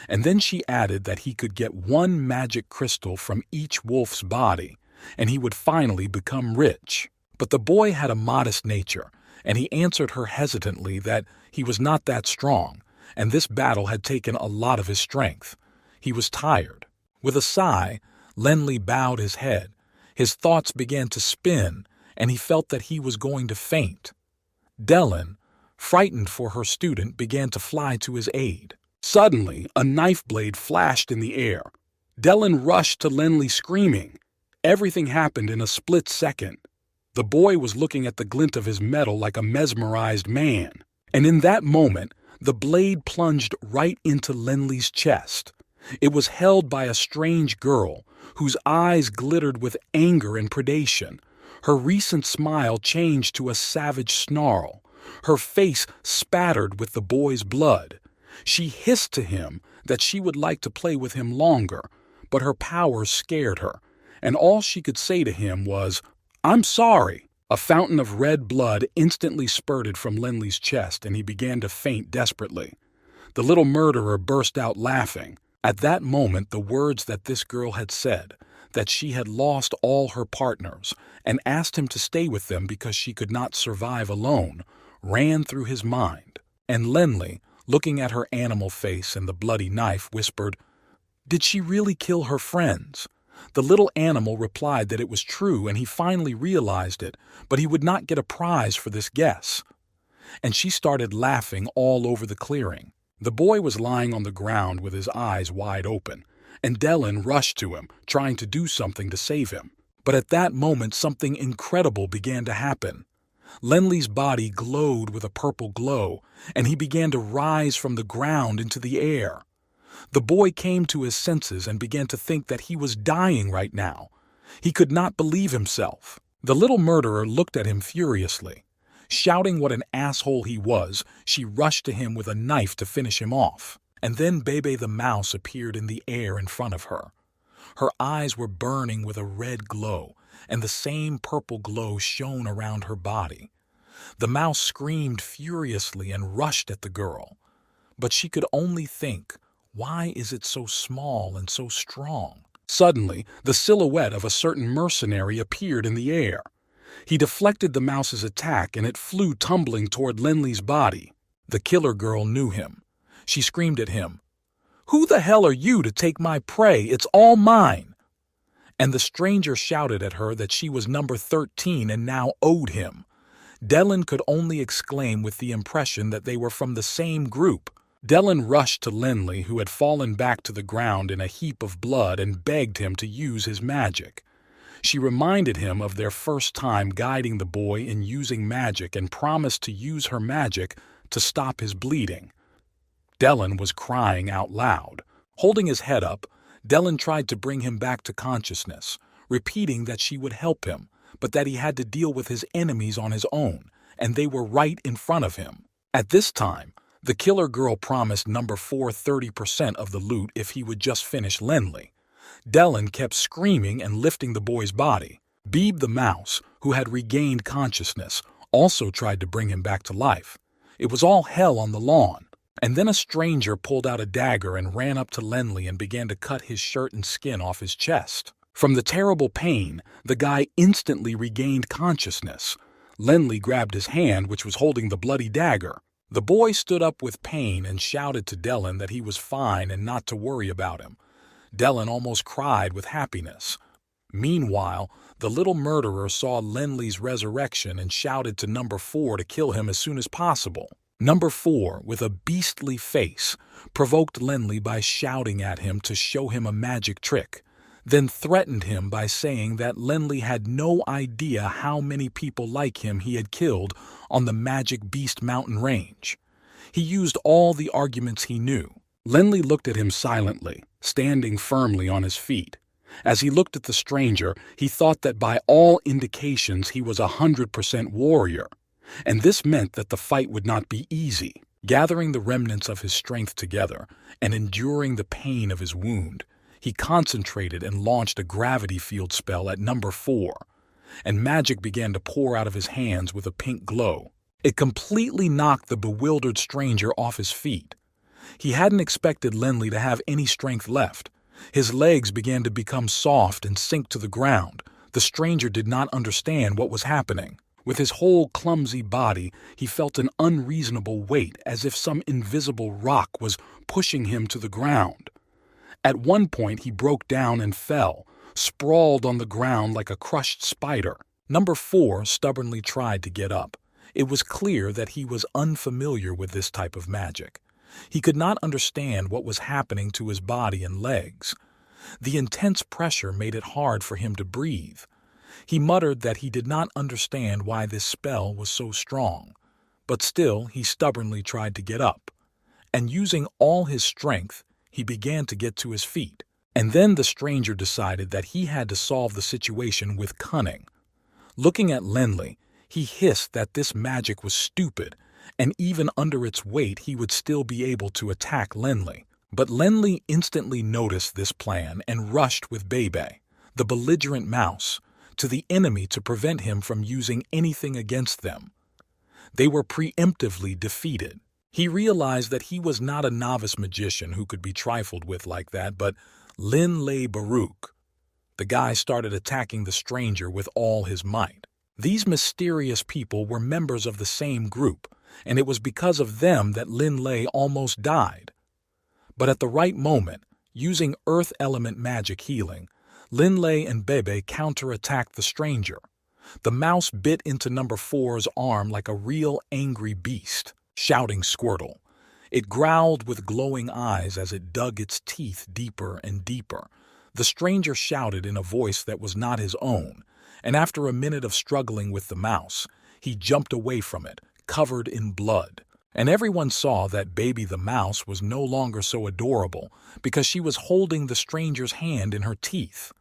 And then she added that he could get one magic crystal from each wolf's body, and he would finally become rich. But the boy had a modest nature, and he answered her hesitantly that he was not that strong, and this battle had taken a lot of his strength. He was tired. With a sigh, Lenly bowed his head. His thoughts began to spin, and he felt that he was going to faint. Dellen, frightened for her student, began to fly to his aid. Suddenly, a knife blade flashed in the air. Dellen rushed to Lenly screaming. Everything happened in a split second. The boy was looking at the glint of his metal like a mesmerized man. And in that moment, the blade plunged right into Lenly's chest. It was held by a strange girl, whose eyes glittered with anger and predation. Her recent smile changed to a savage snarl. Her face spattered with the boy's blood. She hissed to him that she would like to play with him longer, but her powers scared her, and all she could say to him was, "I'm sorry." A fountain of red blood instantly spurted from Lenly's chest, and he began to faint desperately. The little murderer burst out laughing. At that moment, the words that this girl had said, that she had lost all her partners, and asked him to stay with them because she could not survive alone, ran through his mind. And Lenly, looking at her animal face and the bloody knife, whispered, "Did she really kill her friends?" The little animal replied that it was true, and he finally realized it, but he would not get a prize for this guess. And she started laughing all over the clearing. The boy was lying on the ground with his eyes wide open, and Dellen rushed to him, trying to do something to save him. But at that moment, something incredible began to happen. Lenly's body glowed with a purple glow, and he began to rise from the ground into the air. The boy came to his senses and began to think that he was dying right now. He could not believe himself. The little murderer looked at him furiously. Shouting what an asshole he was, she rushed to him with a knife to finish him off. And then Bebe the mouse appeared in the air in front of her. Her eyes were burning with a red glow, and the same purple glow shone around her body. The mouse screamed furiously and rushed at the girl. But she could only think, why is it so small and so strong? Suddenly, the silhouette of a certain mercenary appeared in the air. He deflected the mouse's attack and it flew tumbling toward Linley's body. The killer girl knew him. She screamed at him, "Who the hell are you to take my prey? It's all mine!" And the stranger shouted at her that she was number 13 and now owed him. Dellen could only exclaim with the impression that they were from the same group. Dellen rushed to Linley, who had fallen back to the ground in a heap of blood, and begged him to use his magic. She reminded him of their first time guiding the boy in using magic and promised to use her magic to stop his bleeding. Dellen was crying out loud. Holding his head up, Dellen tried to bring him back to consciousness, repeating that she would help him, but that he had to deal with his enemies on his own, and they were right in front of him. At this time, the killer girl promised number 4 30% of the loot if he would just finish Linley. Dellen kept screaming and lifting the boy's body. Beebe the mouse, who had regained consciousness, also tried to bring him back to life. It was all hell on the lawn. And then a stranger pulled out a dagger and ran up to Linley and began to cut his shirt and skin off his chest. From the terrible pain, the guy instantly regained consciousness. Linley grabbed his hand, which was holding the bloody dagger. The boy stood up with pain and shouted to Dellen that he was fine and not to worry about him. Dellen almost cried with happiness. Meanwhile, the little murderer saw Linley's resurrection and shouted to number 4 to kill him as soon as possible. Number 4, with a beastly face, provoked Linley by shouting at him to show him a magic trick, then threatened him by saying that Linley had no idea how many people like him he had killed on the Magic Beast mountain range. He used all the arguments he knew. Linley looked at him silently, standing firmly on his feet. As he looked at the stranger, he thought that by all indications he was 100% warrior, and this meant that the fight would not be easy. Gathering the remnants of his strength together and enduring the pain of his wound, he concentrated and launched a gravity field spell at number 4, and magic began to pour out of his hands with a pink glow. It completely knocked the bewildered stranger off his feet. He hadn't expected Linley to have any strength left. His legs began to become soft and sink to the ground. The stranger did not understand what was happening. With his whole clumsy body, he felt an unreasonable weight, as if some invisible rock was pushing him to the ground. At one point, he broke down and fell, sprawled on the ground like a crushed spider. Number 4 stubbornly tried to get up. It was clear that he was unfamiliar with this type of magic. He could not understand what was happening to his body and legs. The intense pressure made it hard for him to breathe. He muttered that he did not understand why this spell was so strong, but still he stubbornly tried to get up. And using all his strength, he began to get to his feet. And then the stranger decided that he had to solve the situation with cunning. Looking at Linley, he hissed that this magic was stupid, and even under its weight he would still be able to attack Linley. But Linley instantly noticed this plan and rushed with Bebe, the belligerent mouse, to the enemy to prevent him from using anything against them. They were preemptively defeated. He realized that he was not a novice magician who could be trifled with like that, but Linley Baruch. The guy started attacking the stranger with all his might. These mysterious people were members of the same group, and it was because of them that Linley almost died. But at the right moment, using earth element magic healing, Linley and Bebe counterattacked the stranger. The mouse bit into number 4's arm like a real angry beast, shouting Squirtle. It growled with glowing eyes as it dug its teeth deeper and deeper. The stranger shouted in a voice that was not his own, and after a minute of struggling with the mouse, he jumped away from it, covered in blood. And everyone saw that Baby the mouse was no longer so adorable because she was holding the stranger's hand in her teeth.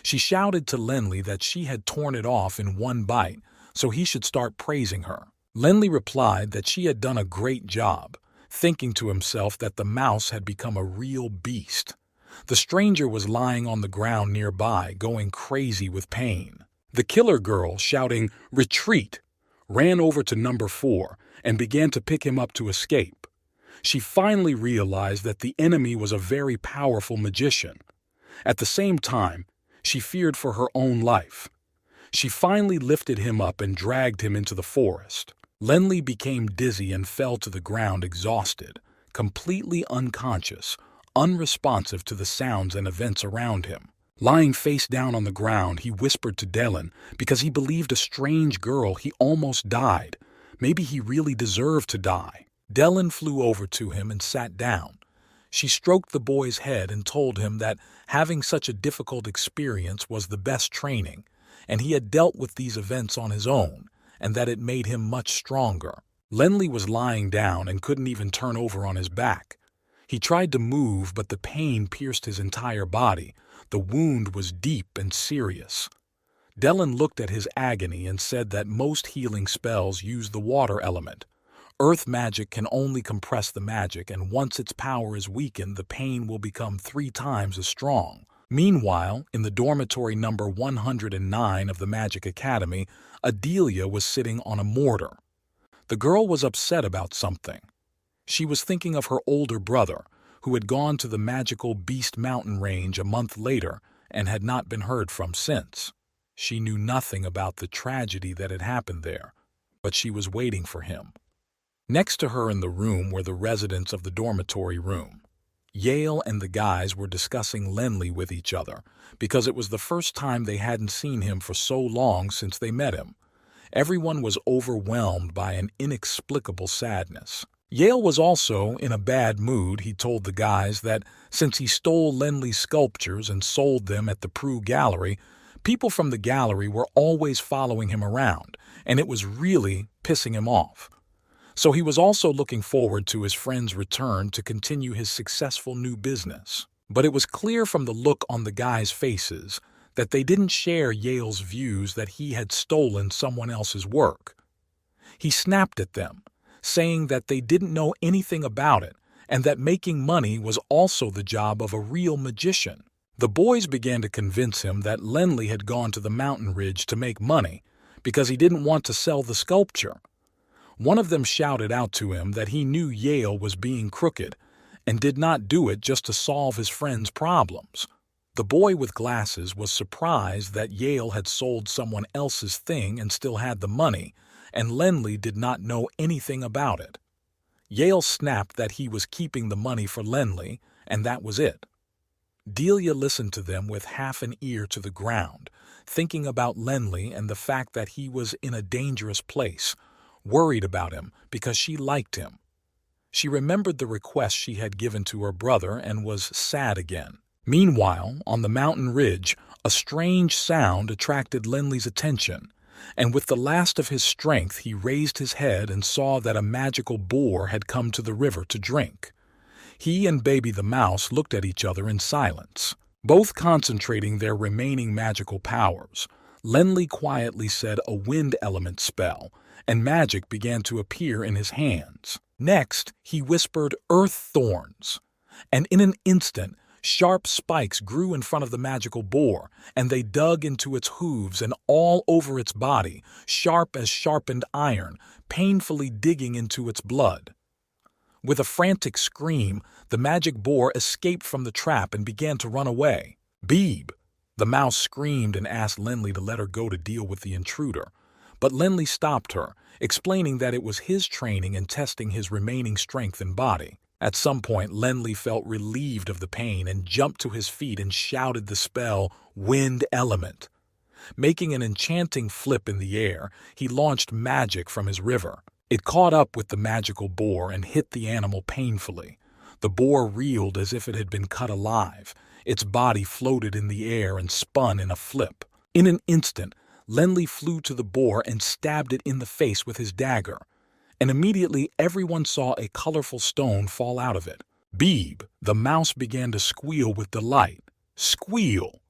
She shouted to Linley that she had torn it off in one bite, so he should start praising her. Linley replied that she had done a great job, thinking to himself that the mouse had become a real beast. The stranger was lying on the ground nearby, going crazy with pain. The killer girl, shouting, "Retreat!" ran over to number 4 and began to pick him up to escape. She finally realized that the enemy was a very powerful magician. At the same time, she feared for her own life. She finally lifted him up and dragged him into the forest. Lenli became dizzy and fell to the ground exhausted, completely unconscious, unresponsive to the sounds and events around him. Lying face down on the ground, he whispered to Dylan because he believed a strange girl. He almost died. Maybe he really deserved to die. Dylan flew over to him and sat down. She stroked the boy's head and told him that having such a difficult experience was the best training, and he had dealt with these events on his own, and that it made him much stronger. Lenli was lying down and couldn't even turn over on his back. He tried to move, but the pain pierced his entire body. The wound was deep and serious. Dylan looked at his agony and said that most healing spells use the water element. Earth magic can only compress the magic, and once its power is weakened, the pain will become 3 times as strong. Meanwhile, in the dormitory number 109 of the Magic Academy, Adelia was sitting on a mortar. The girl was upset about something. She was thinking of her older brother, who had gone to the magical Beast Mountain range a month later and had not been heard from since. She knew nothing about the tragedy that had happened there, but she was waiting for him. Next to her in the room were the residents of the dormitory room. Yale and the guys were discussing Lenli with each other because it was the first time they hadn't seen him for so long since they met him. Everyone was overwhelmed by an inexplicable sadness. Yale was also in a bad mood. He told the guys that since he stole Lenli's sculptures and sold them at the Prue Gallery, people from the gallery were always following him around, and it was really pissing him off. So he was also looking forward to his friend's return to continue his successful new business. But it was clear from the look on the guys' faces that they didn't share Yale's views that he had stolen someone else's work. He snapped at them, saying that they didn't know anything about it and that making money was also the job of a real magician. The boys began to convince him that Lenli had gone to the mountain ridge to make money because he didn't want to sell the sculpture. One of them shouted out to him that he knew Yale was being crooked and did not do it just to solve his friend's problems. The boy with glasses was surprised that Yale had sold someone else's thing and still had the money, and Lenli did not know anything about it. Yale snapped that he was keeping the money for Lenli, and that was it. Delia listened to them with half an ear to the ground, thinking about Lenli and the fact that he was in a dangerous place, worried about him because she liked him. She remembered the request she had given to her brother and was sad again. Meanwhile, on the mountain ridge, a strange sound attracted Lenli's attention, and with the last of his strength he raised his head and saw that a magical boar had come to the river to drink. He and Baby the Mouse looked at each other in silence, both concentrating their remaining magical powers. Lenli quietly said a wind element spell, and magic began to appear in his hands. Next, he whispered earth thorns, and in an instant, sharp spikes grew in front of the magical boar, and they dug into its hooves and all over its body, sharp as sharpened iron, painfully digging into its blood. With a frantic scream, the magic boar escaped from the trap and began to run away. "Beeb!" The mouse screamed and asked Lenli to let her go to deal with the intruder. But Lenli stopped her, explaining that it was his training and testing his remaining strength and body. At some point, Lenli felt relieved of the pain and jumped to his feet and shouted the spell, "Wind Element." Making an enchanting flip in the air, he launched magic from his river. It caught up with the magical boar and hit the animal painfully. The boar reeled as if it had been cut alive. Its body floated in the air and spun in a flip. In an instant, Lenli flew to the boar and stabbed it in the face with his dagger, and immediately everyone saw a colorful stone fall out of it. Beeb! The mouse began to squeal with delight. Squeal!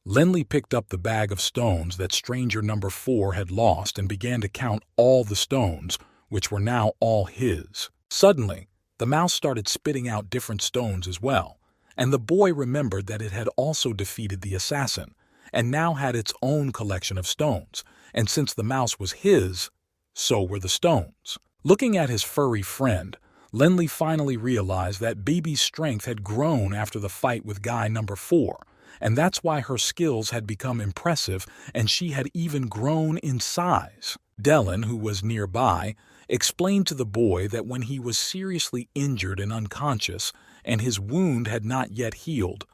Lenli picked up the bag of stones that stranger number 4 had lost and began to count all the stones, which were now all his. Suddenly, the mouse started spitting out different stones as well, and the boy remembered that it had also defeated the assassin, and now had its own collection of stones, and since the mouse was his, so were the stones. Looking at his furry friend, Lenley finally realized that Baby's strength had grown after the fight with guy number 4, and that's why her skills had become impressive and she had even grown in size. Dylan, who was nearby, explained to the boy that when he was seriously injured and unconscious, and his wound had not yet healed,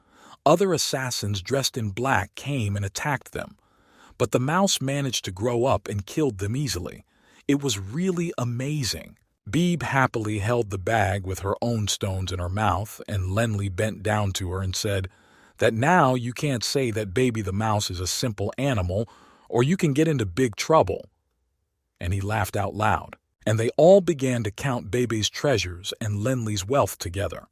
other assassins dressed in black came and attacked them. But the mouse managed to grow up and killed them easily. It was really amazing. Beeb happily held the bag with her own stones in her mouth, and Lenley bent down to her and said that now you can't say that Baby the mouse is a simple animal, or you can get into big trouble. And he laughed out loud, and they all began to count Baby's treasures and Lenley's wealth together.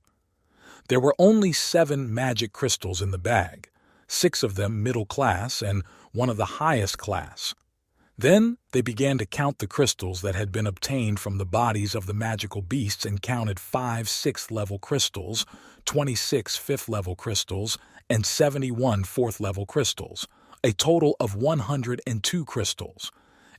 There were only 7 magic crystals in the bag, 6 of them middle class and 1 of the highest class. Then they began to count the crystals that had been obtained from the bodies of the magical beasts and counted 5 6th-level crystals, 26 5th-level crystals, and 71 4th-level crystals, a total of 102 crystals.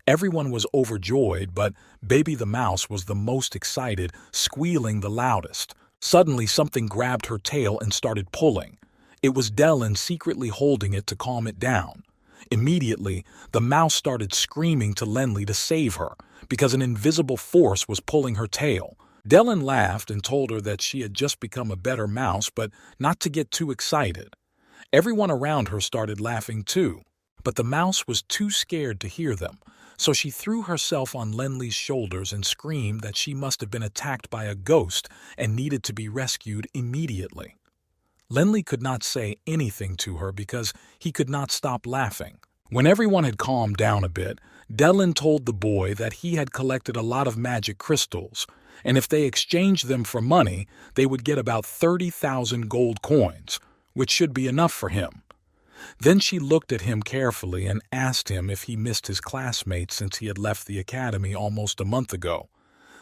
Everyone was overjoyed, but Baby the mouse was the most excited, squealing the loudest. Suddenly something grabbed her tail and started pulling. It was Dylan secretly holding it to calm it down. Immediately, the mouse started screaming to Lenley to save her, because an invisible force was pulling her tail. Dylan laughed and told her that she had just become a better mouse, but not to get too excited. Everyone around her started laughing too, but the mouse was too scared to hear them, so she threw herself on Lenley's shoulders and screamed that she must have been attacked by a ghost and needed to be rescued immediately. Lenley could not say anything to her because he could not stop laughing. When everyone had calmed down a bit, Dylan told the boy that he had collected a lot of magic crystals, and if they exchanged them for money, they would get about 30,000 gold coins, which should be enough for him. Then she looked at him carefully and asked him if he missed his classmates since he had left the academy almost a month ago.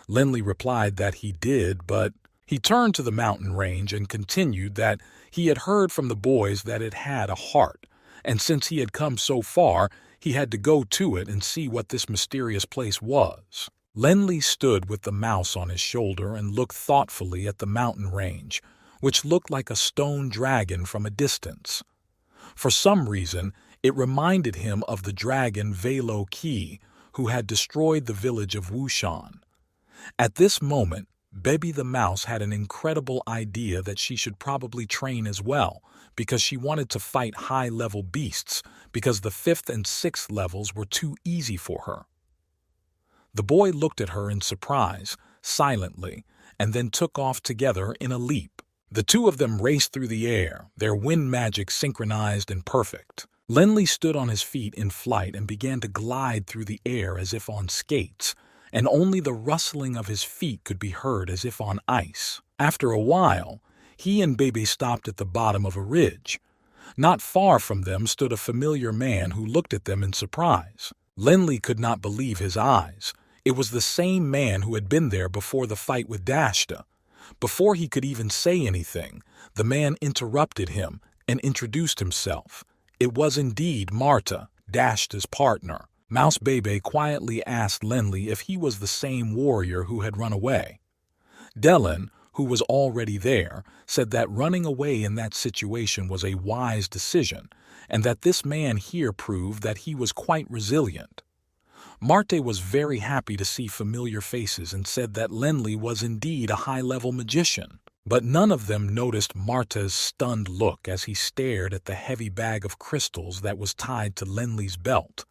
Lenley replied that he did, but he turned to the mountain range and continued that he had heard from the boys that it had a heart, and since he had come so far, he had to go to it and see what this mysterious place was. Lenley stood with the mouse on his shoulder and looked thoughtfully at the mountain range, which looked like a stone dragon from a distance. For some reason, it reminded him of the dragon Velo Ki, who had destroyed the village of Wushan. At this moment, Baby the mouse had an incredible idea that she should probably train as well, because she wanted to fight high-level beasts, because the 5th and 6th levels were too easy for her. The boy looked at her in surprise, silently, and then took off together in a leap. The two of them raced through the air, their wind magic synchronized and perfect. Lenley stood on his feet in flight and began to glide through the air as if on skates, and only the rustling of his feet could be heard as if on ice. After a while, he and Baby stopped at the bottom of a ridge. Not far from them stood a familiar man who looked at them in surprise. Lenley could not believe his eyes. It was the same man who had been there before the fight with Dashta. Before he could even say anything, the man interrupted him and introduced himself. It was indeed Marta, Dashta's partner. Mouse Bebe quietly asked Lenley if he was the same warrior who had run away. Dylan, who was already there, said that running away in that situation was a wise decision, and that this man here proved that he was quite resilient. Marte was very happy to see familiar faces and said that Lenley was indeed a high-level magician. But none of them noticed Marta's stunned look as he stared at the heavy bag of crystals that was tied to Lenley's belt.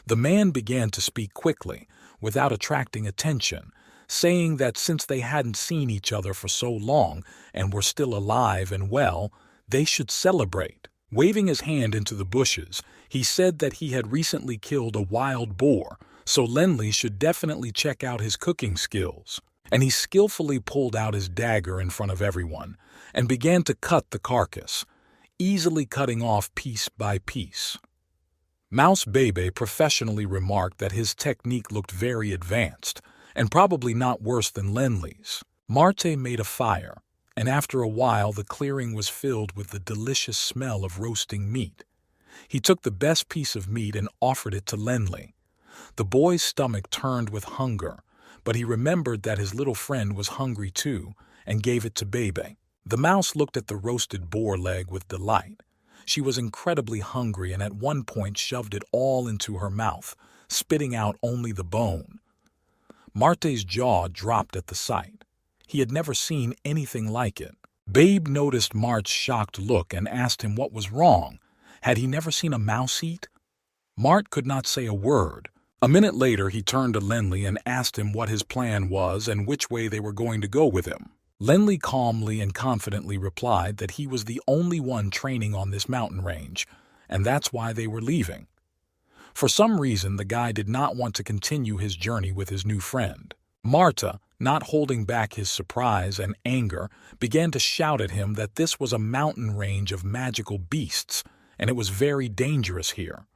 The man began to speak quickly, without attracting attention, saying that since they hadn't seen each other for so long and were still alive and well, they should celebrate. Waving his hand into the bushes, he said that he had recently killed a wild boar, so Lenley should definitely check out his cooking skills. And he skillfully pulled out his dagger in front of everyone and began to cut the carcass, easily cutting off piece by piece. Mouse Bebe professionally remarked that his technique looked very advanced, and probably not worse than Lenli's. Marte made a fire, and after a while the clearing was filled with the delicious smell of roasting meat. He took the best piece of meat and offered it to Lenli. The boy's stomach turned with hunger, but he remembered that his little friend was hungry too, and gave it to Bebe. The mouse looked at the roasted boar leg with delight. She was incredibly hungry and at one point shoved it all into her mouth, spitting out only the bone. Marte's jaw dropped at the sight. He had never seen anything like it. Babe noticed Mart's shocked look and asked him what was wrong. Had he never seen a mouse eat? Mart could not say a word. A minute later he turned to Lenli and asked him what his plan was and which way they were going to go with him. Lenli calmly and confidently replied that he was the only one training on this mountain range, and that's why they were leaving. For some reason, the guy did not want to continue his journey with his new friend. Marta, not holding back his surprise and anger, began to shout at him that this was a mountain range of magical beasts, and it was very dangerous here.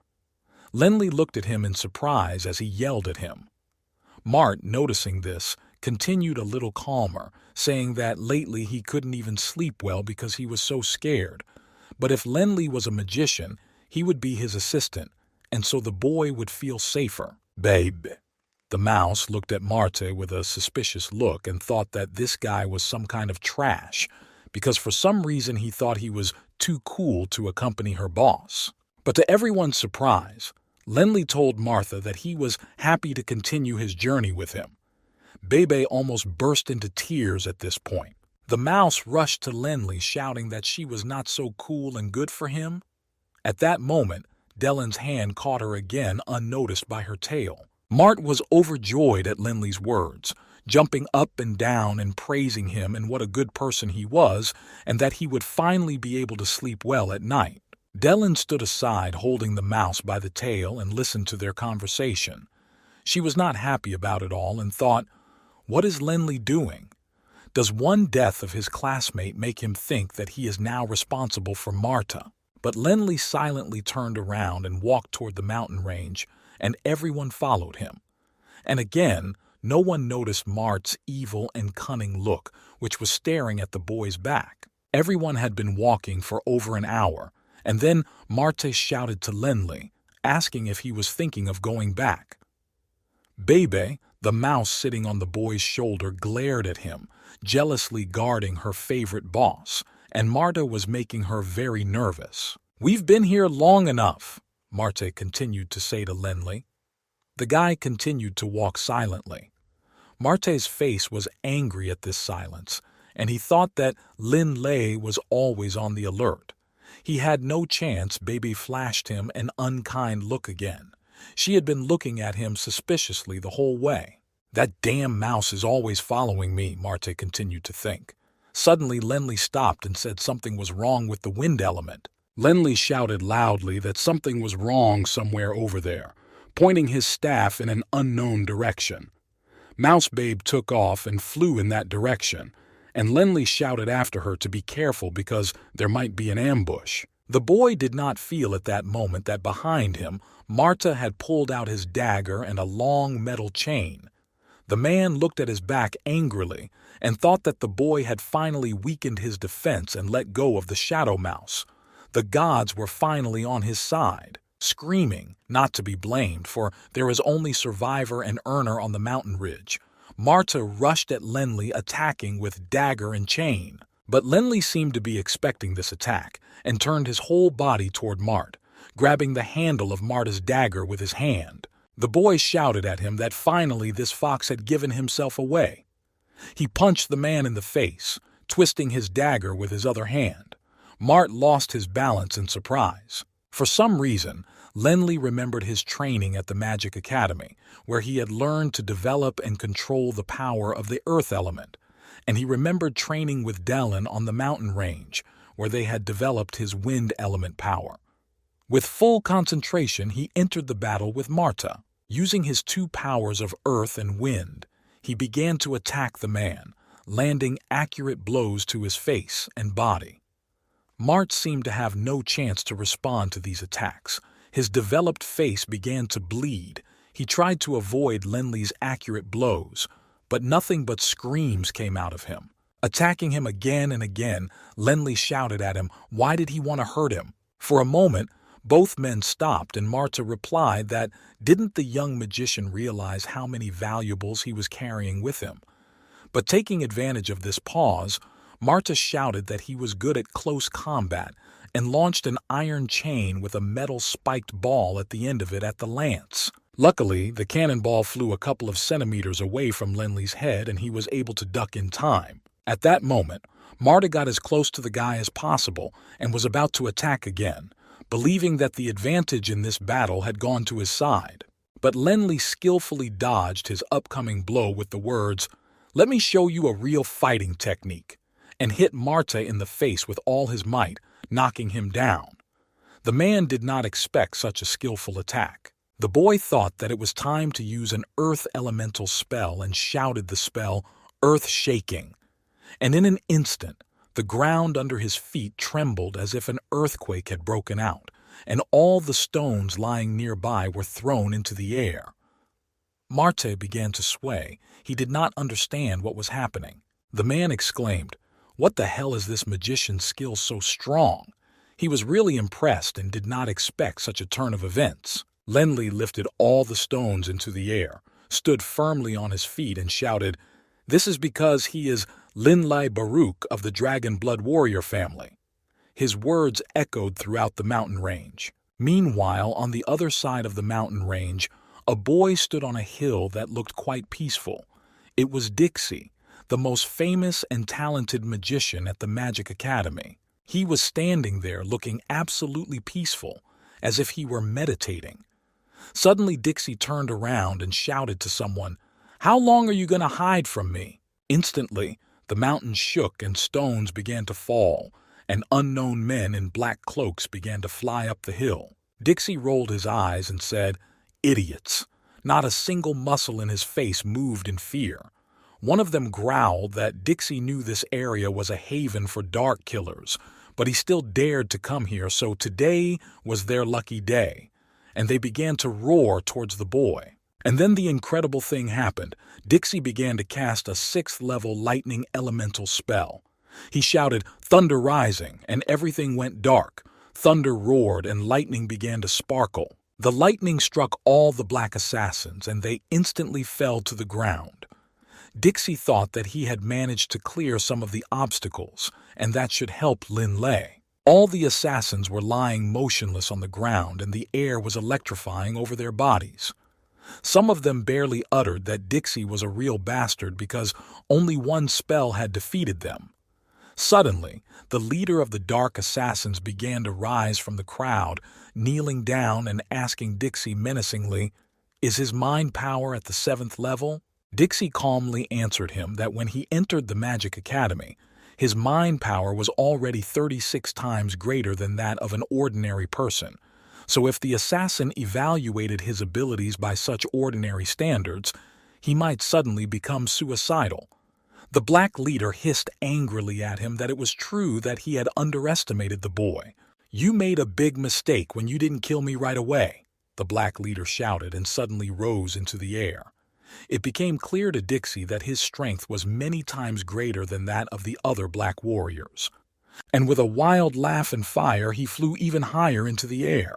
Lenli looked at him in surprise as he yelled at him. Mart, noticing this, continued a little calmer, saying that lately he couldn't even sleep well because he was so scared. But if Lenli was a magician, he would be his assistant, and so the boy would feel safer. Babe. The mouse looked at Marte with a suspicious look and thought that this guy was some kind of trash, because for some reason he thought he was too cool to accompany her boss. But to everyone's surprise, Lenli told Martha that he was happy to continue his journey with him. Bebe almost burst into tears at this point. The mouse rushed to Lenli, shouting that she was not so cool and good for him. At that moment, Dellen's hand caught her again unnoticed by her tail. Mart was overjoyed at Lenli's words, jumping up and down and praising him and what a good person he was, and that he would finally be able to sleep well at night. Dellen stood aside holding the mouse by the tail and listened to their conversation. She was not happy about it all and thought, what is Lenli doing? Does one death of his classmate make him think that he is now responsible for Marta? But Lenli silently turned around and walked toward the mountain range, and everyone followed him. And again, no one noticed Mart's evil and cunning look, which was staring at the boy's back. Everyone had been walking for over an hour, and then Marte shouted to Lenli, asking if he was thinking of going back. Bebe, the mouse sitting on the boy's shoulder, glared at him, jealously guarding her favorite boss, and Marta was making her very nervous. We've been here long enough, Marte continued to say to Lenli. The guy continued to walk silently. Marte's face was angry at this silence, and he thought that Lenli was always on the alert. He had no chance. Baby flashed him an unkind look again. She had been looking at him suspiciously the whole way. That damn mouse is always following me, Marte continued to think. Suddenly, Lenli stopped and said something was wrong with the wind element. Lenli shouted loudly that something was wrong somewhere over there, pointing his staff in an unknown direction. Mouse Babe took off and flew in that direction, and Lenli shouted after her to be careful because there might be an ambush. The boy did not feel at that moment that behind him, Marta had pulled out his dagger and a long metal chain. The man looked at his back angrily and thought that the boy had finally weakened his defense and let go of the shadow mouse. The gods were finally on his side. Screaming, not to be blamed, for there is only survivor and earner on the mountain ridge, Marta rushed at Lenli, attacking with dagger and chain. But Lenli seemed to be expecting this attack and turned his whole body toward Mart, grabbing the handle of Marta's dagger with his hand. The boy shouted at him that finally this fox had given himself away. He punched the man in the face, twisting his dagger with his other hand. Mart lost his balance in surprise. For some reason, Lenli remembered his training at the Magic Academy, where he had learned to develop and control the power of the earth element, and he remembered training with Dellen on the mountain range, where they had developed his wind element power. With full concentration, he entered the battle with Marta. Using his two powers of earth and wind, he began to attack the man, landing accurate blows to his face and body. Mart seemed to have no chance to respond to these attacks. His developed face began to bleed. He tried to avoid Lenli's accurate blows, but nothing but screams came out of him. Attacking him again and again, Lenli shouted at him, why did he want to hurt him? For a moment, both men stopped, and Marta replied that didn't the young magician realize how many valuables he was carrying with him? But taking advantage of this pause, Marta shouted that he was good at close combat and launched an iron chain with a metal spiked ball at the end of it at the lance. Luckily, the cannonball flew a couple of centimeters away from Lenli's head and he was able to duck in time. At that moment, Marta got as close to the guy as possible and was about to attack again, believing that the advantage in this battle had gone to his side. But Lenli skillfully dodged his upcoming blow with the words, "Let me show you a real fighting technique," and hit Marta in the face with all his might, knocking him down. The man did not expect such a skillful attack. The boy thought that it was time to use an earth elemental spell and shouted the spell, "Earth Shaking." And in an instant, the ground under his feet trembled as if an earthquake had broken out, and all the stones lying nearby were thrown into the air. Marte began to sway. He did not understand what was happening. The man exclaimed, "What the hell is this magician's skill so strong?" He was really impressed and did not expect such a turn of events. Lenli lifted all the stones into the air, stood firmly on his feet, and shouted, "This is because he is Linlai Baruch of the Dragon Blood Warrior family." His words echoed throughout the mountain range. Meanwhile, on the other side of the mountain range, a boy stood on a hill that looked quite peaceful. It was Dixie, the most famous and talented magician at the Magic Academy. He was standing there looking absolutely peaceful, as if he were meditating. Suddenly Dixie turned around and shouted to someone, "How long are you going to hide from me?" Instantly, the mountain shook and stones began to fall, and unknown men in black cloaks began to fly up the hill. Dixie rolled his eyes and said, "Idiots." Not a single muscle in his face moved in fear. One of them growled that Dixie knew this area was a haven for dark killers, but he still dared to come here, so today was their lucky day. And they began to roar towards the boy. And then the incredible thing happened. Dixie began to cast a 6th-level lightning elemental spell. He shouted, "Thunder rising," and everything went dark. Thunder roared and lightning began to sparkle. The lightning struck all the black assassins, and they instantly fell to the ground. Dixie thought that he had managed to clear some of the obstacles, and that should help Lin Lei. All the assassins were lying motionless on the ground, and the air was electrifying over their bodies. Some of them barely uttered that Dixie was a real bastard because only one spell had defeated them. Suddenly, the leader of the dark assassins began to rise from the crowd, kneeling down and asking Dixie menacingly, "Is his mind power at the 7th level?" Dixie calmly answered him that when he entered the Magic Academy, his mind power was already 36 times greater than that of an ordinary person. So if the assassin evaluated his abilities by such ordinary standards, he might suddenly become suicidal. The black leader hissed angrily at him that it was true that he had underestimated the boy. "You made a big mistake when you didn't kill me right away," the black leader shouted and suddenly rose into the air. It became clear to Dixie that his strength was many times greater than that of the other black warriors. And with a wild laugh and fire, he flew even higher into the air.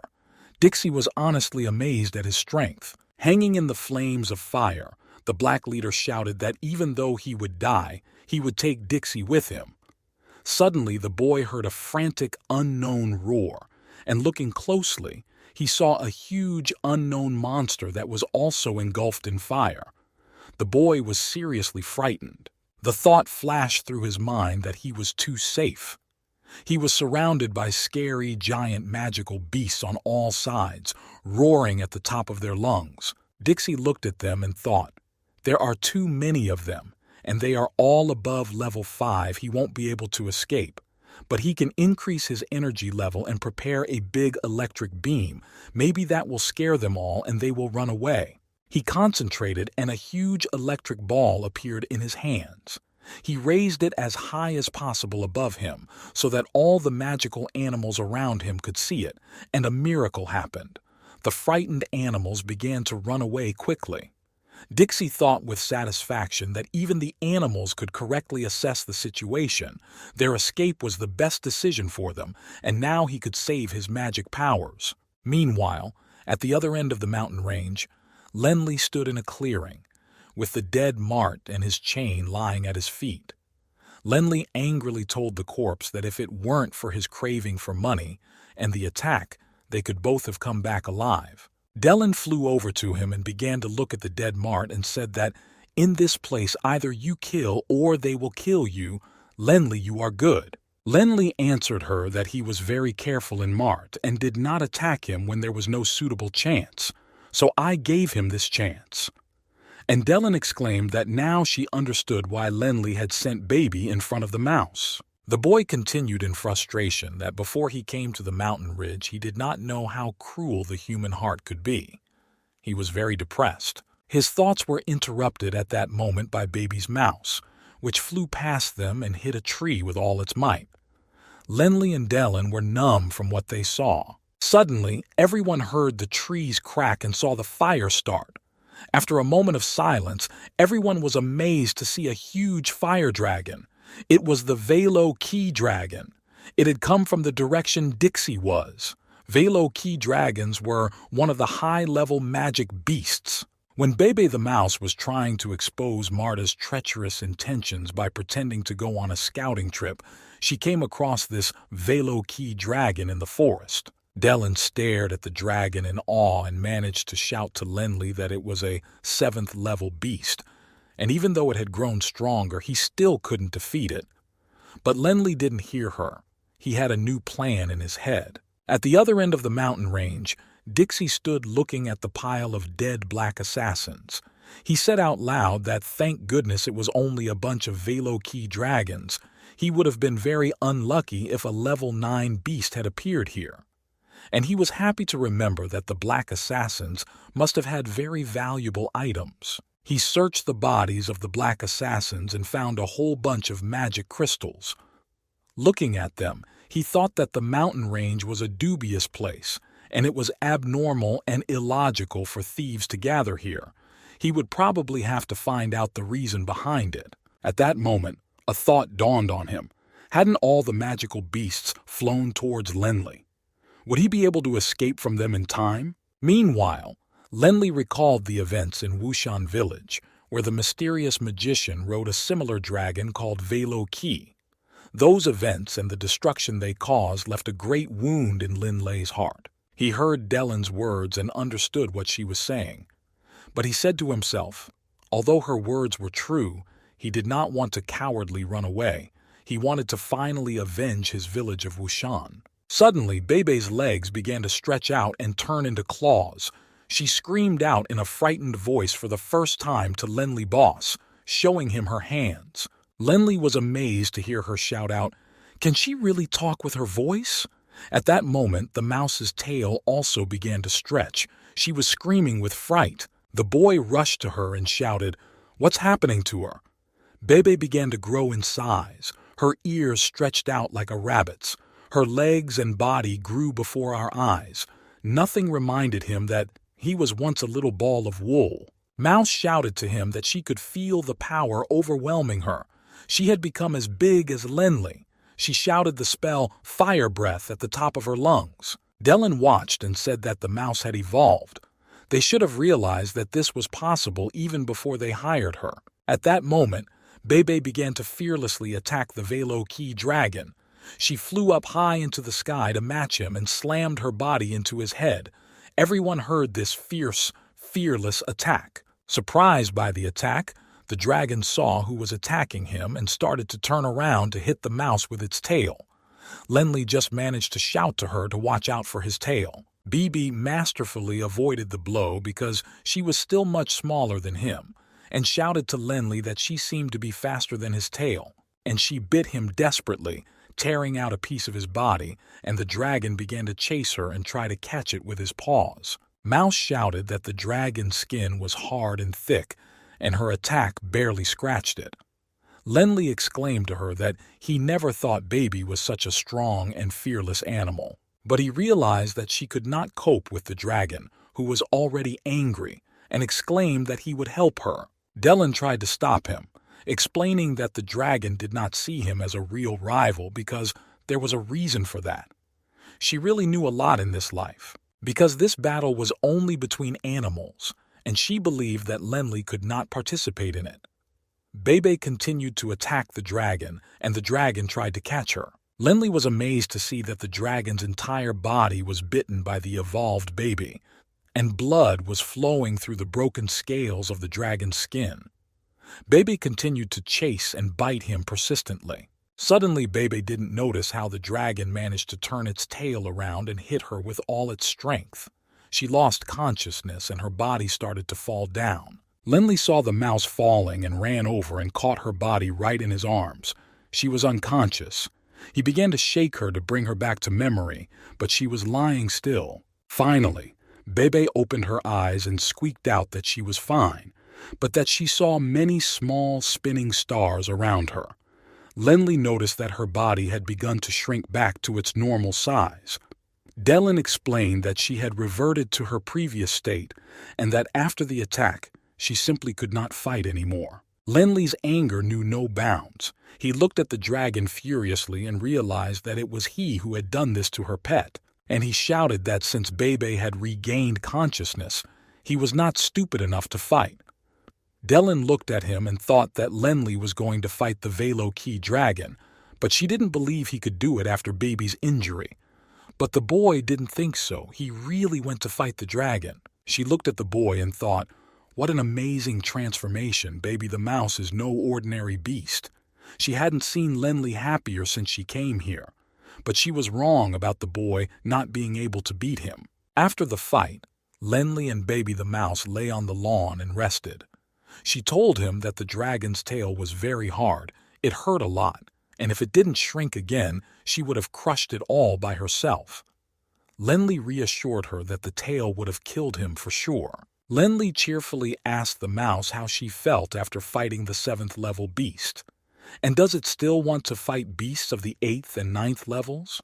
Dixie was honestly amazed at his strength. Hanging in the flames of fire, the black leader shouted that even though he would die, he would take Dixie with him. Suddenly, the boy heard a frantic, unknown roar, and looking closely, he saw a huge, unknown monster that was also engulfed in fire. The boy was seriously frightened. The thought flashed through his mind that he was too safe. He was surrounded by scary, giant, magical beasts on all sides, roaring at the top of their lungs. Dixie looked at them and thought, "There are too many of them, and they are all above level 5. He won't be able to escape. But he can increase his energy level and prepare a big electric beam. Maybe that will scare them all and they will run away." He concentrated and a huge electric ball appeared in his hands. He raised it as high as possible above him so that all the magical animals around him could see it, and a miracle happened. The frightened animals began to run away quickly. Dixie thought with satisfaction that even the animals could correctly assess the situation. Their escape was the best decision for them, and now he could save his magic powers. Meanwhile, at the other end of the mountain range, Lenley stood in a clearing, with the dead Mart and his chain lying at his feet. Lenley angrily told the corpse that if it weren't for his craving for money and the attack, they could both have come back alive. Dellen flew over to him and began to look at the dead Mart and said that, "In this place either you kill or they will kill you. Lenley, you are good." Lenley answered her that he was very careful in Mart and did not attack him when there was no suitable chance. "So I gave him this chance." And Dellen exclaimed that now she understood why Lenley had sent Baby in front of the mouse. The boy continued in frustration that before he came to the mountain ridge he did not know how cruel the human heart could be. He was very depressed. His thoughts were interrupted at that moment by Baby's mouse, which flew past them and hit a tree with all its might. Lenley and Dellen were numb from what they saw. Suddenly, everyone heard the trees crack and saw the fire start. After a moment of silence, everyone was amazed to see a huge fire dragon. It was the Velo Key Dragon. It had come from the direction Dixie was. Velo Key Dragons were one of the high-level magic beasts. When Bebe the Mouse was trying to expose Marta's treacherous intentions by pretending to go on a scouting trip, she came across this Velo Key Dragon in the forest. Dellen stared at the dragon in awe and managed to shout to Lenley that it was a 7th-level beast, and even though it had grown stronger, he still couldn't defeat it. But Lenley didn't hear her. He had a new plan in his head. At the other end of the mountain range, Dixie stood looking at the pile of dead black assassins. He said out loud that thank goodness it was only a bunch of Velo Key dragons. He would have been very unlucky if a level 9 beast had appeared here. And he was happy to remember that the black assassins must have had very valuable items. He searched the bodies of the black assassins and found a whole bunch of magic crystals. Looking at them, he thought that the mountain range was a dubious place, and it was abnormal and illogical for thieves to gather here. He would probably have to find out the reason behind it. At that moment, a thought dawned on him. Hadn't all the magical beasts flown towards Lenley? Would he be able to escape from them in time? Meanwhile, Lenley recalled the events in Wushan Village, where the mysterious magician rode a similar dragon called Velo Key. Those events and the destruction they caused left a great wound in Lenley's heart. He heard Dellen's words and understood what she was saying. But he said to himself, although her words were true, he did not want to cowardly run away. He wanted to finally avenge his village of Wushan. Suddenly, Bebe's legs began to stretch out and turn into claws. She screamed out in a frightened voice for the first time to Lenley Boss, showing him her hands. Lenley was amazed to hear her shout out, "Can she really talk with her voice?" At that moment, the mouse's tail also began to stretch. She was screaming with fright. The boy rushed to her and shouted, "What's happening to her?" Bebe began to grow in size. Her ears stretched out like a rabbit's. Her legs and body grew before our eyes. Nothing reminded him that he was once a little ball of wool. Mouse shouted to him that she could feel the power overwhelming her. She had become as big as Lenley. She shouted the spell Fire Breath at the top of her lungs. Dellen watched and said that the mouse had evolved. They should have realized that this was possible even before they hired her. At that moment, Bebe began to fearlessly attack the Velo Key dragon. She flew up high into the sky to match him and slammed her body into his head. Everyone heard this fierce, fearless attack. Surprised by the attack, the dragon saw who was attacking him and started to turn around to hit the mouse with its tail. Lenley just managed to shout to her to watch out for his tail. Bebe masterfully avoided the blow because she was still much smaller than him, and shouted to Lenley that she seemed to be faster than his tail, and she bit him desperately, tearing out a piece of his body, and the dragon began to chase her and try to catch it with his paws. Mouse shouted that the dragon's skin was hard and thick, and her attack barely scratched it. Lenley exclaimed to her that he never thought Baby was such a strong and fearless animal. But he realized that she could not cope with the dragon, who was already angry, and exclaimed that he would help her. Dylan tried to stop him, explaining that the dragon did not see him as a real rival because there was a reason for that. She really knew a lot in this life, because this battle was only between animals, and she believed that Lenli could not participate in it. Bebe continued to attack the dragon, and the dragon tried to catch her. Lenli was amazed to see that the dragon's entire body was bitten by the evolved baby, and blood was flowing through the broken scales of the dragon's skin. Bebe continued to chase and bite him persistently. Suddenly, Bebe didn't notice how the dragon managed to turn its tail around and hit her with all its strength. She lost consciousness and her body started to fall down. Lenli saw the mouse falling and ran over and caught her body right in his arms. She was unconscious. He began to shake her to bring her back to memory, but she was lying still. Finally, Bebe opened her eyes and squeaked out that she was fine, but that she saw many small spinning stars around her. Lenli noticed that her body had begun to shrink back to its normal size. Dylan explained that she had reverted to her previous state and that after the attack, she simply could not fight anymore. Lenli's anger knew no bounds. He looked at the dragon furiously and realized that it was he who had done this to her pet, and he shouted that since Bebe had regained consciousness, he was not stupid enough to fight. Dylan looked at him and thought that Lenli was going to fight the Velo-Key dragon, but she didn't believe he could do it after Baby's injury. But the boy didn't think so. He really went to fight the dragon. She looked at the boy and thought, what an amazing transformation. Baby the mouse is no ordinary beast. She hadn't seen Lenli happier since she came here, but she was wrong about the boy not being able to beat him. After the fight, Lenli and Baby the mouse lay on the lawn and rested. She told him that the dragon's tail was very hard, it hurt a lot, and if it didn't shrink again, she would have crushed it all by herself. Lenli reassured her that the tail would have killed him for sure. Lenli cheerfully asked the mouse how she felt after fighting the 7th level beast. And does it still want to fight beasts of the 8th and 9th levels?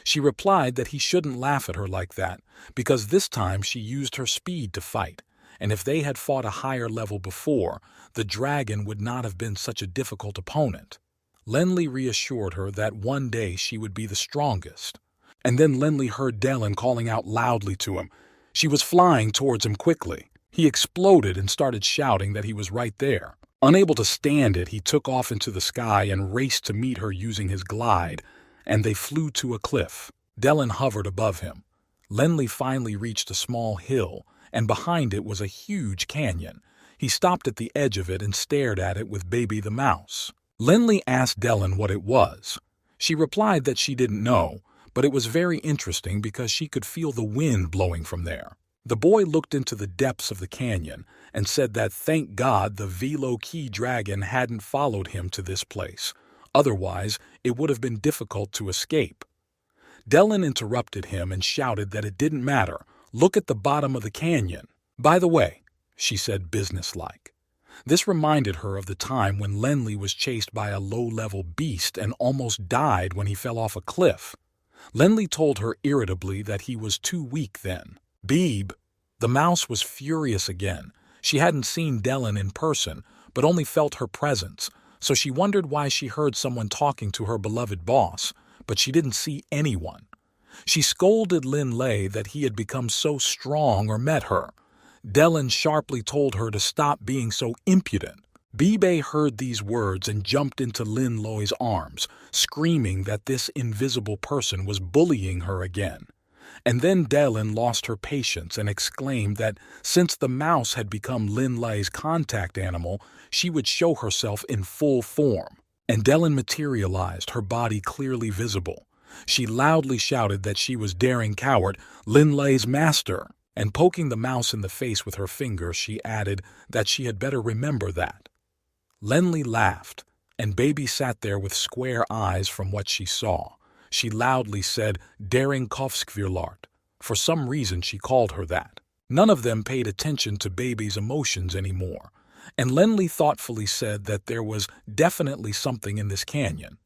She replied that he shouldn't laugh at her like that, because this time she used her speed to fight, and if they had fought a higher level before, the dragon would not have been such a difficult opponent. Lenli reassured her that one day she would be the strongest. And then Lenli heard Dylan calling out loudly to him. She was flying towards him quickly. He exploded and started shouting that he was right there. Unable to stand it, he took off into the sky and raced to meet her using his glide, and they flew to a cliff. Dylan hovered above him. Lenli finally reached a small hill, and behind it was a huge canyon. He stopped at the edge of it and stared at it with Baby the mouse. Lenli asked Dylan what it was. She replied that she didn't know, but it was very interesting because she could feel the wind blowing from there. The boy looked into the depths of the canyon and said that thank God the Velo-Key dragon hadn't followed him to this place. Otherwise, it would have been difficult to escape. Dylan interrupted him and shouted that it didn't matter. Look at the bottom of the canyon. By the way, she said businesslike. This reminded her of the time when Lenli was chased by a low-level beast and almost died when he fell off a cliff. Lenli told her irritably that he was too weak then. Beeb, the mouse, was furious again. She hadn't seen Dylan in person, but only felt her presence, so she wondered why she heard someone talking to her beloved boss, but she didn't see anyone. She scolded Lin Lei that he had become so strong or met her. Dylan sharply told her to stop being so impudent. Bebe heard these words and jumped into Lin Lei's arms, screaming that this invisible person was bullying her again. And then Dylan lost her patience and exclaimed that since the mouse had become Lin Lei's contact animal, she would show herself in full form. And Dylan materialized, her body clearly visible. She loudly shouted that she was daring coward, Lin Lei's master. And poking the mouse in the face with her finger, she added that she had better remember that. Lenli laughed, and Baby sat there with square eyes from what she saw. She loudly said, Daring Kofskvirlart. For some reason she called her that. None of them paid attention to Baby's emotions anymore, and Lenli thoughtfully said that there was definitely something in this canyon.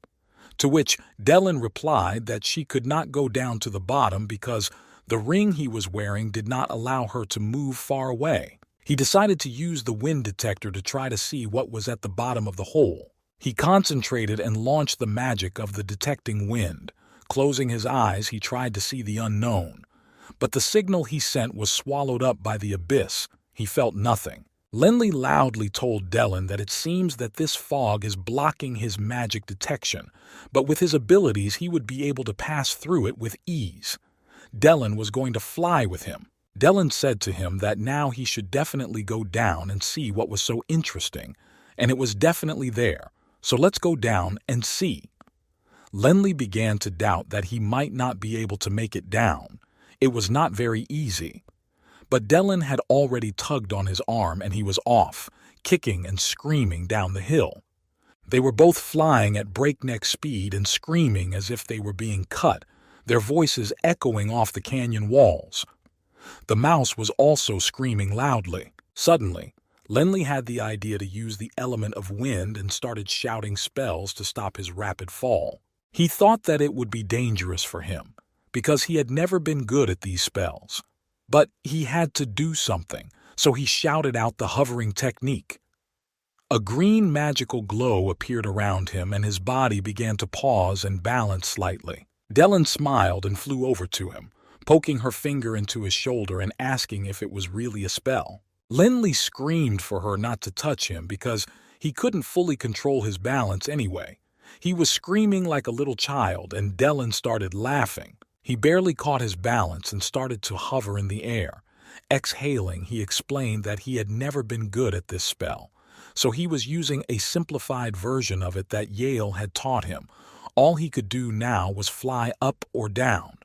To which Dellen replied that she could not go down to the bottom because the ring he was wearing did not allow her to move far away. He decided to use the wind detector to try to see what was at the bottom of the hole. He concentrated and launched the magic of the detecting wind. Closing his eyes, he tried to see the unknown. But the signal he sent was swallowed up by the abyss. He felt nothing. Lenley loudly told Dellen that it seems that this fog is blocking his magic detection, but with his abilities he would be able to pass through it with ease. Dellen was going to fly with him. Dellen said to him that now he should definitely go down and see what was so interesting, and it was definitely there, so let's go down and see. Lenley began to doubt that he might not be able to make it down. It was not very easy. But Dellen had already tugged on his arm and he was off, kicking and screaming down the hill. They were both flying at breakneck speed and screaming as if they were being cut, their voices echoing off the canyon walls. The mouse was also screaming loudly. Suddenly, Lenley had the idea to use the element of wind and started shouting spells to stop his rapid fall. He thought that it would be dangerous for him, because he had never been good at these spells. But he had to do something, so he shouted out the hovering technique. A green magical glow appeared around him and his body began to pause and balance slightly. Dellen smiled and flew over to him, poking her finger into his shoulder and asking if it was really a spell. Lenley screamed for her not to touch him because he couldn't fully control his balance anyway. He was screaming like a little child and Dellen started laughing. He barely caught his balance and started to hover in the air. Exhaling, he explained that he had never been good at this spell, so he was using a simplified version of it that Yale had taught him. All he could do now was fly up or down.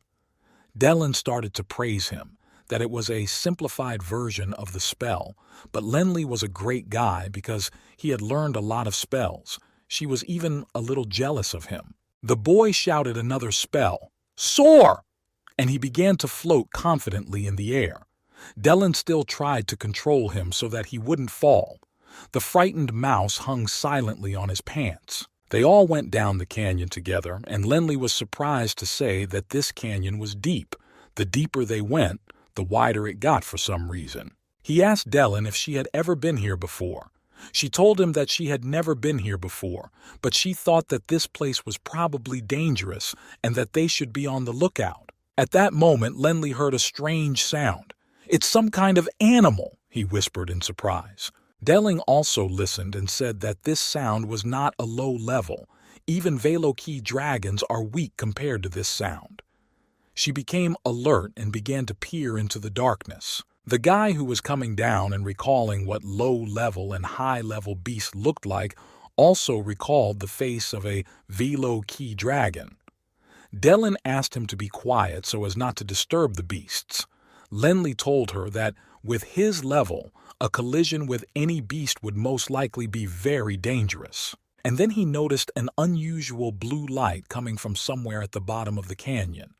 Dellen started to praise him, that it was a simplified version of the spell, but Lenley was a great guy because he had learned a lot of spells. She was even a little jealous of him. The boy shouted another spell, "Soar!" and he began to float confidently in the air. Dellen still tried to control him so that he wouldn't fall. The frightened mouse hung silently on his pants. They all went down the canyon together, and Lenley was surprised to say that this canyon was deep. The deeper they went, the wider it got for some reason. He asked Dellen if she had ever been here before. She told him that she had never been here before, but she thought that this place was probably dangerous and that they should be on the lookout. At that moment, Lenley heard a strange sound. "It's some kind of animal," he whispered in surprise. Dellen also listened and said that this sound was not a low level. Even Velokey dragons are weak compared to this sound. She became alert and began to peer into the darkness. The guy who was coming down and recalling what low-level and high-level beasts looked like also recalled the face of a Velokey dragon. Dellen asked him to be quiet so as not to disturb the beasts. Lenley told her that with his level, a collision with any beast would most likely be very dangerous. And then he noticed an unusual blue light coming from somewhere at the bottom of the canyon.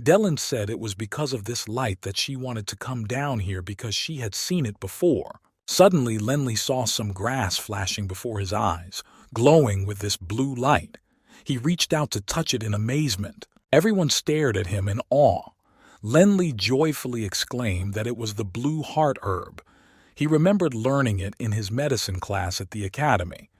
Dellen said it was because of this light that she wanted to come down here because she had seen it before. Suddenly, Lenley saw some grass flashing before his eyes, glowing with this blue light. He reached out to touch it in amazement. Everyone stared at him in awe. Lenley joyfully exclaimed that it was the blue heart herb. He remembered learning it in his medicine class at the academy,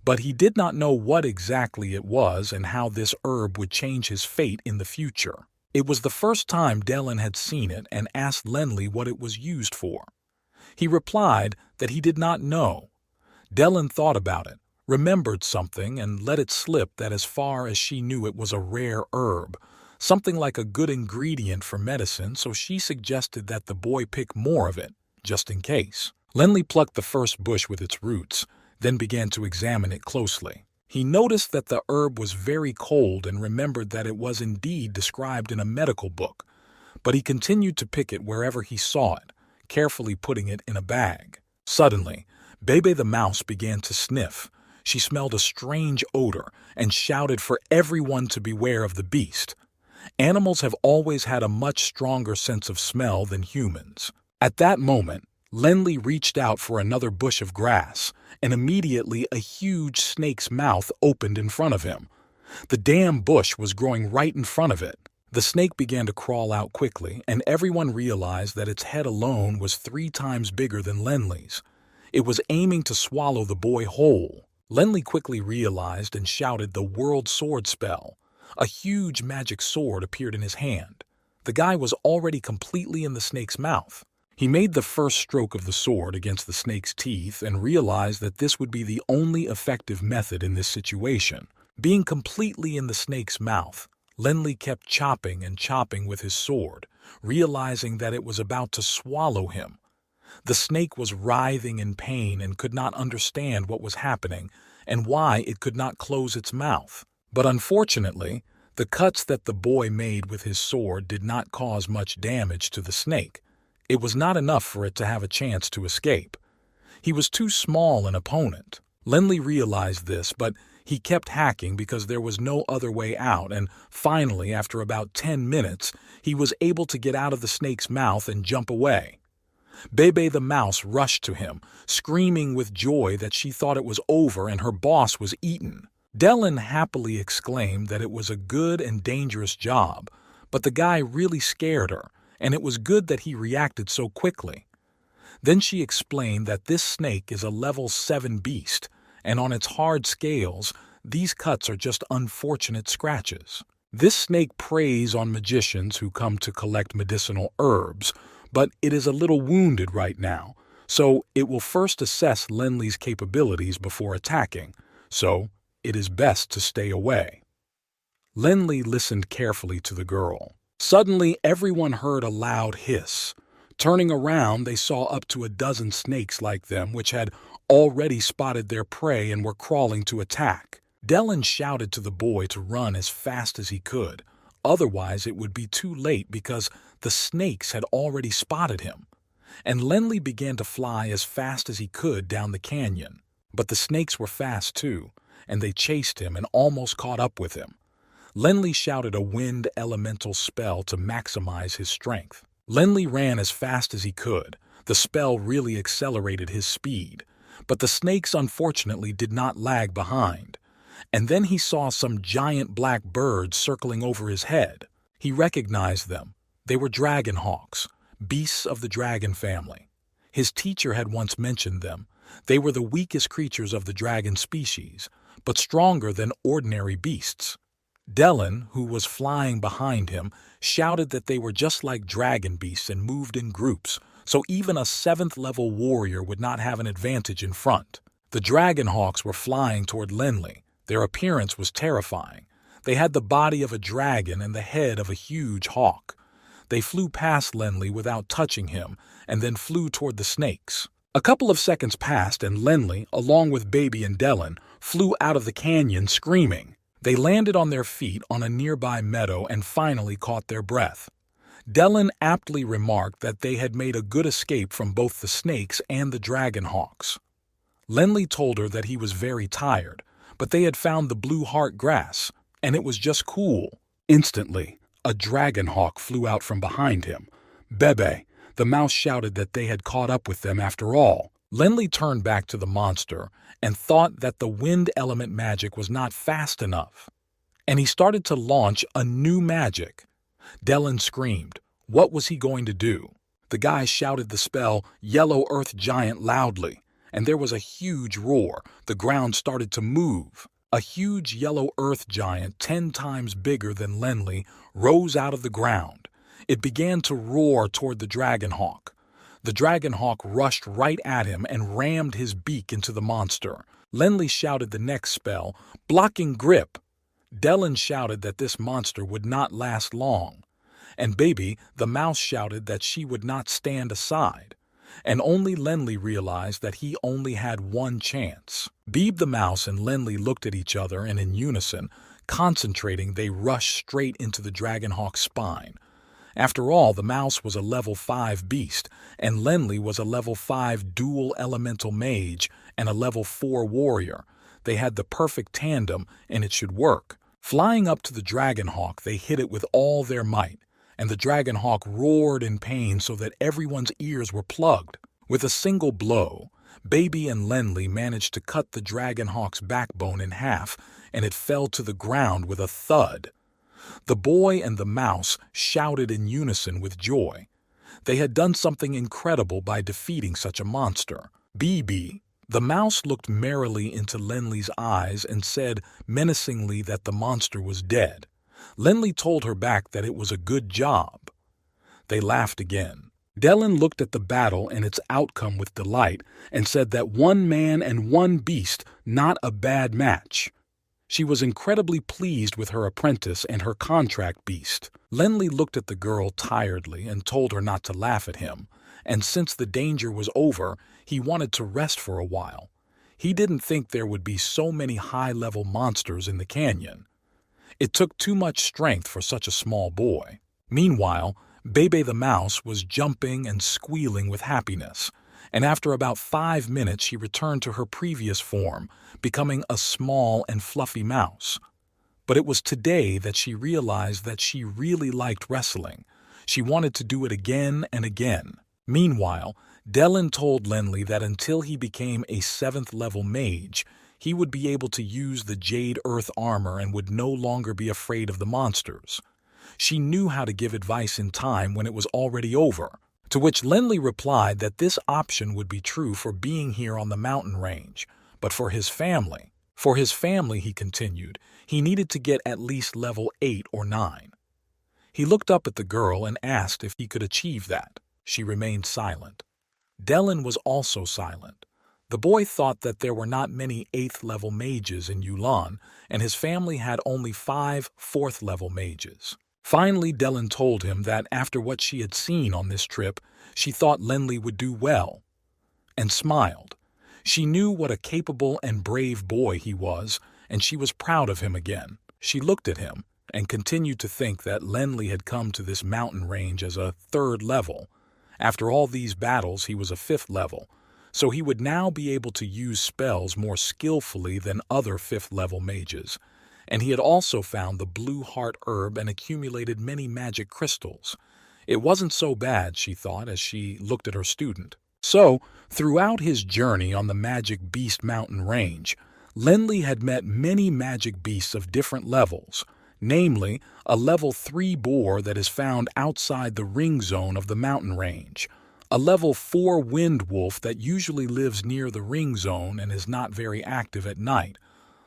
but he did not know what exactly it was and how this herb would change his fate in the future. It was the first time Dellen had seen it and asked Lenley what it was used for. He replied that he did not know. Dellen thought about it, remembered something, and let it slip that as far as she knew it was a rare herb, something like a good ingredient for medicine, so she suggested that the boy pick more of it, just in case. Lenley plucked the first bush with its roots, then began to examine it closely. He noticed that the herb was very cold and remembered that it was indeed described in a medical book, but he continued to pick it wherever he saw it, carefully putting it in a bag. Suddenly, Bebe the mouse began to sniff. She smelled a strange odor and shouted for everyone to beware of the beast. Animals have always had a much stronger sense of smell than humans. At that moment, Lenley reached out for another bush of grass, and immediately a huge snake's mouth opened in front of him. The damn bush was growing right in front of it. The snake began to crawl out quickly, and everyone realized that its head alone was 3 times bigger than Lenly's. It was aiming to swallow the boy whole. Lenly quickly realized and shouted the world sword spell. A huge magic sword appeared in his hand. The guy was already completely in the snake's mouth. He made the first stroke of the sword against the snake's teeth and realized that this would be the only effective method in this situation. Being completely in the snake's mouth, Lenly kept chopping and chopping with his sword, realizing that it was about to swallow him. The snake was writhing in pain and could not understand what was happening and why it could not close its mouth. But unfortunately, the cuts that the boy made with his sword did not cause much damage to the snake. It was not enough for it to have a chance to escape. He was too small an opponent. Lenly realized this, but he kept hacking because there was no other way out, and finally, after about 10 minutes, he was able to get out of the snake's mouth and jump away. Bebe the mouse rushed to him, screaming with joy that she thought it was over and her boss was eaten. Dellen happily exclaimed that it was a good and dangerous job, but the guy really scared her, and it was good that he reacted so quickly. Then she explained that this snake is a level 7 beast, and on its hard scales, these cuts are just unfortunate scratches. This snake preys on magicians who come to collect medicinal herbs, but it is a little wounded right now, so it will first assess Lenly's capabilities before attacking, so it is best to stay away. Lenly listened carefully to the girl. Suddenly, everyone heard a loud hiss. Turning around, they saw up to a dozen snakes like them which had already spotted their prey and were crawling to attack. Dellen shouted to the boy to run as fast as he could. Otherwise, it would be too late because the snakes had already spotted him. And Lenly began to fly as fast as he could down the canyon. But the snakes were fast too, and they chased him and almost caught up with him. Lenly shouted a wind elemental spell to maximize his strength. Lenly ran as fast as he could. The spell really accelerated his speed. But the snakes unfortunately did not lag behind. And then he saw some giant black birds circling over his head. He recognized them. They were dragon hawks, beasts of the dragon family. His teacher had once mentioned them. They were the weakest creatures of the dragon species, but stronger than ordinary beasts. Dellen, who was flying behind him, shouted that they were just like dragon beasts and moved in groups, so even a 7th-level warrior would not have an advantage in front. The dragon hawks were flying toward Lenly. Their appearance was terrifying. They had the body of a dragon and the head of a huge hawk. They flew past Lenly without touching him and then flew toward the snakes. A couple of seconds passed and Lenly, along with Baby and Dellen, flew out of the canyon screaming. They landed on their feet on a nearby meadow and finally caught their breath. Dellen aptly remarked that they had made a good escape from both the snakes and the dragon hawks. Lenly told her that he was very tired, but they had found the blue heart grass, and it was just cool. Instantly, a dragon hawk flew out from behind him. Bebe, the mouse, shouted that they had caught up with them after all. Lenly turned back to the monster and thought that the wind element magic was not fast enough. And he started to launch a new magic. Dellen screamed. What was he going to do? The guy shouted the spell, Yellow Earth Giant, loudly, and there was a huge roar. The ground started to move. A huge yellow earth giant 10 times bigger than Lenly rose out of the ground. It began to roar toward the dragon hawk. The dragon hawk rushed right at him and rammed his beak into the monster. Lenly shouted the next spell, Blocking Grip. Dellen shouted that this monster would not last long. And Baby, the mouse, shouted that she would not stand aside. And only Lenly realized that he only had one chance. Beeb the mouse and Lenly looked at each other, and in unison, concentrating, they rushed straight into the dragon hawk's spine. After all, the mouse was a level 5 beast, and Lenly was a level 5 dual elemental mage and a level 4 warrior. They had the perfect tandem, and it should work. Flying up to the dragon hawk, they hit it with all their might, and the dragon hawk roared in pain so that everyone's ears were plugged. With a single blow, Baby and Lenli managed to cut the dragonhawk's backbone in half, and it fell to the ground with a thud. The boy and the mouse shouted in unison with joy. They had done something incredible by defeating such a monster. Bibi, the mouse, looked merrily into Lenli's eyes and said menacingly that the monster was dead. Lenli told her back that it was a good job. They laughed again. Dellen looked at the battle and its outcome with delight and said that one man and one beast, not a bad match. She was incredibly pleased with her apprentice and her contract beast. Lenli looked at the girl tiredly and told her not to laugh at him, and since the danger was over, he wanted to rest for a while. He didn't think there would be so many high-level monsters in the canyon. It took too much strength for such a small boy. Meanwhile, Bebe the mouse was jumping and squealing with happiness, and after about 5 minutes she returned to her previous form, becoming a small and fluffy mouse. But it was today that she realized that she really liked wrestling. She wanted to do it again and again. Meanwhile, Dellen told Lenli that until he became a 7th-level mage, he would be able to use the Jade Earth armor and would no longer be afraid of the monsters. She knew how to give advice in time when it was already over, to which Lenli replied that this option would be true for being here on the mountain range, but for his family, he continued, he needed to get at least level 8 or 9. He looked up at the girl and asked if he could achieve that. She remained silent. Dellen was also silent. The boy thought that there were not many 8th-level mages in Yulon, and his family had only 5 4th-level mages. Finally, Dellen told him that after what she had seen on this trip, she thought Lenli would do well, and smiled. She knew what a capable and brave boy he was, and she was proud of him again. She looked at him and continued to think that Lenli had come to this mountain range as a 3rd level. After all these battles, he was a 5th level, so he would now be able to use spells more skillfully than other 5th-level mages. And he had also found the blue heart herb and accumulated many magic crystals. It wasn't so bad, she thought, as she looked at her student. So, throughout his journey on the Magic Beast Mountain Range, Lenli had met many magic beasts of different levels, namely a level 3 boar that is found outside the ring zone of the mountain range, a level 4 wind wolf that usually lives near the ring zone and is not very active at night,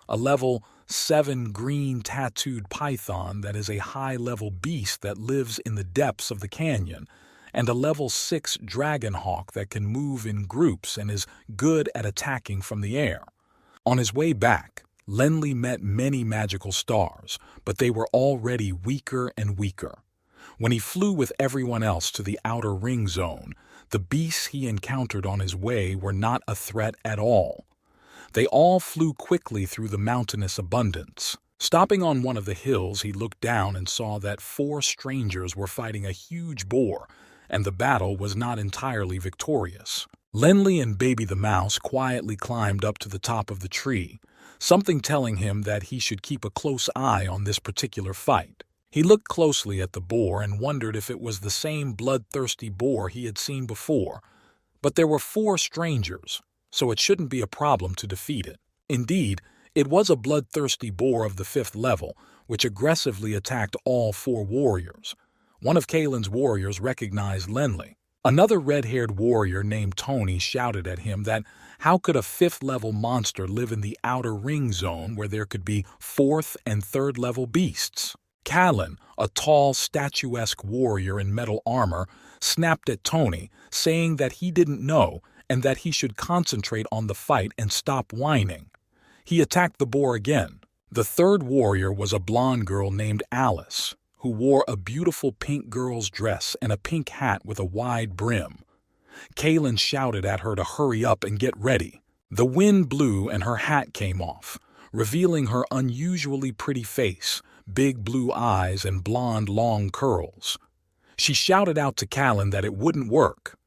a level 7 green tattooed python that is a high-level beast that lives in the depths of the canyon, and a level 6 dragon hawk that can move in groups and is good at attacking from the air. On his way back, Lenli met many magical stars, but they were already weaker and weaker. When he flew with everyone else to the outer ring zone, the beasts he encountered on his way were not a threat at all. They all flew quickly through the mountainous abundance. Stopping on one of the hills, he looked down and saw that 4 strangers were fighting a huge boar, and the battle was not entirely victorious. Lenli and Baby the mouse quietly climbed up to the top of the tree, something telling him that he should keep a close eye on this particular fight. He looked closely at the boar and wondered if it was the same bloodthirsty boar he had seen before, but there were 4 strangers, so it shouldn't be a problem to defeat it. Indeed, it was a bloodthirsty boar of the 5th level, which aggressively attacked all 4 warriors. One of Kalen's warriors recognized Lenli. Another red-haired warrior named Tony shouted at him that how could a 5th-level monster live in the outer ring zone where there could be 4th and 3rd-level beasts? Kalen, a tall, statuesque warrior in metal armor, snapped at Tony, saying that he didn't know and that he should concentrate on the fight and stop whining. He attacked the boar again. The 3rd warrior was a blonde girl named Alice, who wore a beautiful pink girl's dress and a pink hat with a wide brim. Kalen shouted at her to hurry up and get ready. The wind blew and her hat came off, revealing her unusually pretty face, big blue eyes, and blonde long curls. She shouted out to Kalen that it wouldn't work.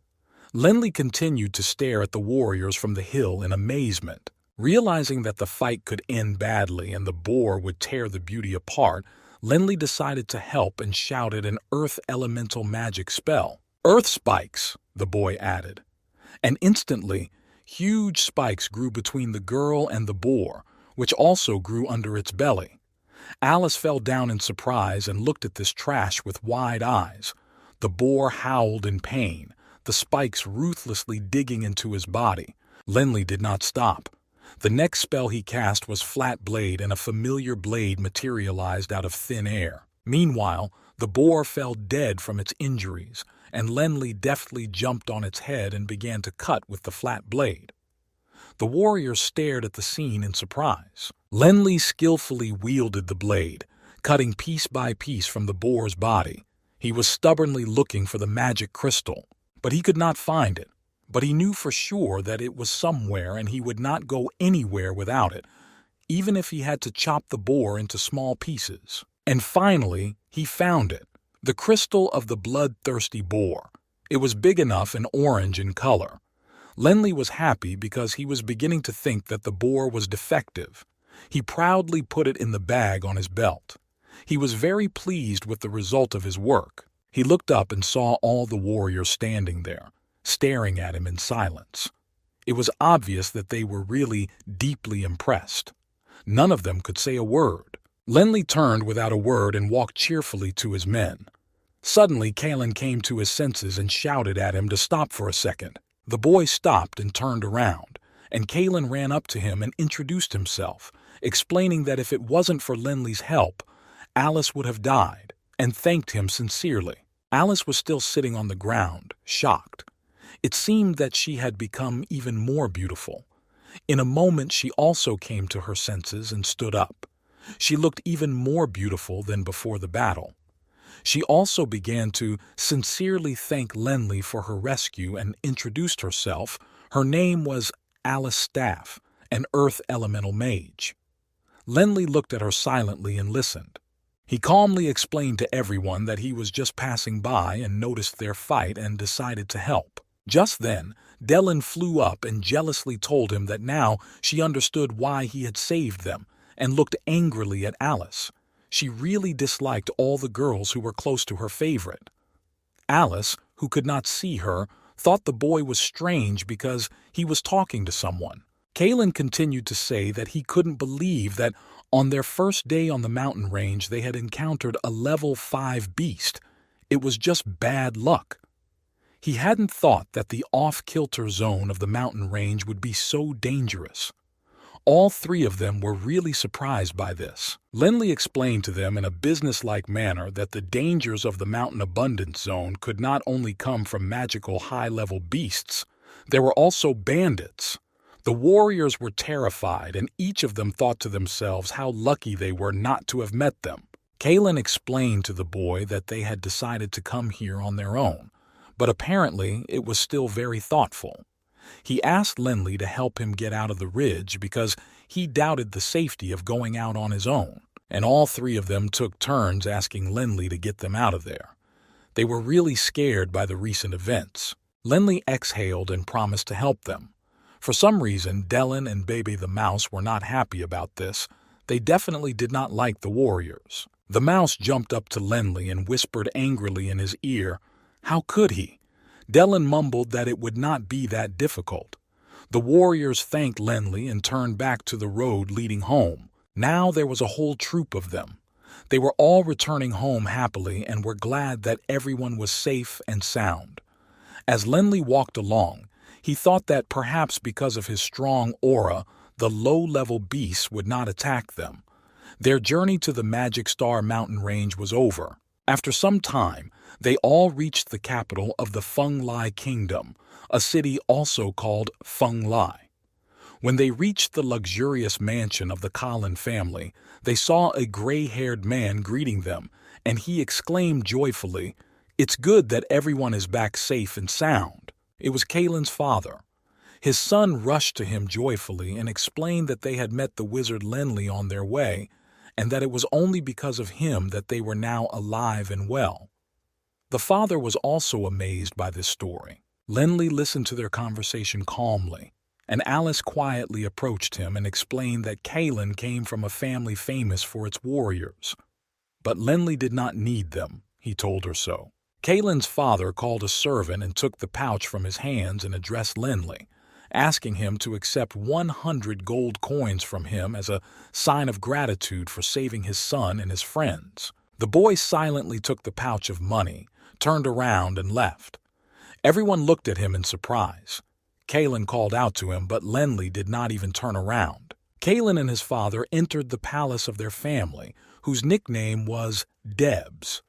Lenli continued to stare at the warriors from the hill in amazement. Realizing that the fight could end badly and the boar would tear the beauty apart, Lenli decided to help and shouted an earth elemental magic spell. "Earth spikes," the boy added. And instantly, Huge spikes grew between the girl and the boar, which also grew under its belly. Alice fell down in surprise and looked at this trash with wide eyes. The boar howled in pain, the spikes ruthlessly digging into his body. Lenly did not stop. The next spell he cast was Flat Blade, and a familiar blade materialized out of thin air. Meanwhile, the boar fell dead from its injuries, and Lenly deftly jumped on its head and began to cut with the flat blade. The warriors stared at the scene in surprise. Lenly skillfully wielded the blade, cutting piece by piece from the boar's body. He was stubbornly looking for the magic crystal, but he could not find it. But he knew for sure that it was somewhere, and he would not go anywhere without it, even if he had to chop the boar into small pieces. And finally, he found it, the crystal of the bloodthirsty boar. It was big enough and orange in color. Lenly was happy because he was beginning to think that the boar was defective. He proudly put it in the bag on his belt. He was very pleased with the result of his work. He looked up and saw all the warriors standing there, staring at him in silence. It was obvious that they were really deeply impressed. None of them could say a word. Lenly turned without a word and walked cheerfully to his men. Suddenly, Kalen came to his senses and shouted at him to stop for a second. The boy stopped and turned around, and Kalen ran up to him and introduced himself, explaining that if it wasn't for Lenly's help, Alice would have died, and thanked him sincerely. Alice was still sitting on the ground, shocked. It seemed that she had become even more beautiful. In a moment, she also came to her senses and stood up. She looked even more beautiful than before the battle. She also began to sincerely thank Lenly for her rescue and introduced herself. Her name was Alice Staff, an earth elemental mage. Lenly looked at her silently and listened. He calmly explained to everyone that he was just passing by and noticed their fight and decided to help. Just then, Dellen flew up and jealously told him that now she understood why he had saved them, and looked angrily at Alice. She really disliked all the girls who were close to her favorite. Alice, who could not see her, thought the boy was strange because he was talking to someone. Kalen continued to say that he couldn't believe that on their first day on the mountain range they had encountered a level 5 beast. It was just bad luck. He hadn't thought that the off-kilter zone of the mountain range would be so dangerous. All three of them were really surprised by this. Lenly explained to them in a businesslike manner that the dangers of the mountain abundance zone could not only come from magical high-level beasts, there were also bandits. The warriors were terrified, and each of them thought to themselves how lucky they were not to have met them. Kalen explained to the boy that they had decided to come here on their own, but apparently it was still very thoughtful. He asked Lenly to help him get out of the ridge because he doubted the safety of going out on his own, and all three of them took turns asking Lenly to get them out of there. They were really scared by the recent events. Lenly exhaled and promised to help them. For some reason, Dellen and Baby the Mouse were not happy about this. They definitely did not like the warriors. The mouse jumped up to Lenly and whispered angrily in his ear, "How could he?" Dellen mumbled that it would not be that difficult. The warriors thanked Lenly and turned back to the road leading home. Now there was a whole troop of them. They were all returning home happily and were glad that everyone was safe and sound. As Lenly walked along, he thought that perhaps because of his strong aura, the low-level beasts would not attack them. Their journey to the Magic Star mountain range was over. After some time, they all reached the capital of the Feng Lai Kingdom, a city also called Feng Lai. When they reached the luxurious mansion of the Kalin family, they saw a gray-haired man greeting them, and he exclaimed joyfully, "It's good that everyone is back safe and sound." It was Kalen's father. His son rushed to him joyfully and explained that they had met the wizard Lenly on their way, and that it was only because of him that they were now alive and well. The father was also amazed by this story. Lenly listened to their conversation calmly, and Alice quietly approached him and explained that Kalen came from a family famous for its warriors. But Lenly did not need them, he told her so. Kalen's father called a servant and took the pouch from his hands and addressed Lenly, asking him to accept 100 gold coins from him as a sign of gratitude for saving his son and his friends. The boy silently took the pouch of money, turned around, and left. Everyone looked at him in surprise. Kalen called out to him, but Lenli did not even turn around. Kalen and his father entered the palace of their family, whose nickname was Debs.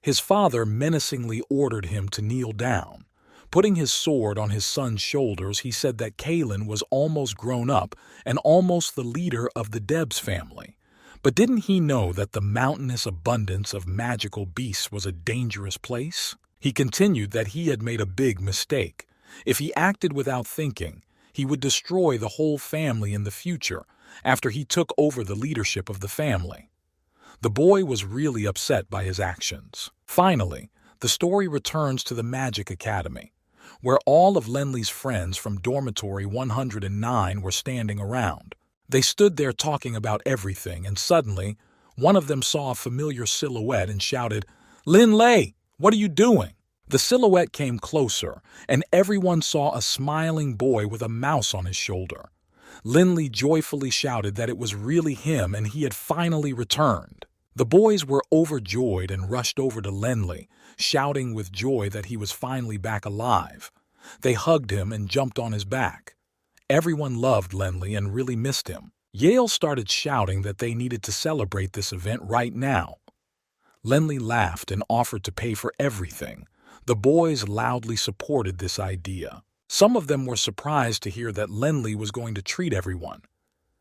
His father menacingly ordered him to kneel down. Putting his sword on his son's shoulders, he said that Kalen was almost grown up and almost the leader of the Debs family. But didn't he know that the mountainous abundance of magical beasts was a dangerous place? He continued that he had made a big mistake. If he acted without thinking, he would destroy the whole family in the future after he took over the leadership of the family. The boy was really upset by his actions. Finally, the story returns to the Magic Academy, where all of Lenli's friends from dormitory 109 were standing around. They stood there talking about everything, and suddenly, one of them saw a familiar silhouette and shouted, "Lin Lei, what are you doing?" The silhouette came closer, and everyone saw a smiling boy with a mouse on his shoulder. Linley joyfully shouted that it was really him and he had finally returned. The boys were overjoyed and rushed over to Lenli, shouting with joy that he was finally back alive. They hugged him and jumped on his back. Everyone loved Lenli and really missed him. Yale started shouting that they needed to celebrate this event right now. Lenli laughed and offered to pay for everything. The boys loudly supported this idea. Some of them were surprised to hear that Lenli was going to treat everyone.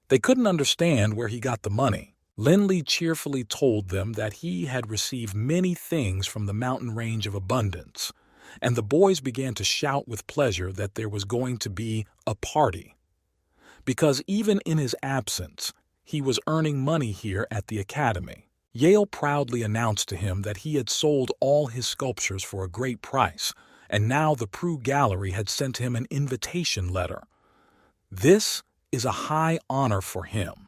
They couldn't understand where he got the money. Lenli cheerfully told them that he had received many things from the mountain range of abundance, and the boys began to shout with pleasure that there was going to be a party. Because even in his absence, he was earning money here at the academy. Yale proudly announced to him that he had sold all his sculptures for a great price, and now the Prue Gallery had sent him an invitation letter. This is a high honor for him.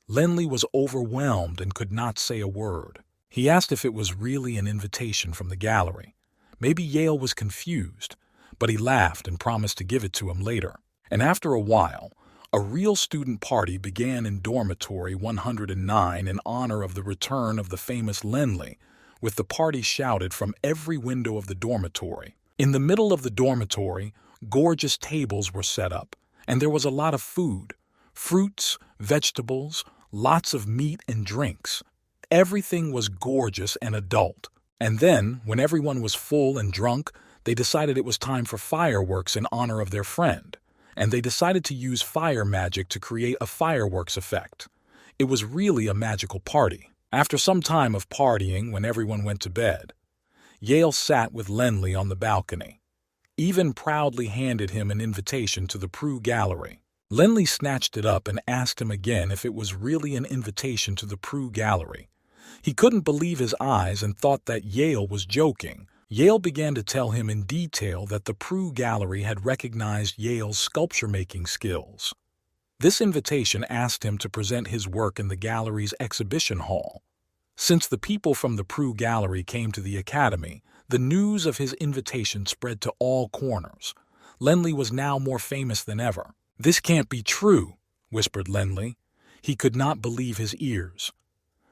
Lenli was overwhelmed and could not say a word. He asked if it was really an invitation from the gallery. Maybe Yale was confused, but he laughed and promised to give it to him later. And after a while, a real student party began in dormitory 109 in honor of the return of the famous Lenli, with the party shouted from every window of the dormitory. In the middle of the dormitory, gorgeous tables were set up, and there was a lot of food, fruits, vegetables, lots of meat and drinks. Everything was gorgeous and adult. And then, when everyone was full and drunk, they decided it was time for fireworks in honor of their friend. And they decided to use fire magic to create a fireworks effect. It was really a magical party. After some time of partying, when everyone went to bed, Yale sat with Lenli on the balcony. Even proudly handed him an invitation to the Prue Gallery. Lenli snatched it up and asked him again if it was really an invitation to the Prue Gallery. He couldn't believe his eyes and thought that Yale was joking. Yale began to tell him in detail that the Prue Gallery had recognized Yale's sculpture-making skills. This invitation asked him to present his work in the gallery's exhibition hall. Since the people from the Prue Gallery came to the academy, the news of his invitation spread to all corners. Lenli was now more famous than ever. "This can't be true," whispered Lenli. He could not believe his ears.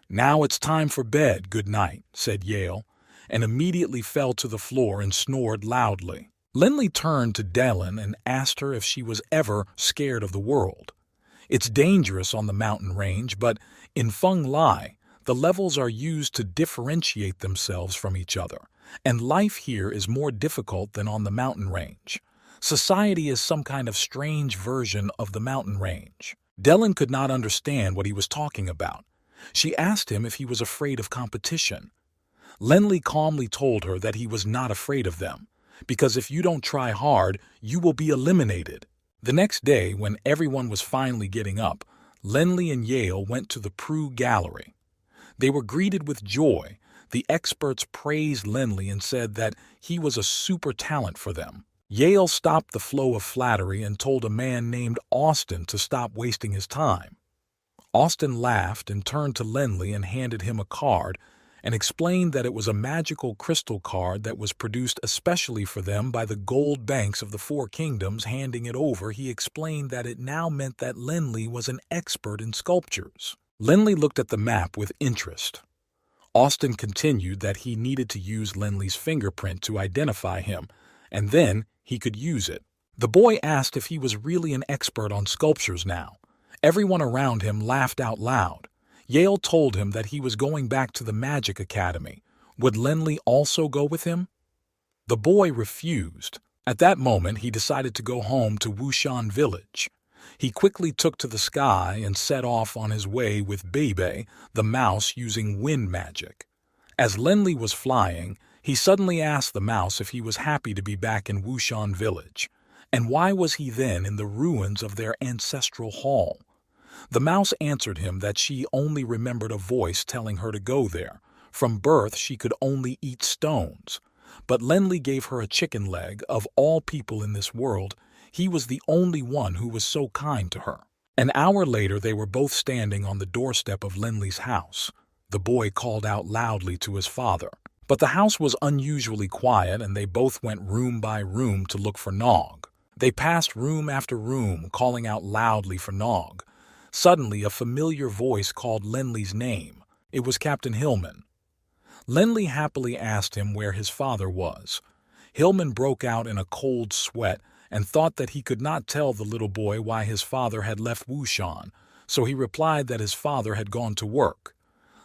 "Now it's time for bed, good night," said Yale, and immediately fell to the floor and snored loudly. Lenli turned to Dellen and asked her if she was ever scared of the world. It's dangerous on the mountain range, but in Feng Lai, the levels are used to differentiate themselves from each other, and life here is more difficult than on the mountain range. Society is some kind of strange version of the mountain range. Dellen could not understand what he was talking about. She asked him if he was afraid of competition. Lenli calmly told her that he was not afraid of them, because if you don't try hard, you will be eliminated. The next day, when everyone was finally getting up, Lenli and Yale went to the Prue Gallery. They were greeted with joy. The experts praised Lenli and said that he was a super talent for them. Yale stopped the flow of flattery and told a man named Austin to stop wasting his time. Austin laughed and turned to Lenli and handed him a card and explained that it was a magical crystal card that was produced especially for them by the gold banks of the Four Kingdoms. Handing it over, he explained that it now meant that Lenli was an expert in sculptures. Lenli looked at the map with interest. Austin continued that he needed to use Lenli's fingerprint to identify him, and then he could use it. The boy asked if he was really an expert on sculptures now. Everyone around him laughed out loud. Yale told him that he was going back to the Magic Academy. Would Lenli also go with him? The boy refused. At that moment, he decided to go home to Wushan Village. He quickly took to the sky and set off on his way with Bebe, the mouse, using wind magic. As Lenli was flying, he suddenly asked the mouse if he was happy to be back in Wushan Village, and why was he then in the ruins of their ancestral hall. The mouse answered him that she only remembered a voice telling her to go there. From birth, she could only eat stones. But Lenli gave her a chicken leg. Of all people in this world, he was the only one who was so kind to her. An hour later, they were both standing on the doorstep of Lenli's house. The boy called out loudly to his father. But the house was unusually quiet, and they both went room by room to look for Nog. They passed room after room, calling out loudly for Nog. Suddenly, a familiar voice called Lenli's name. It was Captain Hillman. Lenli happily asked him where his father was. Hillman broke out in a cold sweat and thought that he could not tell the little boy why his father had left Wushan, so he replied that his father had gone to work.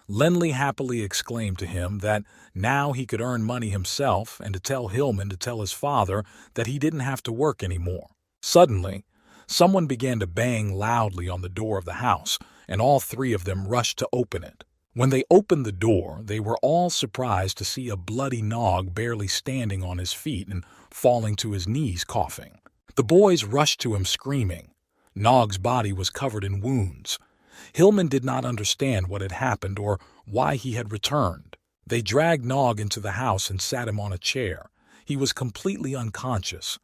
Lenli happily exclaimed to him that now he could earn money himself and to tell Hillman to tell his father that he didn't have to work anymore. Suddenly, someone began to bang loudly on the door of the house, and all three of them rushed to open it. When they opened the door, they were all surprised to see a bloody Nog barely standing on his feet and falling to his knees coughing. The boys rushed to him screaming. Nog's body was covered in wounds. Hillman did not understand what had happened or why he had returned. They dragged Nog into the house and sat him on a chair. He was completely unconscious.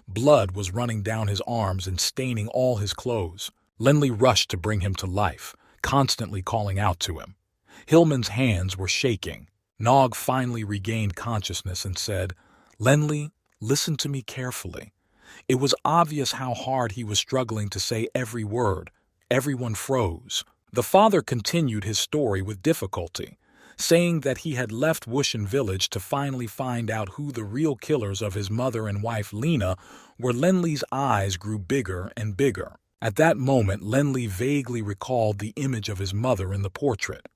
Blood was running down his arms and staining all his clothes. Lenli rushed to bring him to life, constantly calling out to him. Hillman's hands were shaking. Nog finally regained consciousness and said, "Lenli, listen to me carefully." It was obvious how hard he was struggling to say every word. Everyone froze. The father continued his story with difficulty, saying that he had left Wushan Village to finally find out who the real killers of his mother and wife Lena were. Lenli's eyes grew bigger and bigger. At that moment, Lenli vaguely recalled the image of his mother in the portrait.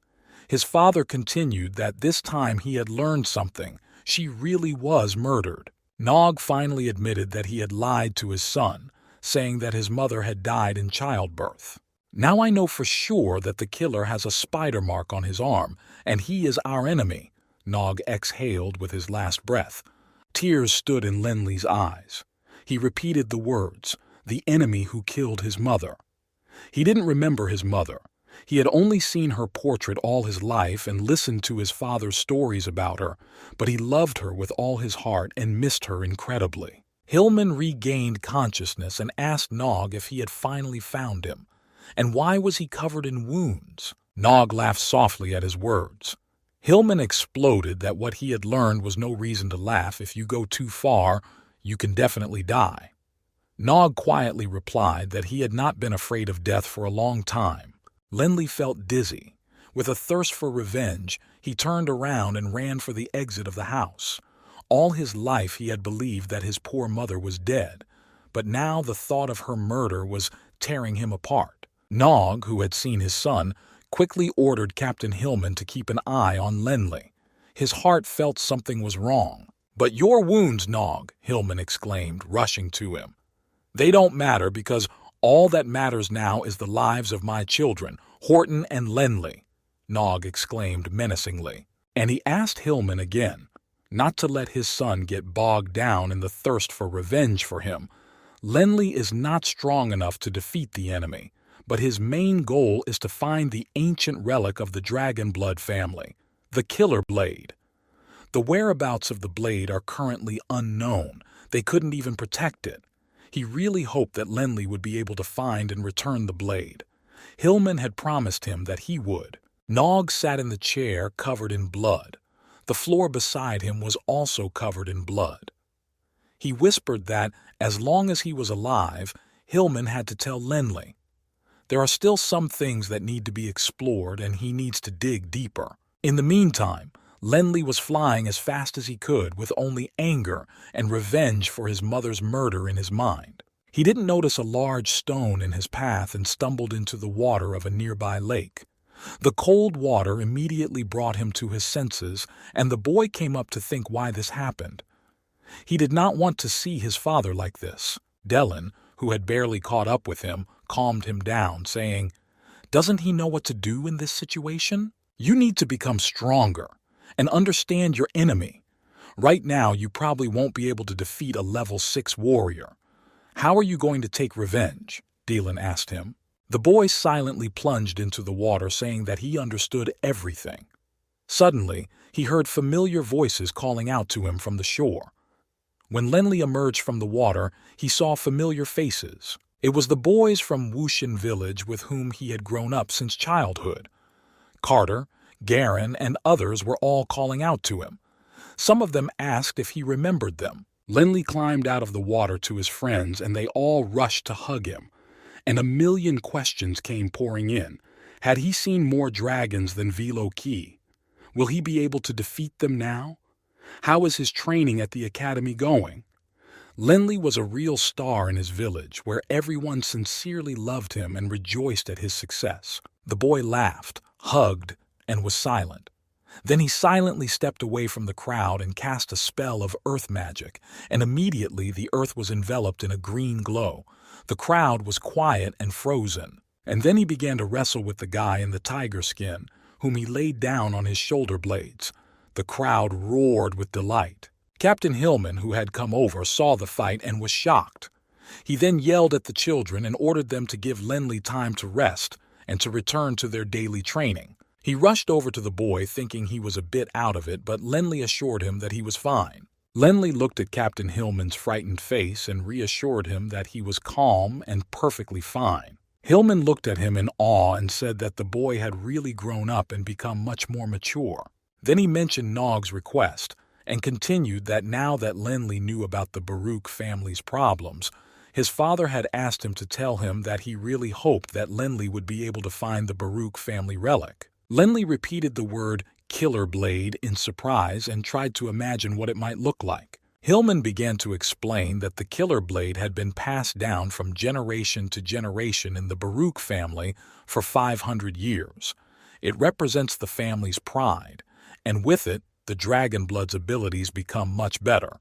His father continued that this time he had learned something. She really was murdered. Nog finally admitted that he had lied to his son, saying that his mother had died in childbirth. "Now I know for sure that the killer has a spider mark on his arm, and he is our enemy," Nog exhaled with his last breath. Tears stood in Lenli's eyes. He repeated the words, "the enemy who killed his mother." He didn't remember his mother. He had only seen her portrait all his life and listened to his father's stories about her, but he loved her with all his heart and missed her incredibly. Hillman regained consciousness and asked Nog if he had finally found him. And why was he covered in wounds? Nog laughed softly at his words. Hillman exploded that what he had learned was no reason to laugh. If you go too far, you can definitely die. Nog quietly replied that he had not been afraid of death for a long time. Lenli felt dizzy. With a thirst for revenge, he turned around and ran for the exit of the house. All his life he had believed that his poor mother was dead, but now the thought of her murder was tearing him apart. Nog, who had seen his son, quickly ordered Captain Hillman to keep an eye on Lenli. His heart felt something was wrong. "But your wounds, Nog," Hillman exclaimed, rushing to him. "They don't matter because all that matters now is the lives of my children, Horton and Lenli," Nog exclaimed menacingly. And he asked Hillman again not to let his son get bogged down in the thirst for revenge for him. Lenli is not strong enough to defeat the enemy, but his main goal is to find the ancient relic of the dragon blood family, the killer blade. The whereabouts of the blade are currently unknown. They couldn't even protect it. He really hoped that Lenli would be able to find and return the blade. Hillman had promised him that he would. Nog sat in the chair covered in blood. The floor beside him was also covered in blood. He whispered that, as long as he was alive, Hillman had to tell Lenli. There are still some things that need to be explored and he needs to dig deeper. In the meantime, Lenli was flying as fast as he could with only anger and revenge for his mother's murder in his mind. He didn't notice a large stone in his path and stumbled into the water of a nearby lake. The cold water immediately brought him to his senses, and the boy came up to think why this happened. He did not want to see his father like this. Dellen, who had barely caught up with him, calmed him down, saying, "Doesn't he know what to do in this situation? You need to become stronger and understand your enemy. Right now, you probably won't be able to defeat a level 6 warrior. How are you going to take revenge?" Dellen asked him. The boy silently plunged into the water, saying that he understood everything. Suddenly, he heard familiar voices calling out to him from the shore. When Lenli emerged from the water, he saw familiar faces. It was the boys from Wushin village with whom he had grown up since childhood. Carter, Garen, and others were all calling out to him. Some of them asked if he remembered them. Lenli climbed out of the water to his friends, and they all rushed to hug him. And a million questions came pouring in. Had he seen more dragons than Velo Ki? Will he be able to defeat them now? How is his training at the academy going? Lenli was a real star in his village, where everyone sincerely loved him and rejoiced at his success. The boy laughed, hugged, and was silent. Then he silently stepped away from the crowd and cast a spell of earth magic, and immediately the earth was enveloped in a green glow. The crowd was quiet and frozen. And then he began to wrestle with the guy in the tiger skin, whom he laid down on his shoulder blades. The crowd roared with delight. Captain Hillman, who had come over, saw the fight and was shocked. He then yelled at the children and ordered them to give Lenli time to rest and to return to their daily training. He rushed over to the boy thinking he was a bit out of it, but Lenli assured him that he was fine. Lenli looked at Captain Hillman's frightened face and reassured him that he was calm and perfectly fine. Hillman looked at him in awe and said that the boy had really grown up and become much more mature. Then he mentioned Nog's request and continued that now that Lenli knew about the Baruch family's problems, his father had asked him to tell him that he really hoped that Lenli would be able to find the Baruch family relic. Lenli repeated the word killer blade in surprise and tried to imagine what it might look like. Hillman began to explain that the killer blade had been passed down from generation to generation in the Baruch family for 500 years. It represents the family's pride, and with it, the dragon blood's abilities become much better.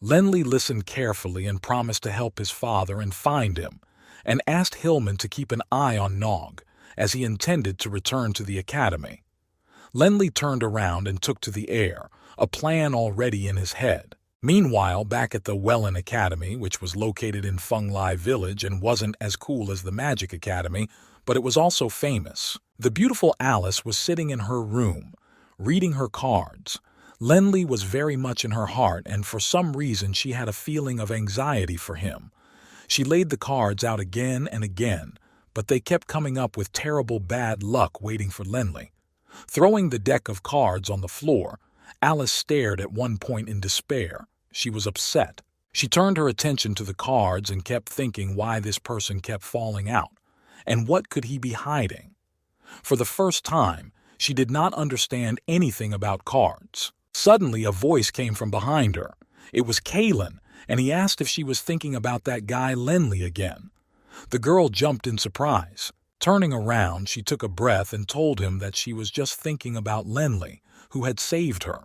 Lenli listened carefully and promised to help his father and find him, and asked Hillman to keep an eye on Nog, as he intended to return to the academy. Lenli turned around and took to the air, a plan already in his head. Meanwhile, back at the Wellen Academy, which was located in Funglai Village and wasn't as cool as the Magic Academy, but it was also famous, the beautiful Alice was sitting in her room, reading her cards. Lenli was very much in her heart, and for some reason she had a feeling of anxiety for him. She laid the cards out again and again, but they kept coming up with terrible bad luck waiting for Lenli. Throwing the deck of cards on the floor, Alice stared at one point in despair. She was upset. She turned her attention to the cards and kept thinking why this person kept falling out, and what could he be hiding. For the first time, she did not understand anything about cards. Suddenly, a voice came from behind her. It was Kalen, and he asked if she was thinking about that guy Lenli again. The girl jumped in surprise. Turning around, she took a breath and told him that she was just thinking about Lenli, who had saved her,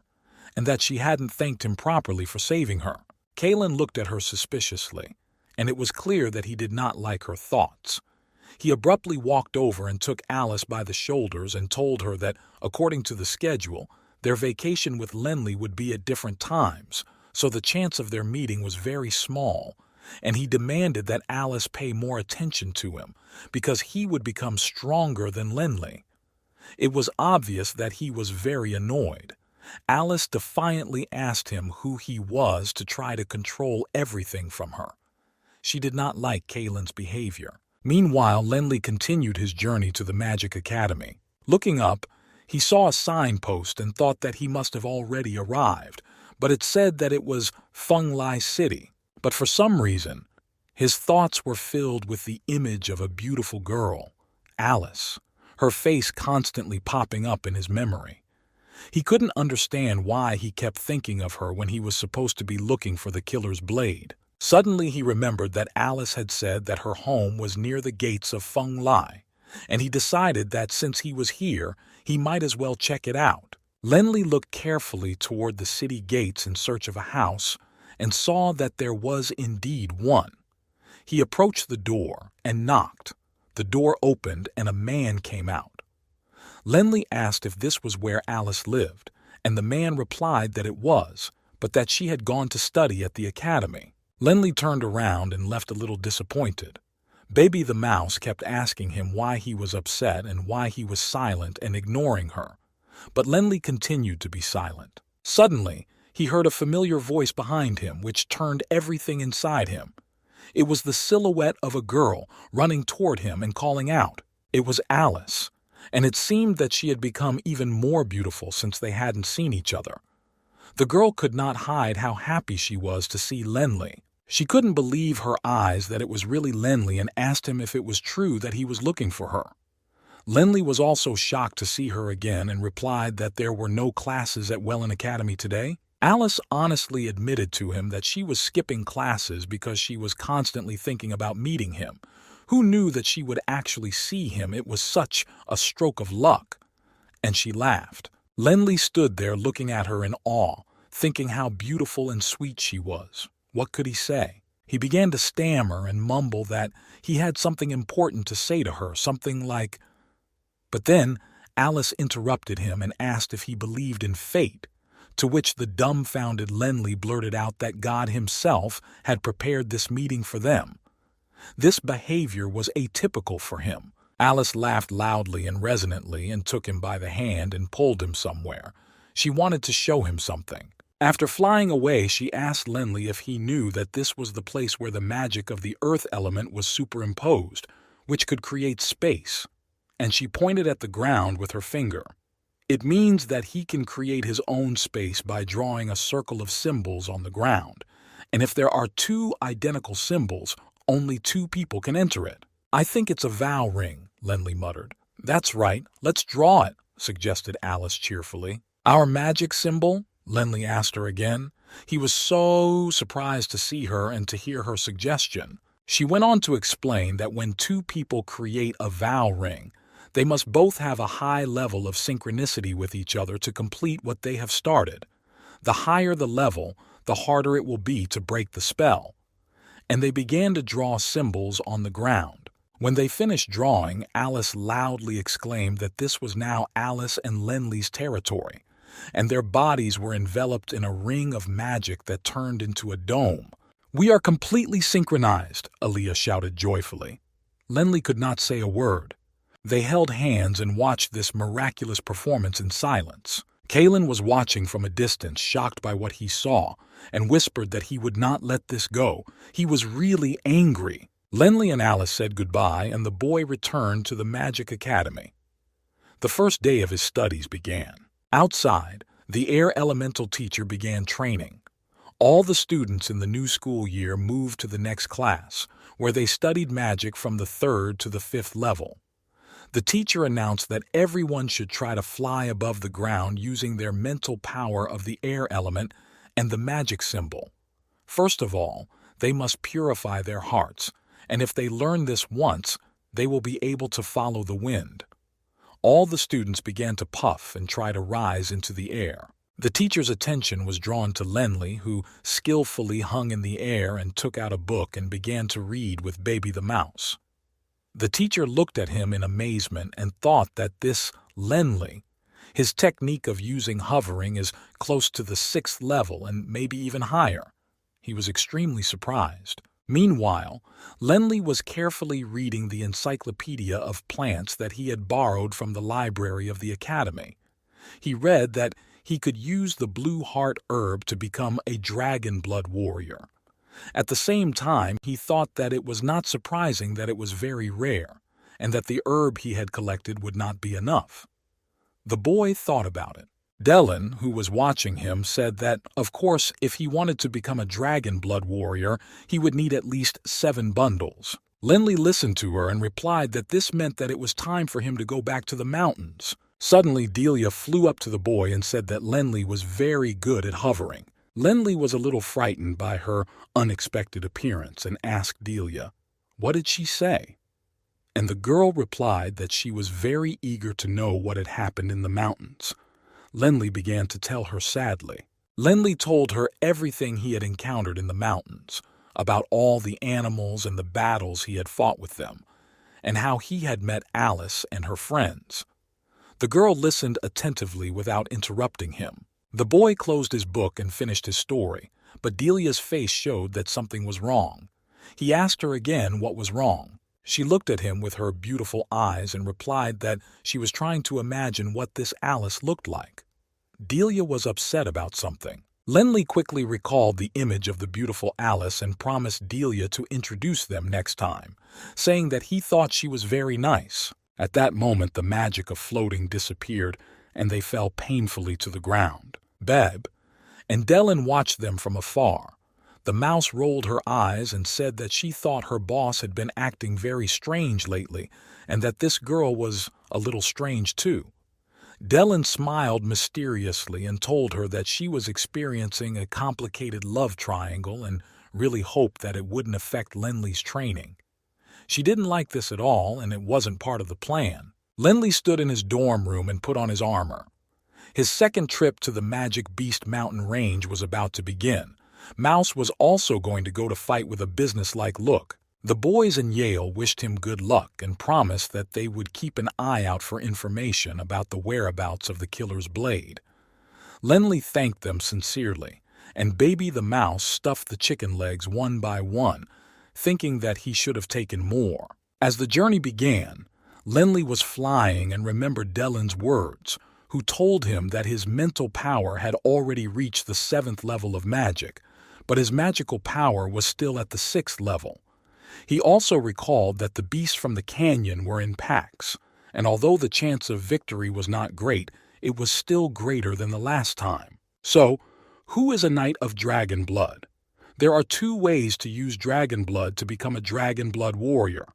and that she hadn't thanked him properly for saving her. Kalen looked at her suspiciously, and it was clear that he did not like her thoughts. He abruptly walked over and took Alice by the shoulders and told her that, according to the schedule, their vacation with Lenli would be at different times, so the chance of their meeting was very small, and he demanded that Alice pay more attention to him, because he would become stronger than Lenli. It was obvious that he was very annoyed. Alice defiantly asked him who he was to try to control everything from her. She did not like Kalen's behavior. Meanwhile, Lenli continued his journey to the Magic Academy. Looking up, he saw a signpost and thought that he must have already arrived, but it said that it was Feng Lai City. But for some reason, his thoughts were filled with the image of a beautiful girl, Alice, her face constantly popping up in his memory. He couldn't understand why he kept thinking of her when he was supposed to be looking for the killer's blade. Suddenly he remembered that Alice had said that her home was near the gates of Feng Lai, and he decided that since he was here, he might as well check it out. Lenli looked carefully toward the city gates in search of a house and saw that there was indeed one. He approached the door and knocked. The door opened and a man came out. Lenli asked if this was where Alice lived, and the man replied that it was, but that she had gone to study at the academy. Lenli turned around and left a little disappointed. Baby the mouse kept asking him why he was upset and why he was silent and ignoring her. But Lenli continued to be silent. Suddenly, he heard a familiar voice behind him which turned everything inside him. It was the silhouette of a girl running toward him and calling out. It was Alice, and it seemed that she had become even more beautiful since they hadn't seen each other. The girl could not hide how happy she was to see Lenli. She couldn't believe her eyes that it was really Lenli and asked him if it was true that he was looking for her. Lenli was also shocked to see her again and replied that there were no classes at Wellen Academy today. Alice honestly admitted to him that she was skipping classes because she was constantly thinking about meeting him. Who knew that she would actually see him? It was such a stroke of luck. And she laughed. Lenli stood there looking at her in awe, thinking how beautiful and sweet she was. What could he say? He began to stammer and mumble that he had something important to say to her, something like... But then Alice interrupted him and asked if he believed in fate, to which the dumbfounded Lenli blurted out that God himself had prepared this meeting for them. This behavior was atypical for him. Alice laughed loudly and resonantly and took him by the hand and pulled him somewhere. She wanted to show him something. After flying away, she asked Lenli if he knew that this was the place where the magic of the earth element was superimposed, which could create space, and she pointed at the ground with her finger. It means that he can create his own space by drawing a circle of symbols on the ground, and if there are two identical symbols, only two people can enter it. I think it's a vow ring, Lenli muttered. That's right, let's draw it, suggested Alice cheerfully. Our magic symbol? Lenli asked her again. He was so surprised to see her and to hear her suggestion. She went on to explain that when two people create a vow ring, they must both have a high level of synchronicity with each other to complete what they have started. The higher the level, the harder it will be to break the spell. And they began to draw symbols on the ground. When they finished drawing, Alice loudly exclaimed that this was now Alice and Lenli's territory, and their bodies were enveloped in a ring of magic that turned into a dome. We are completely synchronized, Aaliyah shouted joyfully. Lenli could not say a word. They held hands and watched this miraculous performance in silence. Kalen was watching from a distance, shocked by what he saw, and whispered that he would not let this go. He was really angry. Lenli and Alice said goodbye, and the boy returned to the Magic Academy. The first day of his studies began. Outside, the air elemental teacher began training. All the students in the new school year moved to the next class, where they studied magic from the 3rd to the 5th level. The teacher announced that everyone should try to fly above the ground using their mental power of the air element and the magic symbol. First of all, they must purify their hearts, and if they learn this once, they will be able to follow the wind. All the students began to puff and try to rise into the air. The teacher's attention was drawn to Lenli, who skillfully hung in the air and took out a book and began to read with Baby the mouse. The teacher looked at him in amazement and thought that this Lenli, his technique of using hovering is close to the 6th level and maybe even higher. He was extremely surprised. Meanwhile, Lenli was carefully reading the encyclopedia of plants that he had borrowed from the library of the academy. He read that he could use the blue heart herb to become a dragon blood warrior. At the same time, he thought that it was not surprising that it was very rare, and that the herb he had collected would not be enough. The boy thought about it. Dellen, who was watching him, said that, of course, if he wanted to become a dragon blood warrior, he would need at least 7 bundles. Lindley listened to her and replied that this meant that it was time for him to go back to the mountains. Suddenly, Delia flew up to the boy and said that Lindley was very good at hovering. Lindley was a little frightened by her unexpected appearance and asked Delia, "What did she say?" And the girl replied that she was very eager to know what had happened in the mountains. Lindley began to tell her sadly. Lindley told her everything he had encountered in the mountains, about all the animals and the battles he had fought with them, and how he had met Alice and her friends. The girl listened attentively without interrupting him. The boy closed his book and finished his story, but Delia's face showed that something was wrong. He asked her again what was wrong. She looked at him with her beautiful eyes and replied that she was trying to imagine what this Alice looked like. Delia was upset about something. Lindley quickly recalled the image of the beautiful Alice and promised Delia to introduce them next time, saying that he thought she was very nice. At that moment, the magic of floating disappeared, and they fell painfully to the ground. Beb and Dellen watched them from afar. The mouse rolled her eyes and said that she thought her boss had been acting very strange lately, and that this girl was a little strange too. Dellen smiled mysteriously and told her that she was experiencing a complicated love triangle and really hoped that it wouldn't affect Lindley's training. She didn't like this at all, and it wasn't part of the plan. Lindley stood in his dorm room and put on his armor. His second trip to the Magic Beast Mountain Range was about to begin. Mouse was also going to go to fight with a businesslike look. The boys in Yale wished him good luck and promised that they would keep an eye out for information about the whereabouts of the killer's blade. Lindley thanked them sincerely, and Baby the Mouse stuffed the chicken legs one by one, thinking that he should have taken more. As the journey began, Lindley was flying and remembered Dellen's words, who told him that his mental power had already reached the 7th level of magic, but his magical power was still at the 6th level. He also recalled that the beasts from the canyon were in packs, and although the chance of victory was not great, it was still greater than the last time. So, who is a knight of dragon blood? There are 2 ways to use dragon blood to become a dragon blood warrior.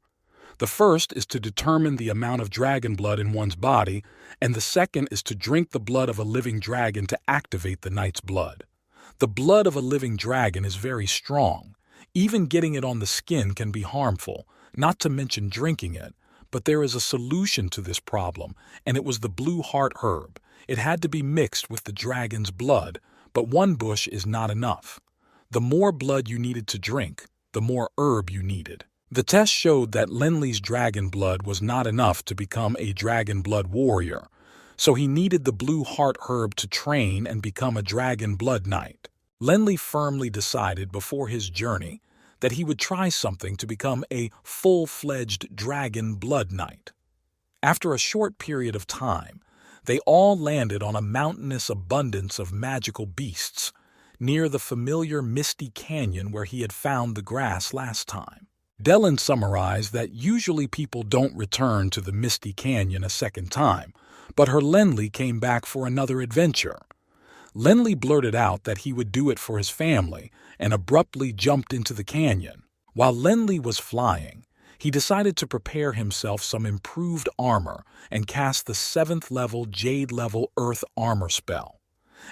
The first is to determine the amount of dragon blood in one's body, and the second is to drink the blood of a living dragon to activate the knight's blood. The blood of a living dragon is very strong. Even getting it on the skin can be harmful, not to mention drinking it, but there is a solution to this problem, and it was the blue heart herb. It had to be mixed with the dragon's blood, but 1 bush is not enough. The more blood you needed to drink, the more herb you needed. The test showed that Lindley's dragon blood was not enough to become a dragon blood warrior, so he needed the blue heart herb to train and become a dragon blood knight. Lindley firmly decided before his journey that he would try something to become a full-fledged dragon blood knight. After a short period of time, they all landed on a mountainous abundance of magical beasts, near the familiar misty canyon where he had found the grass last time. Dellen summarized that usually people don't return to the misty canyon a second time, but her Lindley came back for another adventure. Lindley blurted out that he would do it for his family and abruptly jumped into the canyon. While Lindley was flying, he decided to prepare himself some improved armor and cast the 7th level Jade level Earth armor spell.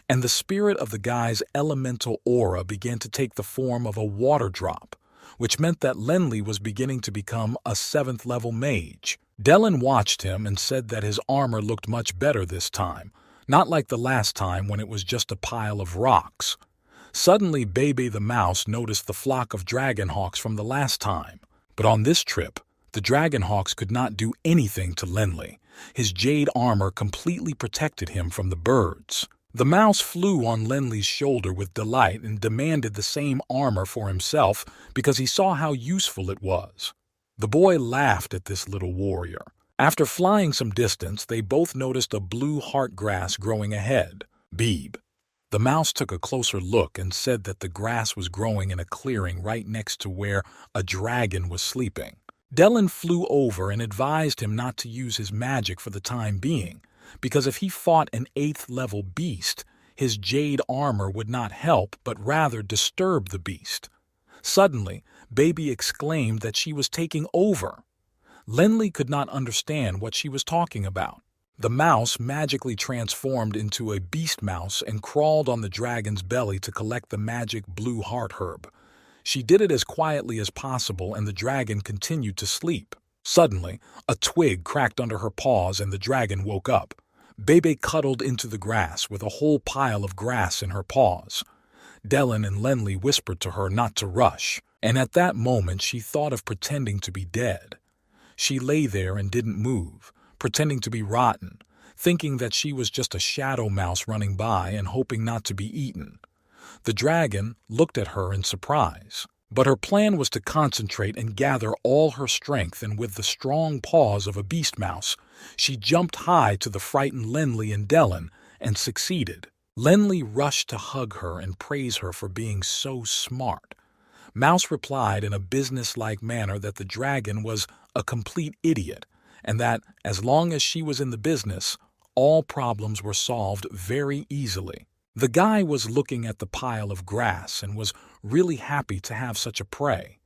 And the spirit of the guy's elemental aura began to take the form of a water drop, which meant that Lindley was beginning to become a 7th level mage. Dellen watched him and said that his armor looked much better this time, not like the last time when it was just a pile of rocks. Suddenly, Baby the Mouse noticed the flock of dragonhawks from the last time, but on this trip, the dragonhawks could not do anything to Lindley. His jade armor completely protected him from the birds. The mouse flew on Lindley's shoulder with delight and demanded the same armor for himself because he saw how useful it was. The boy laughed at this little warrior. After flying some distance, they both noticed a blue heart grass growing ahead. Beeb. The mouse took a closer look and said that the grass was growing in a clearing right next to where a dragon was sleeping. Dellen flew over and advised him not to use his magic for the time being, because if he fought an 8th level beast, his jade armor would not help but rather disturb the beast. Suddenly, Baby exclaimed that she was taking over. Lenli could not understand what she was talking about. The mouse magically transformed into a beast mouse and crawled on the dragon's belly to collect the magic blue heart herb. She did it as quietly as possible, and the dragon continued to sleep. Suddenly, a twig cracked under her paws and the dragon woke up. Bebe cuddled into the grass with a whole pile of grass in her paws. Dellen and Lenli whispered to her not to rush, and at that moment she thought of pretending to be dead. She lay there and didn't move, pretending to be rotten, thinking that she was just a shadow mouse running by and hoping not to be eaten. The dragon looked at her in surprise, but her plan was to concentrate and gather all her strength, and with the strong paws of a beast mouse, she jumped high to the frightened Lenli and Dellen and succeeded. Lenli rushed to hug her and praise her for being so smart. Mouse replied in a businesslike manner that the dragon was a complete idiot, and that, as long as she was in the business, all problems were solved very easily. The guy was looking at the pile of grass and was really happy to have such a prey.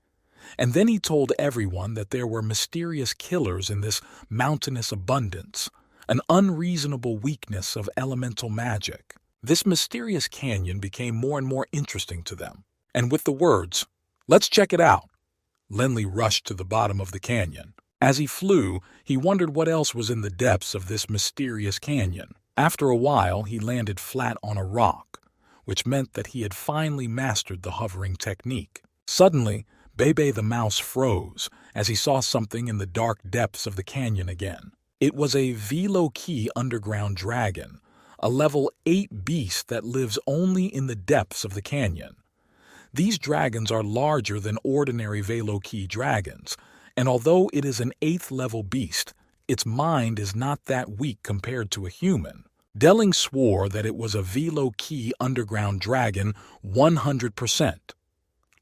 And then he told everyone that there were mysterious killers in this mountainous abundance, an unreasonable weakness of elemental magic. This mysterious canyon became more and more interesting to them, and with the words, "Let's check it out," Lenli rushed to the bottom of the canyon. As he flew, he wondered what else was in the depths of this mysterious canyon. After a while, he landed flat on a rock, which meant that he had finally mastered the hovering technique. Suddenly, Bebe the mouse froze as he saw something in the dark depths of the canyon again. It was a Veloki underground dragon, a level 8 beast that lives only in the depths of the canyon. These dragons are larger than ordinary Veloki dragons, and although it is an 8th level beast, its mind is not that weak compared to a human. Delling swore that it was a Veloki underground dragon 100%.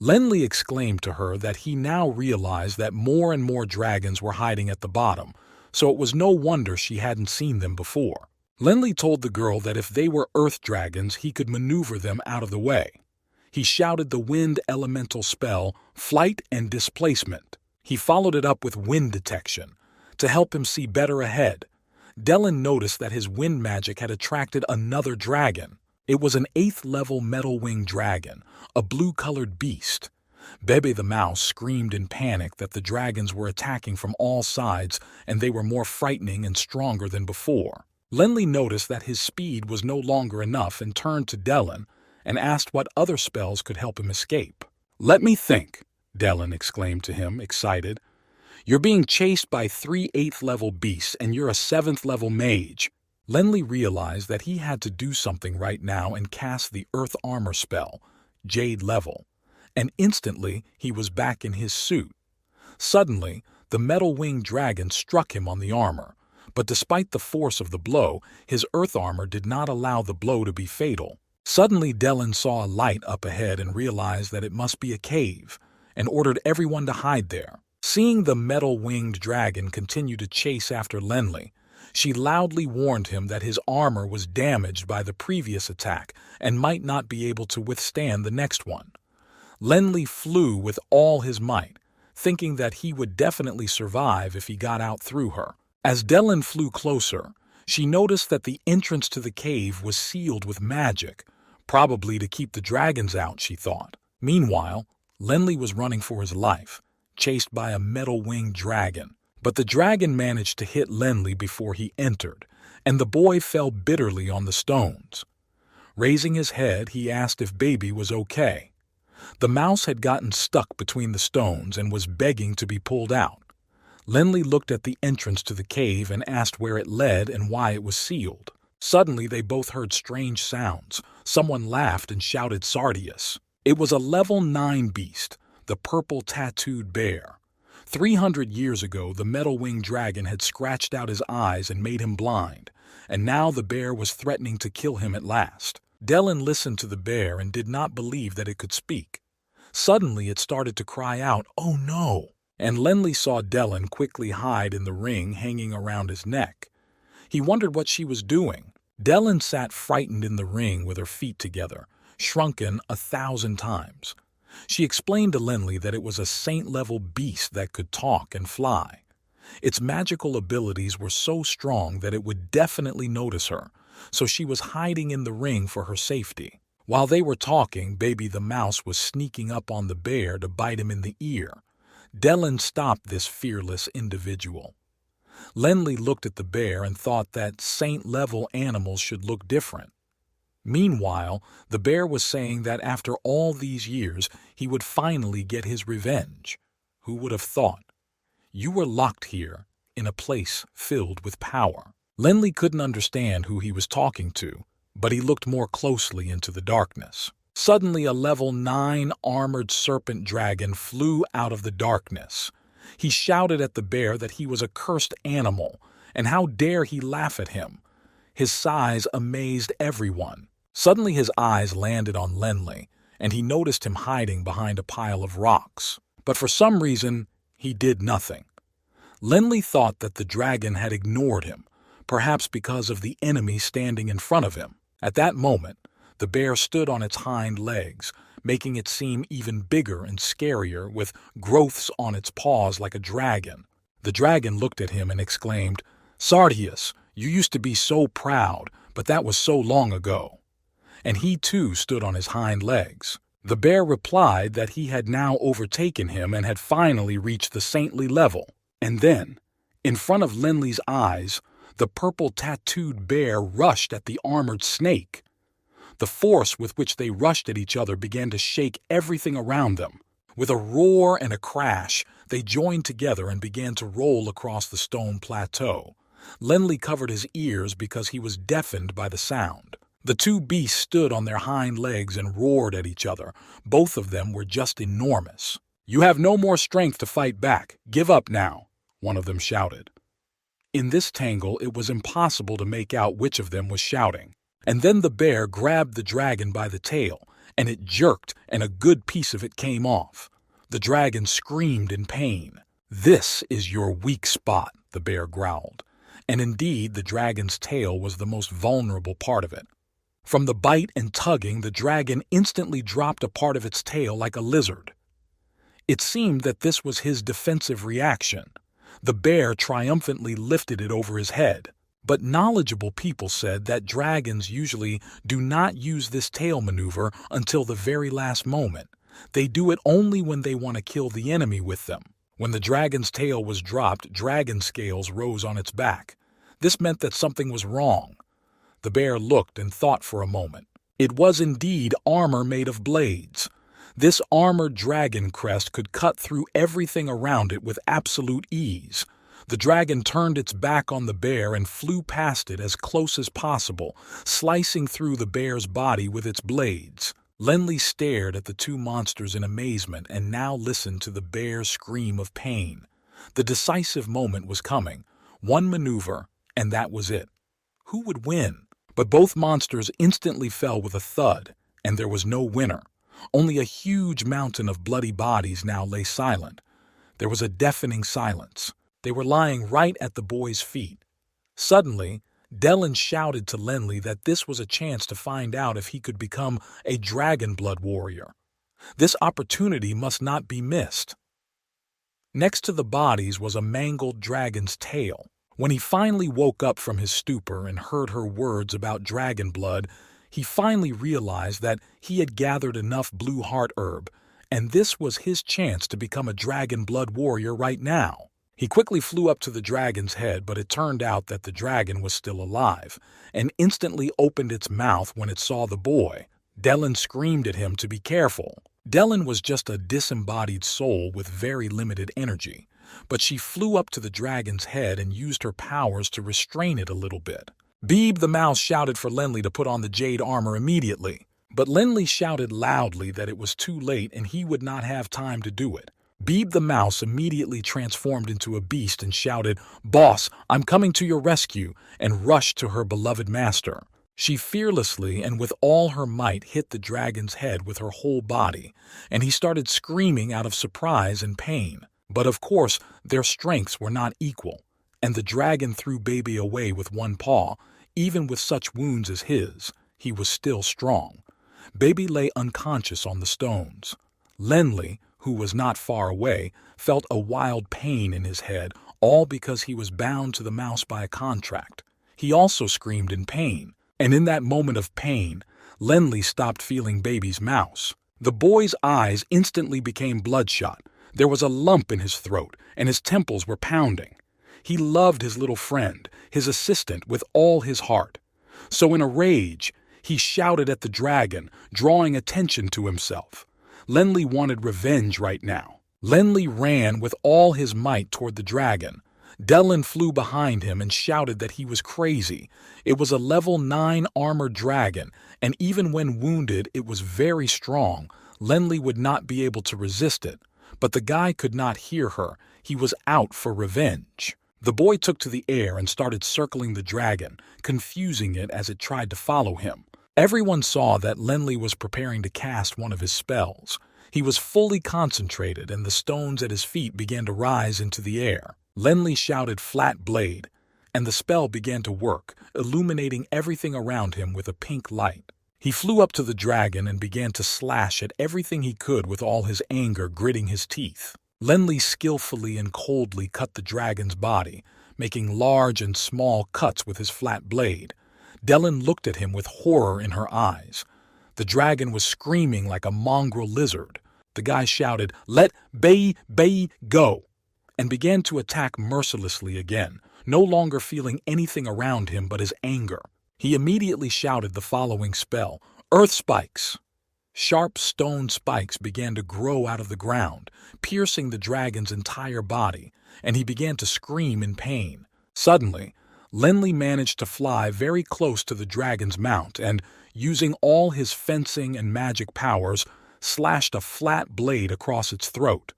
Lenli exclaimed to her that he now realized that more and more dragons were hiding at the bottom, so it was no wonder she hadn't seen them before. Lenli told the girl that if they were earth dragons, he could maneuver them out of the way. He shouted the wind elemental spell, Flight and Displacement. He followed it up with wind detection to help him see better ahead. Dellen noticed that his wind magic had attracted another dragon. It was an 8th level metal-winged dragon, a blue-colored beast. Bebe the mouse screamed in panic that the dragons were attacking from all sides and they were more frightening and stronger than before. Lenli noticed that his speed was no longer enough and turned to Dellen and asked what other spells could help him escape. "Let me think," Dellen exclaimed to him, excited. "You're being chased by 3 8th level beasts and you're a 7th level mage." Lenli realized that he had to do something right now and cast the Earth Armor spell, Jade level, and instantly he was back in his suit. Suddenly, the metal-winged dragon struck him on the armor, but despite the force of the blow, his Earth Armor did not allow the blow to be fatal. Suddenly, Dellen saw a light up ahead and realized that it must be a cave, and ordered everyone to hide there. Seeing the metal-winged dragon continue to chase after Lenli, she loudly warned him that his armor was damaged by the previous attack and might not be able to withstand the next one. Lenli flew with all his might, thinking that he would definitely survive if he got out through her. As Dellen flew closer, she noticed that the entrance to the cave was sealed with magic, probably to keep the dragons out, she thought. Meanwhile, Lenli was running for his life, chased by a metal-winged dragon. But the dragon managed to hit Lenli before he entered, and the boy fell bitterly on the stones. Raising his head, he asked if Baby was okay. The mouse had gotten stuck between the stones and was begging to be pulled out. Lenli looked at the entrance to the cave and asked where it led and why it was sealed. Suddenly, they both heard strange sounds. Someone laughed and shouted Sardius. It was a level 9 beast, the purple tattooed bear. 300 years ago, the metal-winged dragon had scratched out his eyes and made him blind, and now the bear was threatening to kill him at last. Dellen listened to the bear and did not believe that it could speak. Suddenly, it started to cry out, "Oh no!" And Lenli saw Dellen quickly hide in the ring hanging around his neck. He wondered what she was doing. Dellen sat frightened in the ring with her feet together, shrunken 1,000 times. She explained to Lenli that it was a saint-level beast that could talk and fly. Its magical abilities were so strong that it would definitely notice her, so she was hiding in the ring for her safety. While they were talking, Baby the mouse was sneaking up on the bear to bite him in the ear. Dellen stopped this fearless individual. Lenli looked at the bear and thought that saint-level animals should look different. Meanwhile, the bear was saying that after all these years, he would finally get his revenge. Who would have thought? You were locked here, in a place filled with power. Lenli couldn't understand who he was talking to, but he looked more closely into the darkness. Suddenly, a level 9 armored serpent dragon flew out of the darkness. He shouted at the bear that he was a cursed animal, and how dare he laugh at him. His size amazed everyone. Suddenly his eyes landed on Lenli, and he noticed him hiding behind a pile of rocks. But for some reason, he did nothing. Lenli thought that the dragon had ignored him, perhaps because of the enemy standing in front of him. At that moment, the bear stood on its hind legs, making it seem even bigger and scarier, with growths on its paws like a dragon. The dragon looked at him and exclaimed, "Sardius, you used to be so proud, but that was so long ago." And he too stood on his hind legs. The bear replied that he had now overtaken him and had finally reached the saintly level. And then, in front of Lenli's eyes, the purple tattooed bear rushed at the armored snake. The force with which they rushed at each other began to shake everything around them. With a roar and a crash, they joined together and began to roll across the stone plateau. Lenli covered his ears because he was deafened by the sound. The two beasts stood on their hind legs and roared at each other. Both of them were just enormous. "You have no more strength to fight back. Give up now," one of them shouted. In this tangle, it was impossible to make out which of them was shouting. And then the bear grabbed the dragon by the tail, and it jerked, and a good piece of it came off. The dragon screamed in pain. "This is your weak spot," the bear growled. And indeed, the dragon's tail was the most vulnerable part of it. From the bite and tugging, the dragon instantly dropped a part of its tail like a lizard. It seemed that this was his defensive reaction. The bear triumphantly lifted it over his head. But knowledgeable people said that dragons usually do not use this tail maneuver until the very last moment. They do it only when they want to kill the enemy with them. When the dragon's tail was dropped, dragon scales rose on its back. This meant that something was wrong. The bear looked and thought for a moment. It was indeed armor made of blades. This armored dragon crest could cut through everything around it with absolute ease. The dragon turned its back on the bear and flew past it as close as possible, slicing through the bear's body with its blades. Lenli stared at the two monsters in amazement and now listened to the bear's scream of pain. The decisive moment was coming. One maneuver, and that was it. Who would win? But both monsters instantly fell with a thud, and there was no winner. Only a huge mountain of bloody bodies now lay silent. There was a deafening silence. They were lying right at the boy's feet. Suddenly, Dellen shouted to Lenli that this was a chance to find out if he could become a dragon blood warrior. This opportunity must not be missed. Next to the bodies was a mangled dragon's tail. When he finally woke up from his stupor and heard her words about dragon blood, he finally realized that he had gathered enough blue heart herb, and this was his chance to become a dragon blood warrior right now. He quickly flew up to the dragon's head, but it turned out that the dragon was still alive, and instantly opened its mouth when it saw the boy. Dellen screamed at him to be careful. Dellen was just a disembodied soul with very limited energy, but she flew up to the dragon's head and used her powers to restrain it a little bit. Beeb the mouse shouted for Lenli to put on the jade armor immediately, but Lenli shouted loudly that it was too late and he would not have time to do it. Beeb the mouse immediately transformed into a beast and shouted, "Boss, I'm coming to your rescue," and rushed to her beloved master. She fearlessly and with all her might hit the dragon's head with her whole body, and he started screaming out of surprise and pain. But of course, their strengths were not equal, and the dragon threw Baby away with one paw. Even with such wounds as his, he was still strong. Baby lay unconscious on the stones. Lenli, who was not far away, felt a wild pain in his head, all because he was bound to the mouse by a contract. He also screamed in pain, and in that moment of pain, Lenli stopped feeling Baby's mouse. The boy's eyes instantly became bloodshot. There was a lump in his throat, and his temples were pounding. He loved his little friend, his assistant, with all his heart. So in a rage, he shouted at the dragon, drawing attention to himself. Lenli wanted revenge right now. Lenli ran with all his might toward the dragon. Delin flew behind him and shouted that he was crazy. It was a level 9 armored dragon, and even when wounded, it was very strong. Lenli would not be able to resist it. But the guy could not hear her. He was out for revenge. The boy took to the air and started circling the dragon, confusing it as it tried to follow him. Everyone saw that Lenli was preparing to cast one of his spells. He was fully concentrated, and the stones at his feet began to rise into the air. Lenli shouted "Flat Blade," and the spell began to work, illuminating everything around him with a pink light. He flew up to the dragon and began to slash at everything he could with all his anger gritting his teeth. Lenli skillfully and coldly cut the dragon's body, making large and small cuts with his flat blade. Delin looked at him with horror in her eyes. The dragon was screaming like a mongrel lizard. The guy shouted, "Let Bei go," and began to attack mercilessly again, no longer feeling anything around him but his anger. He immediately shouted the following spell, "Earth Spikes." Sharp stone spikes began to grow out of the ground, piercing the dragon's entire body, and he began to scream in pain. Suddenly, Lenli managed to fly very close to the dragon's mount and, using all his fencing and magic powers, slashed a flat blade across its throat.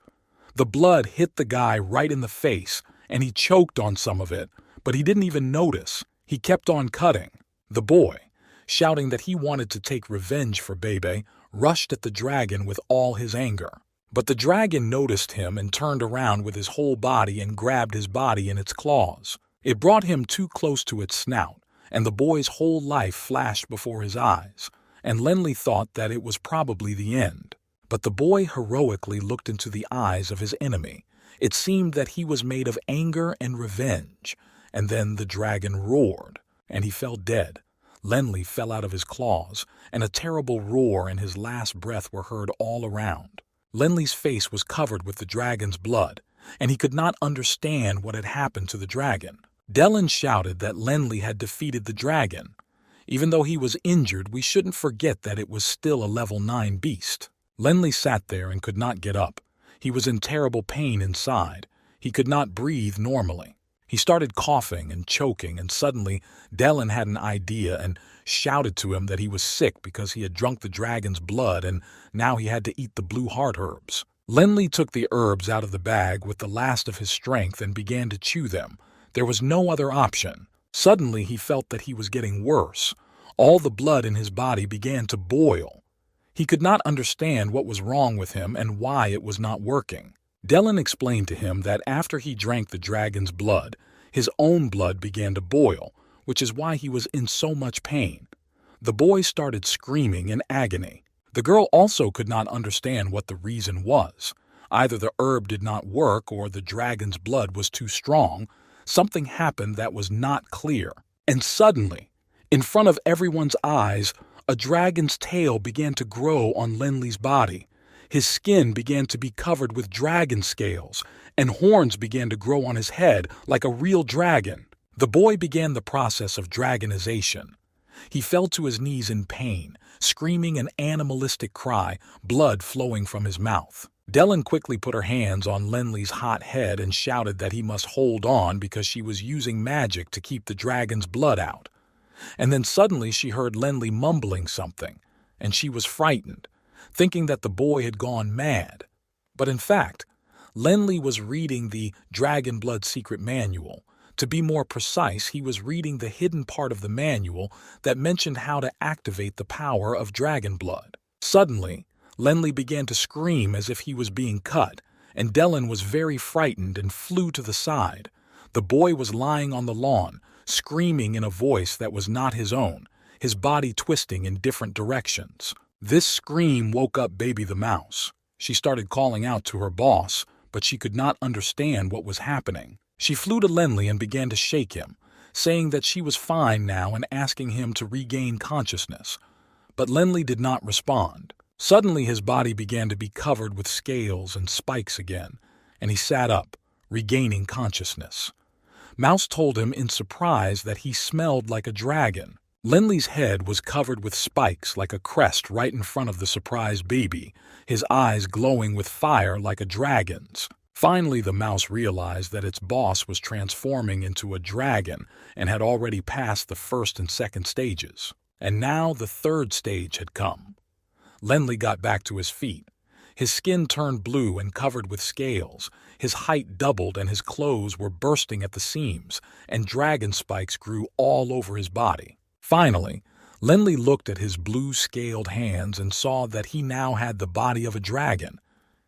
The blood hit the guy right in the face, and he choked on some of it, but he didn't even notice. He kept on cutting. The boy, shouting that he wanted to take revenge for Bebe, rushed at the dragon with all his anger. But the dragon noticed him and turned around with his whole body and grabbed his body in its claws. It brought him too close to its snout, and the boy's whole life flashed before his eyes, and Lenli thought that it was probably the end. But the boy heroically looked into the eyes of his enemy. It seemed that he was made of anger and revenge, and then the dragon roared, and he fell dead. Lenli fell out of his claws, and a terrible roar and his last breath were heard all around. Lenli's face was covered with the dragon's blood, and he could not understand what had happened to the dragon. Delin shouted that Lenli had defeated the dragon. Even though he was injured, we shouldn't forget that it was still a level 9 beast. Lenli sat there and could not get up. He was in terrible pain inside. He could not breathe normally. He started coughing and choking, and suddenly Delin had an idea and shouted to him that he was sick because he had drunk the dragon's blood and now he had to eat the blue heart herbs. Lenli took the herbs out of the bag with the last of his strength and began to chew them. There was no other option. Suddenly he felt that he was getting worse. All the blood in his body began to boil. He could not understand what was wrong with him and why it was not working. Delin explained to him that after he drank the dragon's blood, his own blood began to boil, which is why he was in so much pain. The boy started screaming in agony. The girl also could not understand what the reason was. Either the herb did not work or the dragon's blood was too strong. Something happened that was not clear. And suddenly, in front of everyone's eyes, a dragon's tail began to grow on Lenli's body. His skin began to be covered with dragon scales, and horns began to grow on his head like a real dragon. The boy began the process of dragonization. He fell to his knees in pain, screaming an animalistic cry, blood flowing from his mouth. Delin quickly put her hands on Lenli's hot head and shouted that he must hold on because she was using magic to keep the dragon's blood out. And then suddenly she heard Lenli mumbling something, and she was frightened, thinking that the boy had gone mad. But in fact, Lenli was reading the Dragon Blood Secret Manual. To be more precise, he was reading the hidden part of the manual that mentioned how to activate the power of dragon blood. Suddenly, Lenli began to scream as if he was being cut, and Delin was very frightened and flew to the side. The boy was lying on the lawn, screaming in a voice that was not his own, his body twisting in different directions. This scream woke up Baby the mouse. She started calling out to her boss, but she could not understand what was happening. She flew to Lenley and began to shake him, saying that she was fine now and asking him to regain consciousness. But Lenley did not respond. Suddenly his body began to be covered with scales and spikes again, and he sat up, regaining consciousness. Mouse told him in surprise that he smelled like a dragon. Lenley's head was covered with spikes like a crest right in front of the surprised baby, his eyes glowing with fire like a dragon's. Finally, the mouse realized that its boss was transforming into a dragon and had already passed the first and second stages. And now the third stage had come. Lenley got back to his feet. His skin turned blue and covered with scales. His height doubled and his clothes were bursting at the seams, and dragon spikes grew all over his body. Finally, Lenley looked at his blue-scaled hands and saw that he now had the body of a dragon.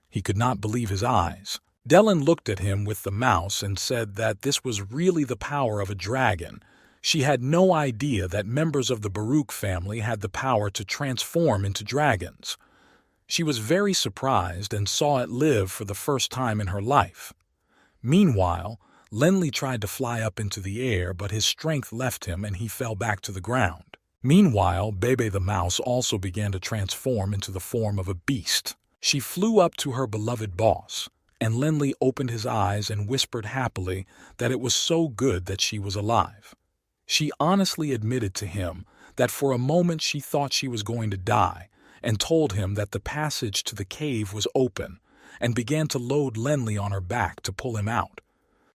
He could not believe his eyes. Dellen looked at him with the mouse and said that this was really the power of a dragon. She had no idea that members of the Baruch family had the power to transform into dragons. She was very surprised and saw it live for the first time in her life. Meanwhile, Lenley tried to fly up into the air, but his strength left him and he fell back to the ground. Meanwhile, Bebe the mouse also began to transform into the form of a beast. She flew up to her beloved boss, and Lenley opened his eyes and whispered happily that it was so good that she was alive. She honestly admitted to him that for a moment she thought she was going to die, and told him that the passage to the cave was open, and began to load Lenley on her back to pull him out.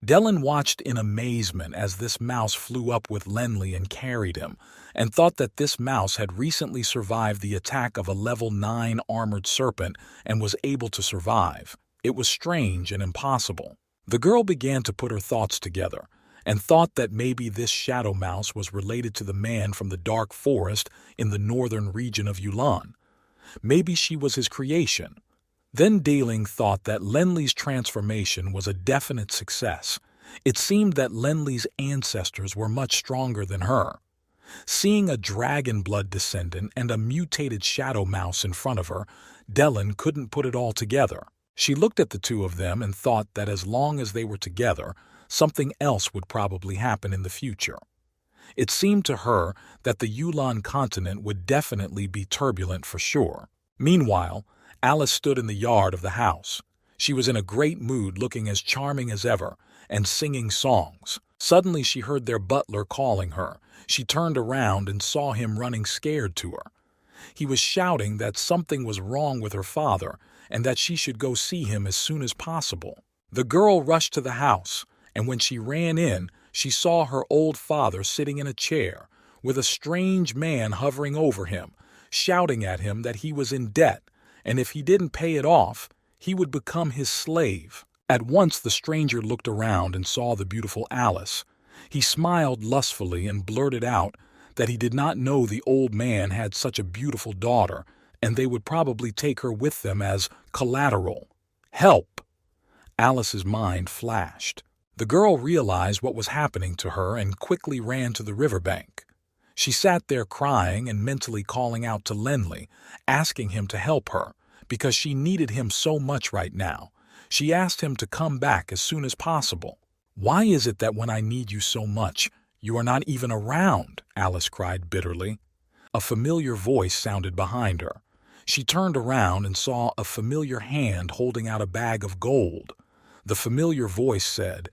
Dellen watched in amazement as this mouse flew up with Lenley and carried him, and thought that this mouse had recently survived the attack of a level 9 armored serpent and was able to survive. It was strange and impossible. The girl began to put her thoughts together, and thought that maybe this shadow mouse was related to the man from the dark forest in the northern region of Yulan. Maybe she was his creation. Then Daling thought that Lenley's transformation was a definite success. It seemed that Lenley's ancestors were much stronger than her. Seeing a dragon blood descendant and a mutated shadow mouse in front of her, Dellen couldn't put it all together. She looked at the two of them and thought that as long as they were together, something else would probably happen in the future. It seemed to her that the Yulan continent would definitely be turbulent for sure. Meanwhile, Alice stood in the yard of the house. She was in a great mood, looking as charming as ever, and singing songs. Suddenly she heard their butler calling her. She turned around and saw him running scared to her. He was shouting that something was wrong with her father, and that she should go see him as soon as possible. The girl rushed to the house, and when she ran in, she saw her old father sitting in a chair, with a strange man hovering over him, shouting at him that he was in debt, and if he didn't pay it off, he would become his slave. At once the stranger looked around and saw the beautiful Alice. He smiled lustfully and blurted out that he did not know the old man had such a beautiful daughter, and they would probably take her with them as collateral. Help! Alice's mind flashed. The girl realized what was happening to her and quickly ran to the riverbank. She sat there crying and mentally calling out to Lenley, asking him to help her, because she needed him so much right now. She asked him to come back as soon as possible. "Why is it that when I need you so much, you are not even around?" Alice cried bitterly. A familiar voice sounded behind her. She turned around and saw a familiar hand holding out a bag of gold. The familiar voice said,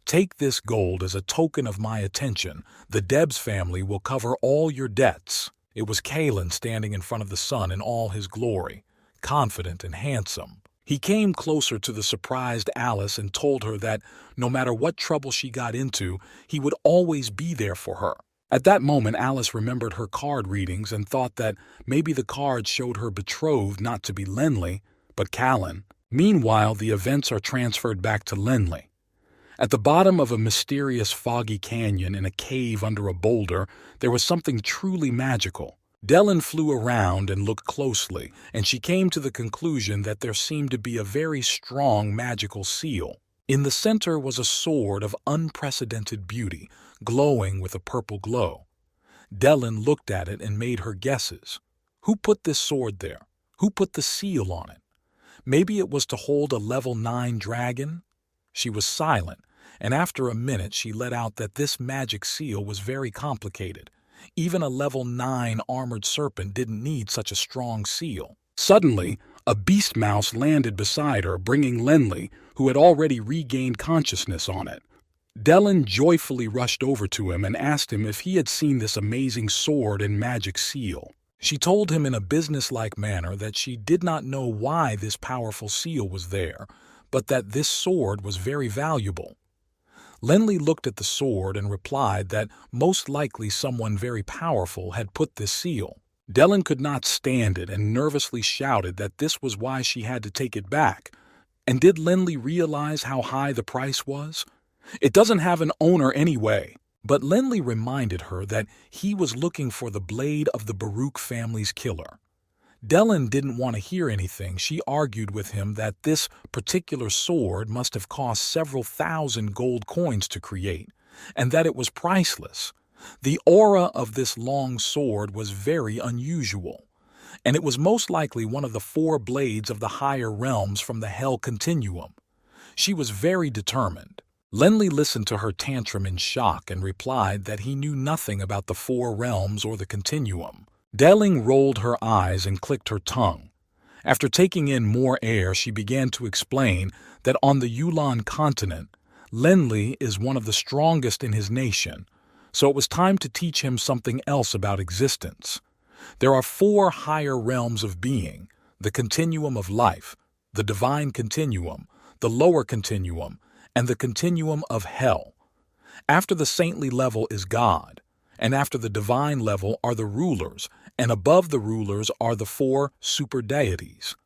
"Take this gold as a token of my attention. The Debs family will cover all your debts." It was Kalen standing in front of the sun in all his glory, confident and handsome. He came closer to the surprised Alice and told her that no matter what trouble she got into, he would always be there for her. At that moment, Alice remembered her card readings and thought that maybe the cards showed her betrothed not to be Lenley, but Callan. Meanwhile, the events are transferred back to Lenley. At the bottom of a mysterious foggy canyon in a cave under a boulder, there was something truly magical. Dellen flew around and looked closely, and she came to the conclusion that there seemed to be a very strong magical seal. In the center was a sword of unprecedented beauty, glowing with a purple glow. Dellen looked at it and made her guesses. Who put this sword there? Who put the seal on it? Maybe it was to hold a level 9 dragon? She was silent, and after a minute she let out that this magic seal was very complicated. Even a level 9 armored serpent didn't need such a strong seal. Suddenly, a beast mouse landed beside her, bringing Lenli, who had already regained consciousness, on it. Dellen joyfully rushed over to him and asked him if he had seen this amazing sword and magic seal. She told him in a businesslike manner that she did not know why this powerful seal was there, but that this sword was very valuable. Lenli looked at the sword and replied that most likely someone very powerful had put this seal. Dellen could not stand it and nervously shouted that this was why she had to take it back. And did Lenli realize how high the price was? It doesn't have an owner anyway. But Lenli reminded her that he was looking for the blade of the Baruch family's killer. Dellen didn't want to hear anything. She argued with him that this particular sword must have cost several thousand gold coins to create, and that it was priceless. The aura of this long sword was very unusual, and it was most likely one of the 4 blades of the higher realms from the Hell Continuum. She was very determined. Lenli listened to her tantrum in shock and replied that he knew nothing about the 4 realms or the continuum. Dellen rolled her eyes and clicked her tongue. After taking in more air, she began to explain that on the Yulan continent, Lenli is one of the strongest in his nation, so it was time to teach him something else about existence. There are 4 higher realms of being: the continuum of life, the divine continuum, the lower continuum, and the continuum of hell. After the saintly level is God, and after the divine level are the rulers, and above the rulers are the 4 super deities.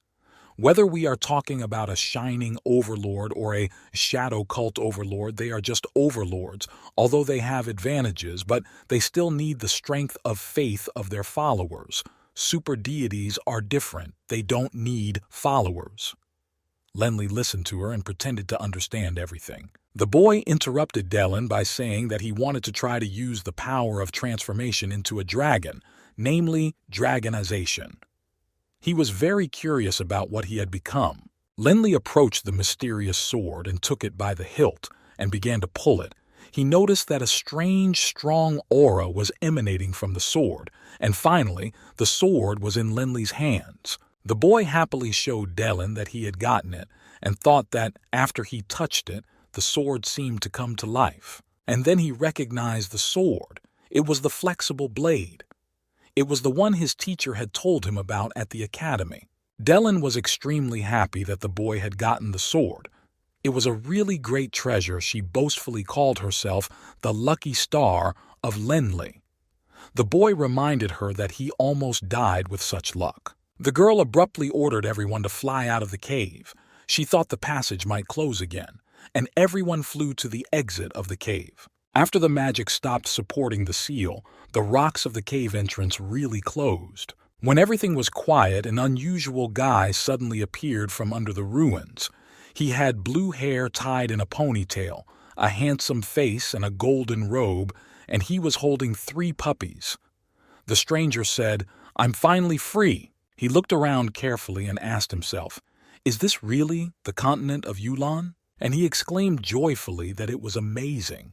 Whether we are talking about a shining overlord or a shadow cult overlord, they are just overlords, although they have advantages, but they still need the strength of faith of their followers. Super deities are different. They don't need followers. Lenli listened to her and pretended to understand everything. The boy interrupted Dellen by saying that he wanted to try to use the power of transformation into a dragon, namely dragonization. He was very curious about what he had become. Lenli approached the mysterious sword and took it by the hilt and began to pull it. He noticed that a strange, strong aura was emanating from the sword, and finally, the sword was in Lenli's hands. The boy happily showed Dellen that he had gotten it and thought that after he touched it, the sword seemed to come to life. And then he recognized the sword. It was the flexible blade. It was the one his teacher had told him about at the academy. Dellen was extremely happy that the boy had gotten the sword. It was a really great treasure. She boastfully called herself the lucky star of Lenli. The boy reminded her that he almost died with such luck. The girl abruptly ordered everyone to fly out of the cave. She thought the passage might close again, and everyone flew to the exit of the cave. After the magic stopped supporting the seal, the rocks of the cave entrance really closed. When everything was quiet, an unusual guy suddenly appeared from under the ruins. He had blue hair tied in a ponytail, a handsome face, and a golden robe, and he was holding 3 puppies. The stranger said, "I'm finally free." He looked around carefully and asked himself, "Is this really the continent of Yulan?" And he exclaimed joyfully that it was amazing.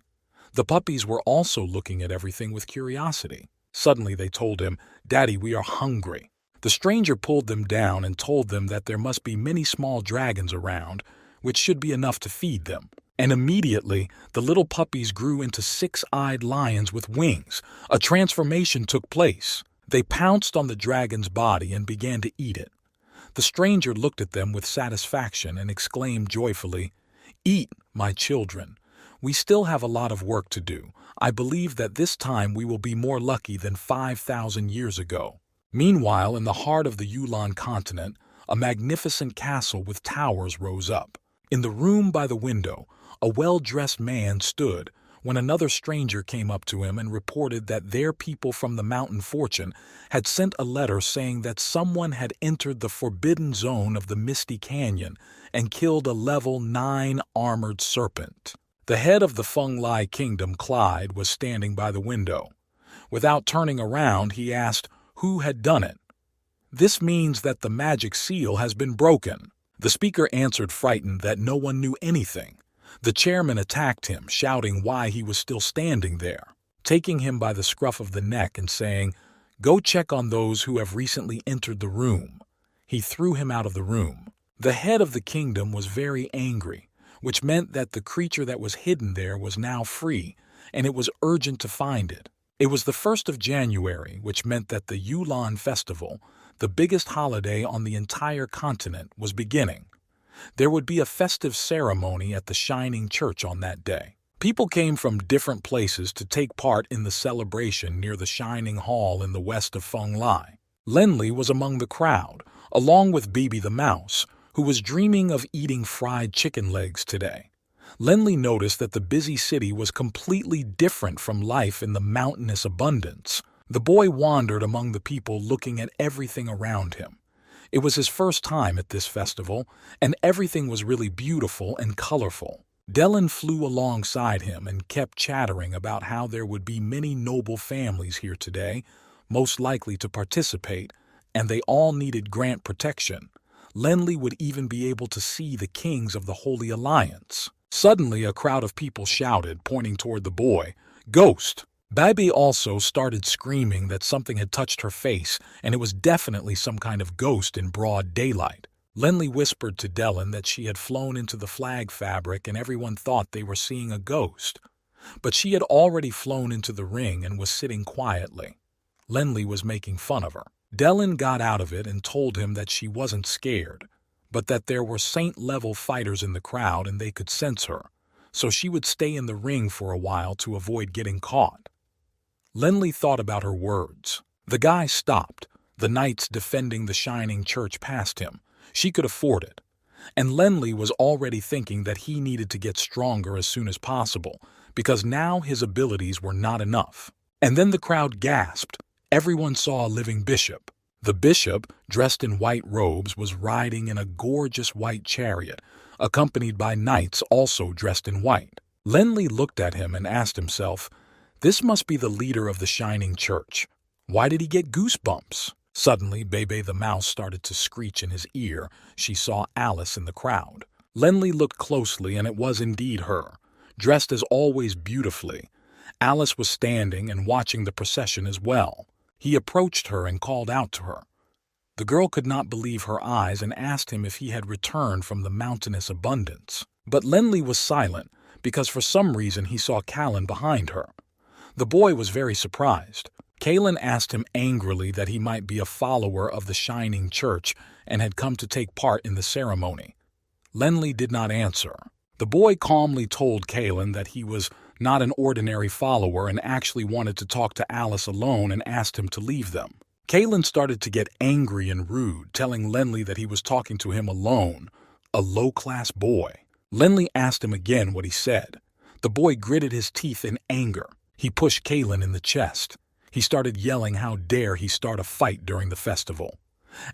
The puppies were also looking at everything with curiosity. Suddenly they told him, "Daddy, we are hungry." The stranger pulled them down and told them that there must be many small dragons around, which should be enough to feed them. And immediately the little puppies grew into 6-eyed lions with wings. A transformation took place. They pounced on the dragon's body and began to eat it. The stranger looked at them with satisfaction and exclaimed joyfully, "Eat, my children. We still have a lot of work to do. I believe that this time we will be more lucky than 5,000 years ago." Meanwhile, in the heart of the Yulan continent, a magnificent castle with towers rose up. In the room by the window, a well-dressed man stood, when another stranger came up to him and reported that their people from the Mountain Fortune had sent a letter saying that someone had entered the forbidden zone of the Misty Canyon and killed a level 9 armored serpent. The head of the Feng Lai kingdom, Clyde, was standing by the window. Without turning around, he asked who had done it. "This means that the magic seal has been broken." The speaker answered, frightened that no one knew anything. The chairman attacked him, shouting why he was still standing there, taking him by the scruff of the neck and saying, "Go check on those who have recently entered the room." He threw him out of the room. The head of the kingdom was very angry, which meant that the creature that was hidden there was now free, and it was urgent to find it. It was the 1st of January, which meant that the Yulan Festival, the biggest holiday on the entire continent, was beginning. There would be a festive ceremony at the Shining Church on that day. People came from different places to take part in the celebration near the Shining Hall in the west of Feng Lai. Lenli was among the crowd, along with Bibi the mouse, who was dreaming of eating fried chicken legs today. Lenli noticed that the busy city was completely different from life in the mountainous abundance. The boy wandered among the people looking at everything around him. It was his first time at this festival, and everything was really beautiful and colorful. Dylan flew alongside him and kept chattering about how there would be many noble families here today, most likely to participate, and they all needed grant protection. Lenli would even be able to see the kings of the Holy Alliance. Suddenly, a crowd of people shouted, pointing toward the boy, "Ghost!" Baby also started screaming that something had touched her face, and it was definitely some kind of ghost in broad daylight. Lenli whispered to Dylan that she had flown into the flag fabric and everyone thought they were seeing a ghost. But she had already flown into the ring and was sitting quietly. Lenli was making fun of her. Dylan got out of it and told him that she wasn't scared, but that there were saint-level fighters in the crowd and they could sense her, so she would stay in the ring for a while to avoid getting caught. Lenli thought about her words. The guy stopped. The knights defending the Shining Church passed him. She could afford it. And Lenli was already thinking that he needed to get stronger as soon as possible, because now his abilities were not enough. And then the crowd gasped. Everyone saw a living bishop. The bishop, dressed in white robes, was riding in a gorgeous white chariot, accompanied by knights also dressed in white. Lenli looked at him and asked himself, "This must be the leader of the Shining Church. Why did he get goosebumps?" Suddenly, Bebe the mouse started to screech in his ear. She saw Alice in the crowd. Lenli looked closely, and it was indeed her, dressed as always beautifully. Alice was standing and watching the procession as well. He approached her and called out to her. The girl could not believe her eyes and asked him if he had returned from the mountainous abundance. But Lenli was silent, because for some reason he saw Callan behind her. The boy was very surprised. Callan asked him angrily that he might be a follower of the Shining Church and had come to take part in the ceremony. Lenli did not answer. The boy calmly told Callan that he was not an ordinary follower and actually wanted to talk to Alice alone and asked him to leave them. Callan started to get angry and rude, telling Lenli that he was talking to him alone, a low-class boy. Lenli asked him again what he said. The boy gritted his teeth in anger. He pushed Callan in the chest. He started yelling how dare he start a fight during the festival.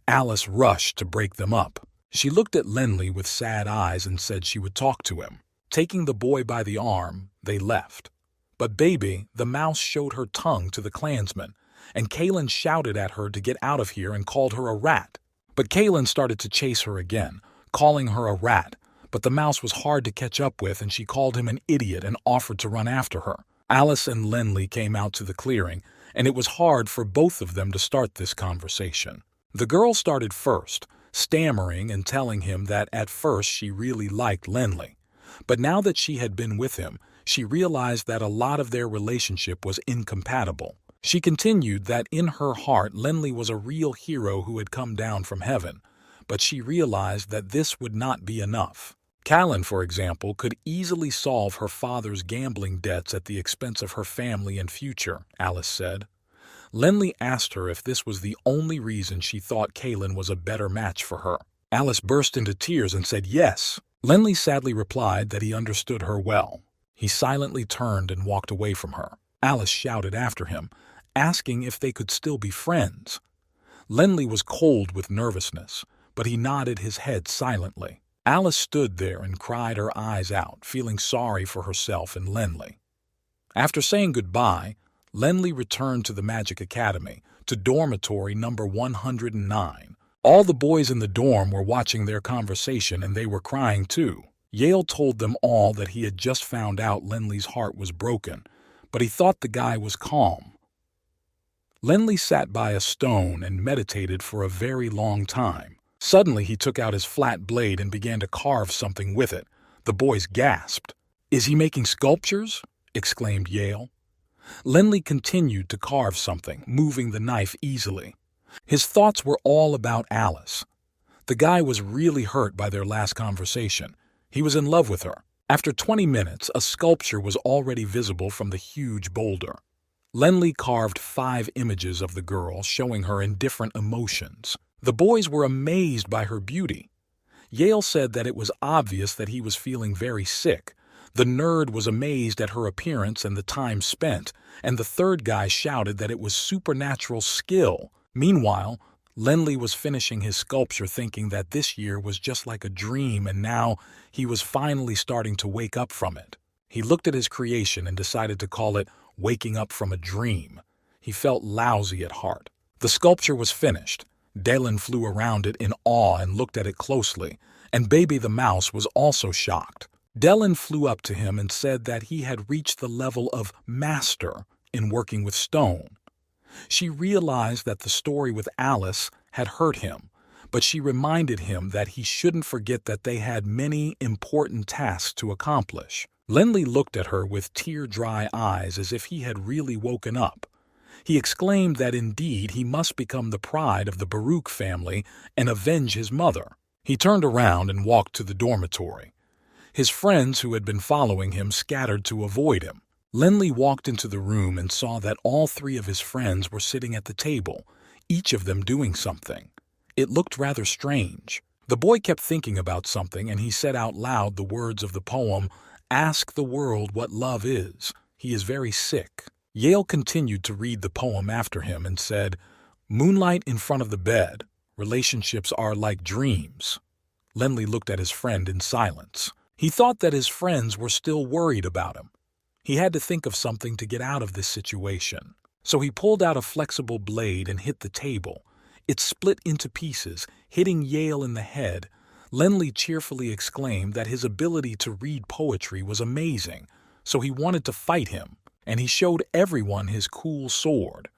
Alice rushed to break them up. She looked at Lenli with sad eyes and said she would talk to him. Taking the boy by the arm, they left. But Baby, the mouse, showed her tongue to the clansmen, and Callan shouted at her to get out of here and called her a rat. But Callan started to chase her again, calling her a rat, but the mouse was hard to catch up with and she called him an idiot and offered to run after her. Alice and Lenli came out to the clearing, and it was hard for both of them to start this conversation. The girl started first, stammering and telling him that at first she really liked Lenli. But now that she had been with him, she realized that a lot of their relationship was incompatible. She continued that in her heart Lenli was a real hero who had come down from heaven, but she realized that this would not be enough. Callan, for example, could easily solve her father's gambling debts at the expense of her family and future, Alice said. Lenli asked her if this was the only reason she thought Callan was a better match for her. Alice burst into tears and said yes. Lenli sadly replied that he understood her well. He silently turned and walked away from her. Alice shouted after him, asking if they could still be friends. Lenley was cold with nervousness, but he nodded his head silently. Alice stood there and cried her eyes out, feeling sorry for herself and Lenley. After saying goodbye, Lenley returned to the Magic Academy, to dormitory number 109. All the boys in the dorm were watching their conversation and they were crying too. Yale told them all that he had just found out Lenley's heart was broken, but he thought the guy was calm. Lenley sat by a stone and meditated for a very long time. Suddenly he took out his flat blade and began to carve something with it. The boys gasped. "Is he making sculptures?" exclaimed Yale. Lenley continued to carve something, moving the knife easily. His thoughts were all about Alice. The guy was really hurt by their last conversation. He was in love with her. After 20 minutes, a sculpture was already visible from the huge boulder. Lenley carved 5 images of the girl, showing her in different emotions. The boys were amazed by her beauty. Yale said that it was obvious that he was feeling very sick. The nerd was amazed at her appearance and the time spent, and the third guy shouted that it was supernatural skill. Meanwhile, Lenley was finishing his sculpture thinking that this year was just like a dream and now he was finally starting to wake up from it. He looked at his creation and decided to call it Waking Up from a Dream. He felt lousy at heart. The sculpture was finished. Dalen flew around it in awe and looked at it closely, and Baby the Mouse was also shocked. Dellen flew up to him and said that he had reached the level of master in working with stone. She realized that the story with Alice had hurt him, but she reminded him that he shouldn't forget that they had many important tasks to accomplish. Lenley looked at her with tear-dry eyes as if he had really woken up. He exclaimed that indeed he must become the pride of the Baruch family and avenge his mother. He turned around and walked to the dormitory. His friends who had been following him scattered to avoid him. Lenley walked into the room and saw that all 3 of his friends were sitting at the table, each of them doing something. It looked rather strange. The boy kept thinking about something and he said out loud the words of the poem, "Ask the world what love is. He is very sick." Yale continued to read the poem after him and said, "Moonlight in front of the bed. Relationships are like dreams." Lenley looked at his friend in silence. He thought that his friends were still worried about him. He had to think of something to get out of this situation. So he pulled out a flexible blade and hit the table. It split into pieces, hitting Yale in the head. Lenley cheerfully exclaimed that his ability to read poetry was amazing, so he wanted to fight him, and he showed everyone his cool sword.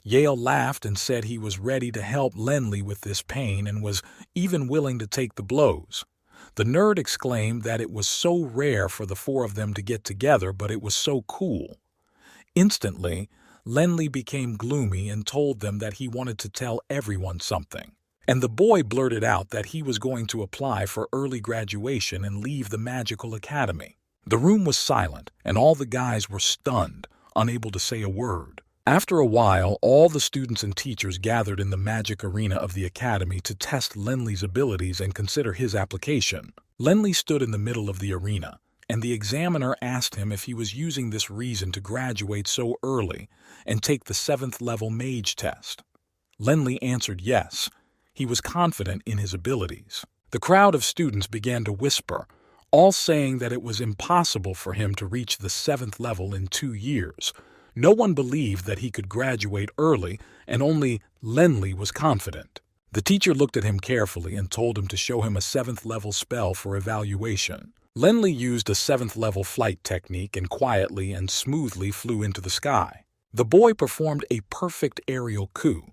Yale laughed and said he was ready to help Lenley with this pain and was even willing to take the blows. The nerd exclaimed that it was so rare for the 4 of them to get together, but it was so cool. Instantly, Lenley became gloomy and told them that he wanted to tell everyone something. And the boy blurted out that he was going to apply for early graduation and leave the Magical Academy. The room was silent, and all the guys were stunned, unable to say a word. After a while, all the students and teachers gathered in the magic arena of the academy to test Lenley's abilities and consider his application. Lenley stood in the middle of the arena, and the examiner asked him if he was using this reason to graduate so early and take the 7th level mage test. Lenley answered yes. He was confident in his abilities. The crowd of students began to whisper, all saying that it was impossible for him to reach the 7th level in 2 years. No one believed that he could graduate early, and only Lenley was confident. The teacher looked at him carefully and told him to show him a 7th level spell for evaluation. Lenley used a 7th level flight technique and quietly and smoothly flew into the sky. The boy performed a perfect aerial coup.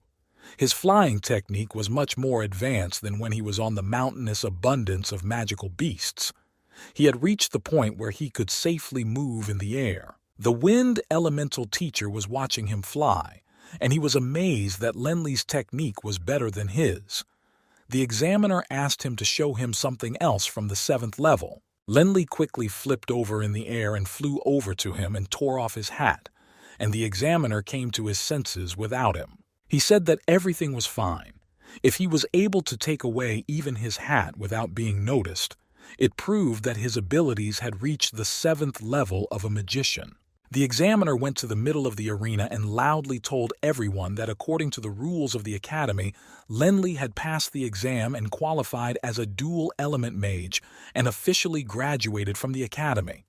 His flying technique was much more advanced than when he was on the mountainous abundance of magical beasts. He had reached the point where he could safely move in the air. The wind elemental teacher was watching him fly, and he was amazed that Lenley's technique was better than his. The examiner asked him to show him something else from the 7th level. Lenley quickly flipped over in the air and flew over to him and tore off his hat, and the examiner came to his senses without him. He said that everything was fine. If he was able to take away even his hat without being noticed, It proved that his abilities had reached the 7th level of a magician. The examiner went to the middle of the arena and loudly told everyone that according to the rules of the academy, Lenli had passed the exam and qualified as a dual element mage and officially graduated from the academy.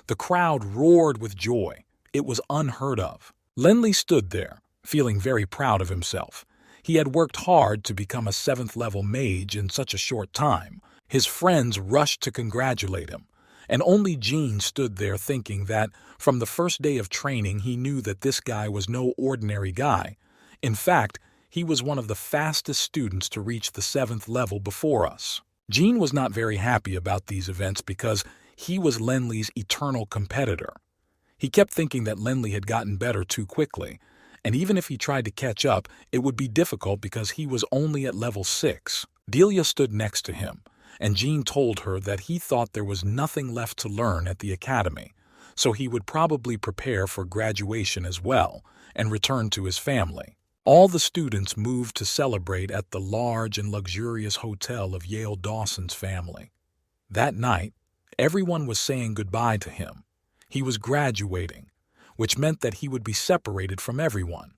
The crowd roared with joy. It was unheard of. Lenli stood there, feeling very proud of himself. He had worked hard to become a 7th level mage in such a short time. His friends rushed to congratulate him, and only Jean stood there thinking that, from the first day of training, he knew that this guy was no ordinary guy. In fact, he was one of the fastest students to reach the 7th level before us. Jean was not very happy about these events because he was Lenli's eternal competitor. He kept thinking that Lenli had gotten better too quickly, and even if he tried to catch up, it would be difficult because he was only at level 6. Delia stood next to him, and Jean told her that he thought there was nothing left to learn at the academy, so he would probably prepare for graduation as well and return to his family. All the students moved to celebrate at the large and luxurious hotel of Yale Dawson's family. That night, everyone was saying goodbye to him. He was graduating, which meant that he would be separated from everyone.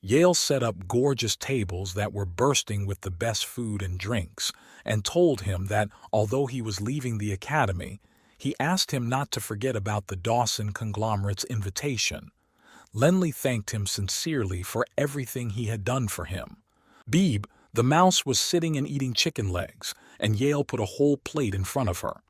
Yale set up gorgeous tables that were bursting with the best food and drinks, and told him that, although he was leaving the academy, he asked him not to forget about the Dawson conglomerate's invitation. Lenli thanked him sincerely for everything he had done for him. Beeb, the mouse, was sitting and eating chicken legs, and Yale put a whole plate in front of her.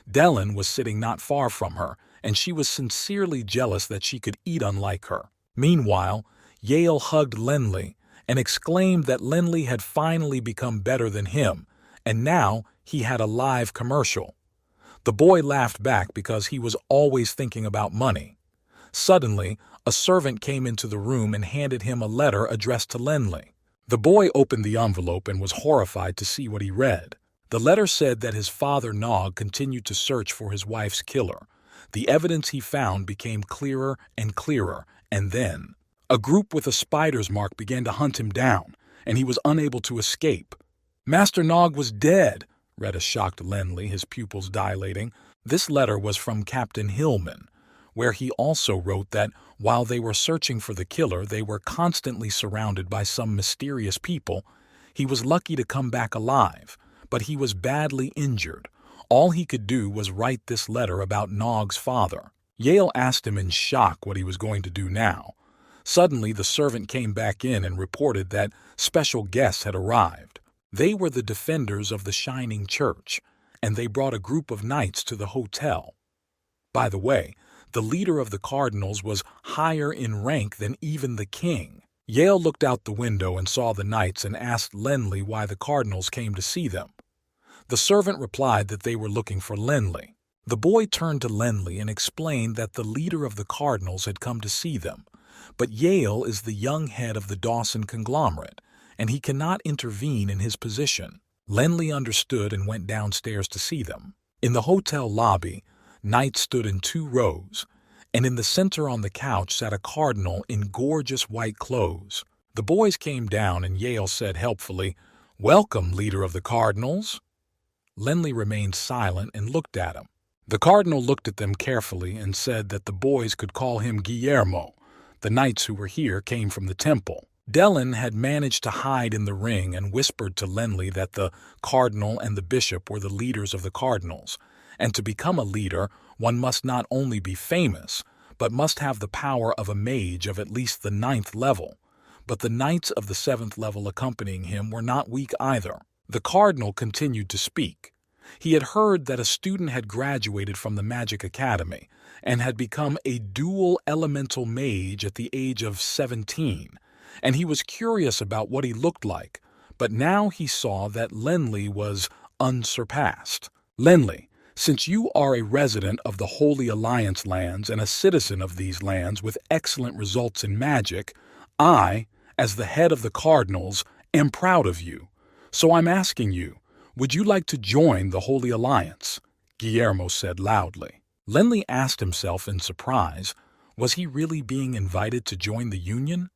Dellen was sitting not far from her, and she was sincerely jealous that she could eat unlike her. Meanwhile, Yale hugged Lenli and exclaimed that Lenli had finally become better than him, and now he had a live commercial. The boy laughed back because he was always thinking about money. Suddenly, a servant came into the room and handed him a letter addressed to Lenli. The boy opened the envelope and was horrified to see what he read. The letter said that his father Nog continued to search for his wife's killer. The evidence he found became clearer and clearer, and then a group with a spider's mark began to hunt him down, and he was unable to escape. Master Nog was dead, read a shocked Lenli, his pupils dilating. This letter was from Captain Hillman, where he also wrote that while they were searching for the killer, they were constantly surrounded by some mysterious people. He was lucky to come back alive, but he was badly injured. All he could do was write this letter about Nog's father. Yale asked him in shock what he was going to do now. Suddenly, the servant came back in and reported that special guests had arrived. They were the defenders of the Shining Church, and they brought a group of knights to the hotel. By the way, the leader of the Cardinals was higher in rank than even the king. Yale looked out the window and saw the knights and asked Lenli why the Cardinals came to see them. The servant replied that they were looking for Lenli. The boy turned to Lenli and explained that the leader of the Cardinals had come to see them, but Yale is the young head of the Dawson conglomerate, and he cannot intervene in his position. Lenli understood and went downstairs to see them. In the hotel lobby, knights stood in 2 rows, and in the center on the couch sat a cardinal in gorgeous white clothes. The boys came down and Yale said helpfully, "Welcome, leader of the Cardinals." Lenli remained silent and looked at him. The cardinal looked at them carefully and said that the boys could call him Guillermo. The knights who were here came from the temple. Dellen had managed to hide in the ring and whispered to Lenli that the cardinal and the bishop were the leaders of the Cardinals, and to become a leader, one must not only be famous, but must have the power of a mage of at least the 9th level. But the knights of the 7th level accompanying him were not weak either. The cardinal continued to speak. He had heard that a student had graduated from the Magic Academy and had become a dual elemental mage at the age of 17, and he was curious about what he looked like, but now he saw that Lenli was unsurpassed. "Lenli, since you are a resident of the Holy Alliance lands and a citizen of these lands with excellent results in magic, I, as the head of the Cardinals, am proud of you. So I'm asking you, would you like to join the Holy Alliance?" Guillermo said loudly. Lenli asked himself in surprise, was he really being invited to join the Union?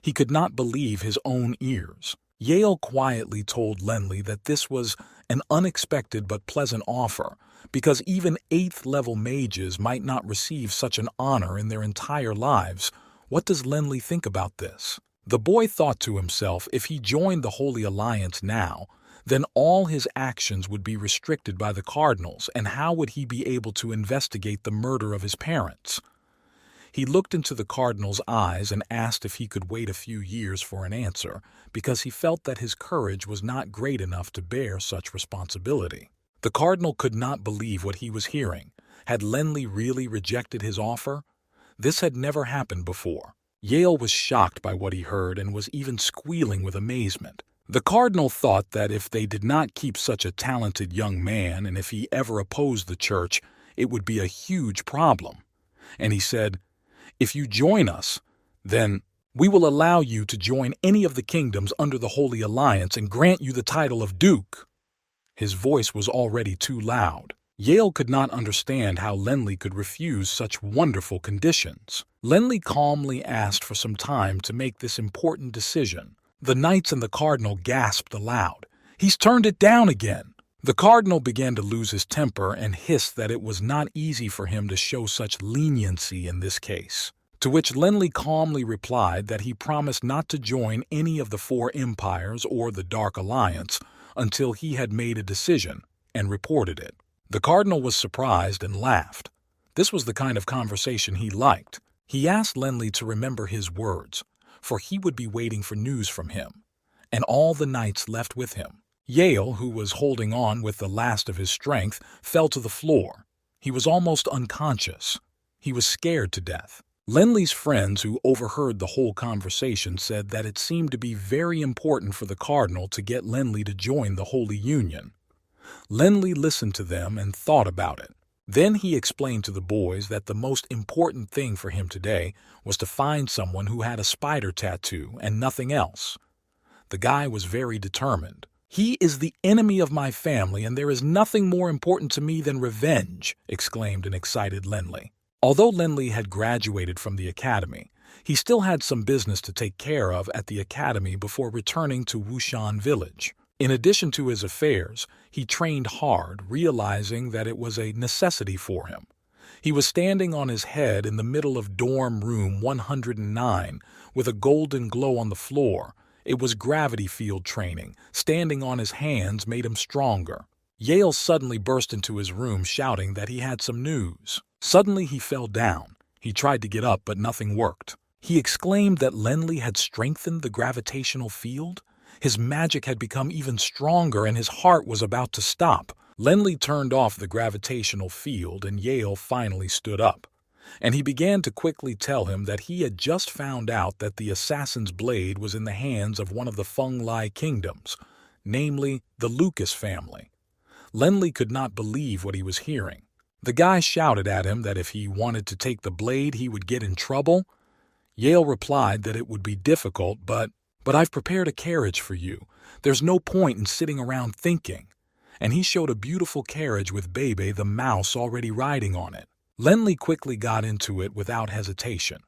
He could not believe his own ears. Yale quietly told Lenli that this was an unexpected but pleasant offer, because even 8th-level mages might not receive such an honor in their entire lives. What does Lenli think about this? The boy thought to himself, if he joined the Holy Alliance now, then all his actions would be restricted by the cardinals, and how would he be able to investigate the murder of his parents? He looked into the cardinal's eyes and asked if he could wait a few years for an answer, because he felt that his courage was not great enough to bear such responsibility. The cardinal could not believe what he was hearing. Had Lenli really rejected his offer? This had never happened before. Yale was shocked by what he heard and was even squealing with amazement. The cardinal thought that if they did not keep such a talented young man, and if he ever opposed the church, it would be a huge problem. And he said, "If you join us, then we will allow you to join any of the kingdoms under the Holy Alliance and grant you the title of Duke." His voice was already too loud. Yale could not understand how Lenli could refuse such wonderful conditions. Lenli calmly asked for some time to make this important decision. The knights and the cardinal gasped aloud. "He's turned it down again!" The cardinal began to lose his temper and hissed that it was not easy for him to show such leniency in this case. To which Lenli calmly replied that he promised not to join any of the 4 empires or the Dark Alliance until he had made a decision and reported it. The cardinal was surprised and laughed. This was the kind of conversation he liked. He asked Lenli to remember his words, for he would be waiting for news from him, and all the knights left with him. Yale, who was holding on with the last of his strength, fell to the floor. He was almost unconscious. He was scared to death. Lenli's friends who overheard the whole conversation said that it seemed to be very important for the cardinal to get Lenli to join the Holy Union. Lenli listened to them and thought about it. Then he explained to the boys that the most important thing for him today was to find someone who had a spider tattoo and nothing else. The guy was very determined. "He is the enemy of my family, and there is nothing more important to me than revenge," exclaimed an excited Lenli. Although Lenli had graduated from the academy, he still had some business to take care of at the academy before returning to Wushan village. In addition to his affairs, he trained hard, realizing that it was a necessity for him. He was standing on his head in the middle of dorm room 109 with a golden glow on the floor. It was gravity field training. Standing on his hands made him stronger. Yale suddenly burst into his room shouting that he had some news. Suddenly he fell down. He tried to get up, but nothing worked. He exclaimed that Lenli had strengthened the gravitational field. His magic had become even stronger and his heart was about to stop. Lenli turned off the gravitational field and Yale finally stood up. And he began to quickly tell him that he had just found out that the assassin's blade was in the hands of one of the Feng Lai kingdoms, namely the Lucas family. Lenli could not believe what he was hearing. The guy shouted at him that if he wanted to take the blade he would get in trouble. Yale replied that it would be difficult, but I've prepared a carriage for you. There's no point in sitting around thinking." And he showed a beautiful carriage with Bebe the mouse already riding on it. Lenli quickly got into it without hesitation.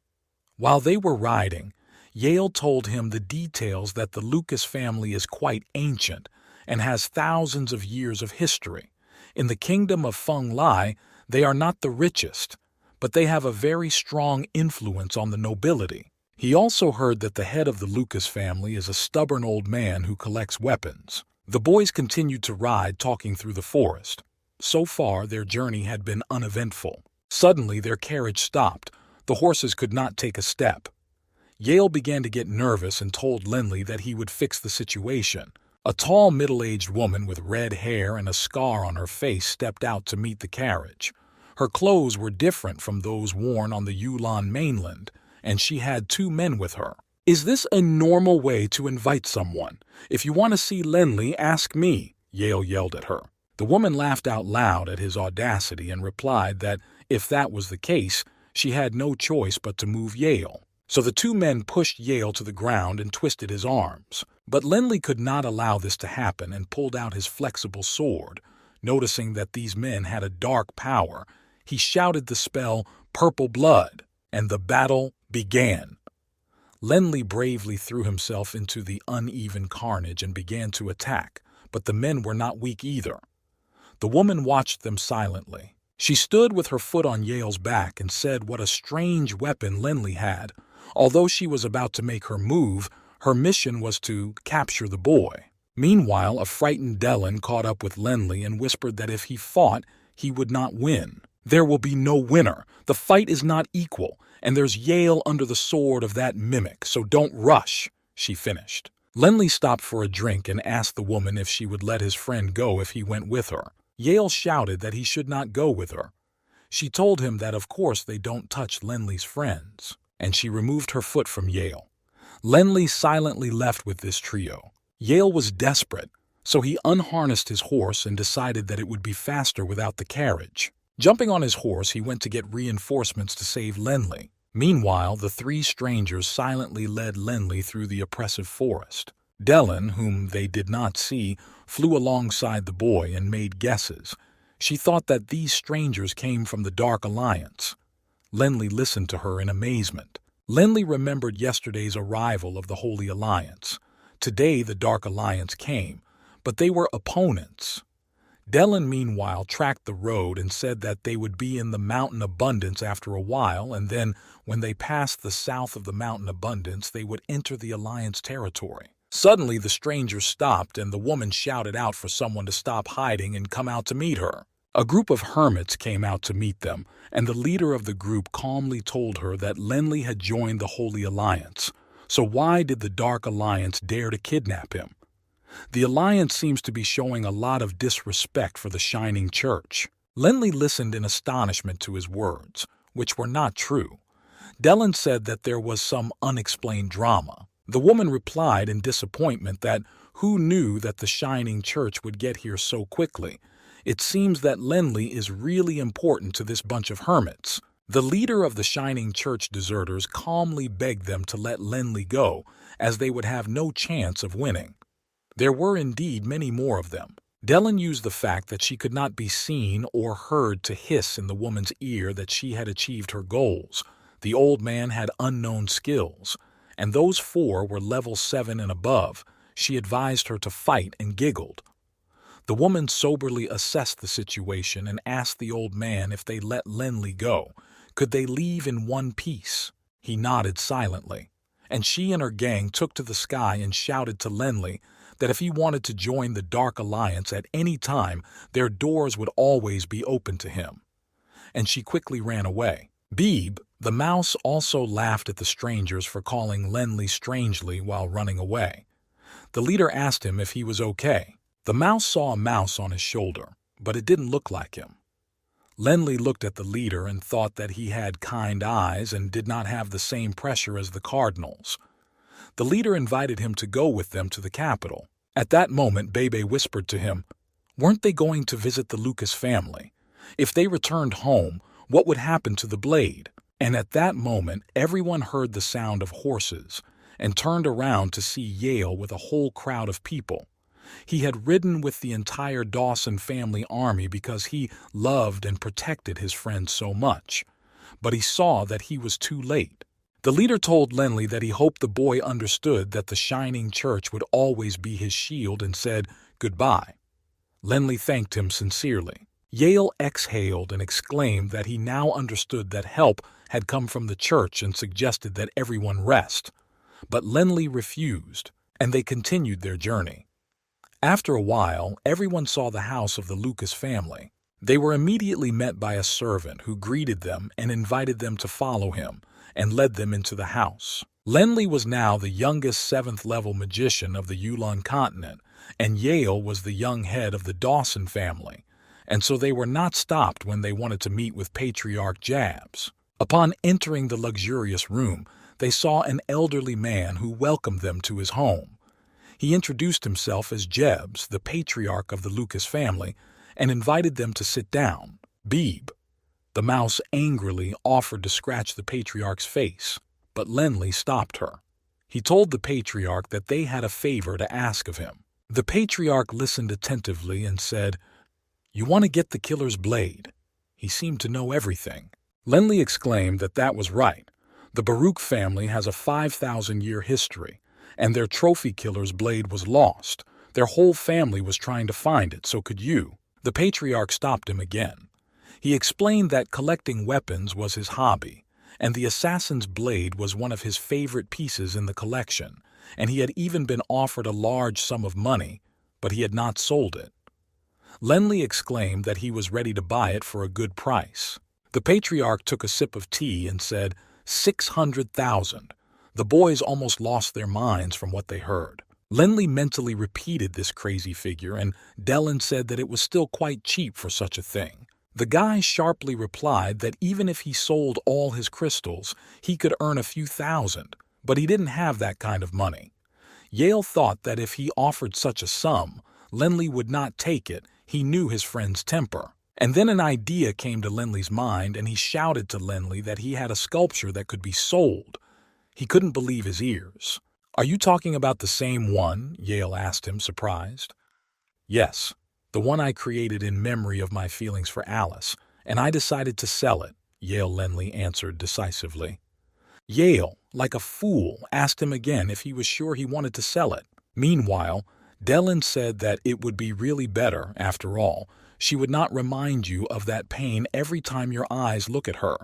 While they were riding, Yale told him the details that the Lucas family is quite ancient and has thousands of years of history. In the kingdom of Feng Lai, they are not the richest, but they have a very strong influence on the nobility. He also heard that the head of the Lucas family is a stubborn old man who collects weapons. The boys continued to ride, talking through the forest. So far, their journey had been uneventful. Suddenly, their carriage stopped. The horses could not take a step. Yale began to get nervous and told Lenli that he would fix the situation. A tall, middle-aged woman with red hair and a scar on her face stepped out to meet the carriage. Her clothes were different from those worn on the Yulon mainland, and she had 2 men with her. "Is this a normal way to invite someone? If you want to see Lenli, ask me," Yale yelled at her. The woman laughed out loud at his audacity and replied that if that was the case, she had no choice but to move Yale. So the 2 men pushed Yale to the ground and twisted his arms. But Lenli could not allow this to happen and pulled out his flexible sword. Noticing that these men had a dark power, he shouted the spell, "Purple Blood," and the battle began. Lenli bravely threw himself into the uneven carnage and began to attack, but the men were not weak either. The woman watched them silently. She stood with her foot on Yale's back and said what a strange weapon Lenly had. Although she was about to make her move, her mission was to capture the boy. Meanwhile, a frightened Dellen caught up with Lenly and whispered that if he fought, he would not win. "There will be no winner. The fight is not equal, and there's Yale under the sword of that mimic, so don't rush," she finished. Lenly stopped for a drink and asked the woman if she would let his friend go if he went with her. Yale shouted that he should not go with her. She told him that of course they don't touch Lenly's friends, and she removed her foot from Yale. Lenly silently left with this trio. Yale was desperate, so he unharnessed his horse and decided that it would be faster without the carriage. Jumping on his horse, he went to get reinforcements to save Lenly. Meanwhile, the three strangers silently led Lenly through the oppressive forest. Dellen, whom they did not see, flew alongside the boy and made guesses. She thought that these strangers came from the Dark Alliance. Lenly listened to her in amazement. Lenly remembered yesterday's arrival of the Holy Alliance. Today the Dark Alliance came, but they were opponents. Dellen meanwhile tracked the road and said that they would be in the Mountain Abundance after a while, and then, when they passed the south of the Mountain Abundance, they would enter the Alliance territory. Suddenly the strangers stopped and the woman shouted out for someone to stop hiding and come out to meet her. A group of hermits came out to meet them, and the leader of the group calmly told her that Lenly had joined the Holy Alliance. So why did the Dark Alliance dare to kidnap him? The Alliance seems to be showing a lot of disrespect for the Shining Church. Lenly listened in astonishment to his words, which were not true. Dellen said that there was some unexplained drama. The woman replied in disappointment that who knew that the Shining Church would get here so quickly. It seems that Lenly is really important to this bunch of hermits. The leader of the Shining Church deserters calmly begged them to let Lenly go, as they would have no chance of winning. There were indeed many more of them. Dellen used the fact that she could not be seen or heard to hiss in the woman's ear that she had achieved her goals. The old man had unknown skills, and those four were level 7 and above. She advised her to fight and giggled. The woman soberly assessed the situation and asked the old man if they let Lenly go. Could they leave in one piece? He nodded silently, and she and her gang took to the sky and shouted to Lenly that if he wanted to join the Dark Alliance at any time, their doors would always be open to him. And she quickly ran away. Beeb, the mouse, also laughed at the strangers for calling Lenly strangely while running away. The leader asked him if he was okay. The mouse saw a mouse on his shoulder, but it didn't look like him. Lenly looked at the leader and thought that he had kind eyes and did not have the same pressure as the cardinals. The leader invited him to go with them to the capital. At that moment, Bebe whispered to him, weren't they going to visit the Lucas family? If they returned home, what would happen to the blade? And at that moment, everyone heard the sound of horses and turned around to see Yale with a whole crowd of people. He had ridden with the entire Dawson family army because he loved and protected his friend so much. But he saw that he was too late. The leader told Lenly that he hoped the boy understood that the Shining Church would always be his shield and said goodbye. Lenly thanked him sincerely. Yale exhaled and exclaimed that he now understood that help had come from the church and suggested that everyone rest. But Lenly refused, and they continued their journey. After a while, everyone saw the house of the Lucas family. They were immediately met by a servant who greeted them and invited them to follow him, and led them into the house. Lenly was now the youngest 7th-level magician of the Yulon continent, and Yale was the young head of the Dawson family, and so they were not stopped when they wanted to meet with Patriarch Jabs. Upon entering the luxurious room, they saw an elderly man who welcomed them to his home. He introduced himself as Jebs, the patriarch of the Lucas family, and invited them to sit down. Beeb, the mouse, angrily offered to scratch the patriarch's face, but Lenly stopped her. He told the patriarch that they had a favor to ask of him. The patriarch listened attentively and said, "You want to get the killer's blade." He seemed to know everything. Lenly exclaimed that that was right. The Baruch family has a 5,000-year history, and their trophy killer's blade was lost, Their whole family was trying to find it, so could you. The patriarch stopped him again. He explained that collecting weapons was his hobby, and the assassin's blade was one of his favorite pieces in the collection, and he had even been offered a large sum of money, but he had not sold it. Lenli exclaimed that he was ready to buy it for a good price. The patriarch took a sip of tea and said, 600,000. The boys almost lost their minds from what they heard. Lenli mentally repeated this crazy figure, and Dellen said that it was still quite cheap for such a thing. The guy sharply replied that even if he sold all his crystals, he could earn a few thousand, but he didn't have that kind of money. Yale thought that if he offered such a sum, Lenli would not take it. He knew his friend's temper. And then an idea came to Lenli's mind, and he shouted to Lenli that he had a sculpture that could be sold. He couldn't believe his ears. "Are you talking about the same one?" Yale asked him, surprised. "Yes, the one I created in memory of my feelings for Alice, and I decided to sell it," Yale Lenli answered decisively. Yale, like a fool, asked him again if he was sure he wanted to sell it. Meanwhile, Dellen said that it would be really better, after all. She would not remind you of that pain every time your eyes look at her,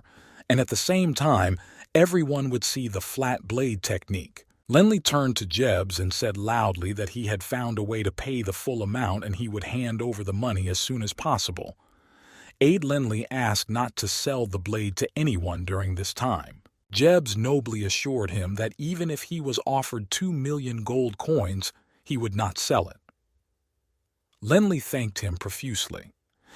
and at the same time, everyone would see the flat blade technique. Lenli turned to Jebs and said loudly that he had found a way to pay the full amount and he would hand over the money as soon as possible. Aide Lenli asked not to sell the blade to anyone during this time. Jebs nobly assured him that even if he was offered 2 million gold coins, he would not sell it. Lenli thanked him profusely.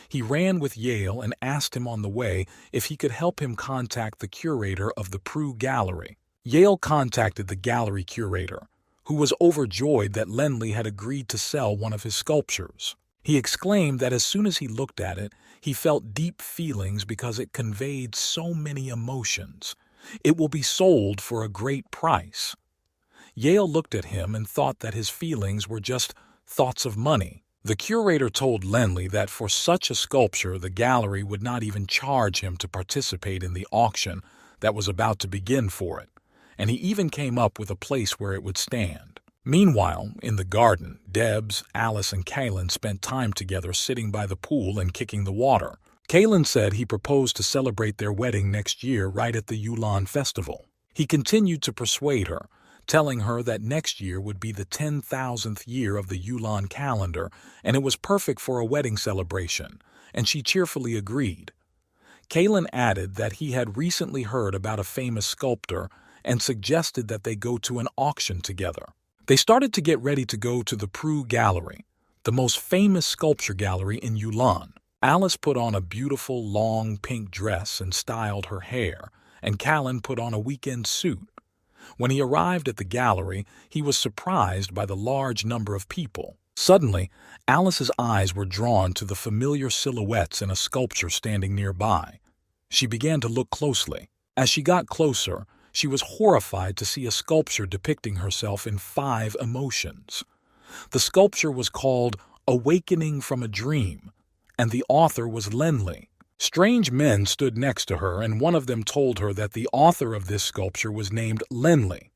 He ran with Yale and asked him on the way if he could help him contact the curator of the Prue Gallery. Yale contacted the gallery curator, who was overjoyed that Lenli had agreed to sell one of his sculptures. He exclaimed that as soon as he looked at it, he felt deep feelings because it conveyed so many emotions. It will be sold for a great price. Yale looked at him and thought that his feelings were just thoughts of money. The curator told Lenli that for such a sculpture the gallery would not even charge him to participate in the auction that was about to begin for it, and he even came up with a place where it would stand. Meanwhile, in the garden, Debs, Alice, and Kaylin spent time together sitting by the pool and kicking the water. Kaylin said he proposed to celebrate their wedding next year right at the Yulan festival. He continued to persuade her, telling her that next year would be the 10,000th year of the Yulan calendar, and it was perfect for a wedding celebration, and she cheerfully agreed. Kaylin added that he had recently heard about a famous sculptor and suggested that they go to an auction together. They started to get ready to go to the Prue Gallery, the most famous sculpture gallery in Yulan. Alice put on a beautiful long pink dress and styled her hair, and Callan put on a weekend suit. When he arrived at the gallery, he was surprised by the large number of people. Suddenly, Alice's eyes were drawn to the familiar silhouettes in a sculpture standing nearby. She began to look closely. As she got closer, she was horrified to see a sculpture depicting herself in 5 emotions. The sculpture was called Awakening from a Dream, and the author was Lenli. Strange men stood next to her, and one of them told her that the author of this sculpture was named Lenli.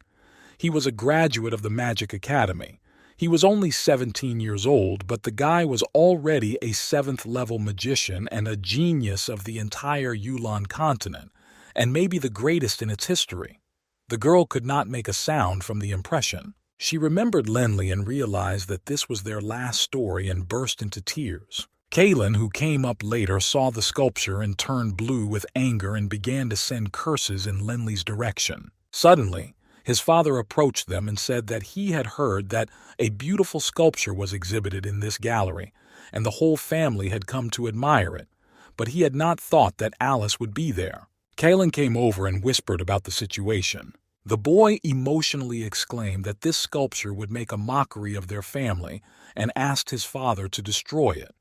He was a graduate of the Magic Academy. He was only 17 years old, but the guy was already a 7th-level magician and a genius of the entire Yulan continent, and maybe the greatest in its history. The girl could not make a sound from the impression. She remembered Lenli and realized that this was their last story and burst into tears. Kaylin, who came up later, saw the sculpture and turned blue with anger and began to send curses in Lenli's direction. Suddenly, his father approached them and said that he had heard that a beautiful sculpture was exhibited in this gallery, and the whole family had come to admire it, but he had not thought that Alice would be there. Kaylin came over and whispered about the situation. The boy emotionally exclaimed that this sculpture would make a mockery of their family and asked his father to destroy it.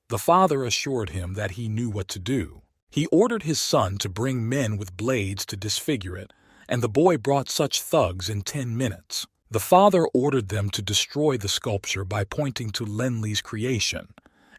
The father assured him that he knew what to do. He ordered his son to bring men with blades to disfigure it, and the boy brought such thugs in 10 minutes. The father ordered them to destroy the sculpture by pointing to Lenli's creation,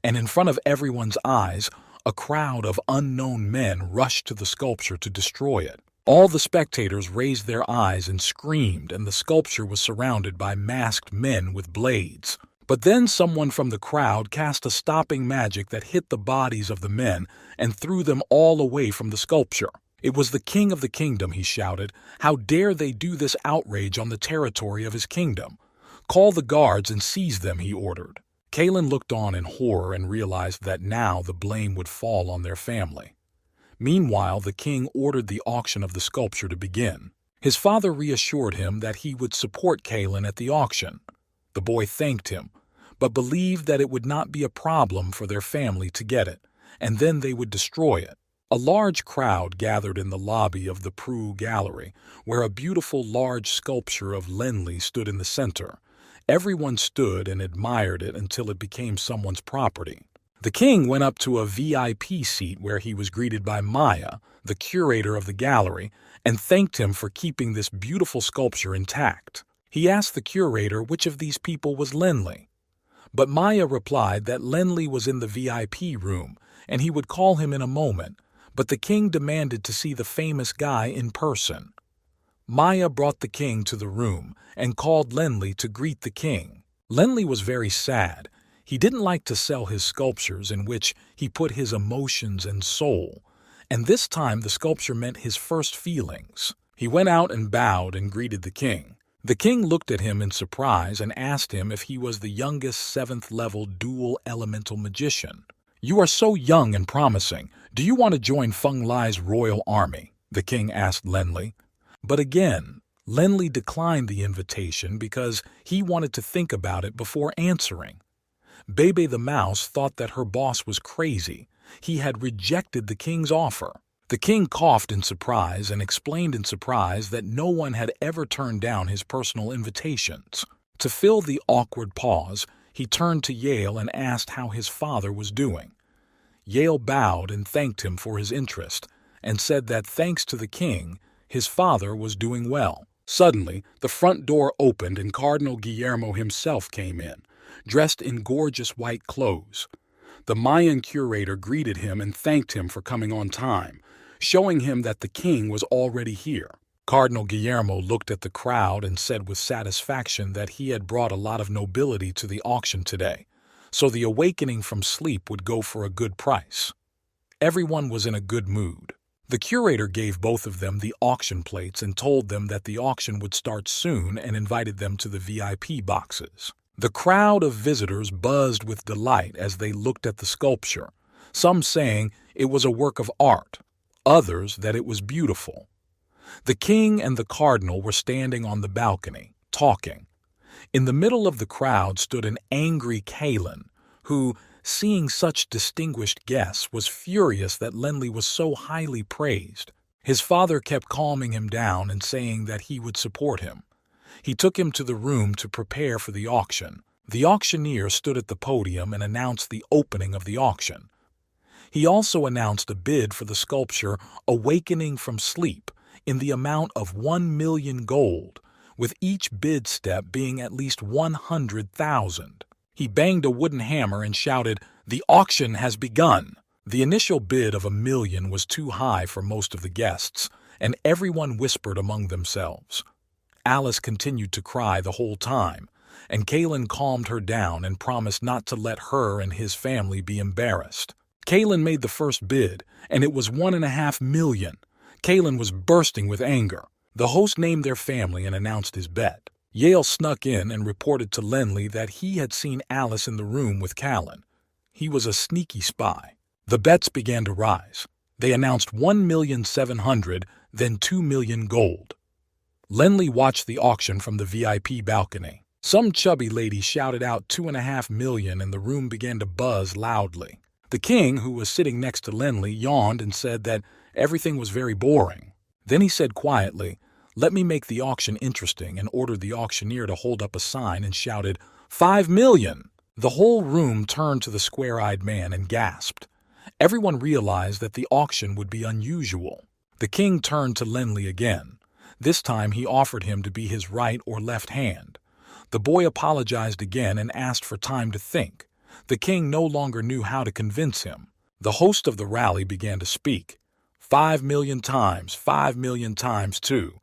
and in front of everyone's eyes, a crowd of unknown men rushed to the sculpture to destroy it. All the spectators raised their eyes and screamed, and the sculpture was surrounded by masked men with blades. But then someone from the crowd cast a stopping magic that hit the bodies of the men and threw them all away from the sculpture. It was the king of the kingdom, he shouted. How dare they do this outrage on the territory of his kingdom? Call the guards and seize them, he ordered. Kalen looked on in horror and realized that now the blame would fall on their family. Meanwhile, the king ordered the auction of the sculpture to begin. His father reassured him that he would support Kalen at the auction. The boy thanked him, but believed that it would not be a problem for their family to get it, and then they would destroy it. A large crowd gathered in the lobby of the Prue Gallery, where a beautiful large sculpture of Lenli stood in the center. Everyone stood and admired it until it became someone's property. The king went up to a VIP seat where he was greeted by Maya, the curator of the gallery, and thanked him for keeping this beautiful sculpture intact. He asked the curator which of these people was Lenli. But Maya replied that Lenli was in the VIP room, and he would call him in a moment, but the king demanded to see the famous guy in person. Maya brought the king to the room and called Lenli to greet the king. Lenli was very sad. He didn't like to sell his sculptures in which he put his emotions and soul, and this time the sculpture meant his first feelings. He went out and bowed and greeted the king. The king looked at him in surprise and asked him if he was the youngest 7th-level dual elemental magician. "You are so young and promising. Do you want to join Feng Lai's royal army?" the king asked Lenli. But again, Lenli declined the invitation because he wanted to think about it before answering. Bebe the mouse thought that her boss was crazy. He had rejected the king's offer. The king coughed in surprise and explained in surprise that no one had ever turned down his personal invitations. To fill the awkward pause, he turned to Yale and asked how his father was doing. Yale bowed and thanked him for his interest, and said that thanks to the king, his father was doing well. Suddenly, the front door opened and Cardinal Guillermo himself came in, dressed in gorgeous white clothes. The Mayan curator greeted him and thanked him for coming on time, showing him that the king was already here. Cardinal Guillermo looked at the crowd and said with satisfaction that he had brought a lot of nobility to the auction today, so the awakening from sleep would go for a good price. Everyone was in a good mood. The curator gave both of them the auction plates and told them that the auction would start soon and invited them to the VIP boxes. The crowd of visitors buzzed with delight as they looked at the sculpture, some saying it was a work of art, others that it was beautiful. The king and the cardinal were standing on the balcony, talking. In the middle of the crowd stood an angry Kalen, who, seeing such distinguished guests, was furious that Lenli was so highly praised. His father kept calming him down and saying that he would support him. He took him to the room to prepare for the auction. The auctioneer stood at the podium and announced the opening of the auction. He also announced a bid for the sculpture Awakening from Sleep in the amount of 1 million gold, with each bid step being at least 100,000. He banged a wooden hammer and shouted, "The auction has begun!" The initial bid of 1 million was too high for most of the guests, and everyone whispered among themselves. Alice continued to cry the whole time, and Kalen calmed her down and promised not to let her and his family be embarrassed. Kalen made the first bid, and it was 1.5 million. Kalen was bursting with anger. The host named their family and announced his bet. Yale snuck in and reported to Lenli that he had seen Alice in the room with Kalen. He was a sneaky spy. The bets began to rise. They announced 1,700,000, then 2 million gold. Lenli watched the auction from the VIP balcony. Some chubby lady shouted out 2.5 million and the room began to buzz loudly. The king, who was sitting next to Lenli, yawned and said that everything was very boring. Then he said quietly, "Let me make the auction interesting," and ordered the auctioneer to hold up a sign and shouted, 5 million! The whole room turned to the square-eyed man and gasped. Everyone realized that the auction would be unusual. The king turned to Lenli again. This time he offered him to be his right or left hand. The boy apologized again and asked for time to think. The king no longer knew how to convince him. The host of the rally began to speak. 5 million times, 5 million times too,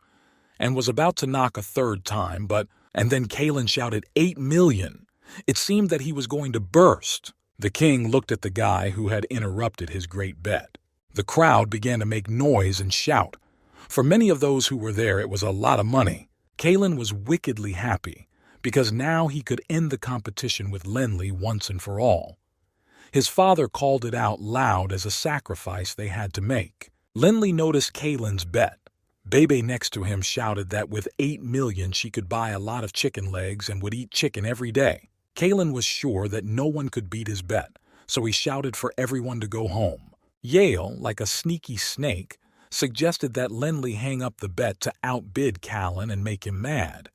and was about to knock a third time, and then Kalen shouted 8 million. It seemed that he was going to burst. The king looked at the guy who had interrupted his great bet. The crowd began to make noise and shout. For many of those who were there, it was a lot of money. Kalen was wickedly happy, because now he could end the competition with Lenli once and for all. His father called it out loud as a sacrifice they had to make. Lenli noticed Kalen's bet. Bebe next to him shouted that with 8 million she could buy a lot of chicken legs and would eat chicken every day. Kalen was sure that no one could beat his bet, so he shouted for everyone to go home. Yale, like a sneaky snake, suggested that Lenli hang up the bet to outbid Kalen and make him mad.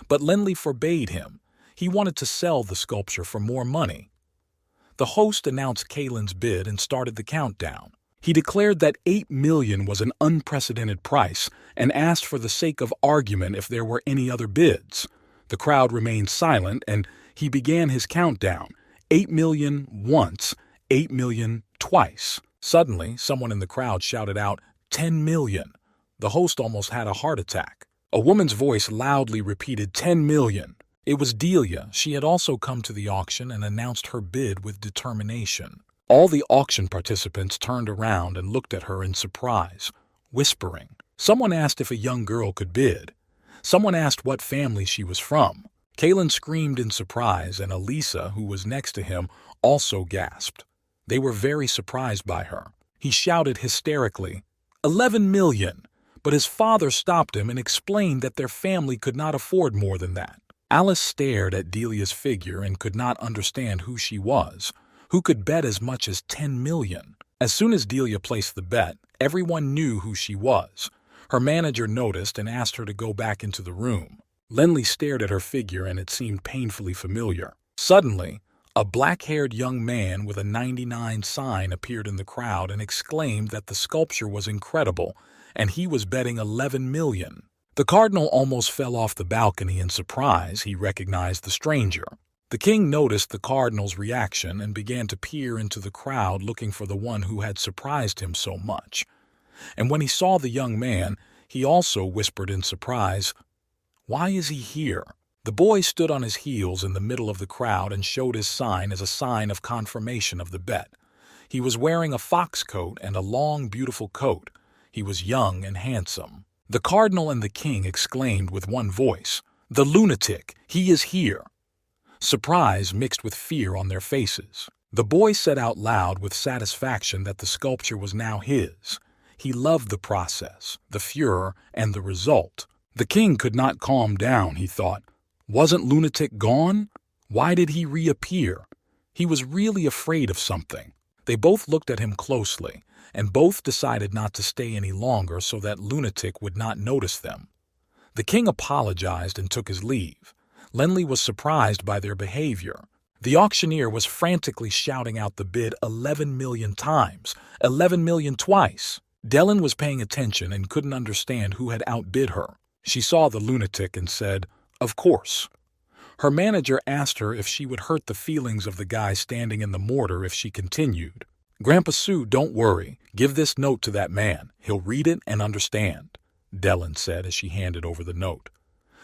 But Lenli forbade him. He wanted to sell the sculpture for more money. The host announced Kalen's bid and started the countdown. He declared that 8 million was an unprecedented price and asked for the sake of argument if there were any other bids. The crowd remained silent and he began his countdown. 8 million once, 8 million twice. Suddenly, someone in the crowd shouted out, 10 million. The host almost had a heart attack. A woman's voice loudly repeated 10 million. It was Delia. She had also come to the auction and announced her bid with determination. All the auction participants turned around and looked at her in surprise, whispering. Someone asked if a young girl could bid. Someone asked what family she was from. Kalen screamed in surprise, and Elisa, who was next to him, also gasped. They were very surprised by her. He shouted hysterically, 11 million! But his father stopped him and explained that their family could not afford more than that. Alice stared at Delia's figure and could not understand who she was. Who could bet as much as 10 million? As soon as Delia placed the bet, everyone knew who she was. Her manager noticed and asked her to go back into the room. Lenli stared at her figure and it seemed painfully familiar. Suddenly, a black-haired young man with a 99 sign appeared in the crowd and exclaimed that the sculpture was incredible and he was betting 11 million. The cardinal almost fell off the balcony in surprise. He recognized the stranger. The king noticed the cardinal's reaction and began to peer into the crowd looking for the one who had surprised him so much. And when he saw the young man, he also whispered in surprise, "Why is he here?" The boy stood on his heels in the middle of the crowd and showed his sign as a sign of confirmation of the bet. He was wearing a fox coat and a long, beautiful coat. He was young and handsome. The cardinal and the king exclaimed with one voice, "The lunatic! He is here!" Surprise mixed with fear on their faces. The boy said out loud with satisfaction that the sculpture was now his. He loved the process, the furor, and the result. The king could not calm down, he thought. Wasn't Lunatic gone? Why did he reappear? He was really afraid of something. They both looked at him closely, and both decided not to stay any longer so that Lunatic would not notice them. The king apologized and took his leave. Lenli was surprised by their behavior. The auctioneer was frantically shouting out the bid 11 million times, 11 million twice. Dellen was paying attention and couldn't understand who had outbid her. She saw the lunatic and said, "Of course." Her manager asked her if she would hurt the feelings of the guy standing in the mortar if she continued. "Grandpa Sue, don't worry. Give this note to that man. He'll read it and understand," Dellen said as she handed over the note.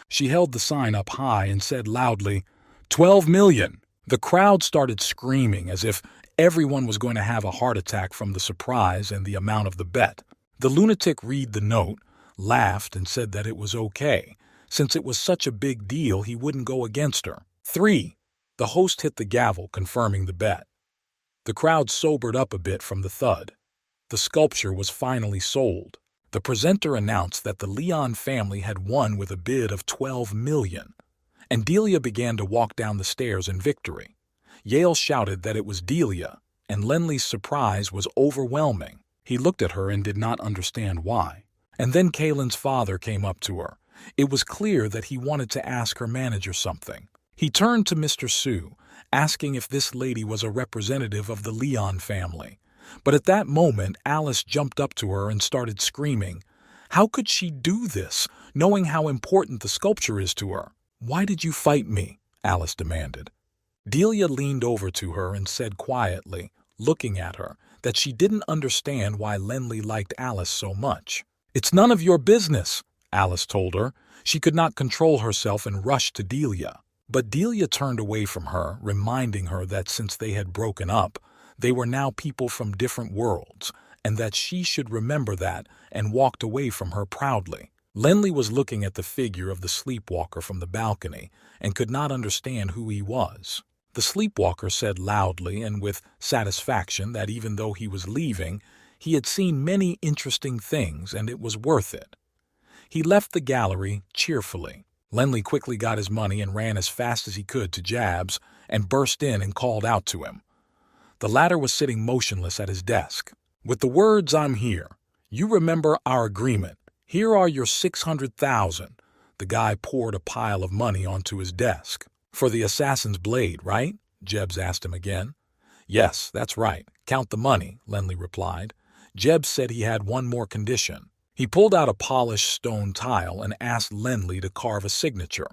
She held the sign up high and said loudly, 12 million! The crowd started screaming as if everyone was going to have a heart attack from the surprise and the amount of the bet. The lunatic read the note, laughed and said that it was okay. Since it was such a big deal, he wouldn't go against her. 3. The host hit the gavel, confirming the bet. The crowd sobered up a bit from the thud. The sculpture was finally sold. The presenter announced that the Leon family had won with a bid of 12 million, and Delia began to walk down the stairs in victory. Yale shouted that it was Delia, and Lenli's surprise was overwhelming. He looked at her and did not understand why. And then Kalen's father came up to her. It was clear that he wanted to ask her manager something. He turned to Mr. Sue, asking if this lady was a representative of the Leon family. But at that moment, Alice jumped up to her and started screaming. How could she do this, knowing how important the sculpture is to her? "Why did you fight me?" Alice demanded. Delia leaned over to her and said quietly, looking at her, that she didn't understand why Lenli liked Alice so much. "It's none of your business," Alice told her. She could not control herself and rushed to Delia. But Delia turned away from her, reminding her that since they had broken up, they were now people from different worlds, and that she should remember that, and walked away from her proudly. Lenley was looking at the figure of the sleepwalker from the balcony and could not understand who he was. The sleepwalker said loudly and with satisfaction that even though he was leaving, he had seen many interesting things and it was worth it. He left the gallery cheerfully. Lenley quickly got his money and ran as fast as he could to Jabs and burst in and called out to him. The latter was sitting motionless at his desk. With the words, "I'm here. You remember our agreement. Here are your 600,000. The guy poured a pile of money onto his desk. "For the assassin's blade, right?" Jebs asked him again. "Yes, that's right. Count the money," Lenley replied. Jebs said he had one more condition. He pulled out a polished stone tile and asked Lenley to carve a signature.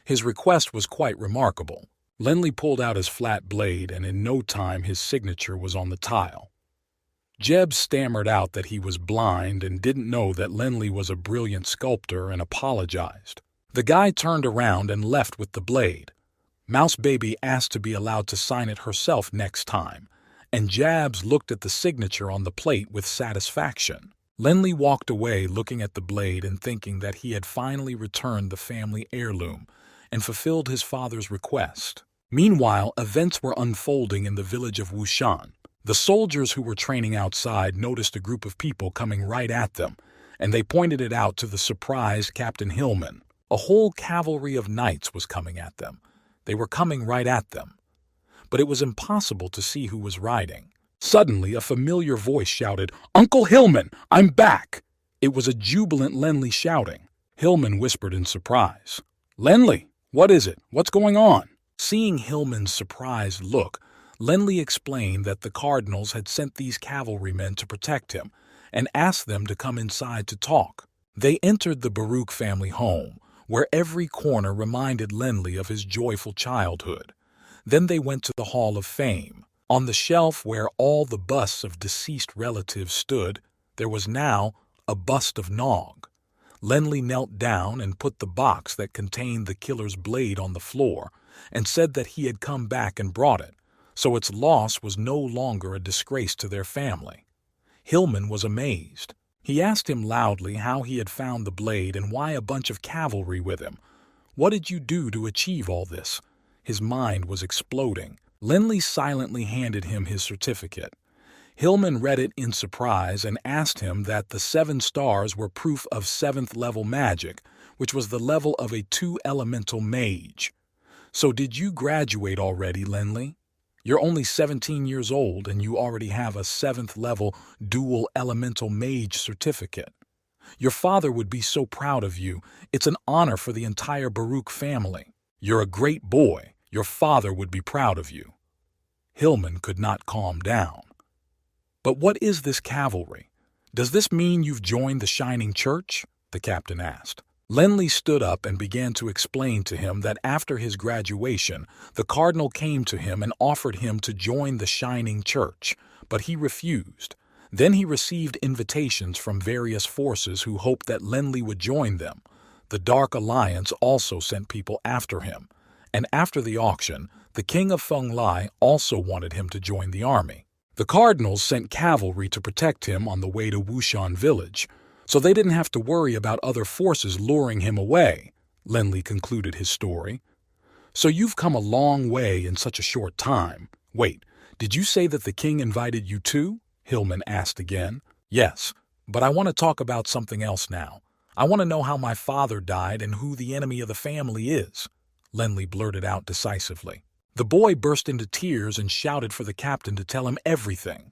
His request was quite remarkable. Lenley pulled out his flat blade, and in no time his signature was on the tile. Jebs stammered out that he was blind and didn't know that Lenley was a brilliant sculptor and apologized. The guy turned around and left with the blade. Mouse Baby asked to be allowed to sign it herself next time, and Jabs looked at the signature on the plate with satisfaction. Lenley walked away looking at the blade and thinking that he had finally returned the family heirloom and fulfilled his father's request. Meanwhile, events were unfolding in the village of Wushan. The soldiers who were training outside noticed a group of people coming right at them, and they pointed it out to the surprised Captain Hillman. A whole cavalry of knights was coming at them. They were coming right at them. But it was impossible to see who was riding. Suddenly, a familiar voice shouted, "Uncle Hillman, I'm back!" It was a jubilant Lenley shouting. Hillman whispered in surprise, "Lenley, what is it? What's going on?" Seeing Hillman's surprised look, Lenley explained that the Cardinals had sent these cavalrymen to protect him and asked them to come inside to talk. They entered the Baruch family home, where every corner reminded Lenley of his joyful childhood. Then they went to the Hall of Fame. On the shelf where all the busts of deceased relatives stood, there was now a bust of Nog. Lenley knelt down and put the box that contained the killer's blade on the floor and said that he had come back and brought it, so its loss was no longer a disgrace to their family. Hillman was amazed. He asked him loudly how he had found the blade and why a bunch of cavalry with him. "What did you do to achieve all this?" His mind was exploding. Lenley silently handed him his certificate. Hillman read it in surprise and asked him that the 7 stars were proof of 7th-level magic, which was the level of a 2-elemental mage. "So did you graduate already, Lenley? You're only 17 years old and you already have a 7th-level dual-elemental mage certificate. Your father would be so proud of you. It's an honor for the entire Baruch family. You're a great boy. Your father would be proud of you." Hillman could not calm down. "But what is this cavalry? Does this mean you've joined the Shining Church?" the captain asked. Lenley stood up and began to explain to him that after his graduation, the cardinal came to him and offered him to join the Shining Church, but he refused. Then he received invitations from various forces who hoped that Lenley would join them. The Dark Alliance also sent people after him. And after the auction, the king of Feng Lai also wanted him to join the army. The cardinals sent cavalry to protect him on the way to Wushan village, so they didn't have to worry about other forces luring him away. Lenley concluded his story. "So you've come a long way in such a short time. Wait, did you say that the king invited you too?" Hillman asked again. "Yes, but I want to talk about something else now. I want to know how my father died and who the enemy of the family is," Lenley blurted out decisively. The boy burst into tears and shouted for the captain to tell him everything.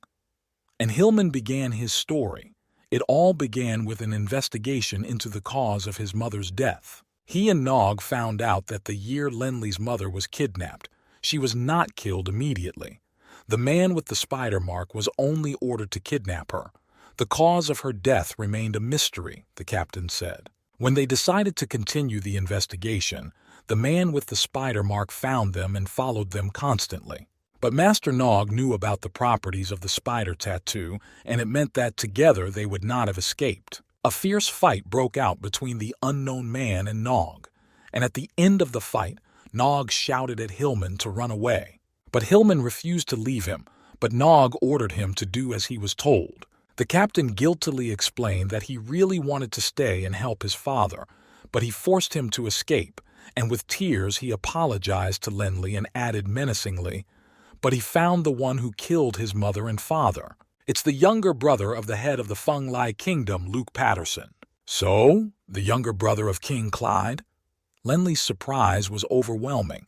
And Hillman began his story. It all began with an investigation into the cause of his mother's death. He and Nog found out that the year Lenley's mother was kidnapped, she was not killed immediately. The man with the spider mark was only ordered to kidnap her. The cause of her death remained a mystery, the captain said. When they decided to continue the investigation, the man with the spider mark found them and followed them constantly. But Master Nog knew about the properties of the spider tattoo, and it meant that together they would not have escaped. A fierce fight broke out between the unknown man and Nog, and at the end of the fight, Nog shouted at Hillman to run away. But Hillman refused to leave him, but Nog ordered him to do as he was told. The captain guiltily explained that he really wanted to stay and help his father, but he forced him to escape, and with tears he apologized to Lenli and added menacingly, "But he found the one who killed his mother and father. It's the younger brother of the head of the Feng Lai Kingdom, Luke Patterson." "So? The younger brother of King Clyde?" Lenli's surprise was overwhelming.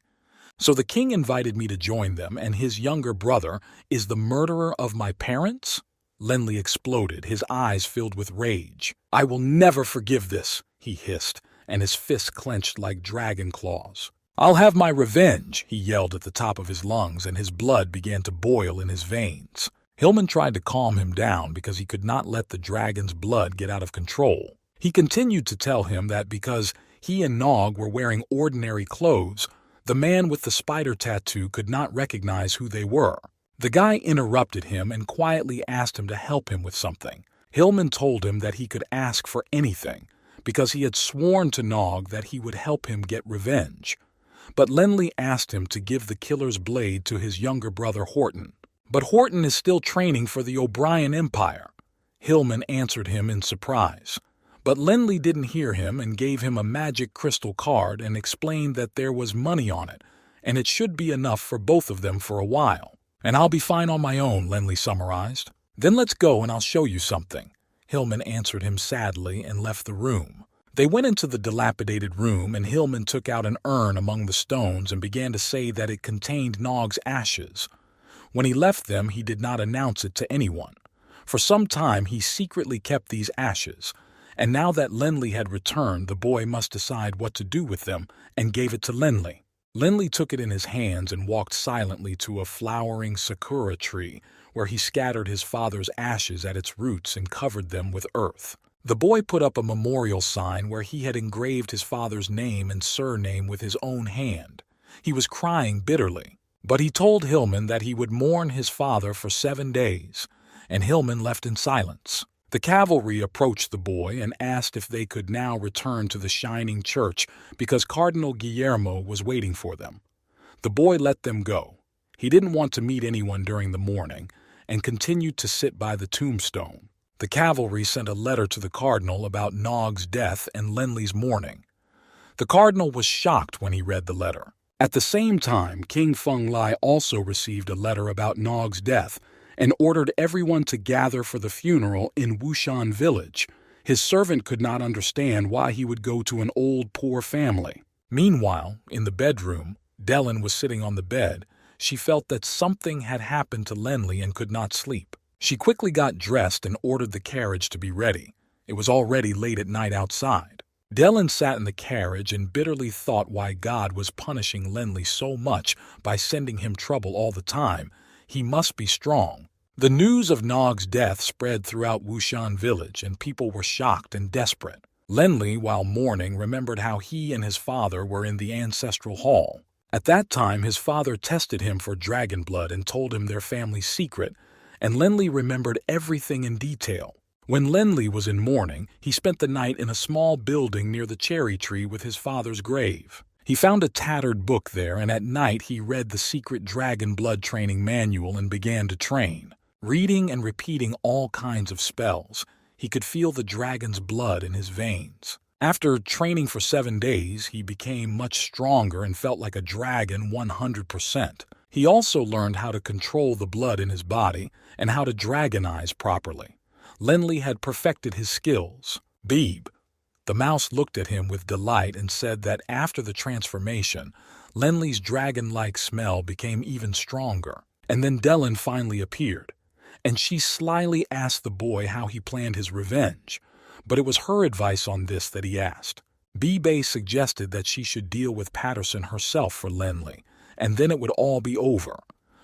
"So the king invited me to join them, and his younger brother is the murderer of my parents?" Lenli exploded, his eyes filled with rage. "I will never forgive this," he hissed, and his fists clenched like dragon claws. "I'll have my revenge," he yelled at the top of his lungs, and his blood began to boil in his veins. Hillman tried to calm him down because he could not let the dragon's blood get out of control. He continued to tell him that because he and Nog were wearing ordinary clothes, the man with the spider tattoo could not recognize who they were. The guy interrupted him and quietly asked him to help him with something. Hillman told him that he could ask for anything, because he had sworn to Nog that he would help him get revenge. But Lenli asked him to give the killer's blade to his younger brother Horton. "But Horton is still training for the O'Brien Empire." Hillman answered him in surprise. But Lenli didn't hear him and gave him a magic crystal card and explained that there was money on it, and it should be enough for both of them for a while. "And I'll be fine on my own," Lenli summarized. "Then let's go and I'll show you something." Hillman answered him sadly and left the room. They went into the dilapidated room, and Hillman took out an urn among the stones and began to say that it contained Nog's ashes. When he left them, he did not announce it to anyone. For some time he secretly kept these ashes, and now that Lenli had returned, the boy must decide what to do with them, and gave it to Lenli. Lenli took it in his hands and walked silently to a flowering sakura tree, where he scattered his father's ashes at its roots and covered them with earth. The boy put up a memorial sign where he had engraved his father's name and surname with his own hand. He was crying bitterly, but he told Hillman that he would mourn his father for 7 days, and Hillman left in silence. The cavalry approached the boy and asked if they could now return to the shining church because Cardinal Guillermo was waiting for them. The boy let them go. He didn't want to meet anyone during the morning and continued to sit by the tombstone. The cavalry sent a letter to the cardinal about Nog's death and Lenli's mourning. The cardinal was shocked when he read the letter. At the same time, King Feng Lai also received a letter about Nog's death and ordered everyone to gather for the funeral in Wushan village. His servant could not understand why he would go to an old, poor family. Meanwhile, in the bedroom, Dellen was sitting on the bed. She felt that something had happened to Lenli and could not sleep. She quickly got dressed and ordered the carriage to be ready. It was already late at night outside. Dellen sat in the carriage and bitterly thought why God was punishing Lenli so much by sending him trouble all the time. He must be strong. The news of Nog's death spread throughout Wushan village, and people were shocked and desperate. Lenli, while mourning, remembered how he and his father were in the ancestral hall. At that time, his father tested him for dragon blood and told him their family secret, and Lenli remembered everything in detail. When Lenli was in mourning, he spent the night in a small building near the cherry tree with his father's grave. He found a tattered book there, and at night he read the secret dragon blood training manual and began to train. Reading and repeating all kinds of spells, he could feel the dragon's blood in his veins. After training for 7 days, he became much stronger and felt like a dragon 100%. He also learned how to control the blood in his body and how to dragonize properly. Lenli had perfected his skills. Beeb. The mouse looked at him with delight and said that after the transformation, Lenli's dragon-like smell became even stronger. And then Dellen finally appeared, and she slyly asked the boy how he planned his revenge, but it was her advice on this that he asked. Beebe suggested that she should deal with Patterson herself for Lenli, and then it would all be over.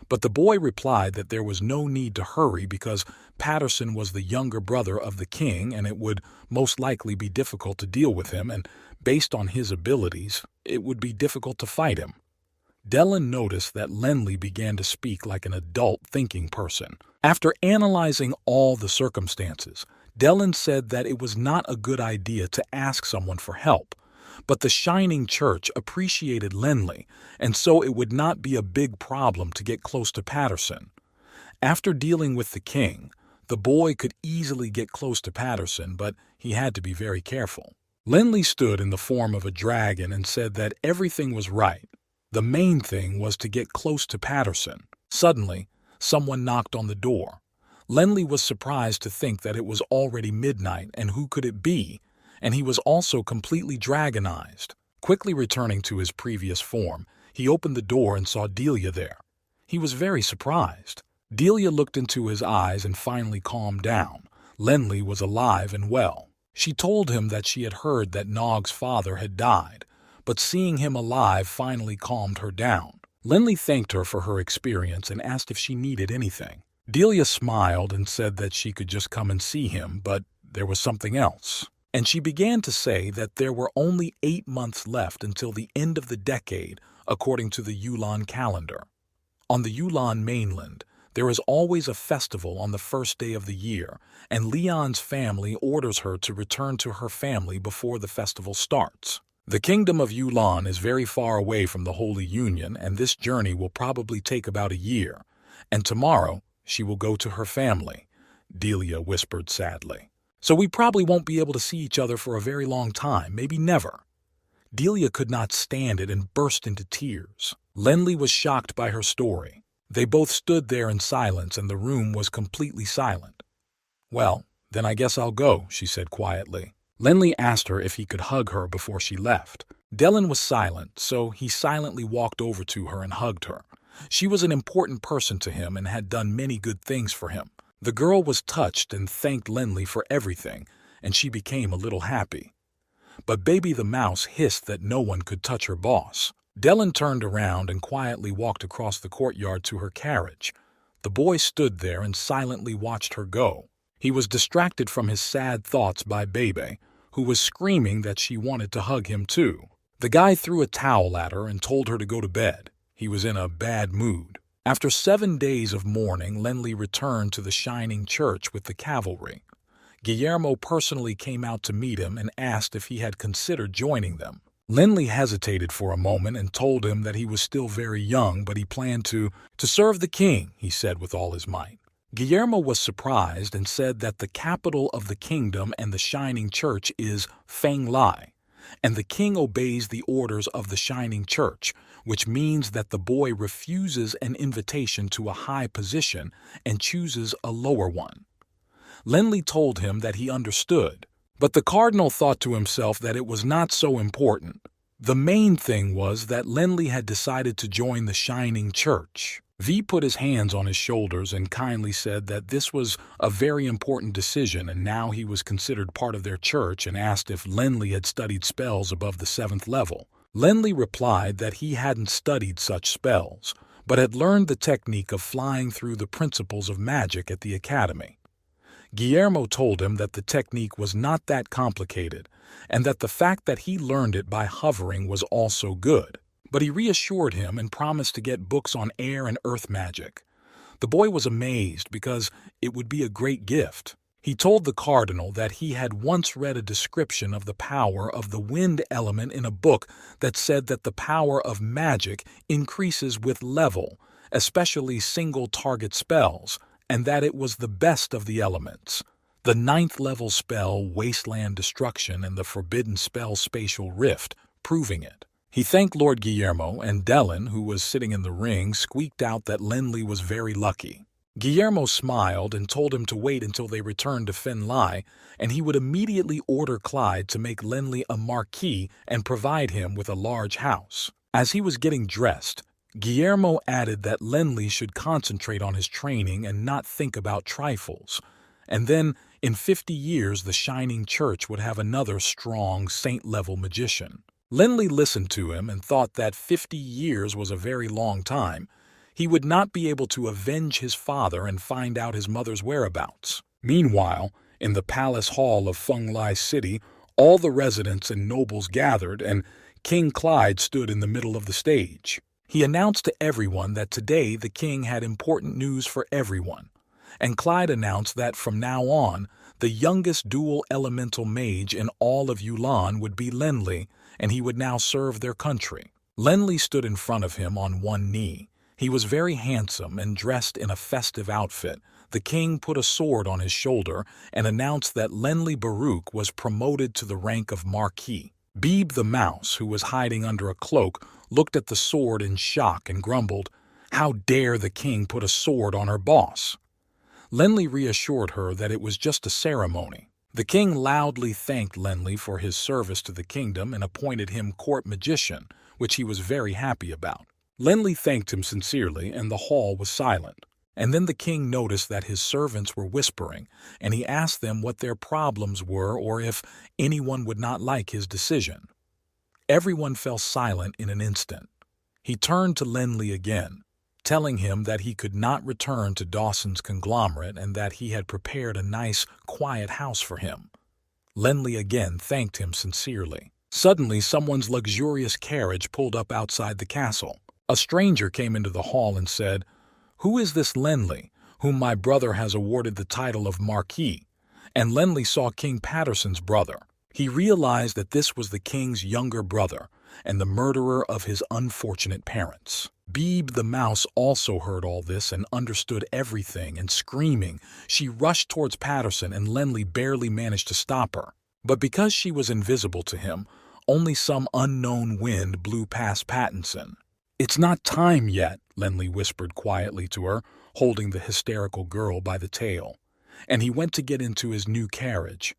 But the boy replied that there was no need to hurry because Patterson was the younger brother of the king and it would most likely be difficult to deal with him, and based on his abilities, it would be difficult to fight him. Dellen noticed that Lenli began to speak like an adult thinking person. After analyzing all the circumstances, Dellen said that it was not a good idea to ask someone for help, But the Shining Church appreciated Lenly, and so it would not be a big problem to get close to Patterson. After dealing with the king, the boy could easily get close to Patterson, but he had to be very careful. Lenly stood in the form of a dragon and said that everything was right. The main thing was to get close to Patterson. Suddenly, someone knocked on the door. Lenly was surprised to think that it was already midnight, and who could it be? And he was also completely dragonized. Quickly returning to his previous form, he opened the door and saw Delia there. He was very surprised. Delia looked into his eyes and finally calmed down. Lenly was alive and well. She told him that she had heard that Nog's father had died, but seeing him alive finally calmed her down. Lenly thanked her for her experience and asked if she needed anything. Delia smiled and said that she could just come and see him, but there was something else. And she began to say that there were only 8 months left until the end of the decade, according to the Yulon calendar. On the Yulon mainland, there is always a festival on the first day of the year, and Leon's family orders her to return to her family before the festival starts. The kingdom of Yulon is very far away from the Holy Union, and this journey will probably take about a year. And tomorrow, she will go to her family, Delia whispered sadly. So we probably won't be able to see each other for a very long time, maybe never. Delia could not stand it and burst into tears. Lenly was shocked by her story. They both stood there in silence, and the room was completely silent. Well, then I guess I'll go, she said quietly. Lenly asked her if he could hug her before she left. Dylan was silent, so he silently walked over to her and hugged her. She was an important person to him and had done many good things for him. The girl was touched and thanked Lenly for everything, and she became a little happy. But Baby the Mouse hissed that no one could touch her boss. Dylan turned around and quietly walked across the courtyard to her carriage. The boy stood there and silently watched her go. He was distracted from his sad thoughts by Bebe, who was screaming that she wanted to hug him too. The guy threw a towel at her and told her to go to bed. He was in a bad mood. After 7 days of mourning, Lenly returned to the Shining Church with the cavalry. Guillermo personally came out to meet him and asked if he had considered joining them. Lenly hesitated for a moment and told him that he was still very young, but he planned to serve the king, he said with all his might. Guillermo was surprised and said that the capital of the kingdom and the Shining Church is Feng Lai, and the king obeys the orders of the Shining Church, which means that the boy refuses an invitation to a high position and chooses a lower one. Lenly told him that he understood, but the cardinal thought to himself that it was not so important. The main thing was that Lenly had decided to join the Shining Church. V put his hands on his shoulders and kindly said that this was a very important decision, and now he was considered part of their church, and asked if Lenly had studied spells above the 7th level. Lenly replied that he hadn't studied such spells, but had learned the technique of flying through the principles of magic at the academy. Guillermo told him that the technique was not that complicated, and that the fact that he learned it by hovering was also good. But he reassured him and promised to get books on air and earth magic. The boy was amazed because it would be a great gift. He told the cardinal that he had once read a description of the power of the wind element in a book that said that the power of magic increases with level, especially single-target spells, and that it was the best of the elements. The 9th level spell, Wasteland Destruction, and the forbidden spell, Spatial Rift, proving it. He thanked Lord Guillermo, and Dylan, who was sitting in the ring, squeaked out that Lenly was very lucky. Guillermo smiled and told him to wait until they returned to Fen Lai, and he would immediately order Clyde to make Lenly a marquis and provide him with a large house. As he was getting dressed, Guillermo added that Lenly should concentrate on his training and not think about trifles. And then, in 50 years, the Shining Church would have another strong, saint-level magician. Lenly listened to him and thought that 50 years was a very long time. He would not be able to avenge his father and find out his mother's whereabouts. Meanwhile, in the palace hall of Feng Lai City, all the residents and nobles gathered, and King Clyde stood in the middle of the stage. He announced to everyone that today the king had important news for everyone, and Clyde announced that from now on, The youngest dual elemental mage in all of Yulan would be Lenli, and he would now serve their country. Lenli stood in front of him on one knee. He was very handsome and dressed in a festive outfit. The king put a sword on his shoulder and announced that Lenli Baruch was promoted to the rank of Marquis. Beeb the mouse, who was hiding under a cloak, looked at the sword in shock and grumbled, "How dare the king put a sword on her boss?" Lenli reassured her that it was just a ceremony. The king loudly thanked Lenli for his service to the kingdom and appointed him court magician, which he was very happy about. Lenli thanked him sincerely, and the hall was silent. And then the king noticed that his servants were whispering, and he asked them what their problems were or if anyone would not like his decision. Everyone fell silent in an instant. He turned to Lenli again, telling him that he could not return to Dawson's conglomerate and that he had prepared a nice, quiet house for him. Lenli again thanked him sincerely. Suddenly, someone's luxurious carriage pulled up outside the castle. A stranger came into the hall and said, "Who is this Lenli, whom my brother has awarded the title of Marquis?" And Lenli saw King Patterson's brother. He realized that this was the king's younger brother and the murderer of his unfortunate parents. Beeb the mouse also heard all this and understood everything, and screaming, she rushed towards Patterson, and Lenli barely managed to stop her. But because she was invisible to him, only some unknown wind blew past Pattinson. "It's not time yet," Lenli whispered quietly to her, holding the hysterical girl by the tail. And he went to get into his new carriage.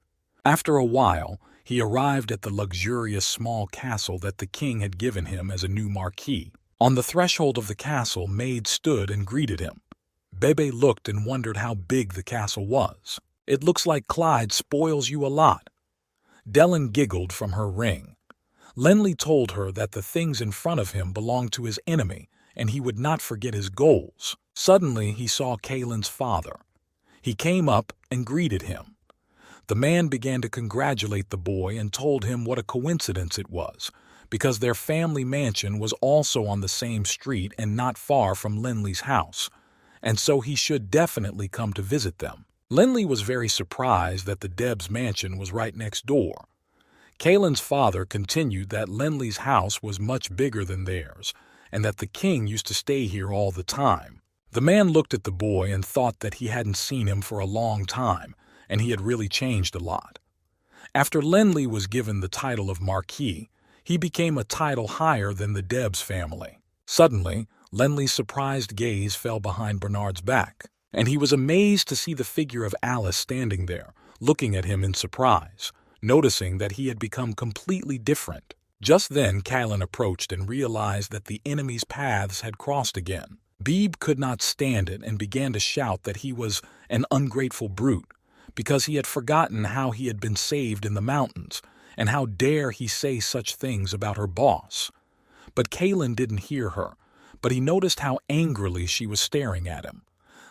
After a while, he arrived at the luxurious small castle that the king had given him as a new marquis. On the threshold of the castle, maids stood and greeted him. Bebe looked and wondered how big the castle was. "It looks like Clyde spoils you a lot." Dellen giggled from her ring. Lenli told her that the things in front of him belonged to his enemy, and he would not forget his goals. Suddenly, he saw Kalen's father. He came up and greeted him. The man began to congratulate the boy and told him what a coincidence it was, because their family mansion was also on the same street and not far from Lenli's house, and so he should definitely come to visit them. Lenli was very surprised that the Debs mansion was right next door. Kalen's father continued that Lenli's house was much bigger than theirs, and that the king used to stay here all the time. The man looked at the boy and thought that he hadn't seen him for a long time, and he had really changed a lot. After Lenli was given the title of Marquis, he became a title higher than the Debs family. Suddenly, Lenli's surprised gaze fell behind Bernard's back, and he was amazed to see the figure of Alice standing there, looking at him in surprise, noticing that he had become completely different. Just then, Kalen approached and realized that the enemy's paths had crossed again. Beeb could not stand it and began to shout that he was an ungrateful brute, because he had forgotten how he had been saved in the mountains, and how dare he say such things about her boss. But Kalen didn't hear her, but he noticed how angrily she was staring at him.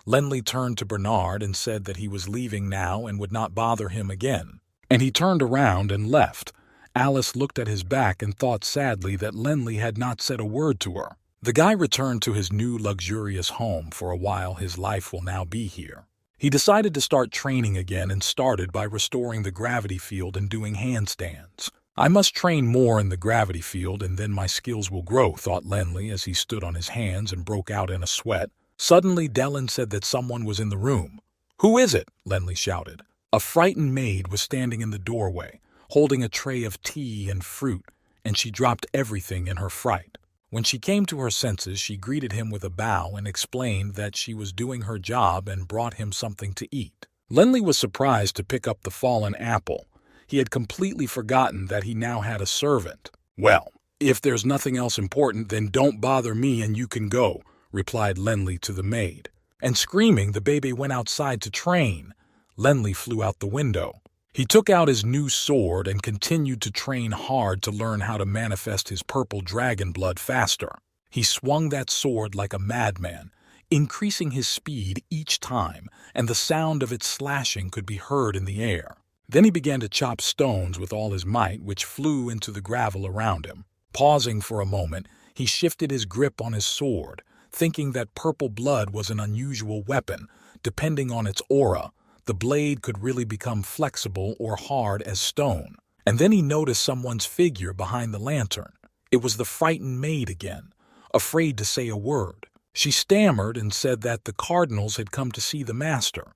Lenli turned to Bernard and said that he was leaving now and would not bother him again. And he turned around and left. Alice looked at his back and thought sadly that Lenli had not said a word to her. The guy returned to his new luxurious home. For a while his life will now be here. He decided to start training again and started by restoring the gravity field and doing handstands. "I must train more in the gravity field and then my skills will grow," thought Lenli as he stood on his hands and broke out in a sweat. Suddenly Dellen said that someone was in the room. "Who is it?" Lenli shouted. A frightened maid was standing in the doorway, holding a tray of tea and fruit, and she dropped everything in her fright. When she came to her senses, she greeted him with a bow and explained that she was doing her job and brought him something to eat. Lenli was surprised to pick up the fallen apple. He had completely forgotten that he now had a servant. "Well, if there's nothing else important, then don't bother me and you can go," replied Lenli to the maid. And screaming, the baby went outside to train. Lenli flew out the window. He took out his new sword and continued to train hard to learn how to manifest his purple dragon blood faster. He swung that sword like a madman, increasing his speed each time, and the sound of its slashing could be heard in the air. Then he began to chop stones with all his might, which flew into the gravel around him. Pausing for a moment, he shifted his grip on his sword, thinking that purple blood was an unusual weapon. Depending on its aura, The blade could really become flexible or hard as stone. And then he noticed someone's figure behind the lantern. It was the frightened maid again, afraid to say a word. She stammered and said that the cardinals had come to see the master,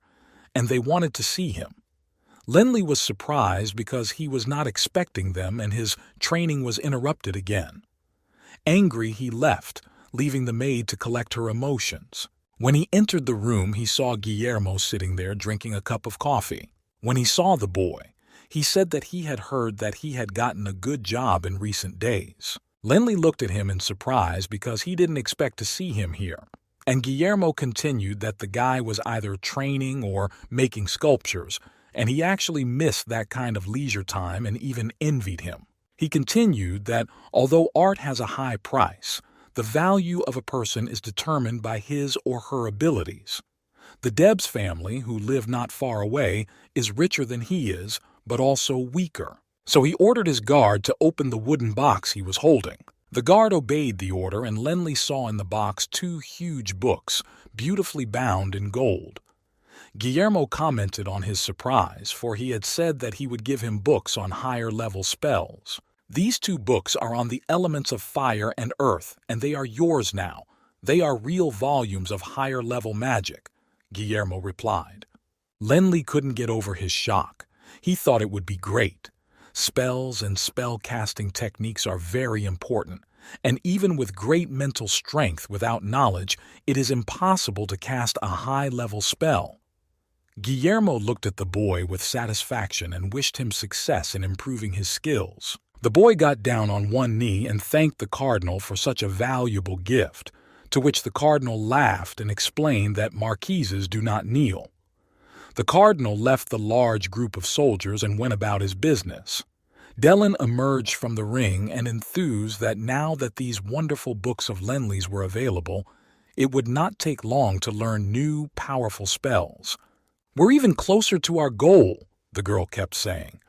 and they wanted to see him. Lenli was surprised because he was not expecting them and his training was interrupted again. Angry, he left, leaving the maid to collect her emotions. When he entered the room, he saw Guillermo sitting there drinking a cup of coffee. When he saw the boy, he said that he had heard that he had gotten a good job in recent days. Lenli looked at him in surprise because he didn't expect to see him here. And Guillermo continued that the guy was either training or making sculptures, and he actually missed that kind of leisure time and even envied him. He continued that although art has a high price, the value of a person is determined by his or her abilities. The Debs family, who live not far away, is richer than he is, but also weaker. So he ordered his guard to open the wooden box he was holding. The guard obeyed the order, and Lenli saw in the box 2 huge books, beautifully bound in gold. Guillermo commented on his surprise, for he had said that he would give him books on higher-level spells. These 2 books are on the elements of fire and earth, and they are yours now. They are real volumes of higher-level magic, Guillermo replied. Lenli couldn't get over his shock. He thought it would be great. Spells and spell-casting techniques are very important, and even with great mental strength without knowledge, it is impossible to cast a high-level spell. Guillermo looked at the boy with satisfaction and wished him success in improving his skills. The boy got down on one knee and thanked the cardinal for such a valuable gift, to which the cardinal laughed and explained that marquises do not kneel. The cardinal left the large group of soldiers and went about his business. Dellen emerged from the ring and enthused that now that these wonderful books of Lenli's were available, it would not take long to learn new, powerful spells. "We're even closer to our goal," the girl kept saying.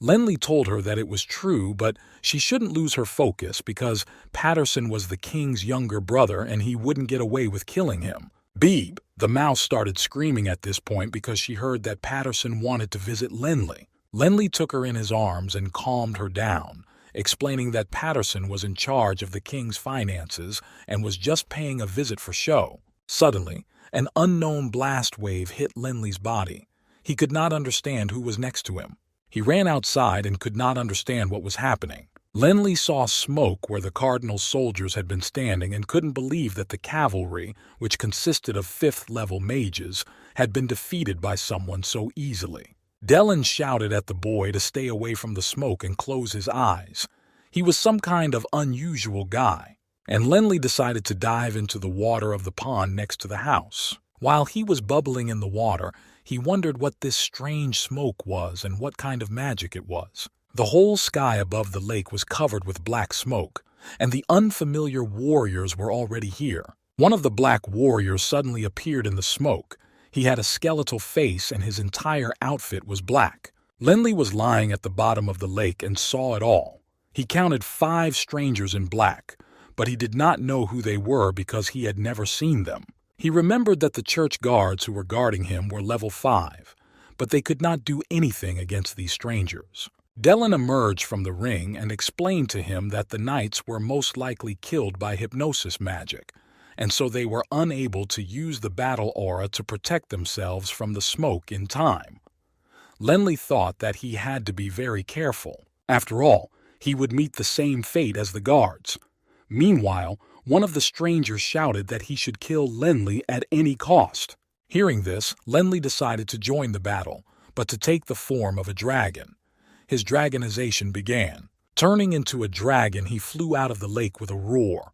Lenli told her that it was true, but she shouldn't lose her focus because Patterson was the king's younger brother and he wouldn't get away with killing him. Beeb, the mouse, started screaming at this point because she heard that Patterson wanted to visit Lenli. Lenli took her in his arms and calmed her down, explaining that Patterson was in charge of the king's finances and was just paying a visit for show. Suddenly, an unknown blast wave hit Lenli's body. He could not understand who was next to him. He ran outside and could not understand what was happening. Lenli saw smoke where the cardinal's soldiers had been standing and couldn't believe that the cavalry, which consisted of 5th-level mages, had been defeated by someone so easily. Dellen shouted at the boy to stay away from the smoke and close his eyes. He was some kind of unusual guy, and Lenli decided to dive into the water of the pond next to the house. While he was bubbling in the water, he wondered what this strange smoke was and what kind of magic it was. The whole sky above the lake was covered with black smoke, and the unfamiliar warriors were already here. One of the black warriors suddenly appeared in the smoke. He had a skeletal face and his entire outfit was black. Lenli was lying at the bottom of the lake and saw it all. He counted 5 strangers in black, but he did not know who they were because he had never seen them. He remembered that the church guards who were guarding him were level 5, but they could not do anything against these strangers. Dellen emerged from the ring and explained to him that the knights were most likely killed by hypnosis magic, and so they were unable to use the battle aura to protect themselves from the smoke in time. Lenli thought that he had to be very careful. After all, he would meet the same fate as the guards. Meanwhile, one of the strangers shouted that he should kill Lenli at any cost. Hearing this, Lenli decided to join the battle, but to take the form of a dragon. His dragonization began. Turning into a dragon, he flew out of the lake with a roar.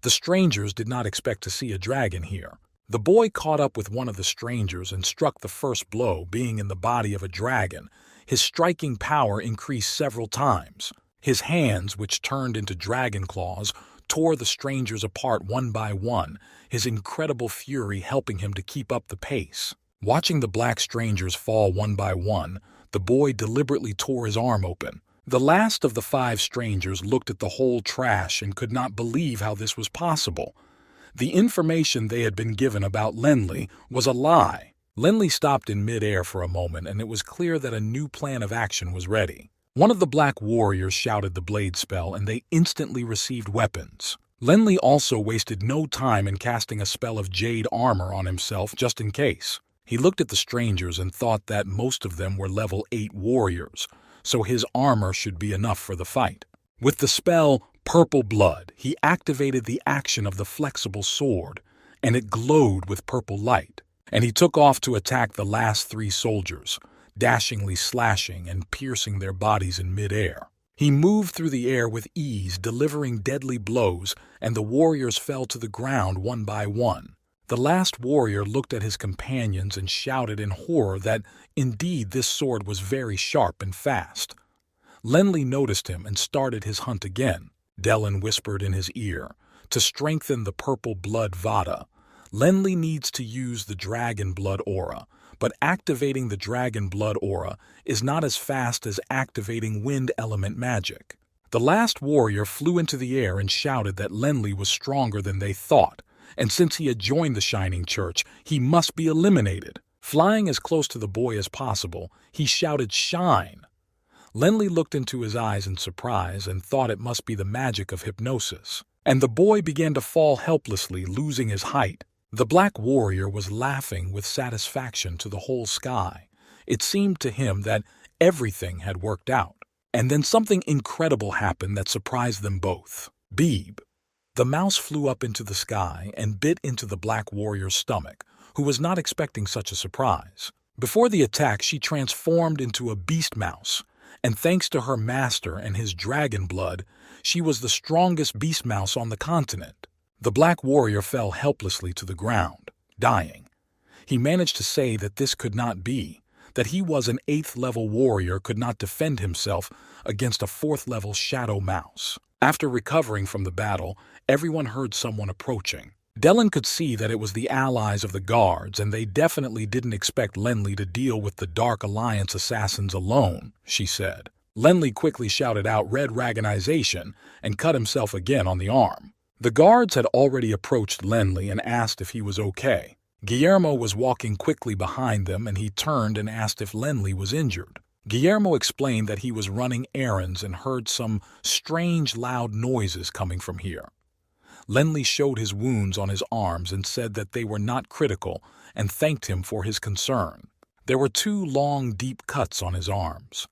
The strangers did not expect to see a dragon here. The boy caught up with one of the strangers and struck the first blow, being in the body of a dragon. His striking power increased several times. His hands, which turned into dragon claws, tore the strangers apart one by one, his incredible fury helping him to keep up the pace. Watching the black strangers fall one by one, the boy deliberately tore his arm open. The last of the 5 strangers looked at the whole trash and could not believe how this was possible. The information they had been given about Lenli was a lie. Lenli stopped in mid-air for a moment, and it was clear that a new plan of action was ready. One of the black warriors shouted the blade spell, and they instantly received weapons. Lenli also wasted no time in casting a spell of jade armor on himself just in case. He looked at the strangers and thought that most of them were level 8 warriors, so his armor should be enough for the fight. With the spell Purple Blood, he activated the action of the flexible sword, and it glowed with purple light. And he took off to attack the last 3 soldiers, dashingly slashing and piercing their bodies in mid-air. He moved through the air with ease, delivering deadly blows, and the warriors fell to the ground one by one. The last warrior looked at his companions and shouted in horror that, indeed, this sword was very sharp and fast. Lenli noticed him and started his hunt again. Dellen whispered in his ear, "To strengthen the purple blood Vata, Lenli needs to use the dragon blood aura, but activating the dragon blood aura is not as fast as activating wind element magic." The last warrior flew into the air and shouted that Lenli was stronger than they thought, and since he had joined the Shining Church, he must be eliminated. Flying as close to the boy as possible, he shouted, "Shine!" Lenli looked into his eyes in surprise and thought it must be the magic of hypnosis, and the boy began to fall helplessly, losing his height. The black warrior was laughing with satisfaction to the whole sky. It seemed to him that everything had worked out. And then something incredible happened that surprised them both. Beeb. The mouse flew up into the sky and bit into the black warrior's stomach, who was not expecting such a surprise. Before the attack, she transformed into a beast mouse, and thanks to her master and his dragon blood, she was the strongest beast mouse on the continent. The black warrior fell helplessly to the ground, dying. He managed to say that this could not be, that he was an 8th-level warrior could not defend himself against a 4th-level shadow mouse. After recovering from the battle, everyone heard someone approaching. Dellen could see that it was the allies of the guards, and they definitely didn't expect Lenli to deal with the Dark Alliance assassins alone, she said. Lenli quickly shouted out Red Reincarnation and cut himself again on the arm. The guards had already approached Lenli and asked if he was okay. Guillermo was walking quickly behind them, and he turned and asked if Lenli was injured. Guillermo explained that he was running errands and heard some strange loud noises coming from here. Lenli showed his wounds on his arms and said that they were not critical and thanked him for his concern. There were 2 long, deep cuts on his arms.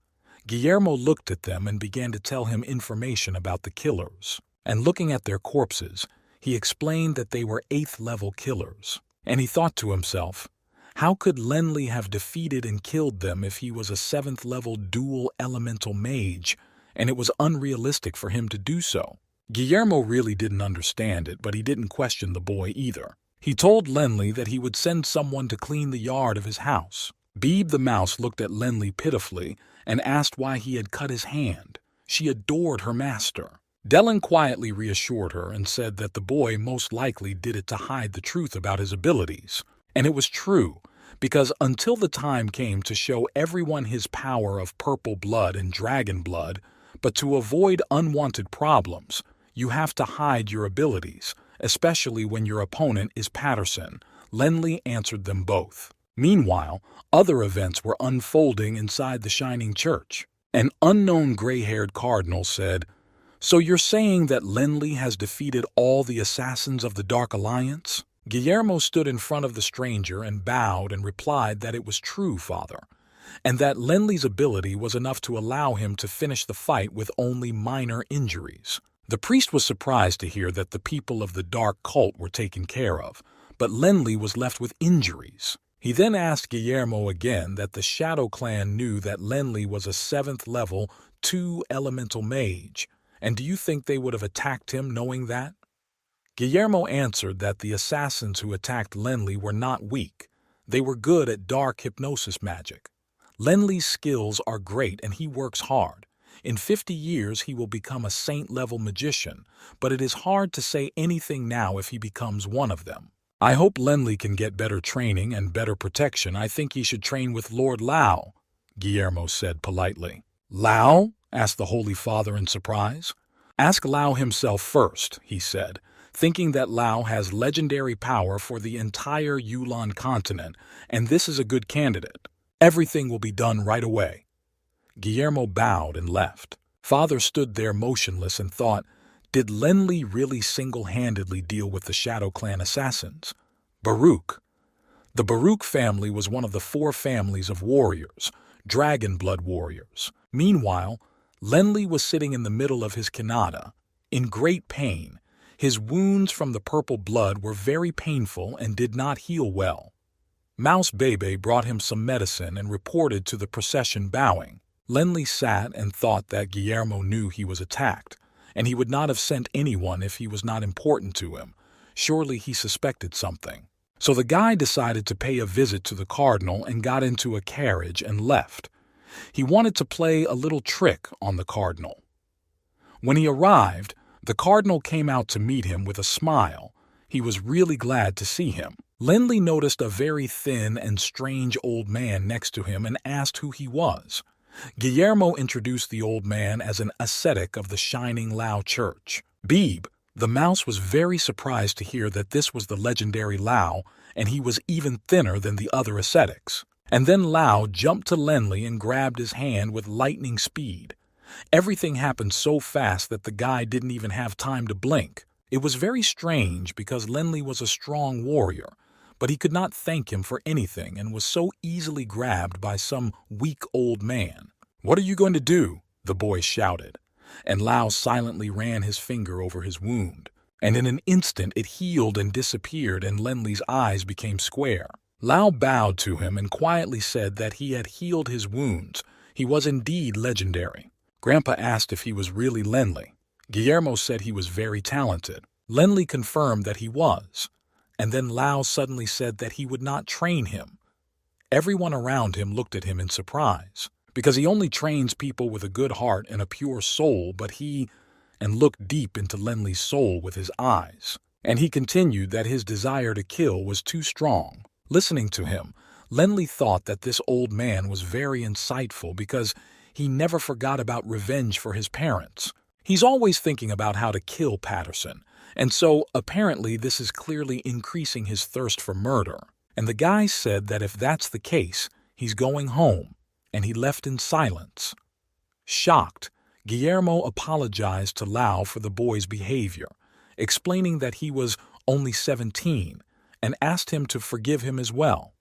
Guillermo looked at them and began to tell him information about the killers. And looking at their corpses, he explained that they were 8th-level killers. And he thought to himself, how could Lenli have defeated and killed them if he was a 7th-level dual elemental mage, and it was unrealistic for him to do so? Guillermo really didn't understand it, but he didn't question the boy either. He told Lenli that he would send someone to clean the yard of his house. Beeb the mouse looked at Lenli pitifully and asked why he had cut his hand. She adored her master. Dellen quietly reassured her and said that the boy most likely did it to hide the truth about his abilities. And it was true, because until the time came to show everyone his power of purple blood and dragon blood, but to avoid unwanted problems, you have to hide your abilities, especially when your opponent is Patterson. Lenli answered them both. Meanwhile, other events were unfolding inside the Shining Church. An unknown gray-haired cardinal said, "So you're saying that Lenli has defeated all the assassins of the Dark Alliance?" Guillermo stood in front of the stranger and bowed and replied that it was true, Father, and that Lenli's ability was enough to allow him to finish the fight with only minor injuries. The priest was surprised to hear that the people of the dark cult were taken care of, but Lenli was left with injuries. He then asked Guillermo again that the Shadow Clan knew that Lenli was a 7th-level 2 elemental mage, and do you think they would have attacked him knowing that? Guillermo answered that the assassins who attacked Lenli were not weak. They were good at dark hypnosis magic. Lenli's skills are great and he works hard. In 50 years he will become a saint-level magician, but it is hard to say anything now if he becomes one of them. I hope Lenli can get better training and better protection. I think he should train with Lord Lao, Guillermo said politely. Lao? Asked the Holy Father in surprise. Ask Lao himself first, he said. thinking that Lao has legendary power for the entire Yulon continent, and this is a good candidate. Everything will be done right away. Guillermo bowed and left. Father stood there motionless and thought, did Lenli really single-handedly deal with the Shadow Clan assassins? Baruch. The Baruch family was one of the 4 families of warriors, dragon blood warriors. Meanwhile, Lenli was sitting in the middle of his Kanata, in great pain. His wounds from the purple blood were very painful and did not heal well. Mouse Bebe brought him some medicine and reported to the procession bowing. Lenli sat and thought that Guillermo knew he was attacked, and he would not have sent anyone if he was not important to him. Surely he suspected something. So the guy decided to pay a visit to the cardinal and got into a carriage and left. He wanted to play a little trick on the cardinal. When he arrived, the cardinal came out to meet him with a smile. He was really glad to see him. Lenli noticed a very thin and strange old man next to him and asked who he was. Guillermo introduced the old man as an ascetic of the Shining Lao Church. Beeb, the mouse, was very surprised to hear that this was the legendary Lao, and he was even thinner than the other ascetics. And then Lao jumped to Lenli and grabbed his hand with lightning speed. Everything happened so fast that the guy didn't even have time to blink. It was very strange because Lenli was a strong warrior, but he could not thank him for anything and was so easily grabbed by some weak old man. "What are you going to do?" the boy shouted, and Lao silently ran his finger over his wound, and in an instant it healed and disappeared and Lenli's eyes became square. Lao bowed to him and quietly said that he had healed his wounds. He was indeed legendary. Grandpa asked if he was really Lenli. Guillermo said he was very talented. Lenli confirmed that he was, and then Lao suddenly said that he would not train him. Everyone around him looked at him in surprise, because he only trains people with a good heart and a pure soul, but he looked deep into Lenli's soul with his eyes, and he continued that his desire to kill was too strong. Listening to him, Lenli thought that this old man was very insightful because he never forgot about revenge for his parents. He's always thinking about how to kill Patterson, and so apparently this is clearly increasing his thirst for murder. And the guy said that if that's the case, he's going home, and he left in silence. Shocked, Guillermo apologized to Lao for the boy's behavior, explaining that he was only 17, and asked him to forgive him as well.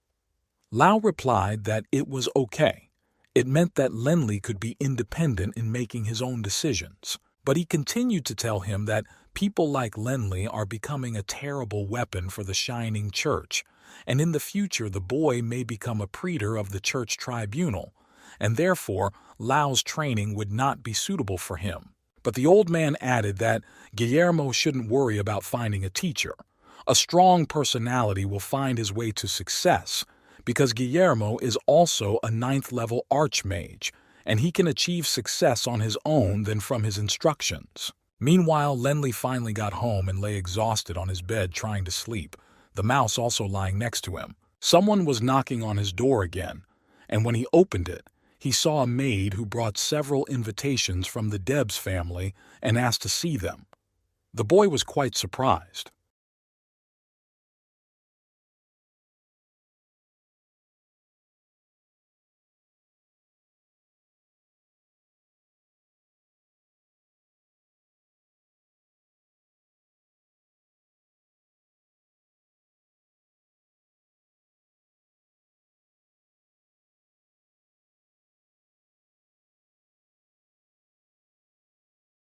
Lao replied that it was okay. It meant that Lenli could be independent in making his own decisions. But he continued to tell him that people like Lenli are becoming a terrible weapon for the Shining Church, and in the future the boy may become a praetor of the church tribunal, and therefore Lao's training would not be suitable for him. But the old man added that Guillermo shouldn't worry about finding a teacher. A strong personality will find his way to success, because Guillermo is also a 9th-level archmage, and he can achieve success on his own than from his instructions. Meanwhile, Lenli finally got home and lay exhausted on his bed trying to sleep, the mouse also lying next to him. Someone was knocking on his door again, and when he opened it, he saw a maid who brought several invitations from the Debs family and asked to see them. The boy was quite surprised.